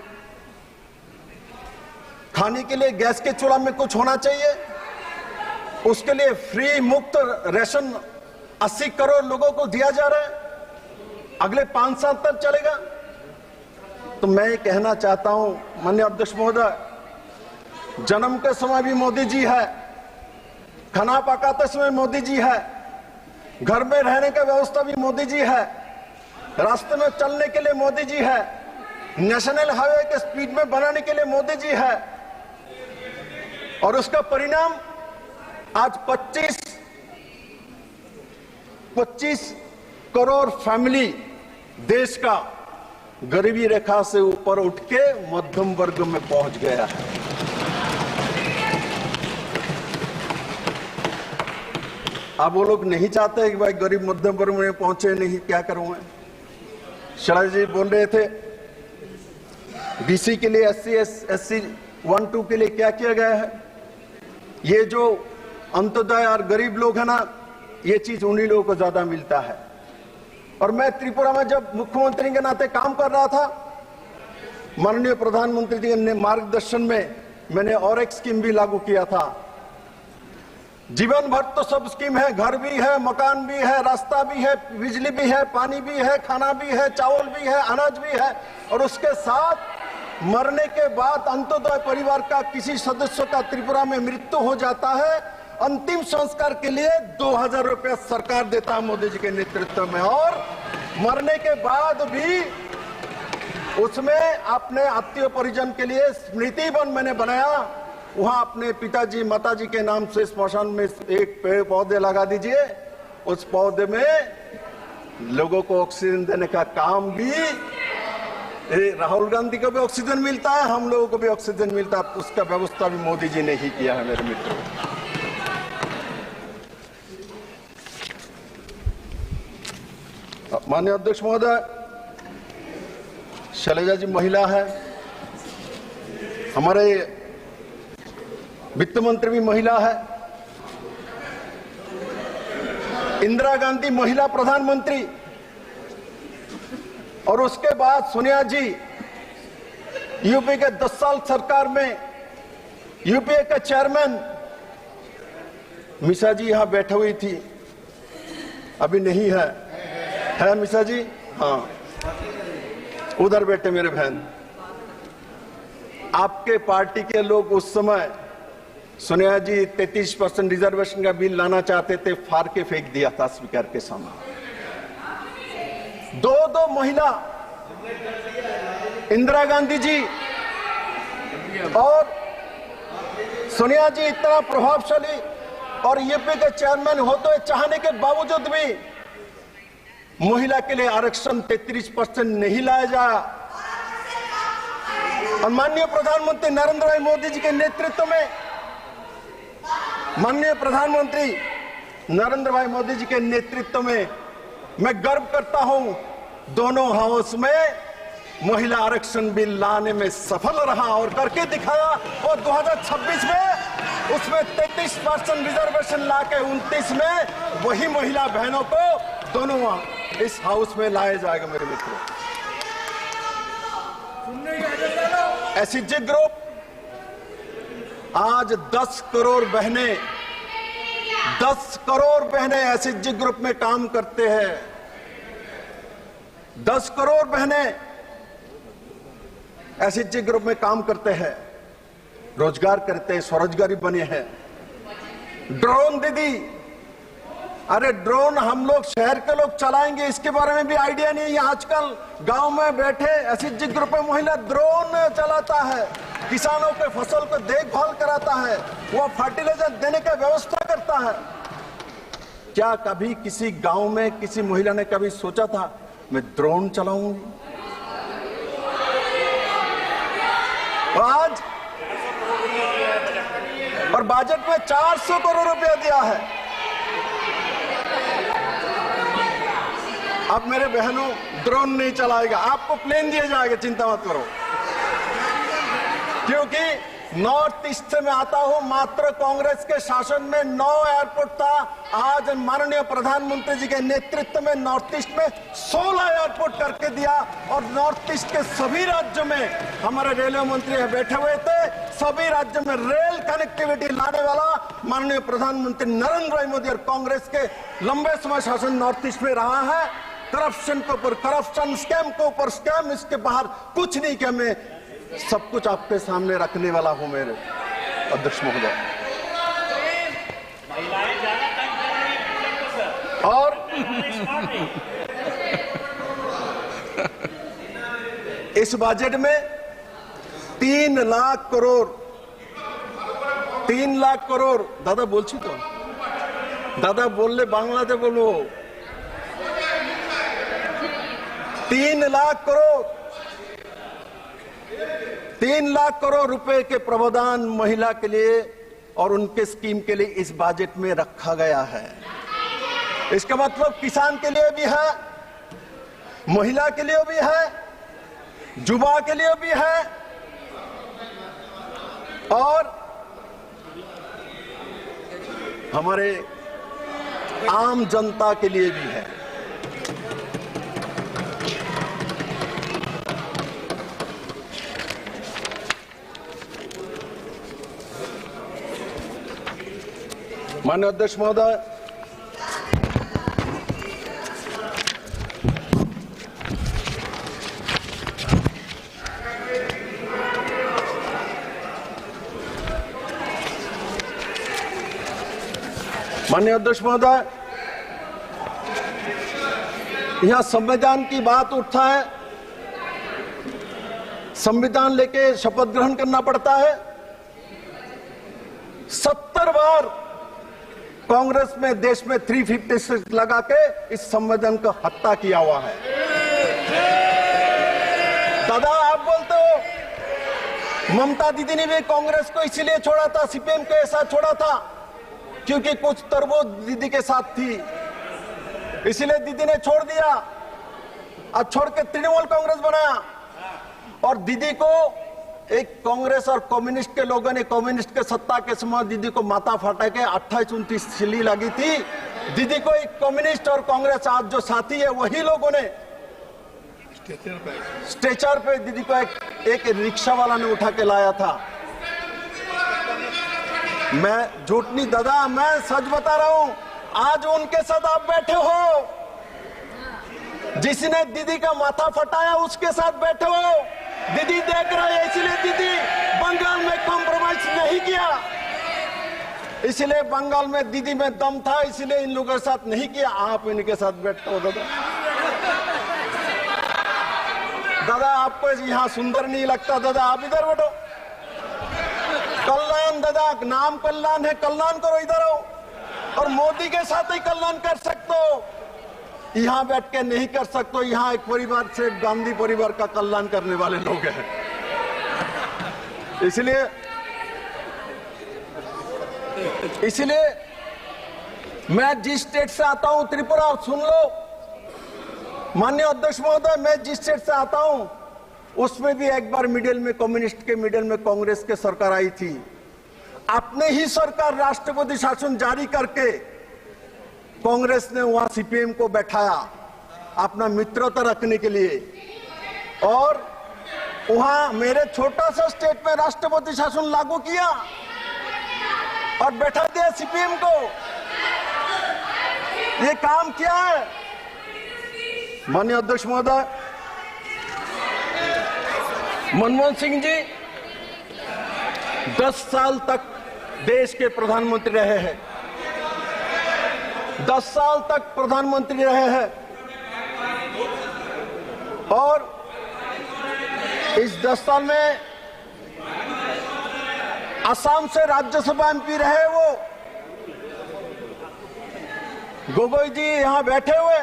खाने के लिए गैस के चूल्हा में कुछ होना चाहिए, उसके लिए फ्री मुफ्त राशन 80 करोड़ लोगों को दिया जा रहा है, अगले 5 साल तक चलेगा। तो मैं ये कहना चाहता हूं माननीय अध्यक्ष महोदय, जन्म के समय भी मोदी जी है, खाना पकाते समय मोदी जी है, घर में रहने का व्यवस्था भी मोदी जी है, रास्ते में चलने के लिए मोदी जी है, नेशनल हाईवे के स्पीड में बनाने के लिए मोदी जी है। और उसका परिणाम आज 25 करोड़ फैमिली देश का गरीबी रेखा से ऊपर उठ के मध्यम वर्ग में पहुंच गया है। अब वो लोग नहीं चाहते कि भाई गरीब मध्यम वर्ग में पहुंचे नहीं, क्या करूं मैं? शरद जी बोल रहे थे बीसी के लिए SC 1-2 के लिए क्या किया गया है। ये जो अंत्योदय और गरीब लोग है ना, ये चीज उन्हीं लोगों को ज्यादा मिलता है। और मैं त्रिपुरा में जब मुख्यमंत्री के नाते काम कर रहा था, माननीय प्रधानमंत्री जी ने मार्गदर्शन में मैंने और एक स्कीम भी लागू किया था। जीवन भर तो सब स्कीम है, घर भी है, मकान भी है, रास्ता भी है, बिजली भी है, पानी भी है, खाना भी है, चावल भी है, अनाज भी है। और उसके साथ मरने के बाद अंत्योदय परिवार का किसी सदस्य का त्रिपुरा में मृत्यु हो जाता है, अंतिम संस्कार के लिए 2000 रुपया सरकार देता है मोदी जी के नेतृत्व में। और मरने के बाद भी उसमें अपने आत्मीय परिजन के लिए स्मृति वन मैंने बनाया, वहां अपने पिताजी माताजी के नाम से स्मशान में एक पेड़ पौधे लगा दीजिए। उस पौधे में लोगों को ऑक्सीजन देने का काम भी, राहुल गांधी को भी ऑक्सीजन मिलता है, हम लोगों को भी ऑक्सीजन मिलता है, उसका व्यवस्था भी मोदी जी ने ही किया है मेरे मित्रों। माननीय अध्यक्ष महोदय, शैलजा जी महिला है, हमारे वित्त मंत्री भी महिला है, इंदिरा गांधी महिला प्रधानमंत्री, और उसके बाद सोनिया जी यूपी के 10 साल सरकार में यूपीए के चेयरमैन, मिशा जी यहां बैठे हुई थी। अभी नहीं है मिश्रा जी? हाँ, उधर बैठे मेरे बहन। आपके पार्टी के लोग उस समय सोनिया जी 33% रिजर्वेशन का बिल लाना चाहते थे, फाड़ के फेंक दिया था स्पीकर के सामने। दो महिला, इंदिरा गांधी जी और सोनिया जी इतना प्रभावशाली और यूपी के चेयरमैन होते हुए चाहने के बावजूद भी महिला के लिए आरक्षण 33% नहीं लाया जाए। और माननीय प्रधानमंत्री नरेंद्र भाई मोदी जी के नेतृत्व में, माननीय प्रधानमंत्री नरेंद्र भाई मोदी जी के नेतृत्व में मैं गर्व करता हूं, दोनों हाउस में महिला आरक्षण बिल लाने में सफल रहा और करके दिखाया। और 2026 में उसमें 33% रिजर्वेशन लाके 29 में वही महिला बहनों को दोनों इस हाउस में लाया जाएगा। मेरे मित्रों, एसएचजी ग्रुप आज 10 करोड़ बहनें, 10 करोड़ बहनें एसएचजी ग्रुप में काम करते हैं। 10 करोड़ बहनें एसएचजी ग्रुप में काम करते हैं, रोजगार करते हैं, स्वरोजगारी बने हैं। ड्रोन दीदी, अरे ड्रोन हम लोग शहर के लोग चलाएंगे, इसके बारे में भी आइडिया नहीं है। आजकल गांव में बैठे एसएचजी ग्रुप में महिला ड्रोन चलाता है, किसानों के फसल को देखभाल कराता है, वो फर्टिलाइजर देने का व्यवस्था करता है। क्या कभी किसी गांव में किसी महिला ने कभी सोचा था मैं ड्रोन चलाऊंगी? आज और बजट में 400 करोड़ रुपया दिया है। अब मेरे बहनों, ड्रोन नहीं चलाएगा, आपको प्लेन दिया जाएगा, चिंता मत करो। क्योंकि नॉर्थ ईस्ट से मैं आता हूं, मात्र कांग्रेस के शासन में 9 एयरपोर्ट था। आज माननीय प्रधानमंत्री जी के नेतृत्व में नॉर्थ ईस्ट में 16 एयरपोर्ट करके दिया। और नॉर्थ ईस्ट के सभी राज्यों में हमारे रेलवे मंत्री बैठे हुए थे, सभी राज्यों में रेल कनेक्टिविटी लाने वाला माननीय प्रधानमंत्री नरेंद्र भाई मोदी और कांग्रेस के लंबे समय शासन नॉर्थ ईस्ट में रहा है। करप्शन के ऊपर करप्शन, स्कैम के ऊपर स्कैम, इसके बाहर कुछ नहीं कि मैं सब कुछ आपके सामने रखने वाला हूं मेरे अध्यक्ष महोदय। और इस बजट में 3 लाख करोड़, 3 लाख करोड़, दादा बोलছি তো, दादा बोलले बांग्लाते बोलो, 3 लाख करोड़, 3 लाख करोड़ रुपए के प्रावधान महिला के लिए और उनके स्कीम के लिए इस बजट में रखा गया है। इसका मतलब किसान के लिए भी है, महिला के लिए भी है, युवा के लिए भी है और हमारे आम जनता के लिए भी है। माननीय अध्यक्ष महोदय, माननीय अध्यक्ष महोदय, यहां संविधान की बात उठता है। संविधान लेके शपथ ग्रहण करना पड़ता है। 70 बार कांग्रेस में देश में 356 लगा के इस संविधान को हत्या किया हुआ है। दादा आप बोलते हो ममता दीदी ने भी कांग्रेस को इसीलिए छोड़ा था, सीपीएम के साथ छोड़ा था क्योंकि कुछ तरबूज दीदी के साथ थी, इसीलिए दीदी ने छोड़ दिया और छोड़ के तृणमूल कांग्रेस बनाया। और दीदी को एक कांग्रेस और कम्युनिस्ट के लोगों ने, कम्युनिस्ट के सत्ता के समय दीदी को माथा फाटा के 28-29 सिली लगी थी। दीदी को एक कम्युनिस्ट और कांग्रेस आज जो साथी है वही लोगों ने स्ट्रेचर पे दीदी को एक रिक्शा वाला ने उठा के लाया था। मैं झूठ नहीं दादा, मैं सच बता रहा हूं। आज उनके साथ आप बैठे हो, जिसने दीदी का माथा फटाया उसके साथ बैठे हो। दीदी देख रहे हैं, इसलिए दीदी बंगाल में कॉम्प्रोमाइज नहीं किया, इसलिए बंगाल में दीदी में दम था, इसलिए इन लोगों के साथ नहीं किया। आप इनके साथ बैठते हो दादा। दादा आपको यहाँ सुंदर नहीं लगता, दादा आप इधर बैठो। कल्याण दादा, नाम कल्याण है, कल्याण करो, इधर आओ। और मोदी के साथ ही कल्याण कर सकते हो, यहाँ बैठ के नहीं कर सकते। यहाँ एक परिवार से गांधी परिवार का कल्याण करने वाले लोग हैं, इसलिए मैं जिस स्टेट से आता हूं, त्रिपुरा, सुन लो माननीय अध्यक्ष महोदय, मैं जिस स्टेट से आता हूं उसमें भी एक बार मिडिल में कम्युनिस्ट के मिडिल में कांग्रेस की सरकार आई थी। अपने ही सरकार राष्ट्रपति शासन जारी करके कांग्रेस ने वहां सीपीएम को बैठाया अपना मित्रता रखने के लिए, और वहां मेरे छोटा सा स्टेट में राष्ट्रपति शासन लागू किया और बैठा दिया सीपीएम को। ये काम किया है माननीय अध्यक्ष महोदय। मनमोहन सिंह जी 10 साल तक देश के प्रधानमंत्री रहे हैं, 10 साल तक प्रधानमंत्री रहे हैं, और इस 10 साल में असम से राज्यसभा एमपी रहे वो। गोगोई जी यहाँ बैठे हुए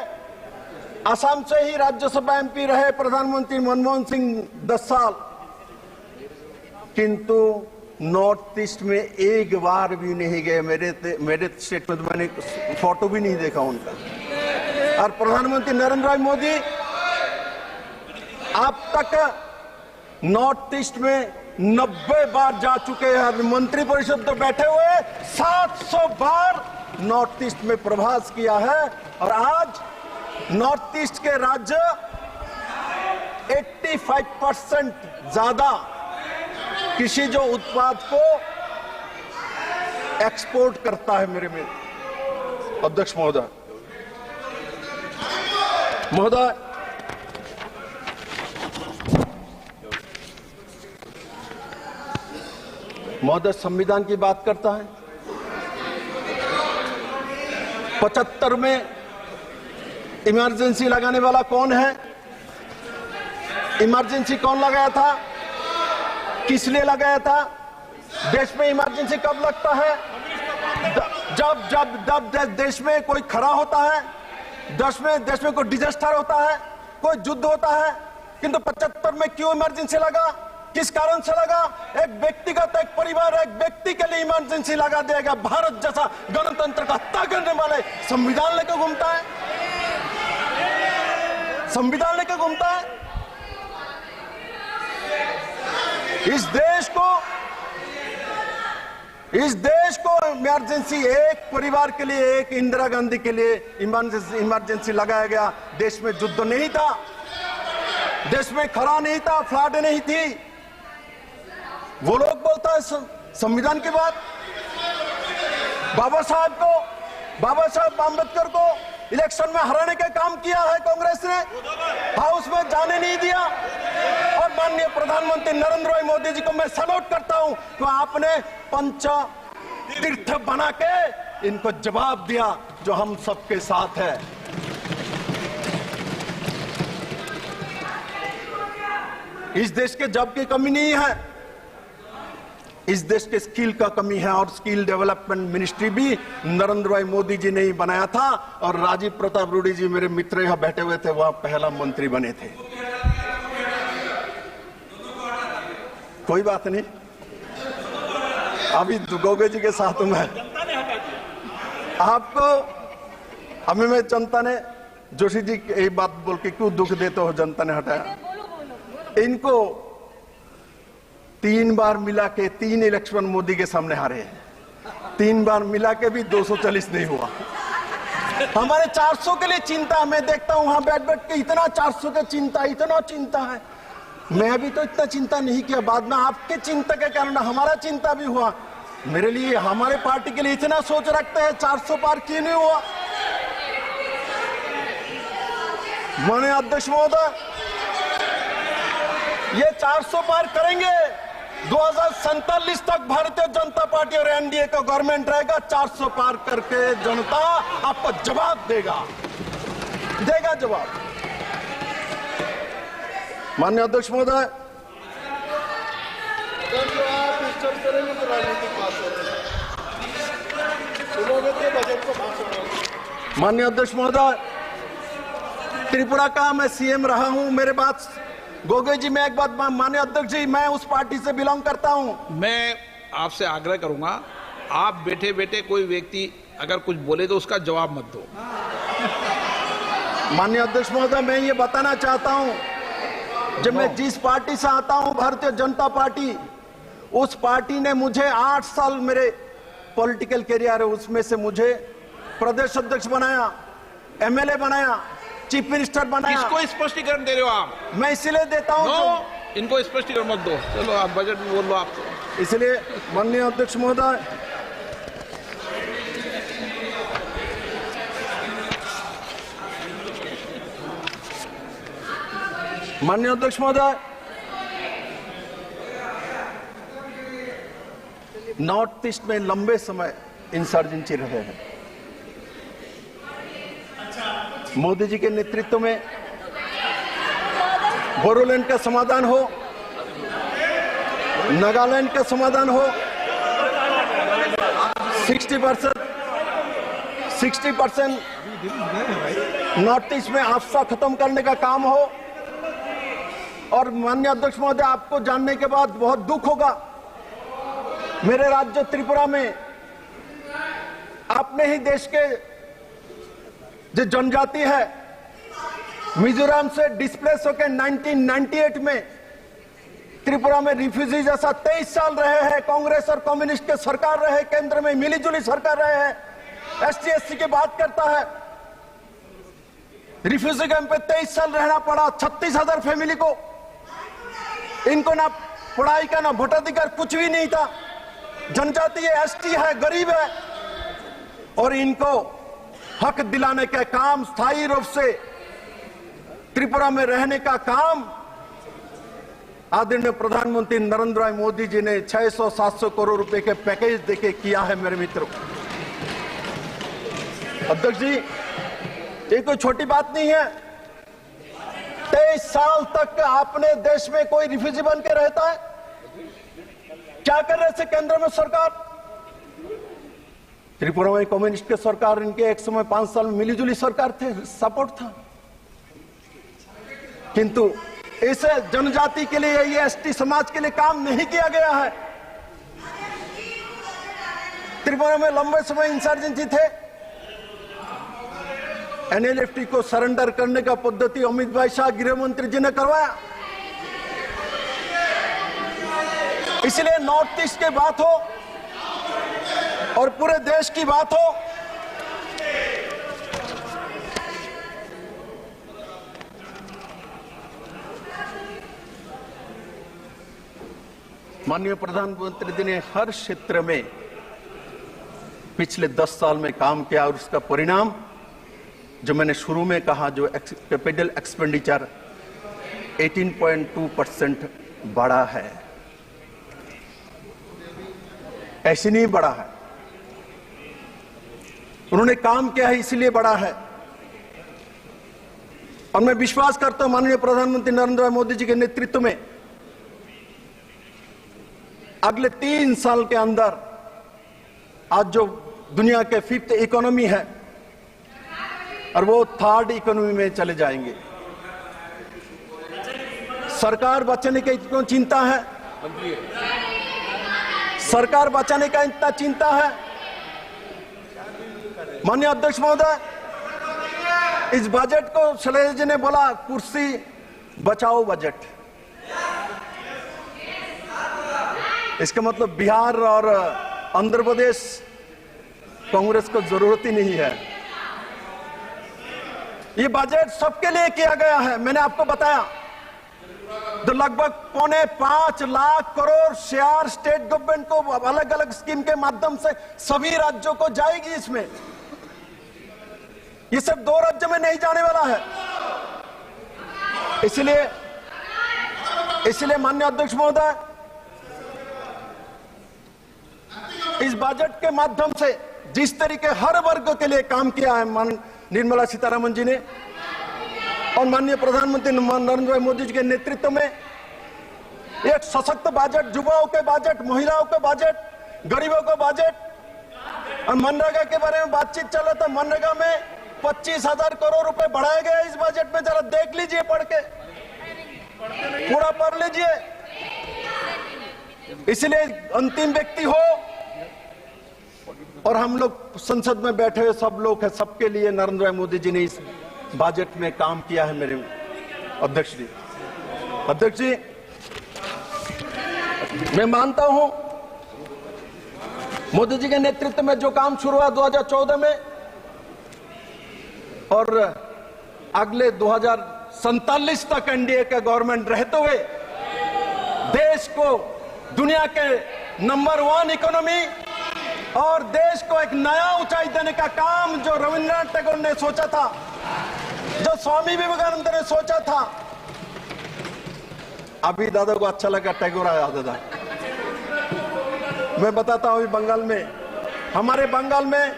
असम से ही राज्यसभा एमपी रहे प्रधानमंत्री मनमोहन सिंह 10 साल, किंतु नॉर्थ ईस्ट में एक बार भी नहीं गए। मेरे स्टेट में तो मैंने फोटो भी नहीं देखा उनका। और प्रधानमंत्री नरेंद्र मोदी अब तक नॉर्थ ईस्ट में 90 बार जा चुके हैं, मंत्री परिषद तो बैठे हुए 700 बार नॉर्थ ईस्ट में प्रवास किया है। और आज नॉर्थ ईस्ट के राज्य 85% ज्यादा कृषि जो उत्पाद को एक्सपोर्ट करता है। मेरे में अध्यक्ष महोदय, संविधान की बात करता है। 75 में इमरजेंसी लगाने वाला कौन है? इमरजेंसी कौन लगाया था? किस लिए लगाया था? देश में इमरजेंसी कब लगता है? जब देश में कोई खरा होता है, देश में कोई डिजास्टर होता है, कोई युद्ध होता है। किंतु 75 में क्यों इमरजेंसी लगा? किस कारण से लगा? एक व्यक्तिगत, एक परिवार, एक व्यक्ति के लिए इमरजेंसी लगा देगा। भारत जैसा गणतंत्र का हत्या करने वाले संविधान लेकर घूमता है, संविधान लेकर घूमता है। इस देश को इमरजेंसी, एक परिवार के लिए, एक इंदिरा गांधी के लिए इमरजेंसी लगाया गया। देश में युद्ध नहीं था, देश में खरा नहीं था, फ्लड नहीं थी। वो लोग बोलता है संविधान की बात। बाबा साहब अम्बेडकर को इलेक्शन में हराने का काम किया है कांग्रेस ने, हाउस में जाने नहीं दिया। और माननीय प्रधानमंत्री नरेंद्र भाई मोदी जी को मैं सल्यूट करता हूं कि आपने पंच तीर्थ बना के इनको जवाब दिया जो हम सबके साथ है। इस देश के जॉब की कमी नहीं है, इस देश के स्किल का कमी है। और स्किल डेवलपमेंट मिनिस्ट्री भी नरेंद्र भाई मोदी जी ने ही बनाया था। और राजीव प्रताप रूडी जी मेरे मित्र यहां बैठे हुए थे, वहां पहला मंत्री बने थे। कोई बात नहीं, अभी गोगे जी के साथ हूं मैं। आपको हमें में जनता ने, जोशी जी ये बात बोल के क्यों दुख देते हो, जनता ने हटाया। इनको 3 बार मिला के 3 इलेक्शन मोदी के सामने हारे हैं, 3 बार मिला के भी 240 नहीं हुआ। हमारे 400 के लिए चिंता, मैं देखता हूं वहां बैठ के इतना 400 के चिंता, इतना चिंता है। मैं भी तो इतना चिंता नहीं किया, बाद में आपके चिंता के कारण हमारा चिंता भी हुआ। मेरे लिए, हमारे पार्टी के लिए इतना सोच रखते हैं 400 पार क्यों नहीं हुआ? माननीय अध्यक्ष महोदय, ये 400 पार करेंगे। 2047 तक भारतीय जनता पार्टी और एनडीए का गवर्नमेंट रहेगा। 400 पार करके जनता आपको जवाब देगा जवाब। माननीय अध्यक्ष महोदय, माननीय अध्यक्ष महोदय, त्रिपुरा का मैं सीएम रहा हूं। मेरे बात गोगोई जी, मैं एक बात, माननीय अध्यक्ष जी, मैं उस पार्टी से बिलोंग करता हूं। मैं आपसे आग्रह करूंगा, आप बैठे बैठे कोई व्यक्ति अगर कुछ बोले तो उसका जवाब मत दो। माननीय अध्यक्ष महोदय, मैं ये बताना चाहता हूं, जब मैं जिस पार्टी से आता हूं, भारतीय जनता पार्टी, उस पार्टी ने मुझे 8 साल मेरे पॉलिटिकल करियर है, उसमें से मुझे प्रदेश अध्यक्ष बनाया, एमएलए बनाया, चीफ मिनिस्टर बनाया। किसको स्पष्टीकरण दे रहे हो आप? मैं इसीलिए देता हूं। इनको स्पष्टीकरण मत दो। चलो आप बजट में बोल लो आप। इसलिए माननीय अध्यक्ष महोदय, माननीय अध्यक्ष महोदय, नॉर्थ ईस्ट में लंबे समय इंसर्जेंसी रहे हैं। मोदी जी के नेतृत्व में बोडोलैंड का समाधान हो, नागालैंड का समाधान हो, 60% नॉर्थ ईस्ट में आपदा खत्म करने का काम हो। और माननीय अध्यक्ष महोदय, आपको जानने के बाद बहुत दुख होगा, मेरे राज्य त्रिपुरा में अपने ही देश के जो जनजाति है, मिजोरम से डिस्प्लेस होकर 1998 में त्रिपुरा में रिफ्यूजी जैसा 23 साल रहे हैं। कांग्रेस और कम्युनिस्ट के सरकार रहे, केंद्र में मिलीजुली सरकार रहे हैं। ST/SC की बात करता है, रिफ्यूजी कैंप पे 23 साल रहना पड़ा 36,000 फैमिली को। इनको ना पढ़ाई का ना वोटाधिकार, कुछ भी नहीं था। जनजाति है, ST है, गरीब है, और इनको हक दिलाने का काम, स्थायी रूप से त्रिपुरा में रहने का काम आदरणीय प्रधानमंत्री नरेंद्र भाई मोदी जी ने 600-700 करोड़ रुपए के पैकेज देके किया है। मेरे मित्रों, अध्यक्ष जी, ये कोई छोटी बात नहीं है। 23 साल तक अपने देश में कोई रिफ्यूजी बन के रहता है। क्या कर रहे थे केंद्र में सरकार? त्रिपुरा में कम्युनिस्ट के सरकार, इनके एक समय 5 साल में मिलीजुली सरकार थे, सपोर्ट था। किंतु इस जनजाति के लिए, ये ST समाज के लिए काम नहीं किया गया है। त्रिपुरा में लंबे समय इंसर्जेंसी थे। NLFT को सरेंडर करने का पद्धति अमित भाई शाह गृह मंत्री जी ने करवाया। इसलिए नॉर्थ ईस्ट की बात हो और पूरे देश की बात हो, माननीय प्रधानमंत्री जी ने हर क्षेत्र में पिछले 10 साल में काम किया, और उसका परिणाम जो मैंने शुरू में कहा, जो कैपिटल एक्सपेंडिचर 18.2% बढ़ा है, ऐसे नहीं बढ़ा है, उन्होंने काम किया है इसलिए बढ़ा है। और मैं विश्वास करता हूं माननीय प्रधानमंत्री नरेंद्र भाई मोदी जी के नेतृत्व में अगले 3 साल के अंदर आज जो दुनिया के 5th इकोनॉमी है और वो 3rd इकोनॉमी में चले जाएंगे। सरकार बचाने की इतना चिंता है, सरकार बचाने का इतना चिंता है। माननीय अध्यक्ष महोदय, इस बजट को शैलेश जी ने बोला कुर्सी बचाओ बजट। इसका मतलब बिहार और आंध्र प्रदेश कांग्रेस को जरूरत ही नहीं है। ये बजट सबके लिए किया गया है। मैंने आपको बताया तो लगभग 4.25 lakh crore share state government को अलग अलग स्कीम के माध्यम से सभी राज्यों को जाएगी। इसमें ये सिर्फ 2 राज्यों में नहीं जाने वाला है। इसलिए माननीय अध्यक्ष महोदय, इस बजट के माध्यम से जिस तरीके हर वर्ग के लिए काम किया है निर्मला सीतारमण जी ने और माननीय प्रधानमंत्री नरेंद्र भाई मोदी जी के नेतृत्व में, एक सशक्त बजट, युवाओं के बजट, महिलाओं के बजट, गरीबों का बजट। और मनरेगा के बारे में बातचीत चल रहा था, मनरेगा में 25,000 करोड़ रुपए बढ़ाए गए इस बजट में। जरा देख लीजिए, पढ़ के पूरा पढ़ लीजिए। इसलिए अंतिम व्यक्ति हो और हम लोग संसद में बैठे हुए सब लोग हैं, सबके लिए नरेंद्र भाई मोदी जी ने इस बजट में काम किया है। मेरे अध्यक्ष जी, मैं मानता हूं मोदी जी के नेतृत्व में जो काम शुरू हुआ 2014 में और अगले 2047 तक एनडीए का गवर्नमेंट रहते हुए देश को दुनिया के नंबर 1 इकोनॉमी और देश को एक नया ऊंचाई देने का काम जो रविंद्रनाथ टैगोर ने सोचा था, जो स्वामी विवेकानंद ने सोचा था। अभी दादा को अच्छा लगा टैगोर आया दादा। मैं बताता हूं, बंगाल में, हमारे बंगाल में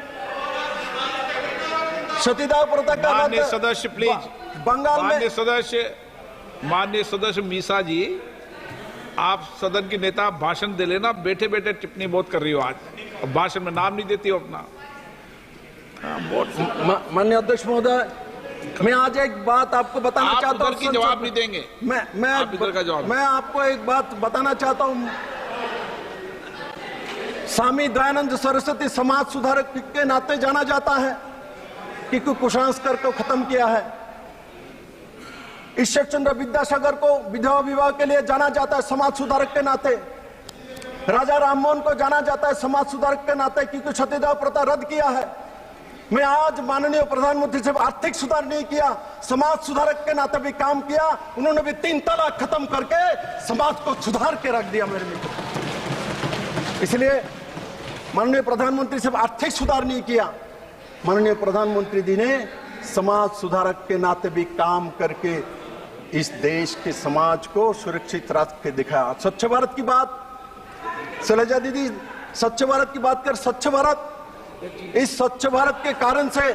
सतीदाह प्रथा का माननीय सदस्य प्लीज, बंगाल में माननीय सदस्य मीसा जी, आप सदन के नेता, भाषण दे लेना। बैठे बैठे टिप्पणी बहुत कर रही हो आज, भाषण में नाम नहीं देती हो अपना। माननीय अध्यक्ष महोदय, मैं आज एक बात आपको बताना चाहता हूं। की जवाब नहीं देंगे, मैं आपको एक बात बताना चाहता हूं। स्वामी दयानंद सरस्वती समाज सुधारक के नाते जाना जाता है कि कुसंस्कार को खत्म किया है। ईश्वर चंद्र विद्यासागर को विधवा विवाह के लिए जाना जाता है समाज सुधारक के नाते। राजा राममोहन को जाना जाता है समाज सुधारक के नाते, क्योंकि सतीदाह प्रथा रद्द किया है। मैं आज माननीय प्रधानमंत्री से आर्थिक सुधार नहीं किया, समाज सुधारक के नाते भी काम किया। उन्होंने भी 3 तलाक खत्म करके समाज को सुधार के रख दिया मेरे लिए। इसलिए माननीय प्रधानमंत्री से आर्थिक सुधार नहीं किया, माननीय प्रधानमंत्री जी ने समाज सुधारक के नाते भी काम करके इस देश के समाज को सुरक्षित रख के दिखाया। स्वच्छ भारत की बात, शैलजा दीदी स्वच्छ भारत की बात कर, स्वच्छ भारत, इस स्वच्छ भारत के कारण से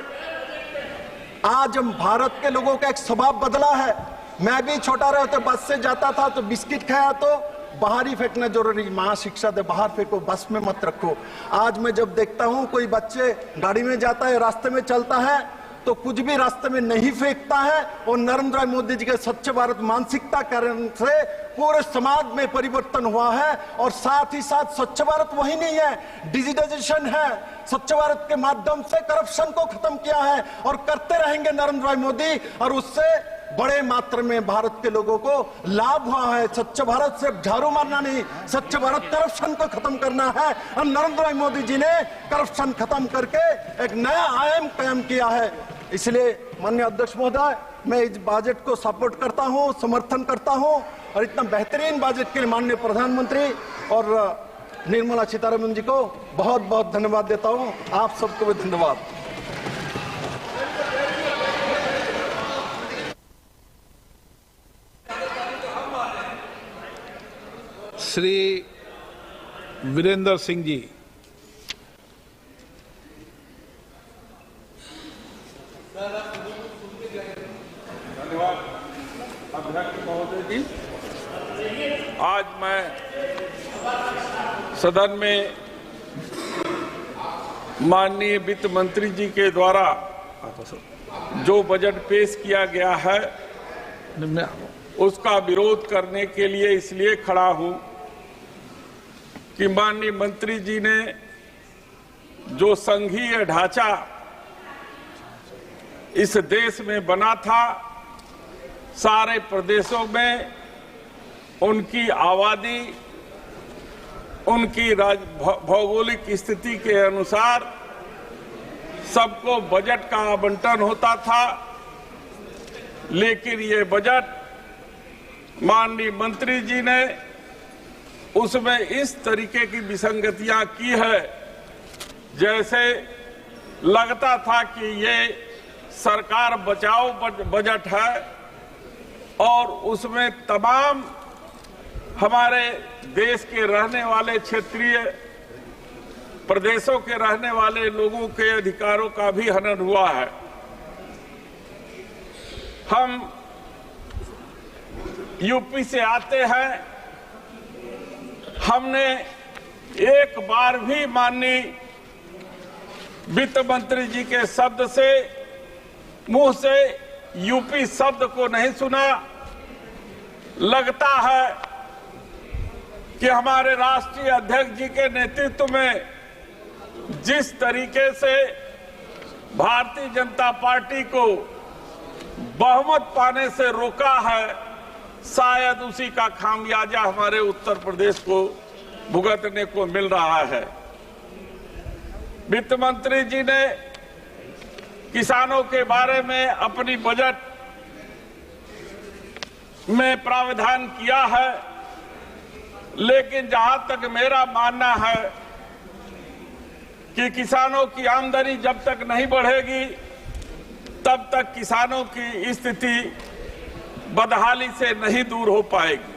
आज हम भारत के लोगों का एक स्वभाव बदला है। मैं भी छोटा रहे तो बस से जाता था तो बिस्किट खाया तो बाहर ही फेंकना जरूरी, मां शिक्षा दे बाहर फेंको, बस में मत रखो। आज मैं जब देखता हूं कोई बच्चे गाड़ी में जाता है, रास्ते में चलता है तो कुछ भी रास्ते में नहीं फेंकता है। और नरेंद्र मोदी जी के स्वच्छ भारत मानसिकता कारण से पूरे समाज में परिवर्तन हुआ है। और साथ ही साथ स्वच्छ भारत वही नहीं है, डिजिटाइजेशन है। स्वच्छ भारत के माध्यम से करप्शन को खत्म किया है और करते रहेंगे नरेंद्र भाई मोदी, और उससे बड़े मात्रा में भारत के लोगों को लाभ हुआ है। स्वच्छ भारत सिर्फ झाड़ू मारना नहीं, स्वच्छ भारत करप्शन को खत्म करना है। और नरेंद्र भाई मोदी जी ने करप्शन खत्म करके एक नया आयाम कायम किया है। इसलिए माननीय अध्यक्ष महोदय, मैं इस बजट को सपोर्ट करता हूं, समर्थन करता हूं और इतना बेहतरीन बजट के लिए माननीय प्रधानमंत्री और निर्मला सीतारमण जी को बहुत बहुत धन्यवाद देता हूं। आप सबको भी धन्यवाद। श्री वीरेंद्र सिंह जी। धन्यवाद अध्यक्ष महोदय जी। आज मैं सदन में माननीय वित्त मंत्री जी के द्वारा जो बजट पेश किया गया है उसका विरोध करने के लिए इसलिए खड़ा हूं कि माननीय मंत्री जी ने जो संघीय ढांचा इस देश में बना था, सारे प्रदेशों में उनकी आबादी, उनकी भौगोलिक स्थिति के अनुसार सबको बजट का आवंटन होता था। लेकिन ये बजट माननीय मंत्री जी ने उसमें इस तरीके की विसंगतियां की है जैसे लगता था कि ये सरकार बचाओ बजट है और उसमें तमाम हमारे देश के रहने वाले क्षेत्रीय प्रदेशों के रहने वाले लोगों के अधिकारों का भी हनन हुआ है। हम यूपी से आते हैं, हमने एक बार भी माननीय वित्त मंत्री जी के शब्द से मुंह से यूपी शब्द को नहीं सुना। लगता है कि हमारे राष्ट्रीय अध्यक्ष जी के नेतृत्व में जिस तरीके से भारतीय जनता पार्टी को बहुमत पाने से रोका है, शायद उसी का खामियाजा हमारे उत्तर प्रदेश को भुगतने को मिल रहा है। वित्त मंत्री जी ने किसानों के बारे में अपनी बजट में प्रावधान किया है, लेकिन जहां तक मेरा मानना है कि किसानों की आमदनी जब तक नहीं बढ़ेगी तब तक किसानों की स्थिति बदहाली से नहीं दूर हो पाएगी।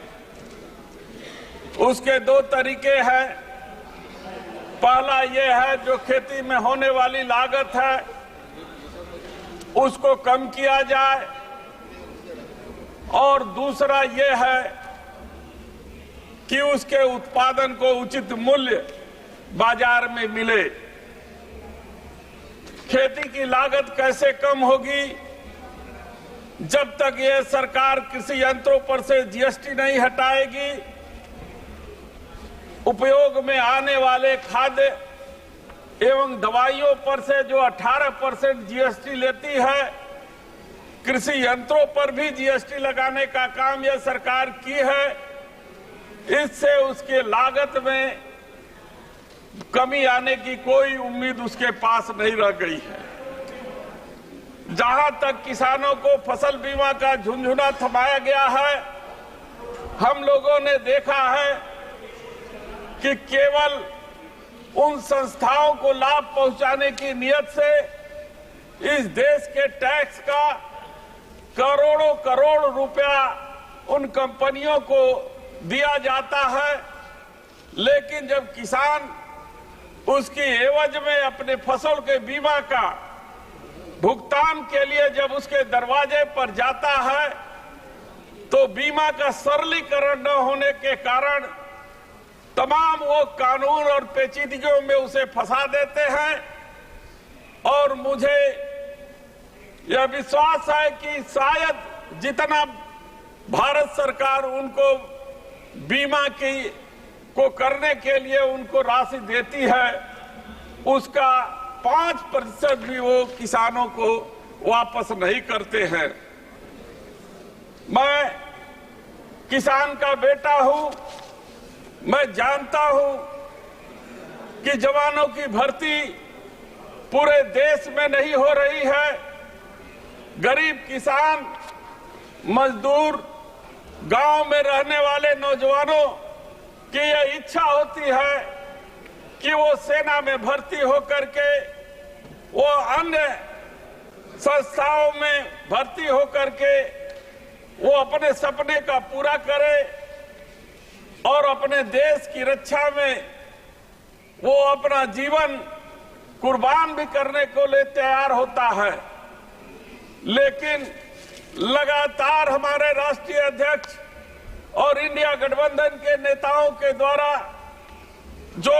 उसके दो तरीके हैं। पहला ये है जो खेती में होने वाली लागत है उसको कम किया जाए, और दूसरा ये है कि उसके उत्पादन को उचित मूल्य बाजार में मिले। खेती की लागत कैसे कम होगी? जब तक ये सरकार कृषि यंत्रों पर से जीएसटी नहीं हटाएगी, उपयोग में आने वाले खाद्य एवं दवाइयों पर से जो 18% जीएसटी लेती है, कृषि यंत्रों पर भी जीएसटी लगाने का काम यह सरकार की है। इससे उसके लागत में कमी आने की कोई उम्मीद उसके पास नहीं रह गई है। जहां तक किसानों को फसल बीमा का झुंझुना थमाया गया है, हम लोगों ने देखा है कि केवल उन संस्थाओं को लाभ पहुंचाने की नियत से इस देश के टैक्स का करोड़ों करोड़ रुपया उन कंपनियों को दिया जाता है, लेकिन जब किसान उसकी एवज में अपने फसल के बीमा का भुगतान के लिए जब उसके दरवाजे पर जाता है तो बीमा का सरलीकरण न होने के कारण तमाम वो कानून और पेचीदगियों में उसे फंसा देते हैं। और मुझे यह विश्वास है कि शायद जितना भारत सरकार उनको बीमा की को करने के लिए उनको राशि देती है, उसका 5% भी वो किसानों को वापस नहीं करते हैं। मैं किसान का बेटा हूं, मैं जानता हूं कि जवानों की भर्ती पूरे देश में नहीं हो रही है। गरीब किसान, मजदूर, गांव में रहने वाले नौजवानों की यह इच्छा होती है कि वो सेना में भर्ती होकर के वो अन्य संस्थाओं में भर्ती होकर के वो अपने सपने का पूरा करे और अपने देश की रक्षा में वो अपना जीवन कुर्बान भी करने को लिए तैयार होता है। लेकिन लगातार हमारे राष्ट्रीय अध्यक्ष और इंडिया गठबंधन के नेताओं के द्वारा जो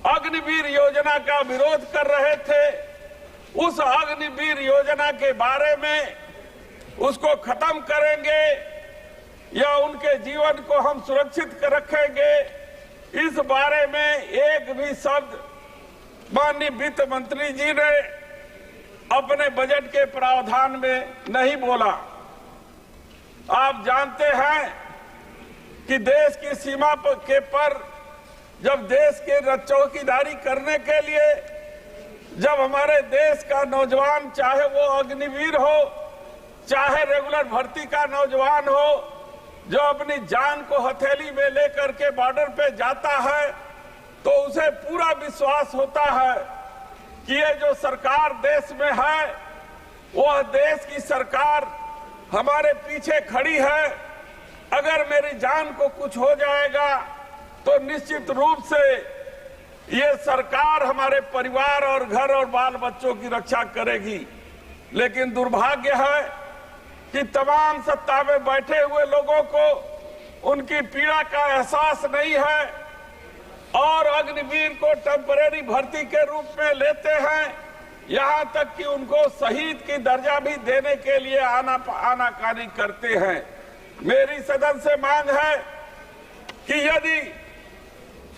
अग्निवीर योजना का विरोध कर रहे थे, उस अग्निवीर योजना के बारे में उसको खत्म करेंगे या उनके जीवन को हम सुरक्षित रखेंगे, इस बारे में एक भी शब्द माननीय वित्त मंत्री जी ने अपने बजट के प्रावधान में नहीं बोला। आप जानते हैं कि देश की सीमा पर जब देश के चौकीदारी करने के लिए जब हमारे देश का नौजवान, चाहे वो अग्निवीर हो, चाहे रेगुलर भर्ती का नौजवान हो, जो अपनी जान को हथेली में लेकर के बॉर्डर पे जाता है तो उसे पूरा विश्वास होता है कि ये जो सरकार देश में है वह देश की सरकार हमारे पीछे खड़ी है। अगर मेरी जान को कुछ हो जाएगा तो निश्चित रूप से ये सरकार हमारे परिवार और घर और बाल बच्चों की रक्षा करेगी। लेकिन दुर्भाग्य है कि तमाम सत्ता में बैठे हुए लोगों को उनकी पीड़ा का एहसास नहीं है और अग्निवीर को टेम्परेरी भर्ती के रूप में लेते हैं। यहां तक कि उनको शहीद की दर्जा भी देने के लिए आनाकानी करते हैं। मेरी सदन से मांग है कि यदि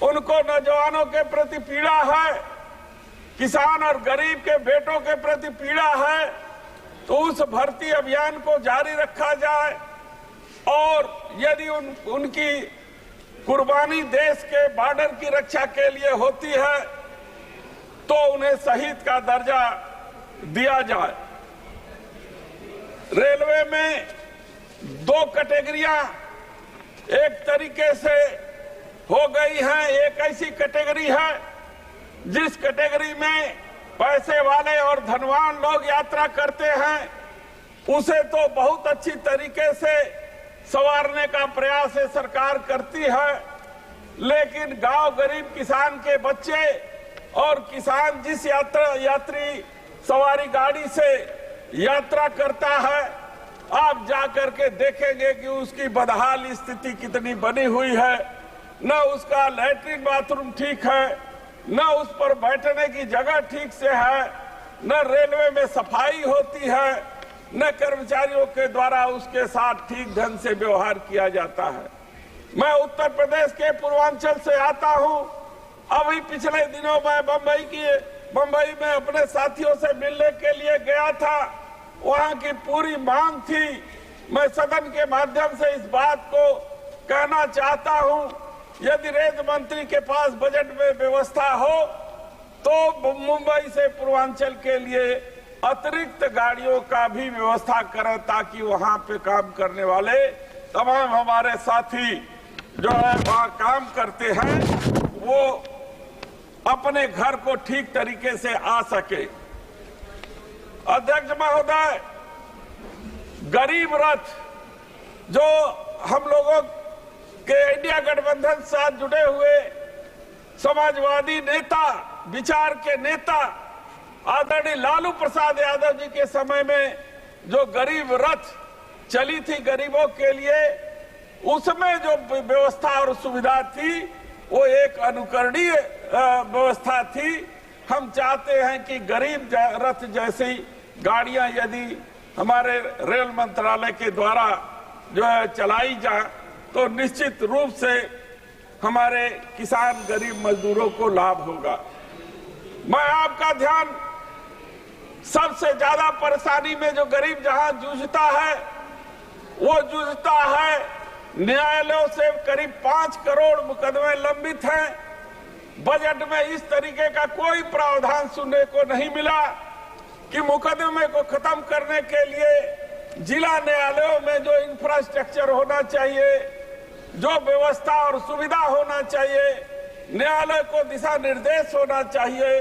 उनको नौजवानों के प्रति पीड़ा है, किसान और गरीब के बेटों के प्रति पीड़ा है, तो उस भर्ती अभियान को जारी रखा जाए और यदि उनकी कुर्बानी देश के बॉर्डर की रक्षा के लिए होती है तो उन्हें शहीद का दर्जा दिया जाए। रेलवे में 2 कैटेगरियां एक तरीके से हो गई हैं। एक ऐसी कैटेगरी है जिस कैटेगरी में पैसे वाले और धनवान लोग यात्रा करते हैं, उसे तो बहुत अच्छी तरीके से संवारने का प्रयास ये सरकार करती है, लेकिन गांव गरीब किसान के बच्चे और किसान जिस यात्री सवारी गाड़ी से यात्रा करता है, आप जाकर के देखेंगे कि उसकी बदहाल स्थिति कितनी बनी हुई है। न उसका लैट्रिन बाथरूम ठीक है, न उस पर बैठने की जगह ठीक से है, न रेलवे में सफाई होती है, न कर्मचारियों के द्वारा उसके साथ ठीक ढंग से व्यवहार किया जाता है। मैं उत्तर प्रदेश के पूर्वांचल से आता हूं। अभी पिछले दिनों मैं बंबई में अपने साथियों से मिलने के लिए गया था। वहां की पूरी मांग थी। मैं सदन के माध्यम से इस बात को कहना चाहता हूं, यदि रेल मंत्री के पास बजट में व्यवस्था हो तो मुंबई से पूर्वांचल के लिए अतिरिक्त गाड़ियों का भी व्यवस्था करें, ताकि वहां पे काम करने वाले तमाम हमारे साथी जो है वहां काम करते हैं वो अपने घर को ठीक तरीके से आ सके। अध्यक्ष महोदय, गरीब रथ जो हम लोगों के इंडिया गठबंधन से साथ जुड़े हुए समाजवादी नेता, विचार के नेता आदरणीय लालू प्रसाद यादव जी के समय में जो गरीब रथ चली थी गरीबों के लिए, उसमें जो व्यवस्था और सुविधा थी वो एक अनुकरणीय व्यवस्था थी। हम चाहते हैं कि गरीब रथ जैसी गाड़ियां यदि हमारे रेल मंत्रालय के द्वारा जो है चलाई जाए तो निश्चित रूप से हमारे किसान गरीब मजदूरों को लाभ होगा। मैं आपका ध्यान, सबसे ज्यादा परेशानी में जो गरीब जहां जूझता है वो जूझता है न्यायालयों से। करीब 5 करोड़ मुकदमे लंबित हैं। बजट में इस तरीके का कोई प्रावधान सुनने को नहीं मिला कि मुकदमे को खत्म करने के लिए जिला न्यायालयों में जो इंफ्रास्ट्रक्चर होना चाहिए, जो व्यवस्था और सुविधा होना चाहिए, न्यायालय को दिशा निर्देश होना चाहिए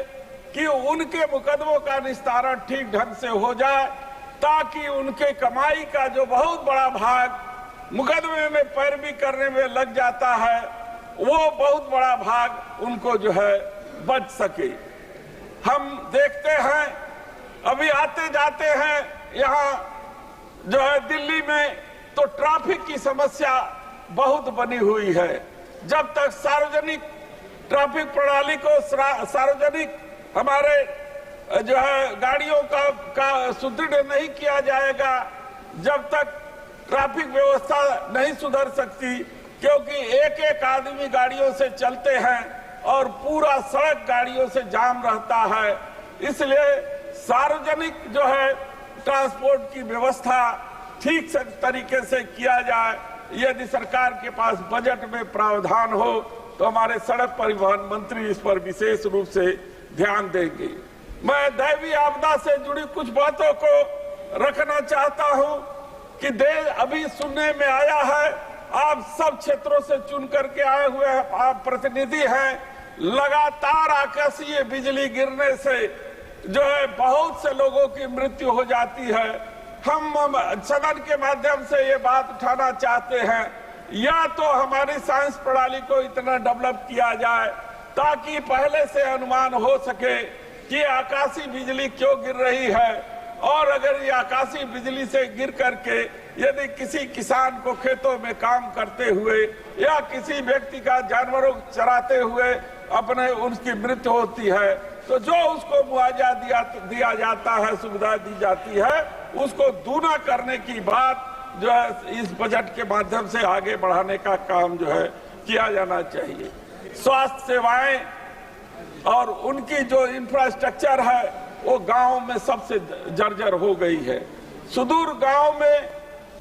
कि उनके मुकदमों का निस्तारण ठीक ढंग से हो जाए, ताकि उनके कमाई का जो बहुत बड़ा भाग मुकदमे में पैरवी करने में लग जाता है, वो बहुत बड़ा भाग उनको जो है बच सके। हम देखते हैं, अभी आते जाते हैं यहाँ जो है दिल्ली में, तो ट्रैफिक की समस्या बहुत बनी हुई है। जब तक सार्वजनिक ट्रैफिक प्रणाली को सार्वजनिक हमारे जो है गाड़ियों का सुदृढ़ नहीं किया जाएगा, जब तक ट्रैफिक व्यवस्था नहीं सुधर सकती, क्योंकि एक एक आदमी गाड़ियों से चलते हैं और पूरा सड़क गाड़ियों से जाम रहता है। इसलिए सार्वजनिक जो है ट्रांसपोर्ट की व्यवस्था ठीक से तरीके से किया जाए। यदि सरकार के पास बजट में प्रावधान हो तो हमारे सड़क परिवहन मंत्री इस पर विशेष रूप से ध्यान देंगे। मैं दैवीय आपदा से जुड़ी कुछ बातों को रखना चाहता हूं कि देश अभी सुनने में आया है आप सब क्षेत्रों से चुन करके आए हुए आप प्रतिनिधि हैं। लगातार आकाशीय बिजली गिरने से जो है बहुत से लोगों की मृत्यु हो जाती है। हम सदन के माध्यम से ये बात उठाना चाहते हैं, या तो हमारी साइंस प्रणाली को इतना डेवलप किया जाए ताकि पहले से अनुमान हो सके कि आकाशीय बिजली क्यों गिर रही है, और अगर ये आकाशीय बिजली से गिर करके यदि किसी किसान को खेतों में काम करते हुए या किसी व्यक्ति का जानवरों को चराते हुए अपने उसकी मृत्यु होती है, तो जो उसको मुआवजा दिया जाता है, सुविधा दी जाती है, उसको दूना करने की बात जो है इस बजट के माध्यम से आगे बढ़ाने का काम जो है किया जाना चाहिए। स्वास्थ्य सेवाएं और उनकी जो इंफ्रास्ट्रक्चर है वो गांव में सबसे जर्जर हो गई है। सुदूर गांव में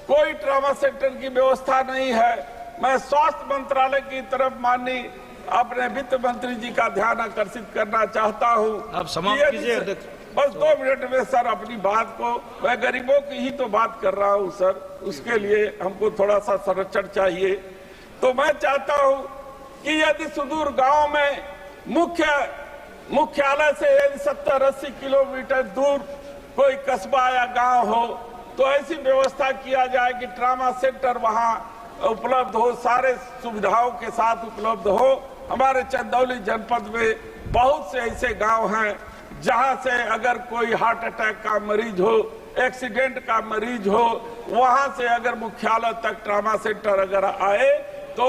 कोई ट्रॉमा सेंटर की व्यवस्था नहीं है। मैं स्वास्थ्य मंत्रालय की तरफ माननीय अपने वित्त मंत्री जी का ध्यान आकर्षित करना चाहता हूं। आप समाप्त कीजिए अध्यक्ष। बस 2 मिनट में सर अपनी बात को, मैं गरीबों की ही तो बात कर रहा हूं सर, उसके लिए हमको थोड़ा सा संरक्षण चाहिए। तो मैं चाहता हूं कि यदि सुदूर गांव में मुख्यालय से 70-80 किलोमीटर दूर कोई कस्बा या गांव हो तो ऐसी व्यवस्था किया जाए कि ट्रामा सेंटर वहां उपलब्ध हो, सारे सुविधाओं के साथ उपलब्ध हो। हमारे चंदौली जनपद में बहुत से ऐसे गांव हैं जहां से अगर कोई हार्ट अटैक का मरीज हो, एक्सीडेंट का मरीज हो, वहां से अगर मुख्यालय तक ट्रामा सेंटर अगर आए तो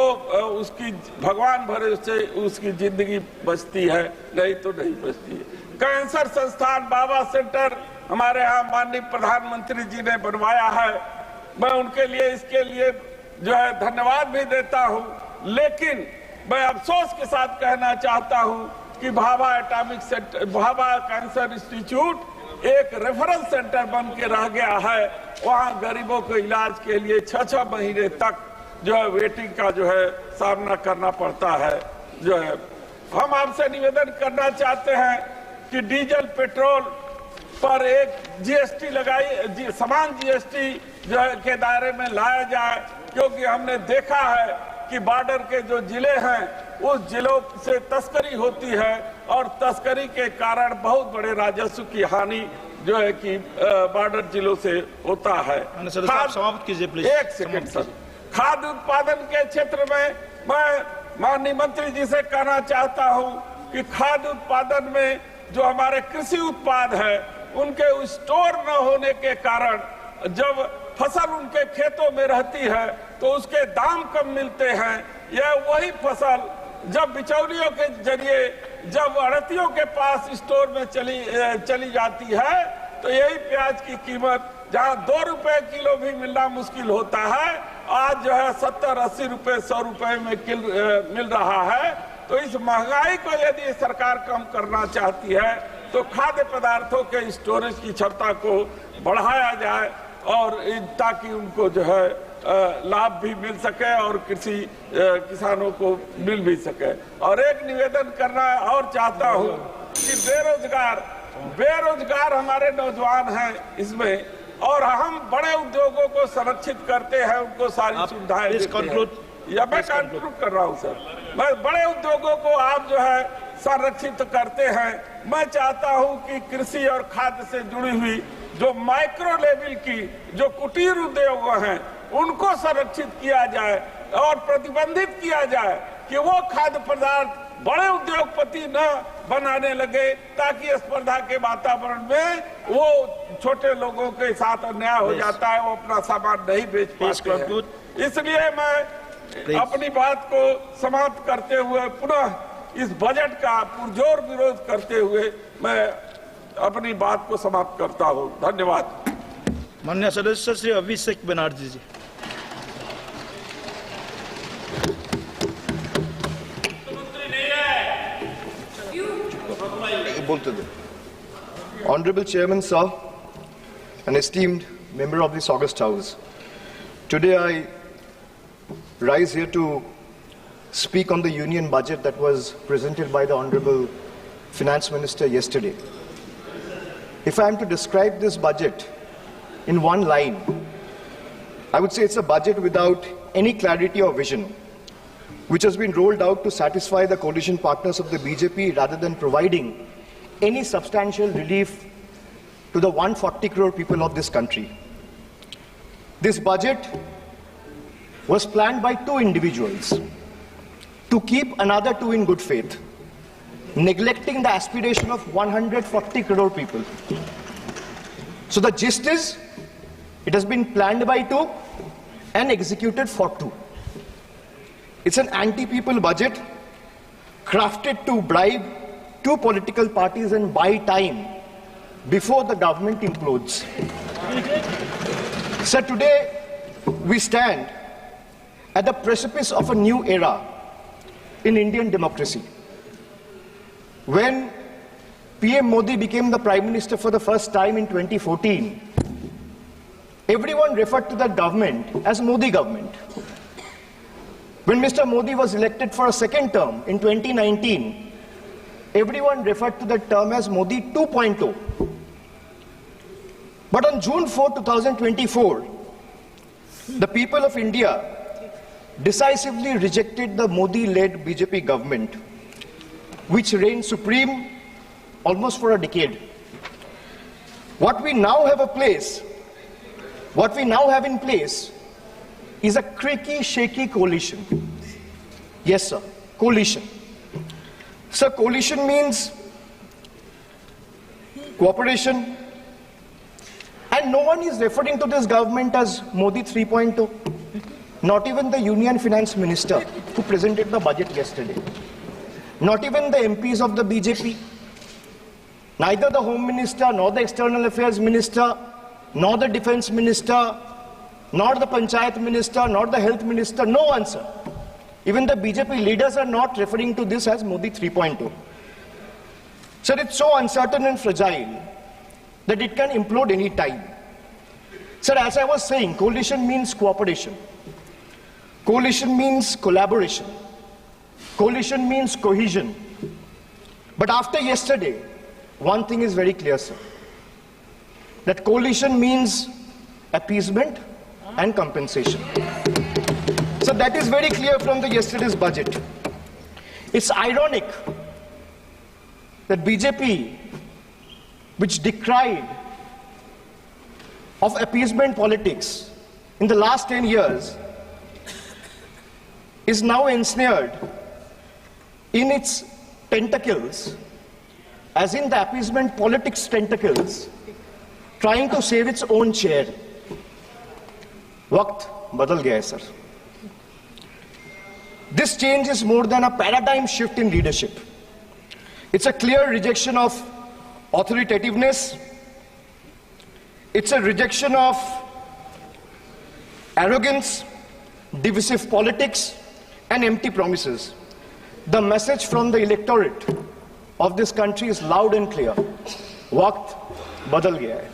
उसकी भगवान भरोसे उसकी जिंदगी बचती है, नहीं तो नहीं बचती है। कैंसर संस्थान बाबा सेंटर हमारे यहाँ माननीय प्रधानमंत्री जी ने बनवाया है, मैं उनके लिए इसके लिए जो है धन्यवाद भी देता हूँ। लेकिन मैं अफसोस के साथ कहना चाहता हूँ कि Bhabha atomic centre, Bhabha cancer institute एक रेफरल सेंटर बन के रह गया है। वहाँ गरीबों को इलाज के लिए 6-6 महीने तक जो है वेटिंग का जो है सामना करना पड़ता है। जो है हम आपसे निवेदन करना चाहते हैं कि डीजल पेट्रोल पर एक जीएसटी लगाई, समान जीएसटी जो है के दायरे में लाया जाए, क्योंकि हमने देखा है कि बॉर्डर के जो जिले हैं उस जिलों से तस्करी होती है और तस्करी के कारण बहुत बड़े राजस्व की हानि जो है कि बॉर्डर जिलों से होता है। समाप्त कीजिए प्लीज। 1 second sir. खाद्य उत्पादन के क्षेत्र में मैं माननीय मंत्री जी से कहना चाहता हूं कि खाद्य उत्पादन में जो हमारे कृषि उत्पाद है उनके स्टोर न होने के कारण जब फसल उनके खेतों में रहती है तो उसके दाम कम मिलते हैं। यह वही फसल जब बिचौलियों के जरिए जब अड़तियों के पास स्टोर में चली जाती है तो यही प्याज की कीमत जहां 2 रुपए किलो भी मिलना मुश्किल होता है, आज जो है 70-80 रुपए 100 रुपए में मिल रहा है। तो इस महंगाई को यदि सरकार कम करना चाहती है तो खाद्य पदार्थों के स्टोरेज की क्षमता को बढ़ाया जाए और ताकि उनको जो है लाभ भी मिल सके और किसानों को मिल भी सके। और एक निवेदन करना और चाहता हूँ कि बेरोजगार हमारे नौजवान हैं इसमें, और हम बड़े उद्योगों को संरक्षित करते हैं, उनको सारी सुविधाएं देते हैं। या मैं कंक्लूड कर रहा हूँ सर। मैं बड़े उद्योगों को आप जो है संरक्षित करते हैं। मैं चाहता हूँ कि कृषि और खाद्य से जुड़ी हुई जो माइक्रो लेवल की जो कुटीर उद्योग हैं उनको संरक्षित किया जाए और प्रतिबंधित किया जाए कि वो खाद्य पदार्थ बड़े उद्योगपति न बनाने लगे, ताकि स्पर्धा के वातावरण में वो छोटे लोगों के साथ अन्याय हो जाता है, वो अपना सामान नहीं बेच पाते हैं। इसलिए मैं अपनी बात को समाप्त करते हुए पुनः इस बजट का पुरजोर विरोध करते हुए मैं अपनी बात को समाप्त करता हूं। धन्यवाद। माननीय सदस्य श्री अभिषेक बनर्जी जी। Honorable Chairman, sir, an esteemed member of this August House, today I rise here to speak on the union budget that was presented by the Honorable Finance Minister yesterday. If I am to describe this budget in one line, I would say it's a budget without any clarity or vision, which has been rolled out to satisfy the coalition partners of the BJP rather than providing any substantial relief to the 140 crore people of this country. This budget was planned by two individuals to keep another two in good faith, neglecting the aspiration of 140 crore people. So the gist is, it has been planned by two and executed for two. It's an anti-people budget crafted to bribe two political parties and buy time before the government implodes. So today we stand at the precipice of a new era in Indian democracy. When PM Modi became the Prime Minister for the first time in 2014, everyone referred to that government as Modi government. When Mr. Modi was elected for a second term in 2019, everyone referred to that term as Modi 2.0. But on June 4, 2024, the people of India decisively rejected the Modi-led BJP government, which reigned supreme almost for a decade. What we now have in place is a creaky, shaky coalition. Yes, sir, coalition. So coalition means cooperation, and no one is referring to this government as Modi 3.0. Not even the Union Finance Minister who presented the budget yesterday. Not even the MPs of the BJP. Neither the Home Minister, nor the External Affairs Minister, nor the Defense Minister, nor the Panchayat Minister, nor the Health Minister, no answer. Even the BJP leaders are not referring to this as Modi 3.0. So it's so uncertain and fragile that it can implode any time. So as I was saying, coalition means cooperation. Coalition means collaboration. Coalition means cohesion. But after yesterday, one thing is very clear, sir. That coalition means appeasement and compensation. So that is very clear from the yesterday's budget. It's ironic that BJP, which decried of appeasement politics in the last 10 years, is now ensnared in its tentacles, as in the appeasement politics tentacles, trying to save its own chair. Waqt badal gaya hai, sir. This change is more than a paradigm shift in leadership. It's a clear rejection of authoritativeness. It's a rejection of arrogance, divisive politics, and empty promises. The message from the electorate of this country is loud and clear. Waqt badal gaya hai.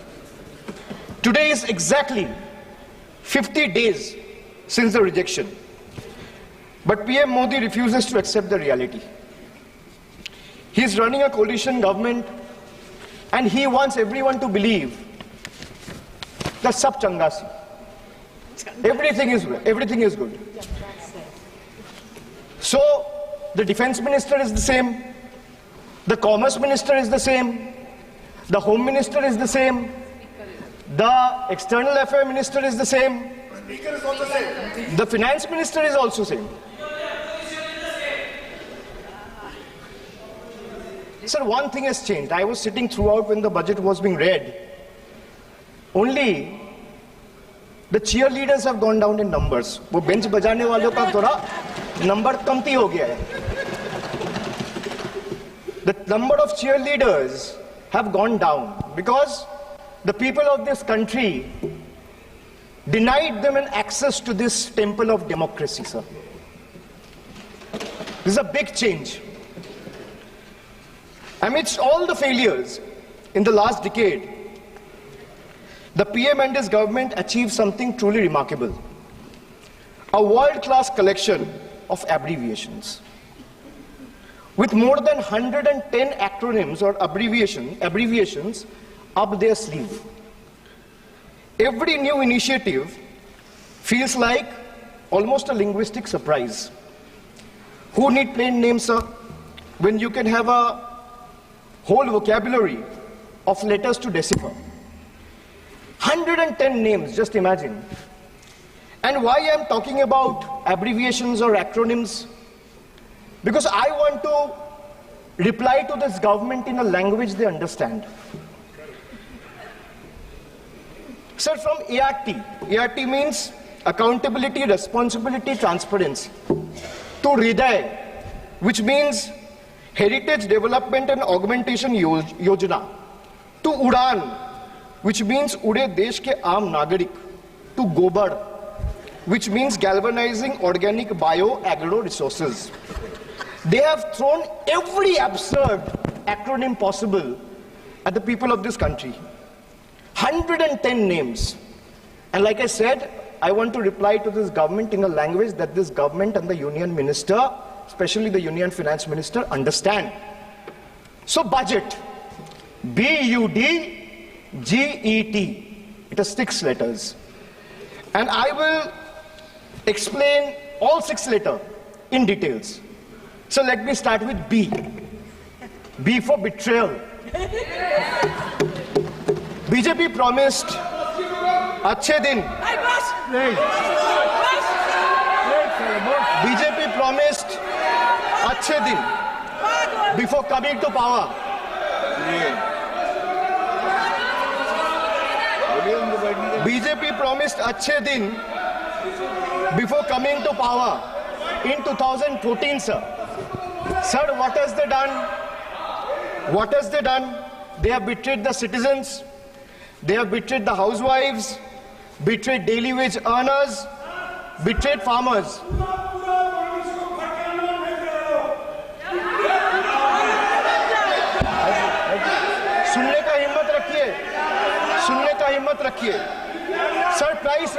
Today is exactly 50 days since the rejection. But PM Modi refuses to accept the reality. He is running a coalition government and he wants everyone to believe that sab changa si. Everything is good. So the defense minister is the same, the commerce minister is the same, the home minister is the same, the external affairs minister is the same, the finance minister is also same. Sir, one thing has changed. I was sitting throughout when the budget was being read. Only the cheerleaders have gone down in numbers. वो bench बजाने वालों का थोड़ा number कमती हो गया है. The number of cheerleaders have gone down because the people of this country denied them an access to this temple of democracy, sir. This is a big change. Amidst all the failures in the last decade, the PM and his government achieved something truly remarkable. A world-class collection of abbreviations. With more than 110 acronyms or abbreviations up their sleeve. Every new initiative feels like almost a linguistic surprise. Who need plain names, sir, when you can have a whole vocabulary of letters to decipher? 110 names, just imagine. And why I'm talking about abbreviations or acronyms? Because I want to reply to this government in a language they understand. Sir, from ART. ART means accountability, responsibility, transparency. To Hriday, which means Heritage Development and Augmentation Yojana. To Udan, which means Ude Desh ke Aam Nagarik. To Gobar, which means galvanizing organic bio-agro resources. They have thrown every absurd acronym possible at the people of this country. 110 names. And like I said, I want to reply to this government in a language that this government and the union minister, especially the union finance minister, understand. So budget, B-U-D-G-E-T. It has 6 letters. And I will explain all 6 letters in details. So let me start with B. B for betrayal. BJP promised अच्छे दिन. BJP promised अच्छे दिन before coming to power. BJP promised अच्छे दिन before coming to power in 2014, sir. Sir, what has they done? What has they done? They have betrayed the citizens. They have betrayed the housewives, betrayed daily wage earners, betrayed farmers. सुनने का हिम्मत रखिए, सुनने का हिम्मत रखिए. Sir, price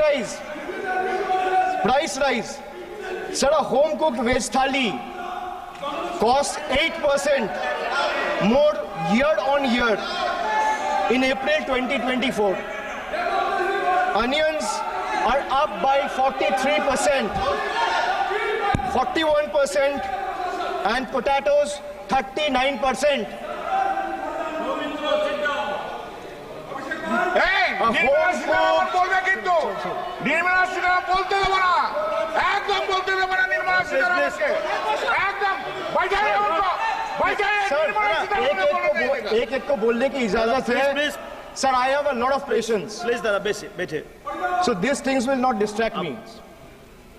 rise. Sir, a home cooked veg thali costs 8% more year on year in April 2024. Onions are up by 43%, 41%, and potatoes 39%. एक को बोलने की इजाजत है. Sir, I have a lot of patience. Please, Dada, बैठे. So these things will not distract me.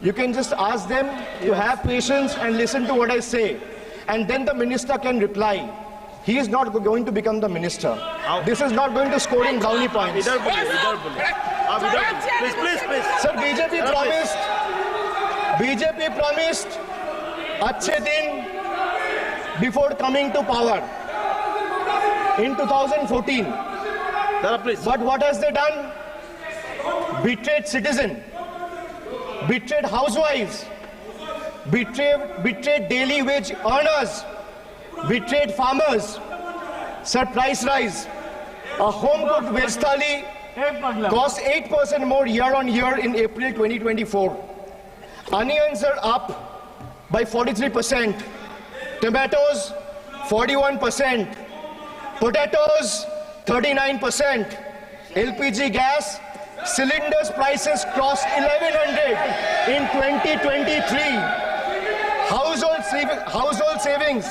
You can just ask them to have patience and listen to what I say, and then the minister can reply. He is not going to become the minister. This is not going to score in brownie points. Please. Sir, BJP promised अच्छे दिन before coming to power in 2014. But what has they done? Betrayed citizen, betrayed housewives, betrayed daily wage earners, betrayed farmers. Sir, price rise. A home cooked veg thali costs 8% more year on year in April 2024. Onions are up by 43%. Tomatoes 41%. Potatoes 39%. LPG gas cylinders prices crossed 1100 in 2023. Household savings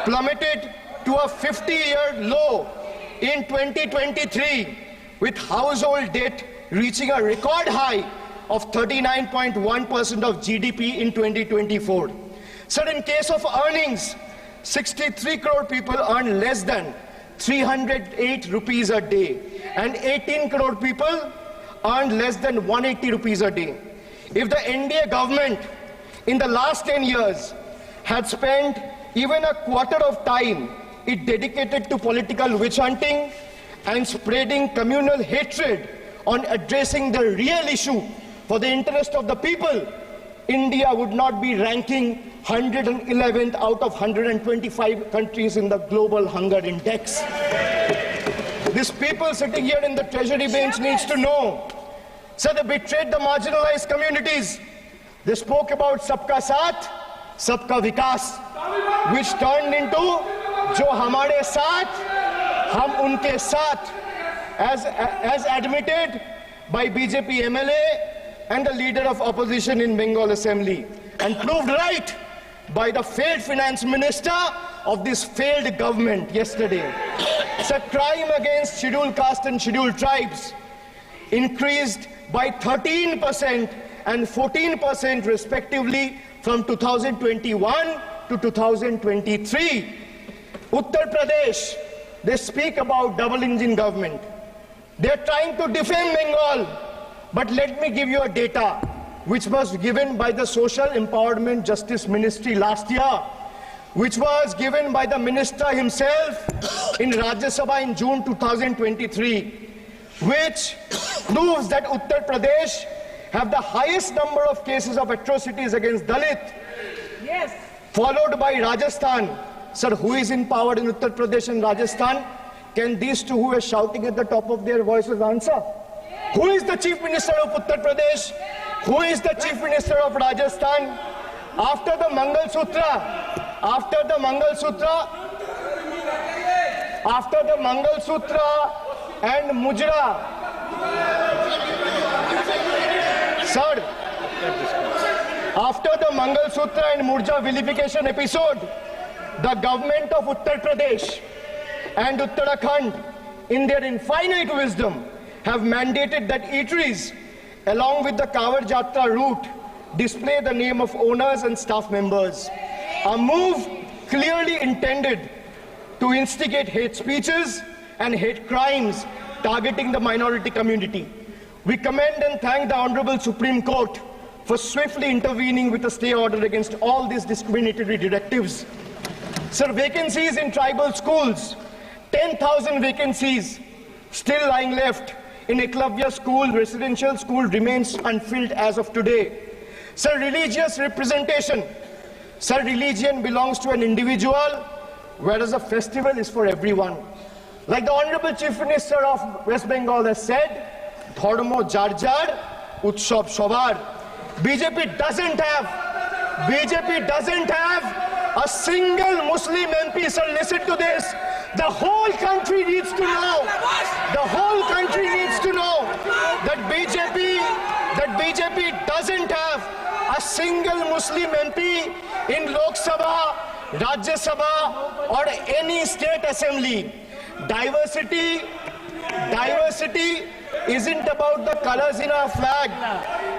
plummeted to a 50-year low in 2023, with household debt reaching a record high of 39.1% of GDP in 2024. Sir, in case of earnings, 63 crore people earn less than 308 rupees a day, and 18 crore people earn less than 180 rupees a day. If the NDA government in the last 10 years had spent even a quarter of time it dedicated to political witch hunting and spreading communal hatred on addressing the real issue for the interest of the people, India would not be ranking 111th out of 125 countries in the global hunger index. These people sitting here in the treasury bench needs to know, So they betrayed the marginalized communities. They spoke about Sabka Saath, Sabka Vikas, which turned into Jo Hamare Saath, Hum Unke Saath, as admitted by BJP MLA and the leader of opposition in Bengal Assembly, and proved right by the failed finance minister of this failed government yesterday. So crime against scheduled caste and scheduled tribes increased by 13% and 14% respectively from 2021 to 2023. Uttar Pradesh, they speak about double engine government. They're trying to defame Bengal. But let me give you a data which was given by the Social Empowerment Justice Ministry last year, which was given by the minister himself in Rajya Sabha in June 2023, which proves that Uttar Pradesh have the highest number of cases of atrocities against Dalit, yes, followed by Rajasthan. Sir, who is in power in Uttar Pradesh and Rajasthan? Can these two who are shouting at the top of their voices answer? Who is the Chief Minister of Uttar Pradesh? Who is the Chief Minister of Rajasthan? After the Mangal Sutra and Mujra, sir, after the Mangal Sutra and Murja vilification episode, the government of Uttar Pradesh and Uttarakhand, in their infinite wisdom, have mandated that eateries, along with the Kawar Jatra route, display the name of owners and staff members. A move clearly intended to instigate hate speeches and hate crimes targeting the minority community. We commend and thank the Honorable Supreme Court for swiftly intervening with a stay order against all these discriminatory directives. Sir, vacancies in tribal schools, 10,000 vacancies still lying left in Eklavya school, residential school, remains unfilled as of today. Sir, religious representation. Sir, religion belongs to an individual, whereas a festival is for everyone. Like the Honorable Chief Minister of West Bengal has said, Dharmo Jar Jar, Utsav Shobar. BJP doesn't have a single Muslim MP. Sir, listen to this. The whole country needs to know. The whole country needs to know that BJP doesn't have a single Muslim MP in Lok Sabha, Rajya Sabha, or any state assembly. Diversity isn't about the colors in our flag.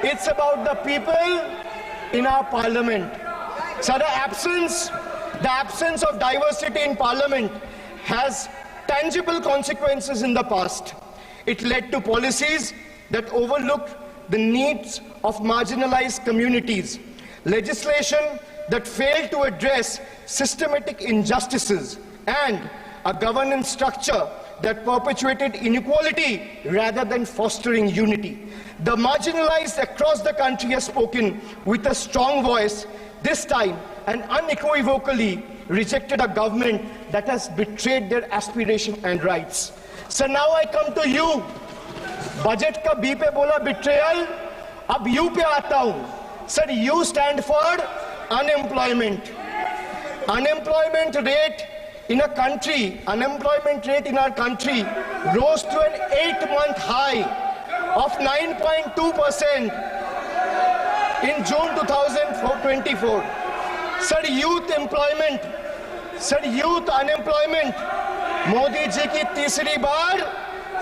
It's about the people in our parliament. So the absence of diversity in parliament has tangible consequences in the past. It led to policies that overlooked the needs of marginalized communities, legislation that failed to address systematic injustices, and a governance structure that perpetuated inequality rather than fostering unity. The marginalized across the country have spoken with a strong voice, this time and unequivocally rejected a government that has betrayed their aspiration and rights. So now I come to you. Budget ka B pe bola betrayal, ab U pe aata hu. Sir, U stand for unemployment. Unemployment rate in our country rose to an 8-month high of 9.2% in June 2024. Sir, youth unemployment, Modi ji ki तीसरी बार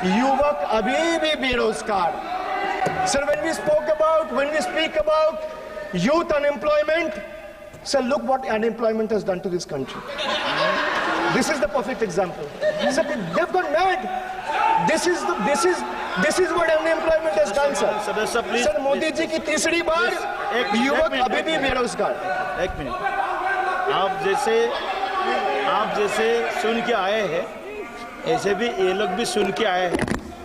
युवक अभी भी बेरोजगार. Sir, when we speak about youth unemployment, sir, look what unemployment has done to this country. This is the perfect example. Sir, they've gone mad. This is what unemployment has done, sir. Sir, Modi ji की तीसरी बार युवक अभी भी बेरोजगार. एक minute, आप जैसे सुन के आए हैं, ऐसे भी ये लोग भी सुन के आए हैं.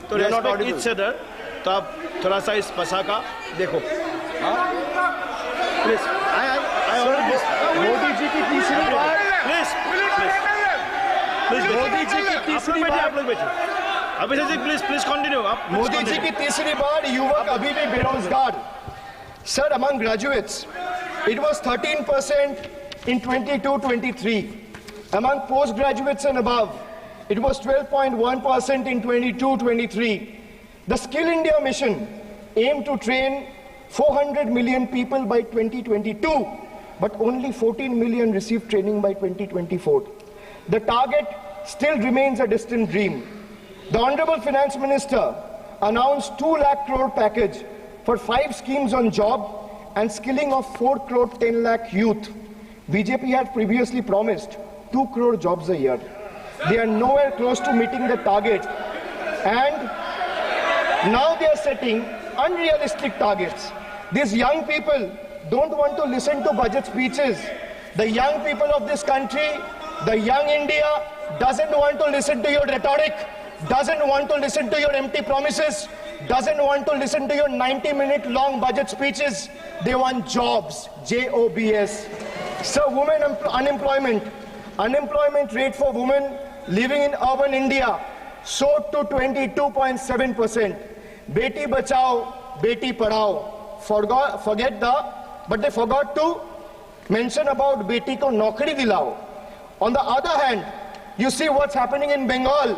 तो रेस्पेक्ट ईच अदर. तो आप थोड़ा सा इस भाषा का देखो. प्लीज, मोदी जी की तीसरी बार, प्लीज मोदी जी की तीसरी बार. आप लोग बैठो. Abhishek ji please continue. आप मोदी जी की तीसरी बार युवक अभी भी बेरोजगार। Sir, among graduates, it was 13% in 22-23. Among postgraduates and above, it was 12.1% in 22-23. The Skill India mission aimed to train 400 million people by 2022, but only 14 million received training by 2024. The target still remains a distant dream. The Honorable Finance Minister announced 2 lakh crore package for 5 schemes on job and skilling of 4 crore 10 lakh youth. BJP had previously promised 2 crore jobs a year. They are nowhere close to meeting the target, and now they are setting unrealistic targets. These young people don't want to listen to budget speeches. The young people of this country, the young India, doesn't want to listen to your rhetoric, doesn't want to listen to your empty promises, doesn't want to listen to your 90-minute long budget speeches. They want jobs, J-O-B-S. So women unemployment rate for women living in urban India soared to 22.7%. Beti Bachao, Beti Padhao. But they forgot to mention about Beti ko Naukri Dilao. On the other hand, you see what's happening in Bengal.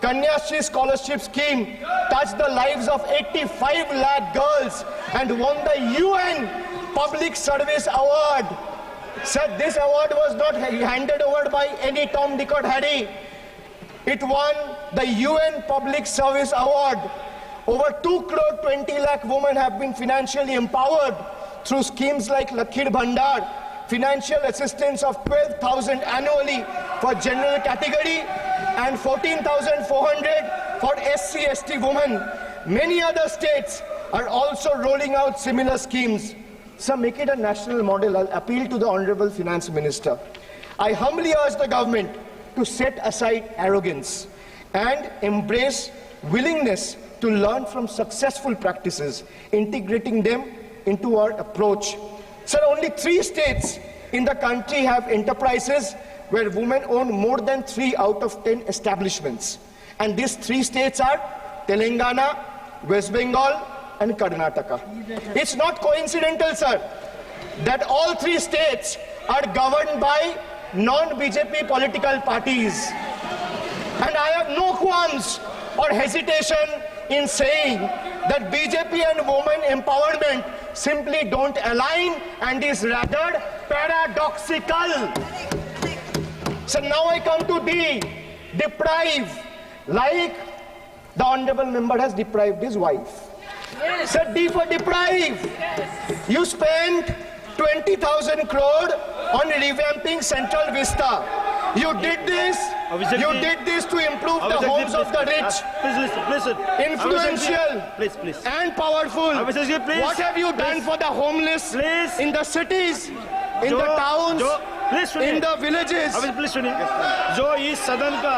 Kanya Shri scholarship scheme touched the lives of 85 lakh girls and won the UN Public Service Award. Sir, this award was not handed over by any Tom, Dick or Harry. It won the UN Public Service Award. Over 2 crore 20 lakh women have been financially empowered through schemes like Lakhir Bhandar, financial assistance of 12,000 annually for general category and 14,400 for SC/ST women. Many other states are also rolling out similar schemes. So make it a national model. I'll appeal to the Honorable Finance Minister. I humbly urge the government to set aside arrogance and embrace willingness to learn from successful practices, integrating them into our approach. Sir, only 3 states in the country have enterprises where women own more than 3 out of 10 establishments. And these 3 states are Telangana, West Bengal, and Karnataka. It's not coincidental, sir, that all 3 states are governed by non-BJP political parties. And I have no qualms or hesitation in saying that BJP and women empowerment simply don't align and is rather paradoxical. So now I come to D, deprive, like the Honorable Member has deprived his wife. Yes. So D for deprive. Yes. You spent 20,000 crore on revamping Central Vista. You did this. You did this to improve the homes of the rich. Please listen. Influential and powerful. What have you done for the homeless in the cities, in the towns, in the villages? Please सुनिए. जो इस सदन का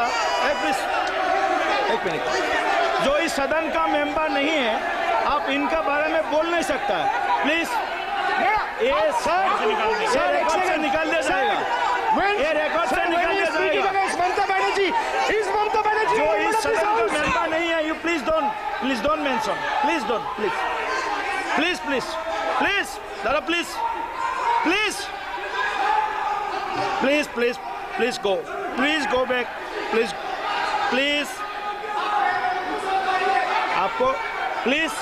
एक minute. जो इस सदन का मेंबर नहीं है, आप इनका बारे में बोल नहीं सकता. प्लीज. ये सर रिकॉर्ड से निकाल दिया जाएगा. ये रिकॉर्ड से निकाल दिया जाएगा. ममता बनर्जी, जो इस सदन का मेंबर नहीं है, you please don't mention. Please don't. Please. Dara, please go. Please go back. Please. आपको please.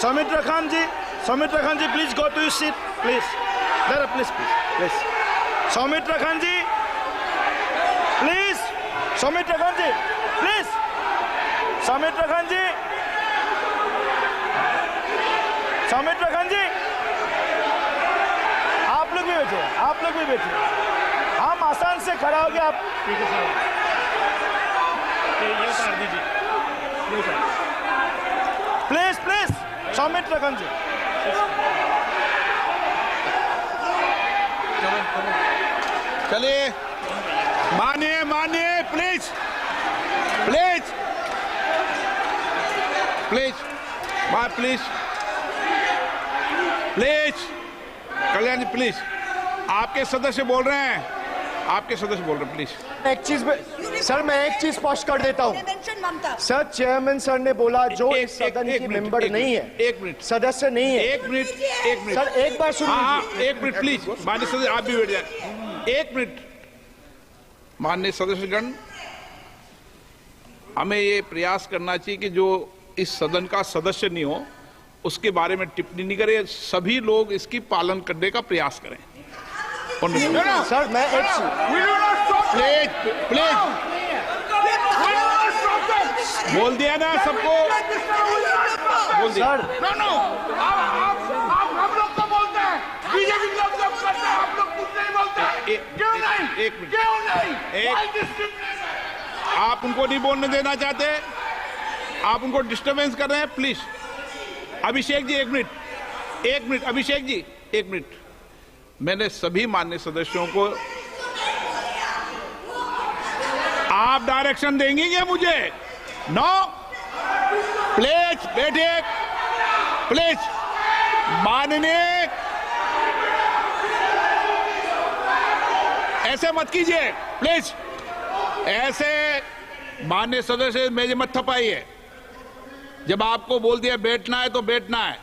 Soumitra Khan ji, please go to your seat, please. Dara, please. Soumitra Khan ji, please. Soumitra Khan ji, आप लोग भी बैठे. हम आसान से खड़ा हो गया. आप ठीक है सर. ये कर दीजिए. प्लीज. सौमित्र खान जी. चलिए. मानिए प्लीज. कल्याण जी प्लीज. आपके सदस्य बोल रहे हैं. आपके सदस्य बोल रहे हैं, प्लीज। एक चीज सर, मैं एक चीज स्पष्ट कर देता हूँ सर। चेयरमैन सर ने बोला जो इस सदन की मेंबर नहीं है, 1 मिनट, सदस्य नहीं है। 1 मिनट सर, एक बार सुनिए। हाँ, 1 मिनट प्लीज। माननीय सदस्य आप भी बैठ जाए, 1 मिनट। माननीय सदस्यगण, हमें ये प्रयास करना चाहिए कि जो इस सदन का सदस्य नहीं हो उसके बारे में टिप्पणी नहीं करे, सभी लोग इसकी पालन करने का प्रयास करें। सर मैं एक प्लीज बोल दिया ना सबको, बोल दिया। सर आप हम लोग तो बोलते हैं, बीजेपी लोग जब करते हैं आप लोग कुछ नहीं बोलते। क्यों नहीं? एक मिनट, क्यों नहीं? आप उनको नहीं बोलने देना चाहते, आप उनको डिस्टर्बेंस कर रहे हैं, please. Abhishek ji 1 minute, 1 minute, Abhishek ji 1 minute. मैंने सभी माननीय सदस्यों को, आप डायरेक्शन देंगे क्या मुझे? नो, प्लीज बैठिए, प्लीज। माननीय, ऐसे मत कीजिए प्लीज, ऐसे माननीय सदस्य मेरे मत थपाइए। जब आपको बोल दिया बैठना है तो बैठना है।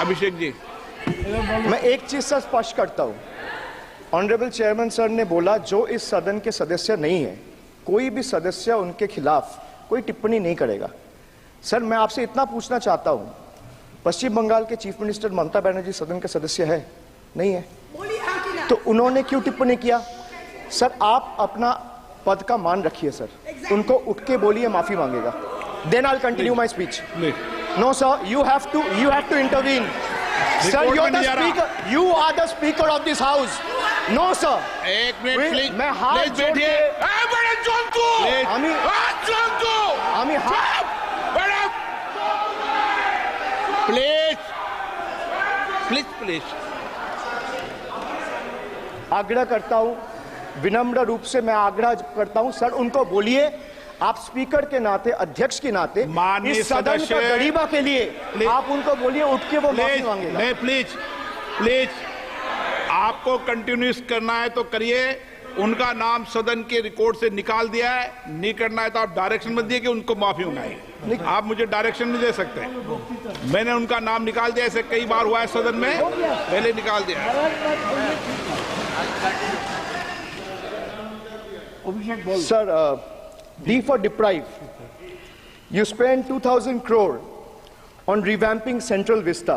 अभिषेक जी, मैं एक चीज से स्पष्ट करता हूं। ऑनरेबल चेयरमैन सर ने बोला जो इस सदन के सदस्य नहीं है, कोई भी सदस्य उनके खिलाफ कोई टिप्पणी नहीं करेगा। सर मैं आपसे इतना पूछना चाहता हूं, पश्चिम बंगाल के चीफ मिनिस्टर ममता बनर्जी सदन के सदस्य है? नहीं है, तो उन्होंने क्यों टिप्पणी किया? सर आप अपना पद का मान रखिए सर, उनको उठ के बोलिए माफी मांगेगा। Then I'll continue my speech. No, sir, you have to intervene. Sir, you're the speaker. You are the speaker of this house. No, sir. 1 minute please, मैं हाथ जोड़ के प्लीज प्लीज आग्रह करता हूं, विनम्र रूप से मैं आग्रह करता हूं सर, उनको बोलिए आप स्पीकर के नाते, अध्यक्ष के नाते इस सदन का गरिमा के लिए आप उनको बोलिए उठ के वो माफी मांगेगा। नहीं, प्लीज प्लीज, आपको कंटिन्यूस करना है तो करिए। उनका नाम सदन के रिकॉर्ड से निकाल दिया है, नहीं करना है तो आप डायरेक्शन मत दिए कि उनको माफी मंगाइए। आप मुझे डायरेक्शन नहीं दे सकते। मैंने उनका नाम निकाल दिया, ऐसे कई बार हुआ है सदन में, पहले निकाल दिया। Sir, D for deprive. You spent 2,000 crore on revamping Central Vista.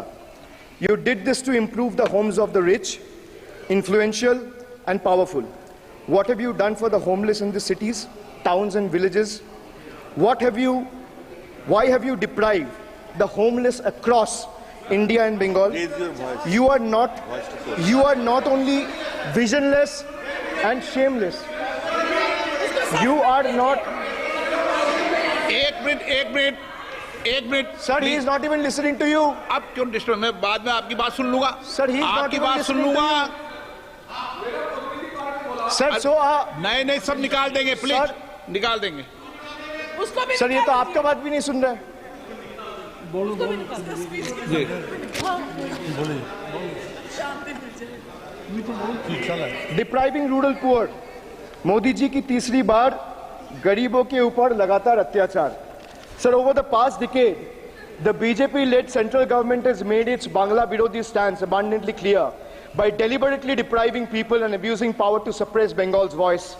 You did this to improve the homes of the rich, influential, and powerful. What have you done for the homeless in the cities, towns, and villages? Why have you deprived the homeless across India and Bengal? You are not only visionless and shameless. You are not. एक minute sir, he is not even listening to you. अब क्यों disturb? मैं बाद में आपकी बात सुन लूंगा। Sir, he is not even listening to you. Sir, नहीं, सब निकाल देंगे, प्लीज निकाल देंगे। सर, ये तो आपका बात भी नहीं सुन रहा है। Depriving rural poor, Modi ji की तीसरी बार गरीबों के ऊपर लगातार अत्याचार। Sir, over the past decade, the BJP-led central government has made its Bangla Virodhi stance abundantly clear by deliberately depriving people and abusing power to suppress Bengal's voice.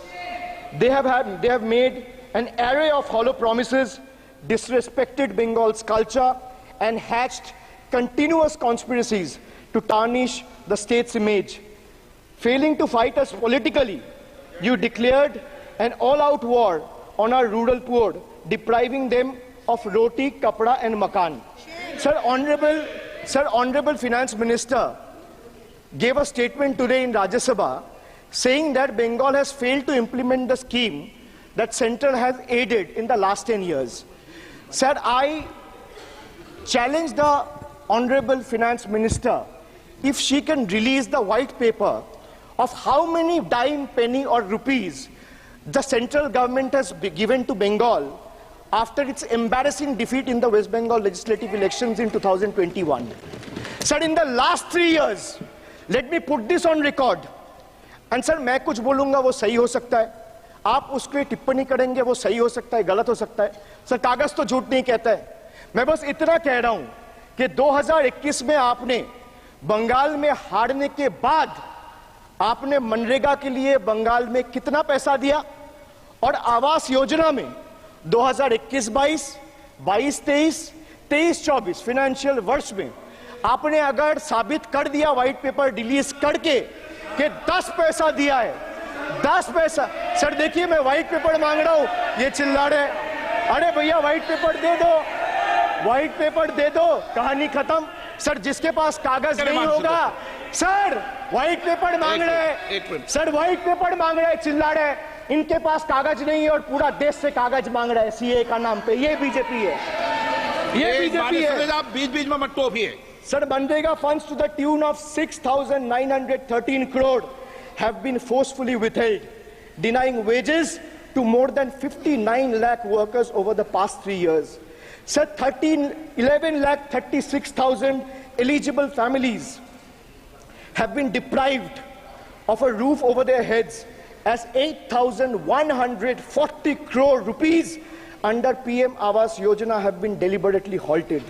They have made an array of hollow promises, disrespected Bengal's culture, and hatched continuous conspiracies to tarnish the state's image. Failing to fight us politically, you declared an all-out war on our rural poor, depriving them of roti, kapda, and makan. Sir, Honorable Finance Minister gave a statement today in Rajya Sabha saying that Bengal has failed to implement the scheme that Central has aided in the last 10 years. Sir, I challenge the Honorable Finance Minister if she can release the white paper of how many dime, penny, or rupees the central government has given to Bengal after its embarrassing defeat in the West Bengal legislative elections in 2021. Sir, in the last 3 years, let me put this on record, and sir मैं कुछ बोलूंगा वो सही हो सकता है, आप उस पर टिप्पणी करेंगे वो सही हो सकता है, गलत हो सकता है। सर कागज तो झूठ नहीं कहता है। मैं बस इतना कह रहा हूं कि 2021 में आपने बंगाल में हारने के बाद आपने मनरेगा के लिए बंगाल में कितना पैसा दिया, और आवास योजना में 2021-22, 22-23, 23-24 फाइनेंशियल वर्ष में आपने अगर साबित कर दिया व्हाइट पेपर रिलीज करके कि 10 पैसा दिया है, 10 पैसा। सर देखिए मैं व्हाइट पेपर मांग रहा हूं, ये चिल्ला रहे, अरे भैया व्हाइट पेपर दे दो, व्हाइट पेपर दे दो, कहानी खत्म। सर जिसके पास कागज नहीं होगा, सर व्हाइट पेपर मांग रहे हैं, सर व्हाइट पेपर मांग रहे हैं, चिल्ला रहे हैं, इनके पास कागज नहीं है और पूरा देश से कागज मांग रहा है सीए का नाम पे। ये बीजेपी है, ये बीजेपी है। आप बीच बीच में मत टोकिए। Sir, Manrega funds to the tune of 6,913 crore have been forcefully withheld, denying wages to more than 59 lakh workers over the past 3 years. Sir, 11 lakh 36,000 eligible families have been deprived of a roof over their heads, as 8,140 crore rupees under PM Awas Yojana have been deliberately halted.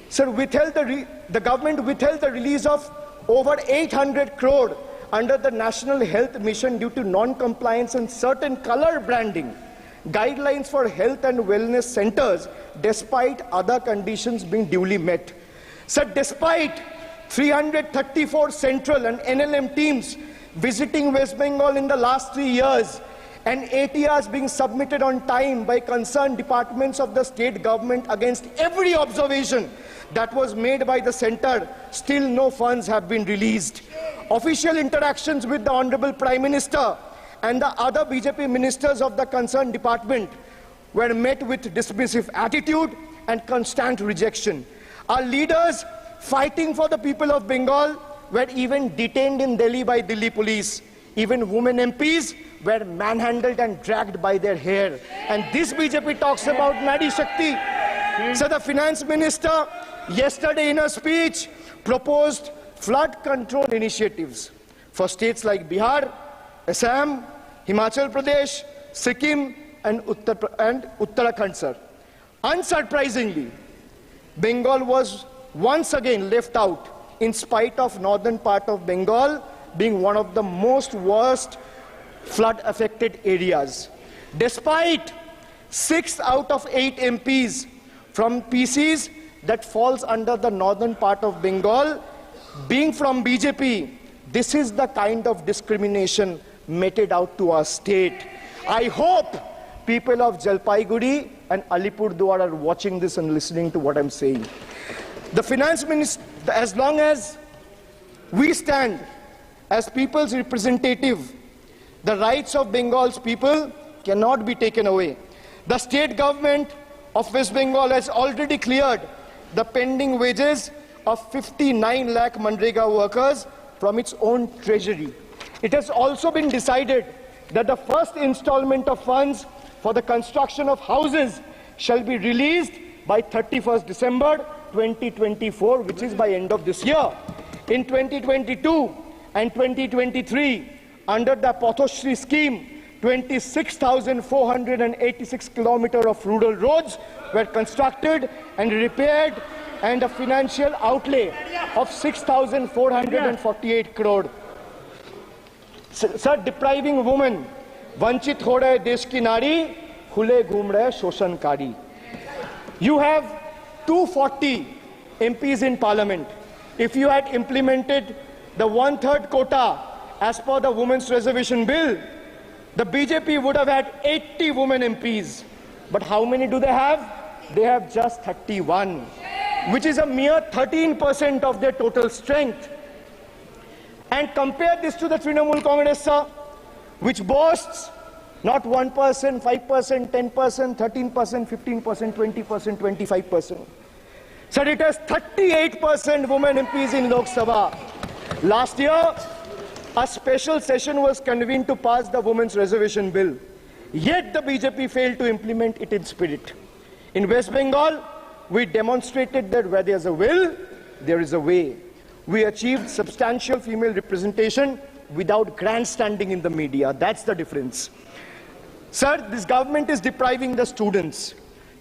Sir, the government withheld the release of over 800 crore under the National Health Mission due to non-compliance and certain color branding guidelines for health and wellness centers, despite other conditions being duly met. Sir, despite 334 central and NLM teams visiting West Bengal in the last 3 years, and ATRs being submitted on time by concerned departments of the state government against every observation that was made by the center, still no funds have been released. Official interactions with the Honorable Prime Minister and the other BJP ministers of the concerned department were met with dismissive attitude and constant rejection. Our leaders fighting for the people of Bengal were even detained in Delhi by Delhi police. Even women MPs were manhandled and dragged by their hair. And this BJP talks about Nadi Shakti. So the finance minister yesterday in a speech proposed flood control initiatives for states like Bihar, Assam, Himachal Pradesh, Sikkim and Uttarakhand, sir. Unsurprisingly, Bengal was once again left out, in spite of northern part of Bengal being one of the most worst flood affected areas. Despite 6 out of 8 MPs from PCs that falls under the northern part of Bengal being from BJP, this is the kind of discrimination meted out to our state. I hope people of Jalpaiguri and Alipurduar are watching this and listening to what I'm saying. The finance minister, as long as we stand as people's representative, the rights of Bengal's people cannot be taken away. The state government of West Bengal has already cleared the pending wages of 59 lakh Manrega workers from its own treasury. It has also been decided that the first installment of funds for the construction of houses shall be released by 31st December 2024, which is by end of this year. In 2022 and 2023, under the Pathoshri scheme, 26,486 kilometers of rural roads were constructed and repaired, and a financial outlay of 6,448 crore. Sir, depriving women, vanchit ho rahe desh ki nari, khule ghum rahe shoshankari. You have 240 MPs in parliament. If you had implemented the 1/3 quota as per the Women's Reservation Bill, the BJP would have had 80 women MPs. But how many do they have? They have just 31, which is a mere 13% of their total strength. And compare this to the Trinamool Congress, sir, which boasts not 1%, 5%, 10%, 13%, 15%, 20%, 25%. Sir, it has 38% women MPs in Lok Sabha. Last year, a special session was convened to pass the Women's Reservation Bill. Yet the BJP failed to implement it in spirit. In West Bengal, we demonstrated that where there is a will, there is a way. We achieved substantial female representation without grandstanding in the media. That's the difference. Sir, this government is depriving the students.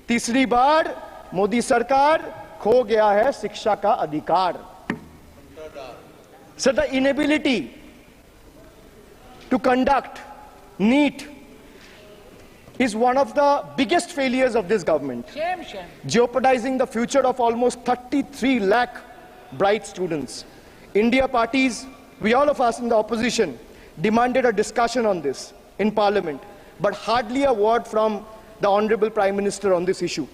तीसरी बार मोदी सरकार खो गया है शिक्षा का अधिकार. Sir, the inability to conduct NEET is one of the biggest failures of this government, jeopardizing the future of almost 33 lakh bright students. India parties, we all of us in the opposition, demanded a discussion on this in Parliament, but hardly a word from the Honorable Prime Minister on this issue.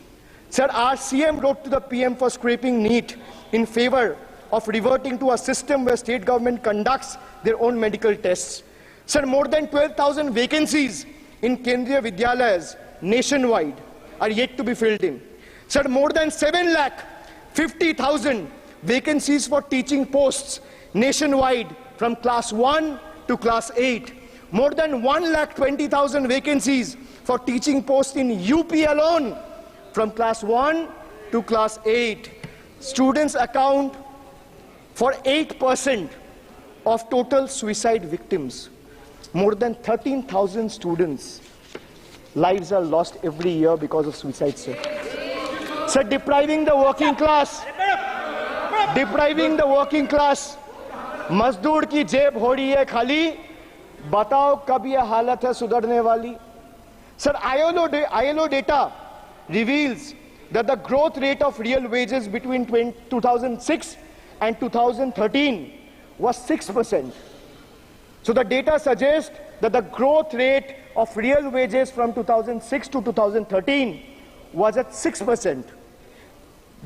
Sir, our CM wrote to the PM for scrapping NEET in favor of reverting to a system where state government conducts their own medical tests. Sir, more than 12,000 vacancies in Kendriya Vidyalayas nationwide are yet to be filled in. Sir, more than 7,50,000 vacancies for teaching posts nationwide from class 1 to class 8. More than 1,20,000 vacancies for teaching posts in UP alone from class 1 to class 8. Students account for 8% of total suicide victims. More than 13,000 students' lives are lost every year because of suicide, sir. Sir, depriving the working class, मजदूर की जेब हो रही है खाली, बताओ कब ये हालत है सुधरने वाली? Sir, ILO data reveals that the growth rate of real wages between 2006 and 2013 was 6%. So the data suggests that the growth rate of real wages from 2006 to 2013 was at 6%.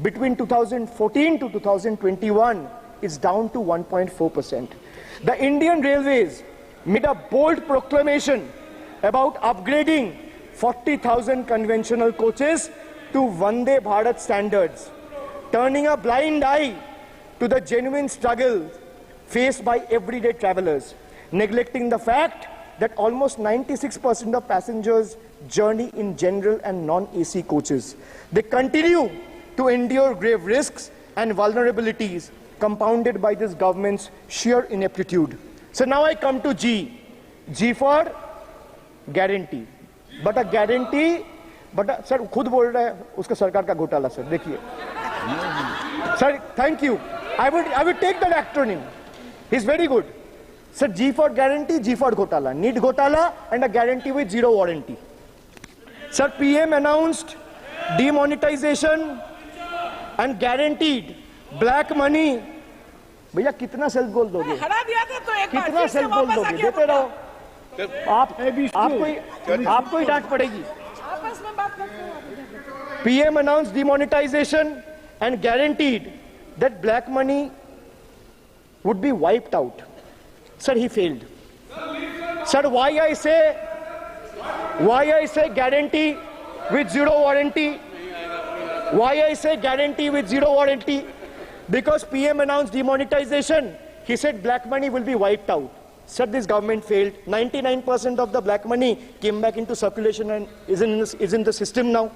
Between 2014 to 2021, it's down to 1.4%. The Indian Railways made a bold proclamation about upgrading 40,000 conventional coaches to Vande Bharat standards, turning a blind eye to the genuine struggle faced by everyday travelers, neglecting the fact that almost 96% of passengers journey in general and non-AC coaches. They continue to endure grave risks and vulnerabilities compounded by this government's sheer ineptitude. So now I come to G. G for guarantee. But a guarantee, sir, खुद बोल रहा है उसका सरकार का घोटाला, sir. देखिए. Sir, thank you. I would take that acronym. He's very good. Sir, G for guarantee, G for घोटाला. Need घोटाला and a guarantee with zero warranty. Sir, PM announced demonetization and guaranteed black money. भैया कितना self goal दोगे? कितना self goal दोगे? देते रहो. आपको ही डांट पड़ेगी. PM announced demonetization and guaranteed that black money would be wiped out. Sir, he failed. Sir, why I say guarantee with zero warranty? Why I say guarantee with zero warranty? Because PM announced demonetization. He said black money will be wiped out. Sir, this government failed. 99% of the black money came back into circulation and is in the system now.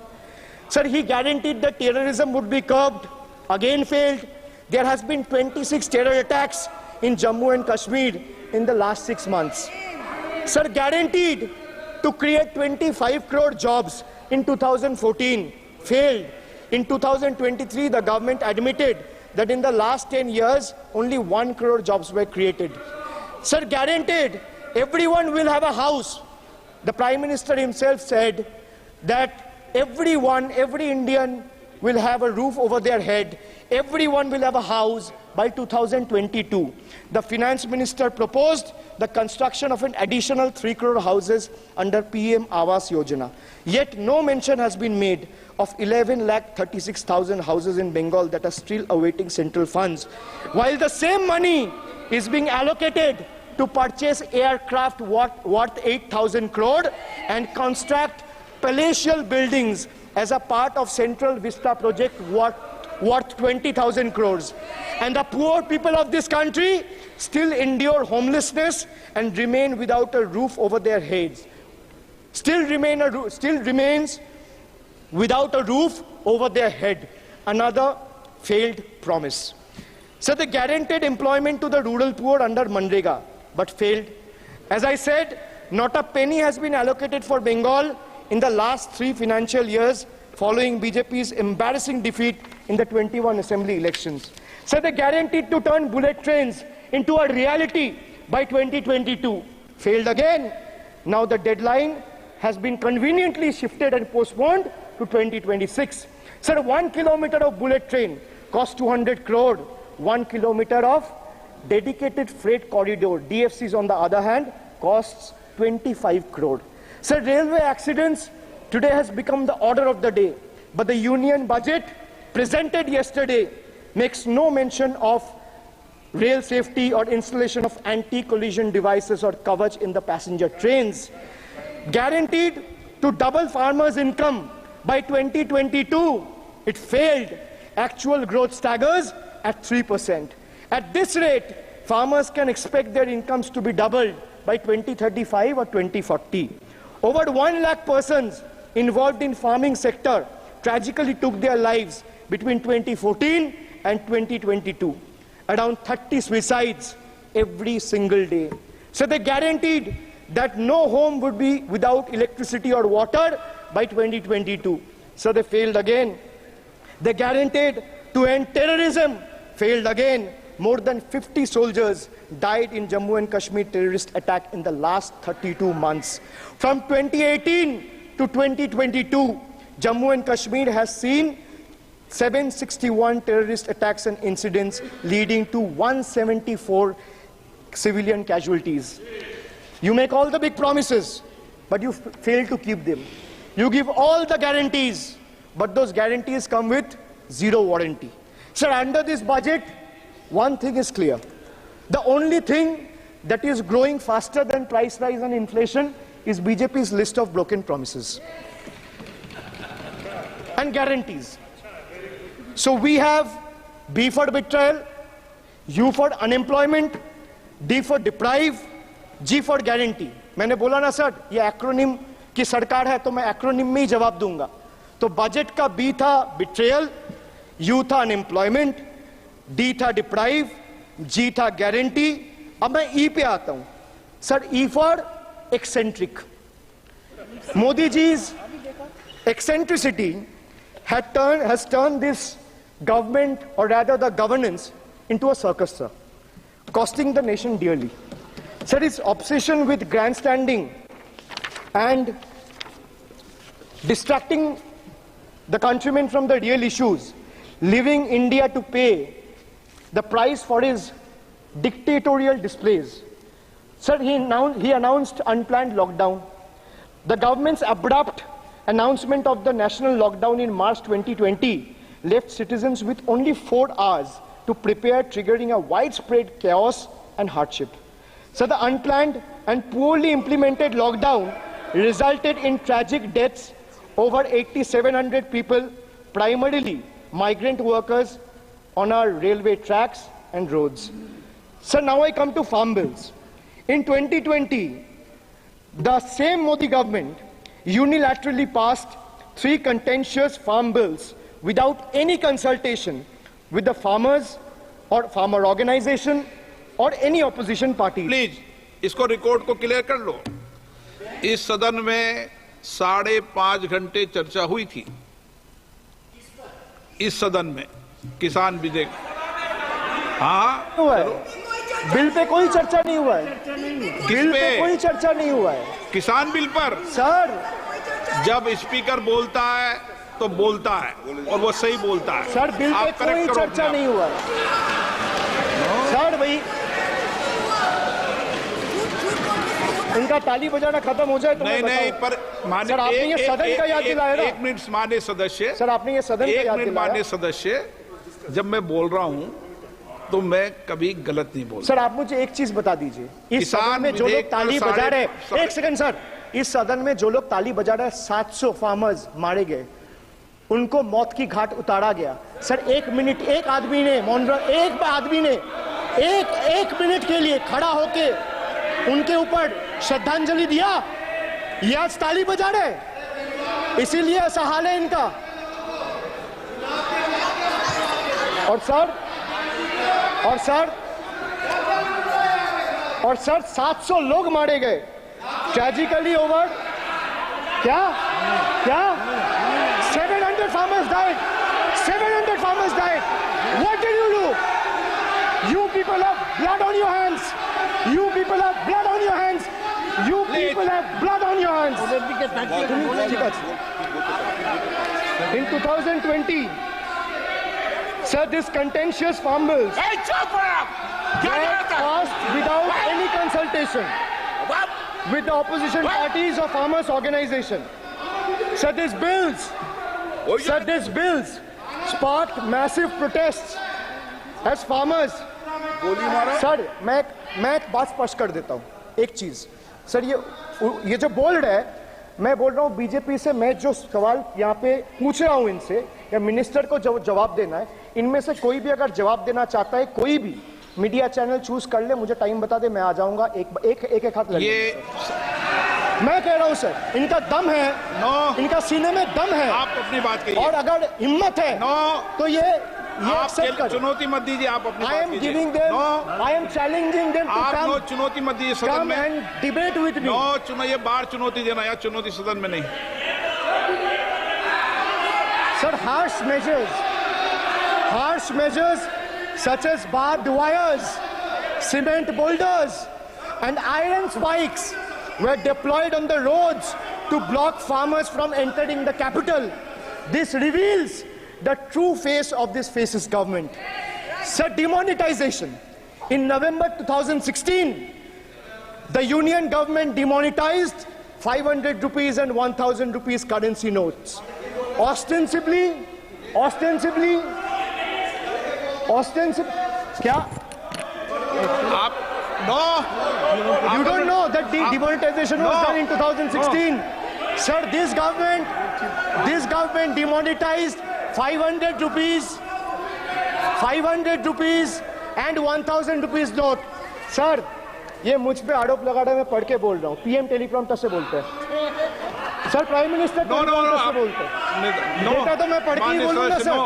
Sir, he guaranteed that terrorism would be curbed. Again failed. There has been 26 terror attacks in Jammu and Kashmir in the last 6 months. Sir, guaranteed to create 25 crore jobs in 2014. Failed. In 2023, the government admitted that in the last 10 years, only 1 crore jobs were created. Sir, guaranteed everyone will have a house. The Prime Minister himself said that every Indian will have a roof over their head. Everyone will have a house by 2022. The Finance Minister proposed the construction of an additional 3 crore houses under PM Awas Yojana. Yet no mention has been made of 11,36,000 houses in Bengal that are still awaiting central funds, while the same money is being allocated to purchase aircraft worth 8,000 crore and construct palatial buildings as a part of Central Vista project worth 20,000 crores. And the poor people of this country still endure homelessness and remain without a roof over their heads. Still remains without a roof over their head. Another failed promise. So the guaranteed employment to the rural poor under Manrega but failed. As I said, not a penny has been allocated for Bengal in the last 3 financial years following BJP's embarrassing defeat in the 21 assembly elections. So they guaranteed to turn bullet trains into a reality by 2022. Failed again. Now the deadline has been conveniently shifted and postponed to 2026. Sir, 1 kilometer of bullet train costs 200 crore. 1 kilometer of dedicated freight corridor, DFCs on the other hand, costs 25 crore. Sir, railway accidents today has become the order of the day. But the union budget presented yesterday makes no mention of rail safety or installation of anti-collision devices or Kavach in the passenger trains. Guaranteed to double farmers' income by 2022. It failed. Actual growth staggers at 3%. At this rate, farmers can expect their incomes to be doubled by 2035 or 2040. Over 1 lakh persons involved in farming sector tragically took their lives between 2014 and 2022. Around 30 suicides every single day. So they guaranteed that no home would be without electricity or water by 2022. So they failed again. They guaranteed to end terrorism. Failed again. More than 50 soldiers died in Jammu and Kashmir terrorist attack in the last 32 months. From 2018 to 2022, Jammu and Kashmir has seen 761 terrorist attacks and incidents leading to 174 civilian casualties. You make all the big promises, but you fail to keep them. You give all the guarantees, but those guarantees come with zero warranty. Sir, under this budget, one thing is clear. The only thing that is growing faster than price rise and inflation is BJP's list of broken promises and guarantees. So we have B for betrayal, U for unemployment, D for deprive, G for guarantee. मैंने बोला ना sir, ये acronym की सरकार है तो मैं acronym में ही जवाब दूंगा. तो बजट का B था betrayal, U था unemployment, D था deprive, G था guarantee. अब मैं E पे आता हूं. Sir, E for eccentric. Modi ji's eccentricity has turned this government, or rather the governance, into a circus, sir, costing the nation dearly. Sir, his obsession with grandstanding and distracting the countrymen from the real issues, leaving India to pay the price for his dictatorial displays. Sir, he announced unplanned lockdown. The government's abrupt announcement of the national lockdown in March 2020 left citizens with only 4 hours to prepare, triggering a widespread chaos and hardship. So the unplanned and poorly implemented lockdown resulted in tragic deaths. Over 8,700 people, primarily migrant workers, on our railway tracks and roads. So now I come to farm bills. In 2020, the same Modi government unilaterally passed 3 contentious farm bills without any consultation with the farmers or farmer organization or any opposition party. Please इसको record को clear कर लो. इस सदन में 5.5 घंटे चर्चा हुई थी. इस सदन में किसान विधेयक. हाँ, हुआ है. बिल पे कोई चर्चा नहीं हुआ है. बिल पे कोई चर्चा नहीं हुआ है. किसान बिल पर सर, जब स्पीकर बोलता है तो बोलता है और वो सही बोलता है. सर, बिल पे कोई चर्चा नहीं हुआ है. सर भाई, इनका ताली बजाना खत्म हो जाए तो नहीं, पर सर, आपने ये सदन का याद दिलाया ना. 1 मिनट माननीय सदस्य. सर, आपने ये सदन का याद दिलाया. माननीय सदस्य, जब मैं बोल रहा हूं तो मैं कभी गलत नहीं बोलता. सर, आप मुझे एक चीज बता दीजिए. इस सदन में जो लोग ताली बजा रहे, एक सेकंड सर, इस सदन में जो लोग ताली बजा रहे, 700 फार्मर्स मारे गए, उनको मौत की घाट उतारा गया. सर, 1 मिनट एक आदमी ने एक मिनट के लिए खड़ा होके उनके ऊपर श्रद्धांजलि दिया. ये आज ताली बजा रहे, इसीलिए ऐसा हाल है इनका. और सर और सर 700 लोग मारे गए, ट्रेजिकली ओवर। क्या क्या 700 farmers died, 700 farmers died. What did you do? You people have blood on your hands. You people have blood on your hands. You people have blood on your hands. In 2020, sir, this contentious farm bills were passed without any consultation with the opposition parties or farmers' organization. Sir, these bills sparked massive protests as farmers. Sir मैं एक बात स्पष्ट कर देता हूँ, एक चीज sir, ये जो बोल रहा है, मैं बोल रहा हूँ बीजेपी से, मैं जो सवाल यहाँ पे पूछ रहा हूँ इनसे, या मिनिस्टर को जवाब देना है, इनमें से कोई भी अगर जवाब देना चाहता है, कोई भी मीडिया चैनल चूज कर ले, मुझे टाइम बता दे, मैं आ जाऊंगा, एक हाथ लगे। मैं कह रहा हूं सर, इनका दम है, इनका सीने में दम है, आप अपनी बात कहिए, और अगर हिम्मत है तो ये आप चुनौती मत दीजिए, आप अपनी बात कीजिए। I am challenging them to come, चुनौती मत दीजिए सदन come में, and debate with me. ये बार चुनौती देना, या चुनौती सदन में नहीं। Sir, harsh measures such as barbed wires, cement boulders and iron spikes were deployed on the roads to block farmers from entering the capital. This reveals the true face of this fascist government. Sir, demonetization. In November 2016, the union government demonetized 500 rupees and 1000 rupees currency notes. Ostensibly, क्या? You don't know that the demonetization was done in 2016. Sir, this government demonetized 500 rupees and 1000 rupees note. Sir, ये मुझ पे आरोप लगा रहे, मैं पढ़ के बोल रहा हूँ, पीएम टेलीप्रॉम्प्टर से बोलते हैं सर, प्राइम मिनिस्टर टेलीप्रॉम्प्टर से बोलते हैं, डेटा तो मैं पढ़ के ही बोलूंगा सर।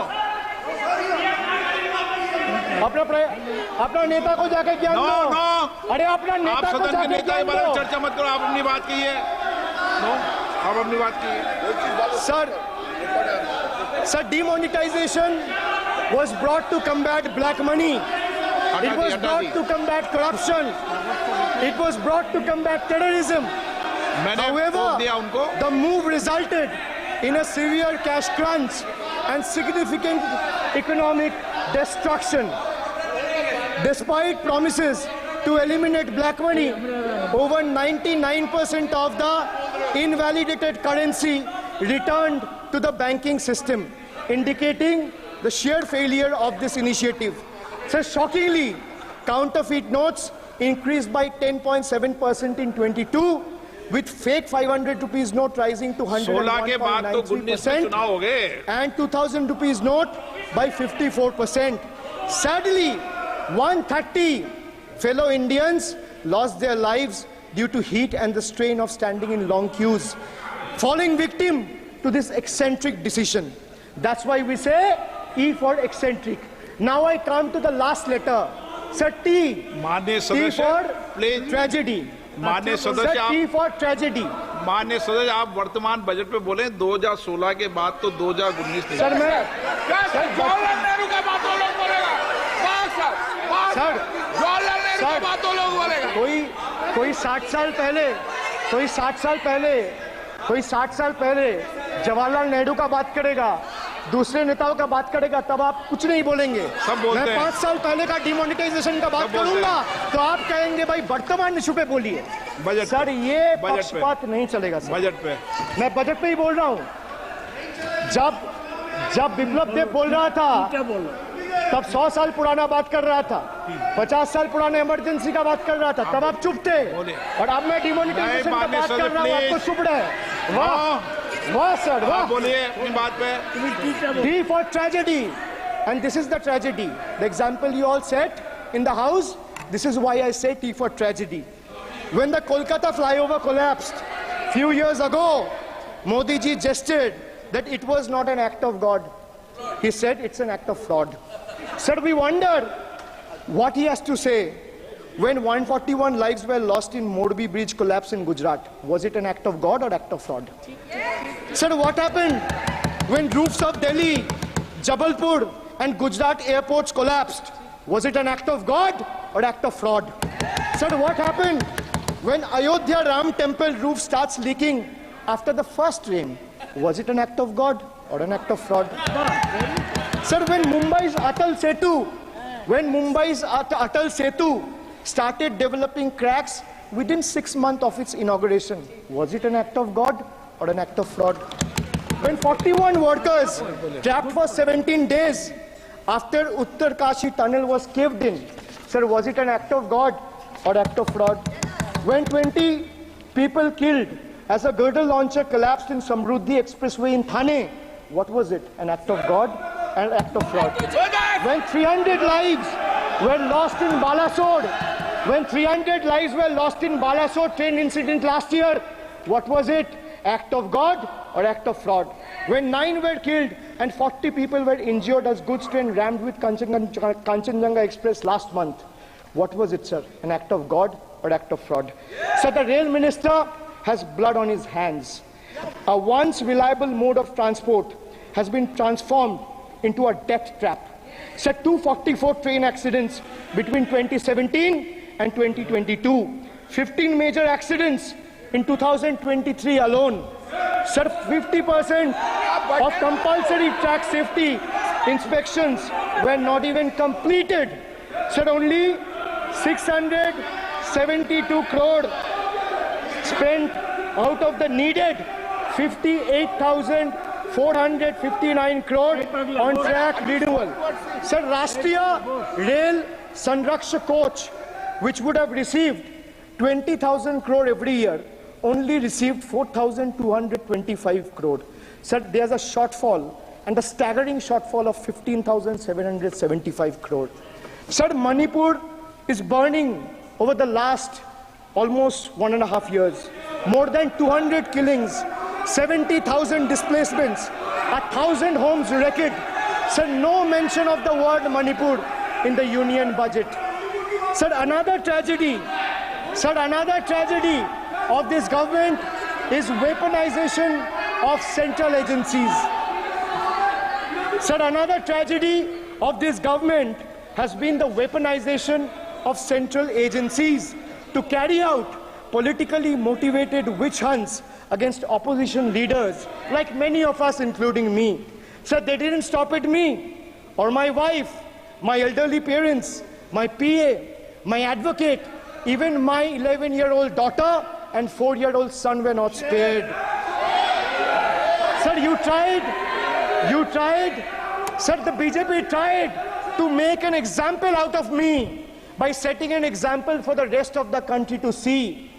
अपना नेता को जाके ज्ञान दो। अरे अपना नेता को जाके ज्ञान दो। चर्चा मत करो, आप अपनी बात कीजिए। आप अपनी बात कीजिए। Sir, demonetization was brought to combat black money. It was brought to combat corruption. It was brought to combat terrorism. However, the move resulted in a severe cash crunch and significant economic destruction. Despite promises to eliminate black money, over 99% of the invalidated currency returned to the banking system, indicating the sheer failure of this initiative. So shockingly, counterfeit notes increased by 10.7% in 22, with fake 500 rupees note rising to 101.93% and 2000 rupees note by 54%. Sadly, 130 fellow Indians lost their lives due to heat and the strain of standing in long queues, falling victim to this eccentric decision. That's why we say E for eccentric. Now I come to the last letter. Sir, T. T for tragedy. माननीय सदस्य, T for tragedy. माननीय सदस्य, आप वर्तमान budget पे बोले 2016 के बाद तो 2019 नहीं। सर मैं जवाहरलाल नेहरू का बात तो लोग बोलेगा। जवाहरलाल नेहरू का बात तो लोग बोलेगा। कोई 60 साल पहले जवाहरलाल नेहरू का बात करेगा, दूसरे नेताओं का बात करेगा, तब आप कुछ नहीं बोलेंगे। मैं 5 साल पहले का डिमोनेटाइजेशन का बात करूंगा तो आप कहेंगे भाई वर्तमान इशू पे बोलिए। सर ये पक्षपात नहीं चलेगा सर। बजट पे मैं बजट पे ही बोल रहा हूँ। जब बिप्लब देव बोल रहा था तब 100 साल पुराना बात कर रहा था, 50 साल पुराने इमरजेंसी का बात कर रहा था, तब आप चुप थे, और अब मैं डिमोनेटाइजेशन का बात कर रहा हूँ, आपको चुप रहे। वाह सर, वाह। बोलिए अपनी बात पे। D for tragedy, and this is the tragedy. The example you all set in the house, this is why I say T for tragedy. When the Kolkata flyover collapsed few years ago, Modi ji gestured that it was not an act of God. He said it's an act of fraud. Sir, we wonder what he has to say when 141 lives were lost in Morbi bridge collapse in Gujarat? Was it an act of God or act of fraud? Sir, what happened when roofs of Delhi, Jabalpur and Gujarat airports collapsed? Was it an act of God or act of fraud? Sir, what happened when Ayodhya Ram temple roof starts leaking after the first rain? Was it an act of God or an act of fraud? Sir, when Mumbai's Atal Setu started developing cracks within 6 months of its inauguration, was it an act of God or an act of fraud? When 41 workers trapped for 17 days after Uttarkashi tunnel was caved in, sir, was it an act of God or act of fraud? When 20 people killed as a girdle launcher collapsed in Samruddhi Expressway in Thane, what was it? An act of God and an act of fraud? When 300 lives were lost in Balasore train incident last year, what was it? Act of God or act of fraud? When 9 were killed and 40 people were injured as goods train rammed with Kanchenjunga Express last month, what was it, sir? An act of God or act of fraud? So the rail minister has blood on his hands. A once reliable mode of transport has been transformed into a death trap. So 244 train accidents between 2017 and 2022. 15 major accidents in 2023 alone. Sir, 50% of compulsory track safety inspections were not even completed. Sir, only 672 crore spent out of the needed 58,459 crore on track renewal. Sir, Rashtriya Rail Sanraksha coach, which would have received 20,000 crore every year, only received 4,225 crore. Sir, there's a shortfall, and a staggering shortfall of 15,775 crore. Sir, Manipur is burning over the last almost 1.5 years. More than 200 killings, 70,000 displacements, 1,000 homes wrecked. Sir, no mention of the word Manipur in the union budget. Sir, another tragedy of this government is weaponization of central agencies. Sir, another tragedy of this government has been the weaponization of central agencies to carry out politically motivated witch hunts against opposition leaders, like many of us, including me. Sir, they didn't stop at me or my wife, my elderly parents, my PA, my advocate, even my 11-year-old daughter and 4-year-old son were not spared. Sir, you tried, sir, the BJP tried to make an example out of me by setting an example for the rest of the country to see,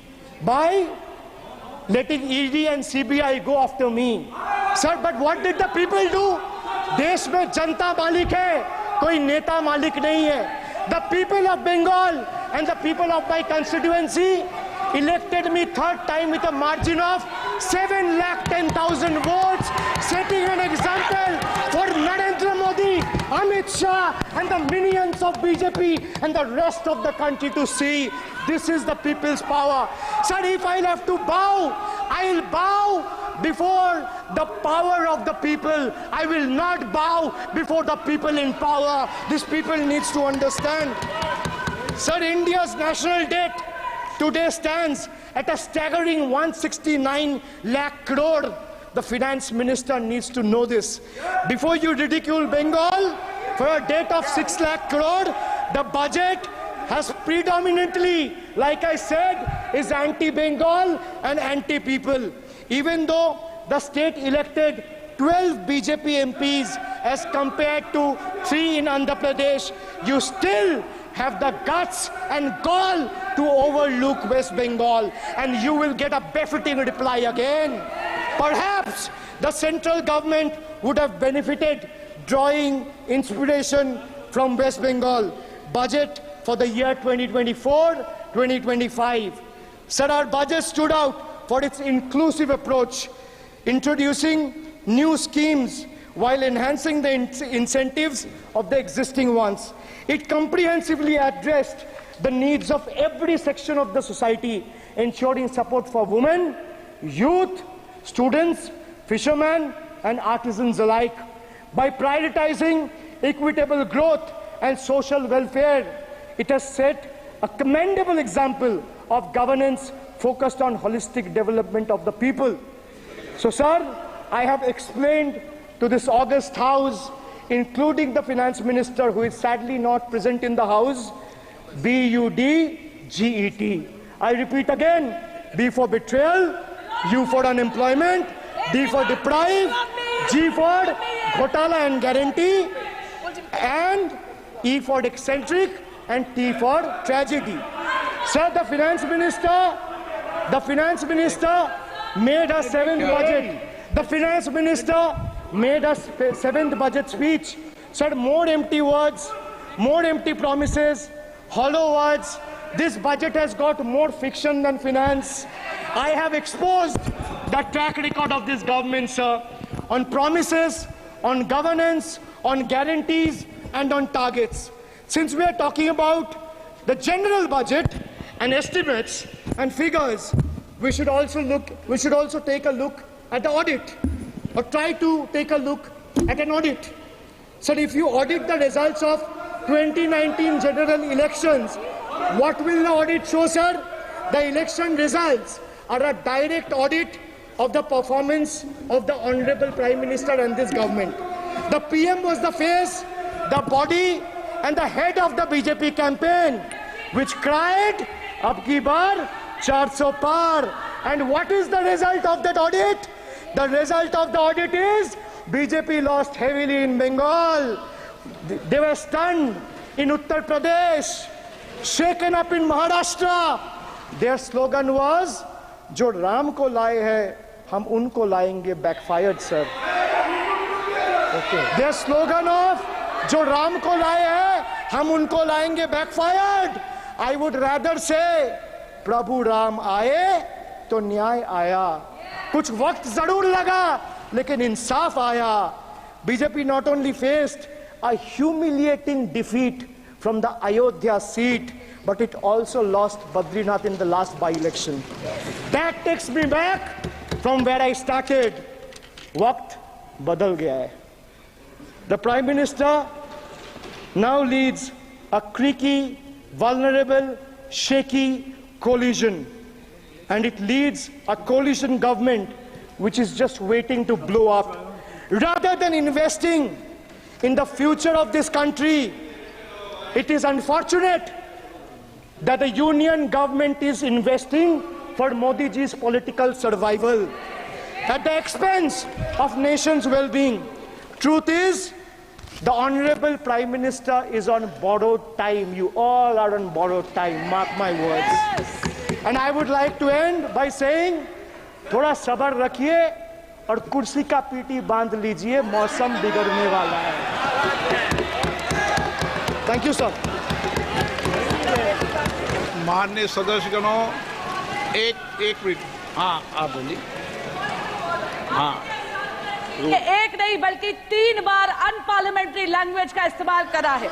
by letting ED and CBI go after me. Sir, but what did the people do? देश में जनता मालिक है, कोई नेता मालिक नहीं है. The people of Bengal and the people of my constituency elected me third time with a margin of 710,000 votes, setting an example for Narendra Modi, Amit Shah and the minions of BJP and the rest of the country to see. This is the people's power. Sir, if I'll have to bow, I'll bow before the power of the people. I will not bow before the people in power. This people needs to understand. Sir, India's national debt today stands at a staggering 169 lakh crore. The finance minister needs to know this. Before you ridicule Bengal for a debt of 6 lakh crore, the budget has predominantly, like I said, is anti-Bengal and anti-people. Even though the state elected 12 BJP MPs as compared to 3 in Andhra Pradesh, you still have the guts and gall to overlook West Bengal, and you will get a befitting reply again. Perhaps the central government would have benefited drawing inspiration from West Bengal budget for the year 2024-2025. Sir, our budget stood out for its inclusive approach, introducing new schemes while enhancing the incentives of the existing ones. It comprehensively addressed the needs of every section of the society, ensuring support for women, youth, students, fishermen, and artisans alike. By prioritizing equitable growth and social welfare, it has set a commendable example of governance focused on holistic development of the people. So, sir, I have explained to this august House, including the Finance Minister, who is sadly not present in the House, BUDGET. I repeat again, B for betrayal, U for unemployment, D for deprive, G for ghotala and guarantee, and E for eccentric, and T for tragedy. Sir, the Finance Minister made a seventh budget. The Finance Minister made a seventh budget speech. Said more empty words, more empty promises, hollow words. This budget has got more fiction than finance. I have exposed the track record of this government, sir, on promises, on governance, on guarantees, and on targets. Since we are talking about the general budget and estimates and figures, we should also take a look at the audit, or try to take a look at an audit. So if you audit the results of 2019 general elections, what will the audit show, sir? The election results are a direct audit of the performance of the Honorable Prime Minister and this government. The PM was the face, the body, and the head of the BJP campaign, which cried, "Ab ki baar 400 par." And what is the result of that audit? The result of the audit is BJP lost heavily in Bengal. They were stunned in Uttar Pradesh, shaken up in Maharashtra. Their slogan was, "Jo Ram ko laaye hai, hum unko laayenge," backfired, sir. Okay. Their slogan of "Jo Ram ko laaye hai, hum unko laayenge," backfired. I would rather say, "Prabhu Ram aaye, to न्याय आया." कुछ वक्त जरूर लगा, लेकिन इंसाफ आया. BJP not only faced a humiliating defeat from the Ayodhya seat, but it also lost Badrinath in the last by-election. That takes me back from where I started. Waqt badal gaya hai. The Prime Minister now leads a creaky, vulnerable, shaky coalition. And it leads a coalition government which is just waiting to blow up. Rather than investing in the future of this country, it is unfortunate that the union government is investing for Modi ji's political survival at the expense of nation's well-being. Truth is, the Honorable Prime Minister is on borrowed time. You all are on borrowed time, mark my words. And I would like to end by saying, थोड़ा सब्र रखिए और कुर्सी का PT बांध लीजिए, मौसम बिगड़ने वाला है. Thank you, sir. माननीय सदस्यगणों, एक मिनट. हाँ, आप बोलिए. हाँ. एक नहीं बल्कि 3 बार अनपार्लियामेंट्री लैंग्वेज का इस्तेमाल करा है.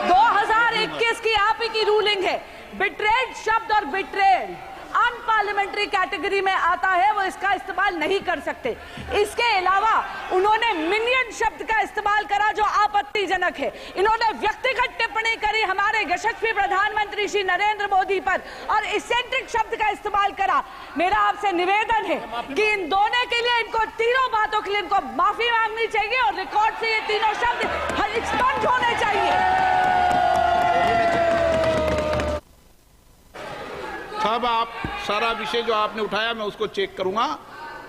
2021 की आप ही की रूलिंग है. बिट्रेड शब्द और बिट्रेड अनपार्लियामेंट्री कैटेगरी में आता है, वो इसका इस्तेमाल नहीं कर सकते. इसके अलावा उन्होंने मिनियन शब्द का इस्तेमाल करा जो आपत्तिजनक है. इन्होंने व्यक्तिगत टिप्पणी करी हमारे यशस्वी प्रधानमंत्री श्री नरेंद्र मोदी पर और इसेंट्रिक शब्द का इस्तेमाल करा. मेरा आपसे निवेदन है कि इन दोनों के लिए, इनको तीनों बातों के लिए इनको माफी मांगनी चाहिए और रिकॉर्ड से ये तीनों शब्द एक्सपंज होने चाहिए. साहब, आप सारा विषय जो आपने उठाया मैं उसको चेक करूंगा.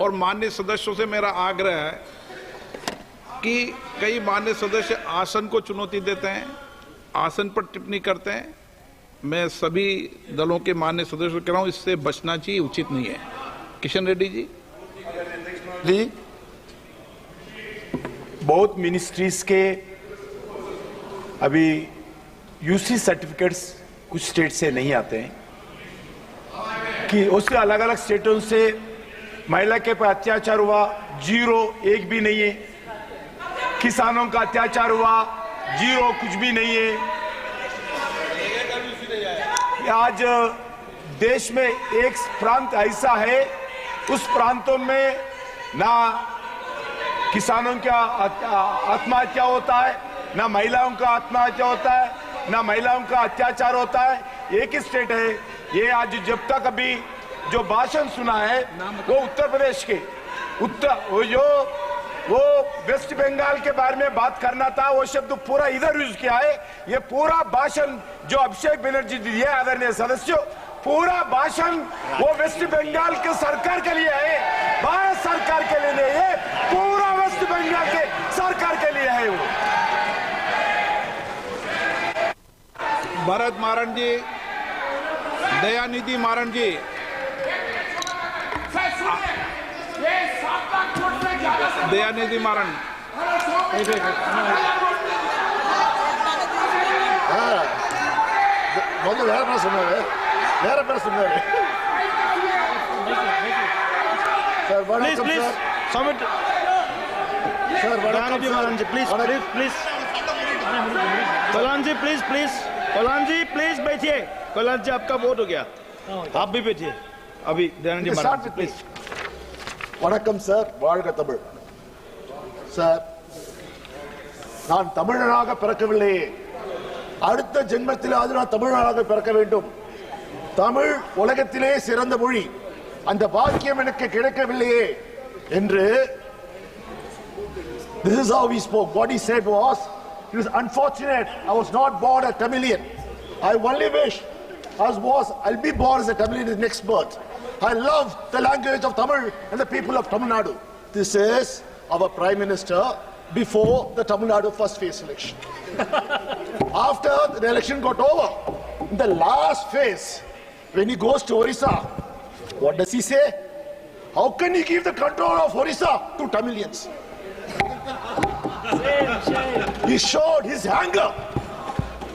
और माननीय सदस्यों से मेरा आग्रह है कि कई माननीय सदस्य आसन को चुनौती देते हैं, आसन पर टिप्पणी करते हैं. मैं सभी दलों के माननीय सदस्यों को कह रहा हूं, इससे बचना चाहिए, उचित नहीं है. किशन रेड्डी जी. बहुत मिनिस्ट्रीज के अभी यूसी सर्टिफिकेट्स कुछ स्टेट से नहीं आते हैं कि उससे अलग अलग स्टेटों से महिला के पर अत्याचार हुआ, 0 एक भी नहीं है. किसानों का अत्याचार हुआ, 0 कुछ भी नहीं है. आज देश में एक प्रांत ऐसा है, उस प्रांतों में ना किसानों का आत्महत्या होता है, ना महिलाओं का आत्महत्या होता है, ना महिलाओं का अत्याचार होता है। एक ही स्टेट है ये। आज जब तक अभी जो भाषण सुना है वो उत्तर प्रदेश के वो वेस्ट बंगाल के बारे में बात करना था, वो शब्द पूरा इधर यूज किया है। ये पूरा भाषण जो अभिषेक बनर्जी दिए आदरणीय सदस्यों, पूरा भाषण वो वेस्ट बंगाल के सरकार के लिए है, भारत सरकार के लिए नहीं है, पूरा वेस्ट बंगाल के सरकार के लिए है। वो भरत मारण जी, दयानिधि मारण जी, दयानिधि मारण, ಮೊದಲು ಬೇರೆ ಬೇರೆ ಸುಮ್ಮನೆ sir please please submit sir Dayanidhi Maran ji please please please Kalyan ji please please Kalyan ji please बैठिए। कल्याण जी आपका वोट हो गया, आप भी बैठिए अभी। दयानिधि मारण जी प्लीज। வணக்கம் சார், வாழ்க தமிழ். சார், நான் தமிழனாக பிறக்கவில்லையே, அடுத்த ஜென்மத்தில் அது நான் தமிழனாக பிறக்க வேண்டும். தமிழ் உலகத்திலே சிறந்த மொழி, அந்த பாக்கியம் எனக்கு கிடைக்கவில்லையே என்று this is how he spoke. What he said was, it was unfortunate I was not born a Tamilian. I only wish I'll be born as a Tamilian in the next birth. I love the language of Tamil and the people of Tamil Nadu. This is our Prime Minister before the Tamil Nadu first phase election. After the election got over, in the last phase, when he goes to Orissa, what does he say? How can he give the control of Orissa to Tamilians? He showed his anger.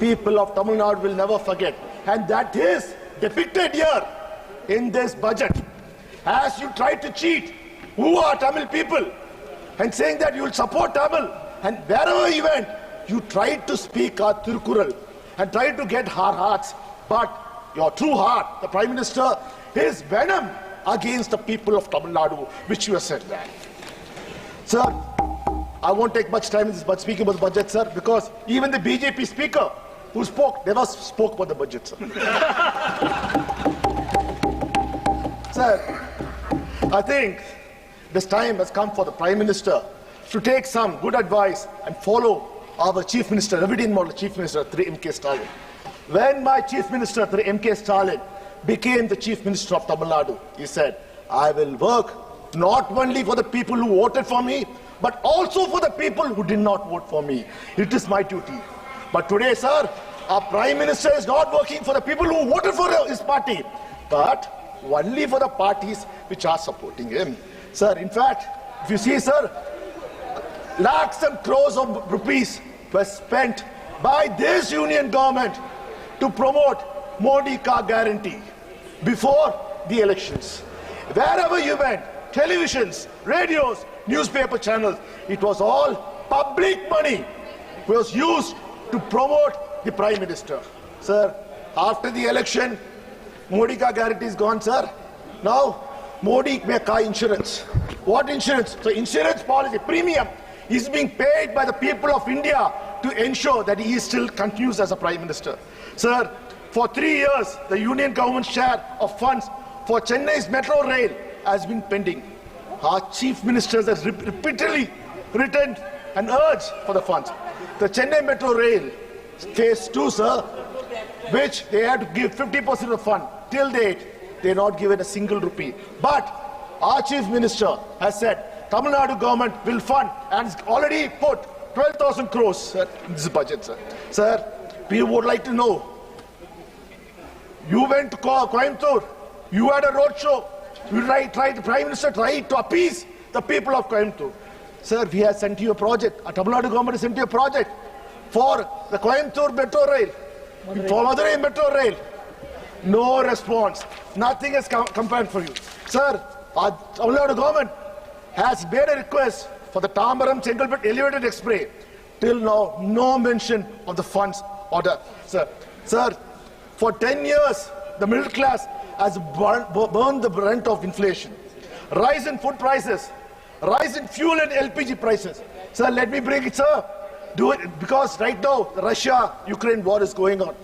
People of Tamil Nadu will never forget. And that is depicted here in this budget. As you try to cheat who are Tamil people and saying that you will support Tamil, and wherever you went, you tried to speak our Tirukural and tried to get our hearts. But your true heart, the Prime Minister, is venom against the people of Tamil Nadu, which you have said. Sir, I won't take much time in this but speaking about the budget, sir, because even the BJP speaker who spoke never spoke about the budget, sir. Sir, I think this time has come for the Prime Minister to take some good advice and follow our Chief Minister, Revidin model Chief Minister, Thri M.K. Stalin. When my Chief Minister, Thri M.K. Stalin, became the Chief Minister of Tamil Nadu, he said, I will work not only for the people who voted for me, but also for the people who did not vote for me. It is my duty. But today, sir, our Prime Minister is not working for the people who voted for his party, but only for the parties which are supporting him. Sir, in fact, if you see, sir, lakhs and crores of rupees were spent by this union government to promote Modi Ka Guarantee before the elections. Wherever you went, televisions, radios, newspaper channels, it was all public money was used to promote the Prime Minister. Sir, after the election, Modi Ka Guarantee is gone, sir. Now, Modi may buy insurance. What insurance? So insurance policy, premium, is being paid by the people of India to ensure that he still continues as a Prime Minister. Sir, for 3 years, the union government's share of funds for Chennai's metro rail has been pending. Our Chief Minister has repeatedly written and urged for the funds. The Chennai metro rail, phase 2, sir, which they had to give 50% of the fund. Till date, they have not given a single rupee. But our Chief Minister has said Tamil Nadu government will fund and has already put 12,000 crores in this budget, sir. Sir, we would like to know, you went to Coimbatore, you had a road show, the Prime Minister tried to appease the people of Coimbatore. Sir, we have sent you a project, a Tamil Nadu government has sent you a project for the Coimbatore metro rail, for Madurai metro rail. No response. Nothing has come back for you. Sir, our Tamil Nadu government has made a request for the Tambaram Chengalpet elevated express. Till now, no mention of the funds order. Sir, For 10 years, the middle class has burned the brunt of inflation. Rise in food prices, rise in fuel and LPG prices. Sir, let me bring it, sir. Do it because right now the Russia-Ukraine war is going on.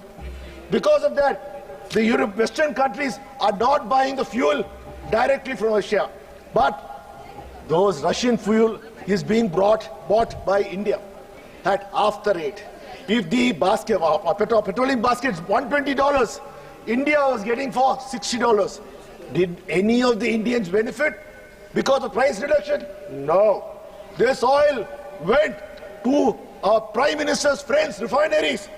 Because of that, the Western countries are not buying the fuel directly from Russia, but those Russian fuel is being bought by India at half the rate. If the basket petroleum basket is $120, India was getting for $60. Did any of the Indians benefit because of price reduction? No. This oil went to our Prime Minister's friends' refineries,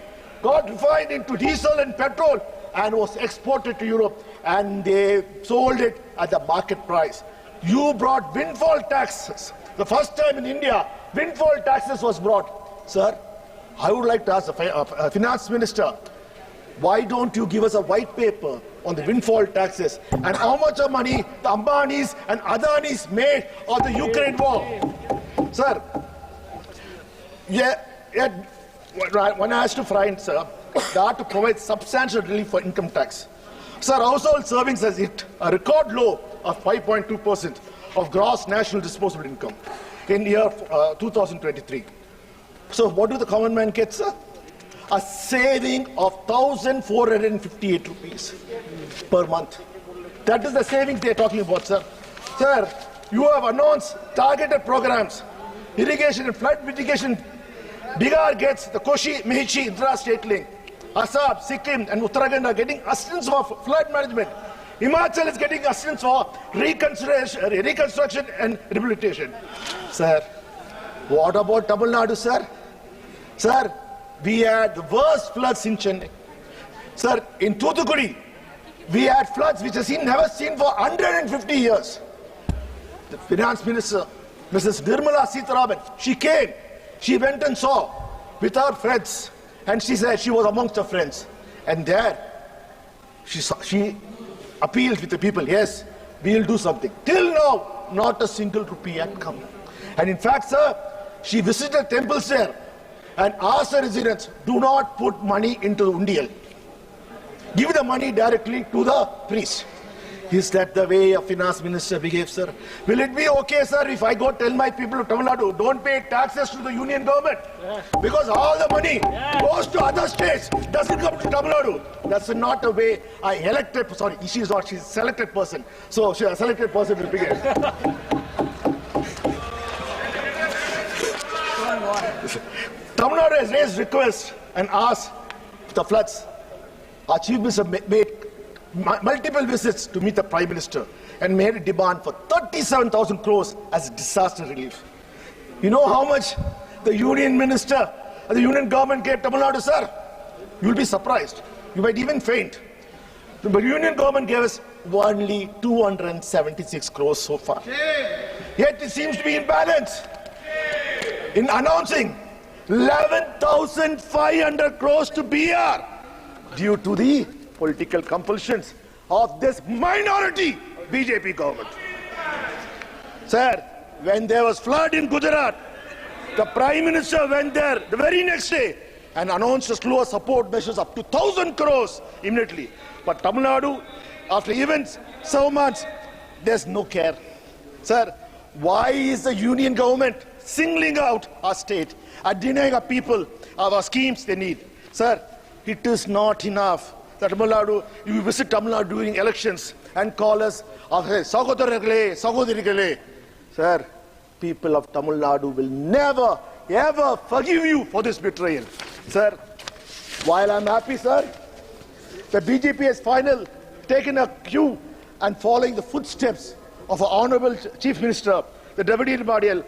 got refined into diesel and petrol, and was exported to Europe, and they sold it at the market price. You brought windfall taxes. The first time in India, windfall taxes was brought. Sir, I would like to ask the finance minister, why don't you give us a white paper on the windfall taxes and how much of money the Ambanis and Adanis made on the Ukraine war? Sir, one has to find, sir, that to provide substantial relief for income tax. Sir, household savings has hit a record low of 5.2% of gross national disposable income in year 2023. So what do the common man get, sir? A saving of 1,458 rupees per month. That is the savings they are talking about, sir. Sir, you have announced targeted programs, irrigation and flood mitigation. Bihar gets the Koshi Mehichi intra-state link. Assam, Sikkim and Uttarakhand are getting assistance for flood management. Himachal is getting assistance for reconstruction and rehabilitation. Sir, what about Tamil Nadu, sir? Sir, we had the worst floods in Chennai. Sir, in Thoothukudi, we had floods which has never seen for 150 years. The finance minister, Mrs. Nirmala Sitharaman, she came, she went and saw with her friends, and she said she was amongst her friends. And there, she appealed with the people, yes, we will do something. Till now, not a single rupee had come. And in fact, sir, she visited temples there and asked the residents, do not put money into the undial. Give the money directly to the priest. Is that the way a finance minister behaves, sir? Will it be okay, sir, if I go tell my people of Tamil Nadu, don't pay taxes to the union government? Because all the money goes to other states, doesn't come to Tamil Nadu. That's not a way I elected, sorry, she's not, she's a selected person. So she's a selected person will begin. Tamil Nadu has raised requests and asked the floods. Our chief minister made multiple visits to meet the Prime Minister and made a demand for 37,000 crores as disaster relief. You know how much the union minister, the union government gave Tamil Nadu, sir? You will be surprised. You might even faint. The union government gave us only 276 crores so far. Yet it seems to be in balance. In announcing 11,500 crores to BR due to the political compulsions of this minority BJP government. Sir, when there was flood in Gujarat, the Prime Minister went there the very next day and announced a slew of support measures up to 1,000 crores immediately. But Tamil Nadu, after events, 7 months, there's no care. Sir, why is the union government singling out our state and denying our people our schemes they need? Sir, it is not enough that Tamil Nadu, you visit Tamil Nadu during elections and call us, sir, people of Tamil Nadu will never, ever forgive you for this betrayal. Sir, while I'm happy, sir, the BJP has finally taken a cue and following the footsteps of our Honorable Chief Minister, the Deputy Model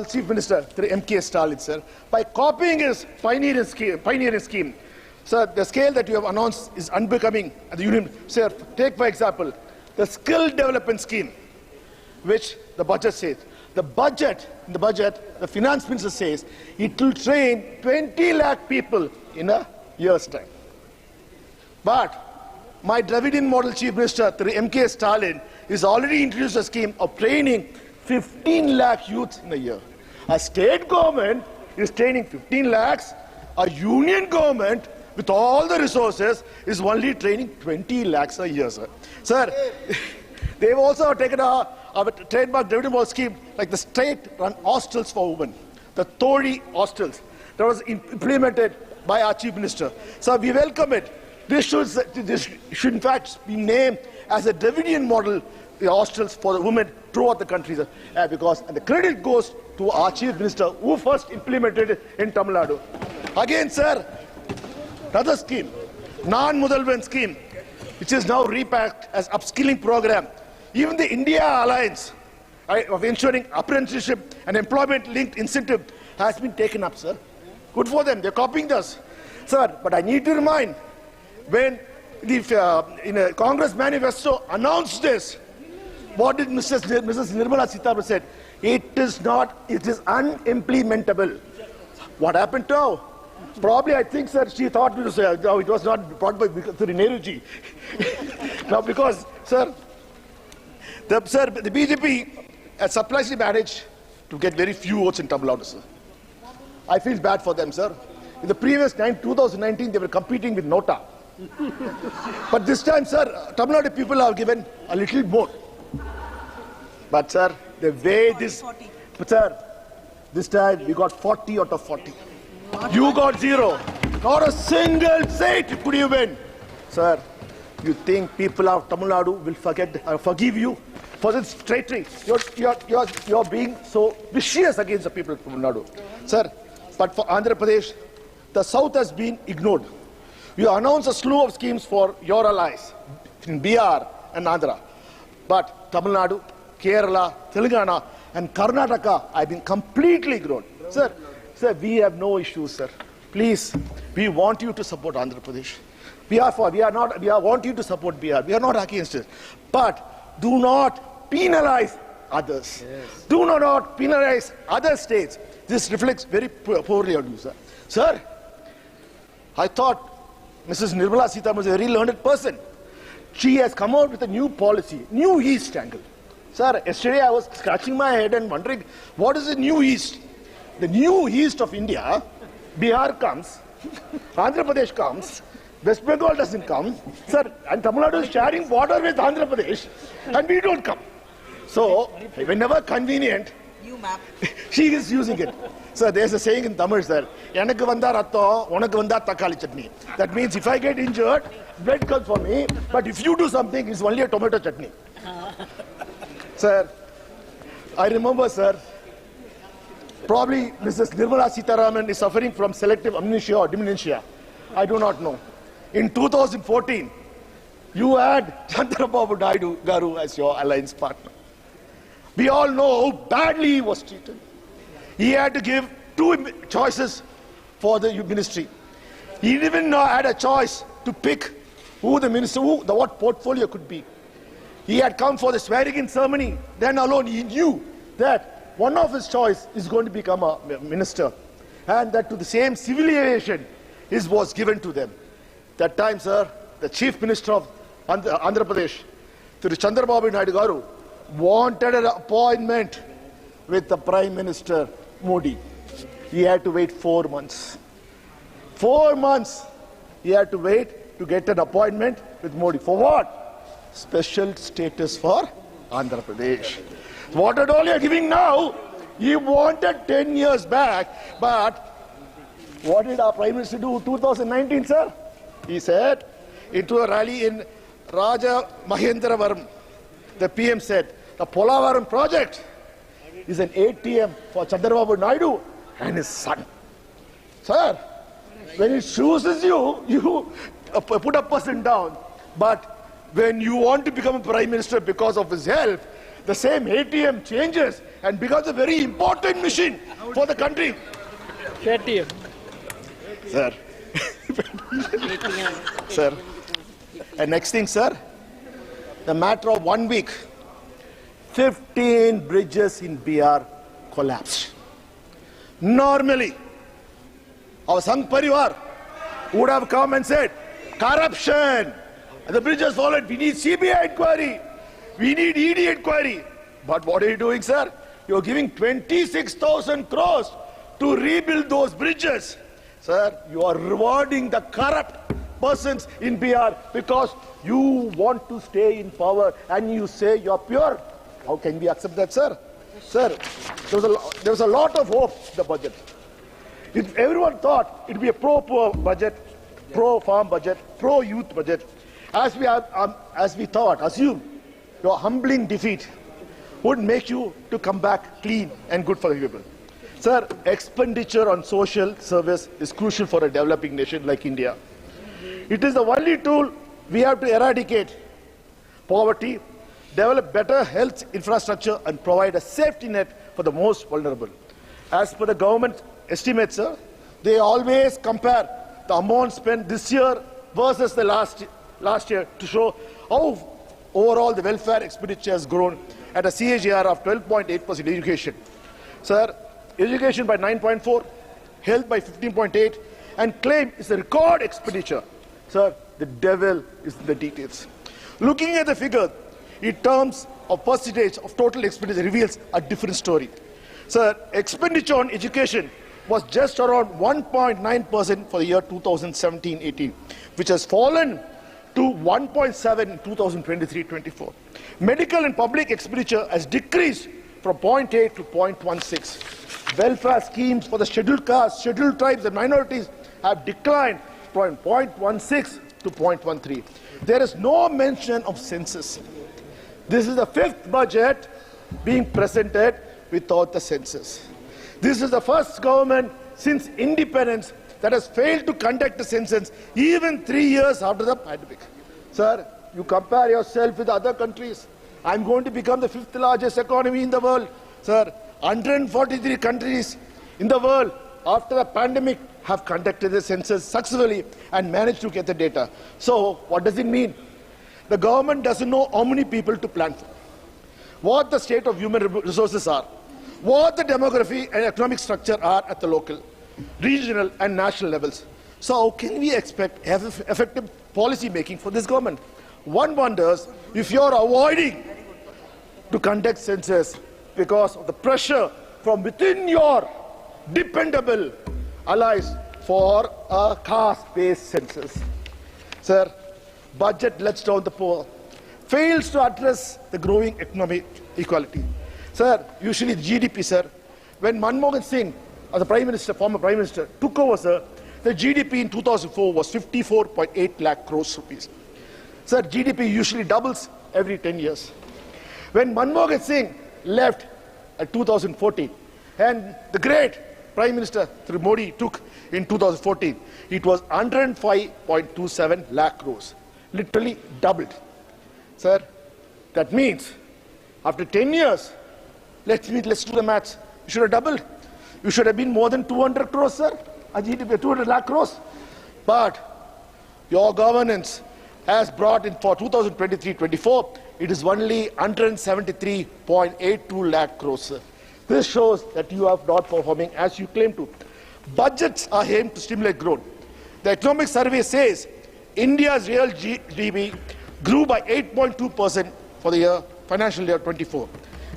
Chief Minister, M.K. Stalin, sir, by copying his pioneering scheme. Sir, the scale that you have announced is unbecoming at the union. Sir, take for example, the skill development scheme, which the budget says. In the budget, the finance minister says it will train 20 lakh people in a year's time. But my Dravidian model chief minister, M.K. Stalin, is already introduced a scheme of training 15 lakh youths in a year. A state government is training 15 lakhs. A union government with all the resources, is only training 20 lakhs a year, sir. Sir, they've also taken a trademark revenue model scheme like the state-run hostels for women, the Tori hostels, that was implemented by our Chief Minister. So we welcome it. This should in fact be named as a Dravidian model, the hostels for the women throughout the country, sir. Because the credit goes to our Chief Minister who first implemented it in Tamil Nadu. Again, sir, another scheme, Non-Mudalvan scheme, which is now repacked as upskilling program. Even the India Alliance of ensuring apprenticeship and employment-linked incentive has been taken up, sir. Good for them. They're copying us, sir. But I need to remind, when the Congress manifesto announced this, what did Mrs. Nirmala Sitharaman said? It is unimplementable. What happened now? Probably, I think, sir, she thought it was not brought by Nehruji. Now, because, sir, the BJP has surprisingly managed to get very few votes in Tamil Nadu, sir. I feel bad for them, sir. In the previous 2019, they were competing with Nota. But this time, sir, Tamil Nadu people are given a little more. But, sir, the way this... But, sir, this time we got 40 out of 40. You got 0. Not a single seat could you win. Sir, you think people of Tamil Nadu will forgive you for this traitry? You're being so vicious against the people of Tamil Nadu. Sir, but for Andhra Pradesh, the South has been ignored. You announced a slew of schemes for your allies in Bihar and Andhra. But Tamil Nadu, Kerala, Telangana and Karnataka have been completely ignored. Sir, we have no issues, sir. Please, we want you to support Andhra Pradesh. We want you to support Bihar. We are not against it. But do not penalize others. Yes. Do not penalize other states. This reflects very poorly on you, sir. Sir, I thought Mrs. Nirmala Sitharaman was a very learned person. She has come out with a new policy, New East angle. Sir, yesterday I was scratching my head and wondering, what is the New East? The New East of India, Bihar comes, Andhra Pradesh comes, West Bengal doesn't come, sir, and Tamil Nadu is sharing border with Andhra Pradesh, and we don't come. So, whenever convenient, she is using it. Sir, there's a saying in Tamil, sir, Enakku vanda rattam, unakku vanda takkali chutney. That means if I get injured, blood comes for me, but if you do something, it's only a tomato chutney. Sir, I remember, sir, probably Mrs. Nirmala Sitharaman is suffering from selective amnesia or dementia. I do not know. In 2014, you had Chandrababu Naidu Garu as your alliance partner. We all know how badly he was treated. He had to give 2 choices for the ministry. He even had a choice to pick who the minister, what portfolio could be. He had come for the swearing-in ceremony. Then alone he knew that one of his choice is going to become a minister, and that to the same civil aviation was given to them. That time, sir, the Chief Minister of Andhra Pradesh, Chandrababu Naidu Garu, wanted an appointment with the Prime Minister Modi. He had to wait 4 months. 4 months he had to wait to get an appointment with Modi. For what? Special status for Andhra Pradesh. What all you are giving now, he wanted 10 years back, but what did our Prime Minister do 2019, sir? He said, into a rally in Raja Mahendravaram, the PM said, the Polavaram project is an ATM for Chandrababu Naidu and his son. Sir, when he chooses you, you put a person down, but when you want to become a Prime Minister because of his help, the same ATM changes and becomes a very important machine for the country. ATM. Sir. Sir. And next thing, sir, the matter of 1 week, 15 bridges in Bihar collapsed. Normally, our Sangh Parivar would have come and said, corruption. And the bridges followed. We need CBI inquiry. We need ED inquiry. But what are you doing, sir? You're giving 26,000 crores to rebuild those bridges. Sir, you are rewarding the corrupt persons in Bihar because you want to stay in power and you say you are pure. How can we accept that, sir? Sir, there was a lot of hope in the budget. If everyone thought it would be a pro-poor budget, pro-farm budget, pro-youth budget, as we assumed, your humbling defeat would make you to come back clean and good for the people. Sir, expenditure on social service is crucial for a developing nation like India. It is the only tool we have to eradicate poverty, develop better health infrastructure, and provide a safety net for the most vulnerable. As per the government estimates, sir, they always compare the amount spent this year versus the last year to show how overall the welfare expenditure has grown at a CAGR of 12.8% education. Sir, education by 9.4, health by 15.8, and claim is a record expenditure. Sir, the devil is in the details. Looking at the figure in terms of percentage of total expenditure reveals a different story. Sir, expenditure on education was just around 1.9% for the year 2017-18, which has fallen to 1.7 in 2023-24. Medical and public expenditure has decreased from 0.8 to 0.16. Welfare schemes for the scheduled castes, scheduled tribes and minorities have declined from 0.16 to 0.13. There is no mention of census. This is the fifth budget being presented without the census. This is the first government since independence that has failed to conduct a census even 3 years after the pandemic. Sir, you compare yourself with other countries. I'm going to become the fifth largest economy in the world. Sir, 143 countries in the world after the pandemic have conducted the census successfully and managed to get the data. So what does it mean? The government doesn't know how many people to plan for, what the state of human resources are, what the demography and economic structure are at the local, regional and national levels. So how can we expect effective policy making for this government? One wonders if you're avoiding to conduct census because of the pressure from within your dependable allies for a caste-based census. Sir, budget lets down the poor, fails to address the growing economic equality. Sir, usually GDP, sir, when Manmohan Singh, the Prime Minister, former Prime Minister, took over, sir, the GDP in 2004 was 54.8 lakh crores rupees. Sir, GDP usually doubles every 10 years. When Manmohan Singh left at 2014, and the great Prime Minister Modi took in 2014, it was 105.27 lakh crores, literally doubled. Sir, that means after 10 years, let's do the maths. You should have doubled. You should have been more than 200 crores, sir. A GDP, 200 lakh crores. But your governance has brought in for 2023-24, it is only 173.82 lakh crores, sir. This shows that you are not performing as you claim to. Budgets are aimed to stimulate growth. The economic survey says India's real GDP grew by 8.2% for the financial year 24,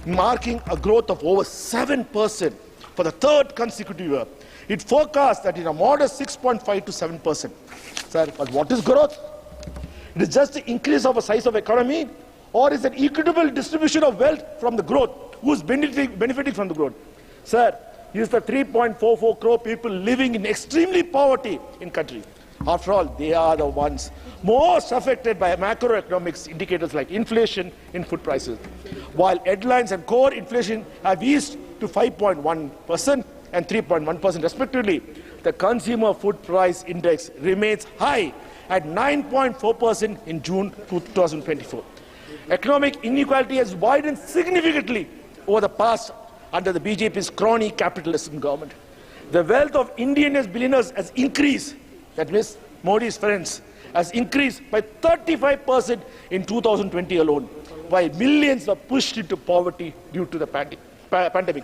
marking a growth of over 7% for the third consecutive year. It forecasts that in a modest 6.5 to 7%. Sir, but what is growth? It is just the increase of the size of economy, or is it equitable distribution of wealth from the growth? Who is benefiting from the growth? Sir, is the 3.44 crore people living in extremely poverty in country. After all, they are the ones most affected by macroeconomics indicators like inflation in food prices. While headlines and core inflation have eased to 5.1% and 3.1% respectively, the consumer food price index remains high at 9.4% in June 2024. Economic inequality has widened significantly over the past under the BJP's crony capitalism government. The wealth of Indian billionaires has increased, that means Modi's friends, has increased by 35% in 2020 alone, while millions were pushed into poverty due to the pandemic.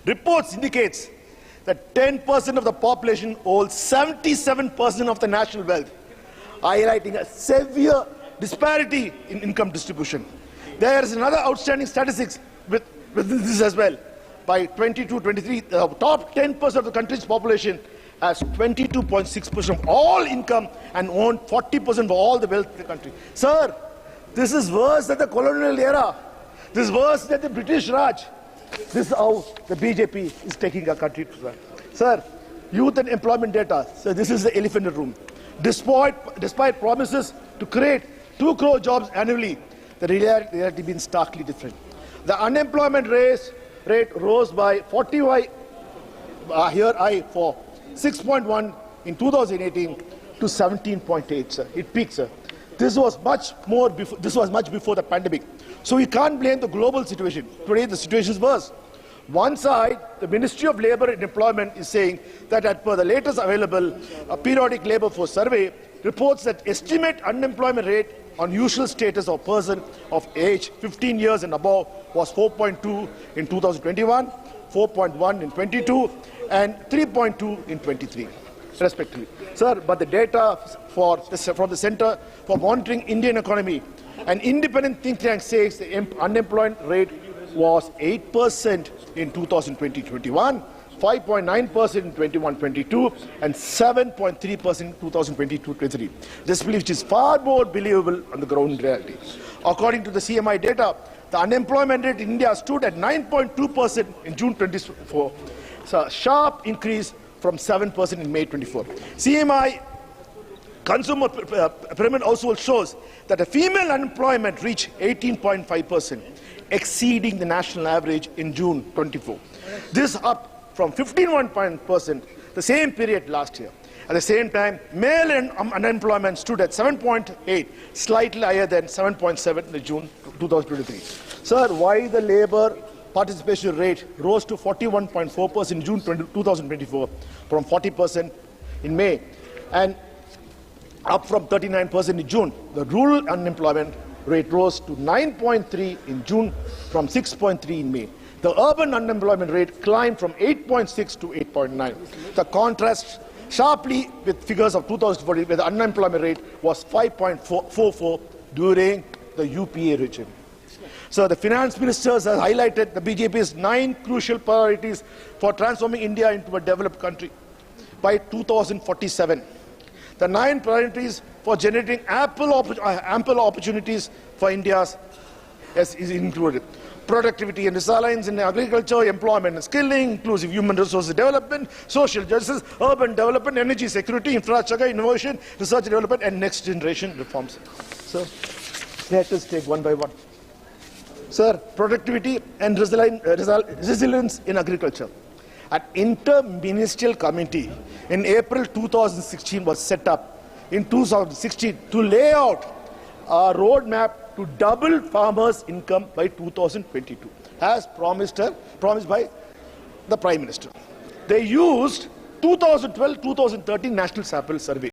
Reports indicates that 10% of the population holds 77% of the national wealth, highlighting a severe disparity in income distribution. There is another outstanding statistics with this as well. By 22-23, the top 10% of the country's population has 22.6% of all income and owned 40% of all the wealth in the country. Sir, this is worse than the colonial era. This is worse than the British Raj. This is how the BJP is taking our country to run. Sir, youth and employment data. So this is the elephant in the room. Despite promises to create 2 crore jobs annually, the reality been starkly different. The unemployment rate rose by 40 for 6.1 in 2018 to 17.8, sir. It peaked, sir. This was much before the pandemic. So we can't blame the global situation. Today the situation is worse. One side, the Ministry of Labour and Employment is saying that as per the latest available periodic labour force survey, reports that estimate unemployment rate on usual status of person of age 15 years and above was 4.2 in 2021, 4.1 in 22, and 3.2 in 23, respectively. Sir, but the data from the Centre for Monitoring Indian Economy, an independent think tank, says the unemployment rate was 8% in 2020-21, 5.9% in 21-22, and 7.3% in 2022-23. This which is far more believable on the ground reality. According to the CMI data, the unemployment rate in India stood at 9.2% in June 24. So a sharp increase from 7% in May 24. CMI Consumer Pyramid Household shows that the female unemployment reached 18.5%, exceeding the national average in June 24. This up from 15.1% the same period last year. At the same time, male unemployment stood at 7.8, slightly higher than 7.7 in June 2023. Sir, why the labour participation rate rose to 41.4% in June 2024 from 40% in May and up from 39% in June? The rural unemployment rate rose to 9.3 in June from 6.3 in May. The urban unemployment rate climbed from 8.6 to 8.9. The contrast sharply with figures of 2014, where the unemployment rate was 5.44 during the UPA regime. So the finance ministers have highlighted the BJP's 9 crucial priorities for transforming India into a developed country by 2047. The 9 priorities for generating ample opportunities for India is included: productivity and resilience in agriculture, employment and skilling, inclusive human resources development, social justice, urban development, energy security, infrastructure, innovation, research and development, and next generation reforms. So let us take one by one. Sir, productivity and resilience in agriculture. An inter-ministerial committee in April 2016 was set up in 2016 to lay out a roadmap to double farmers' income by 2022, as promised by the Prime Minister. They used 2012-2013 National Sample Survey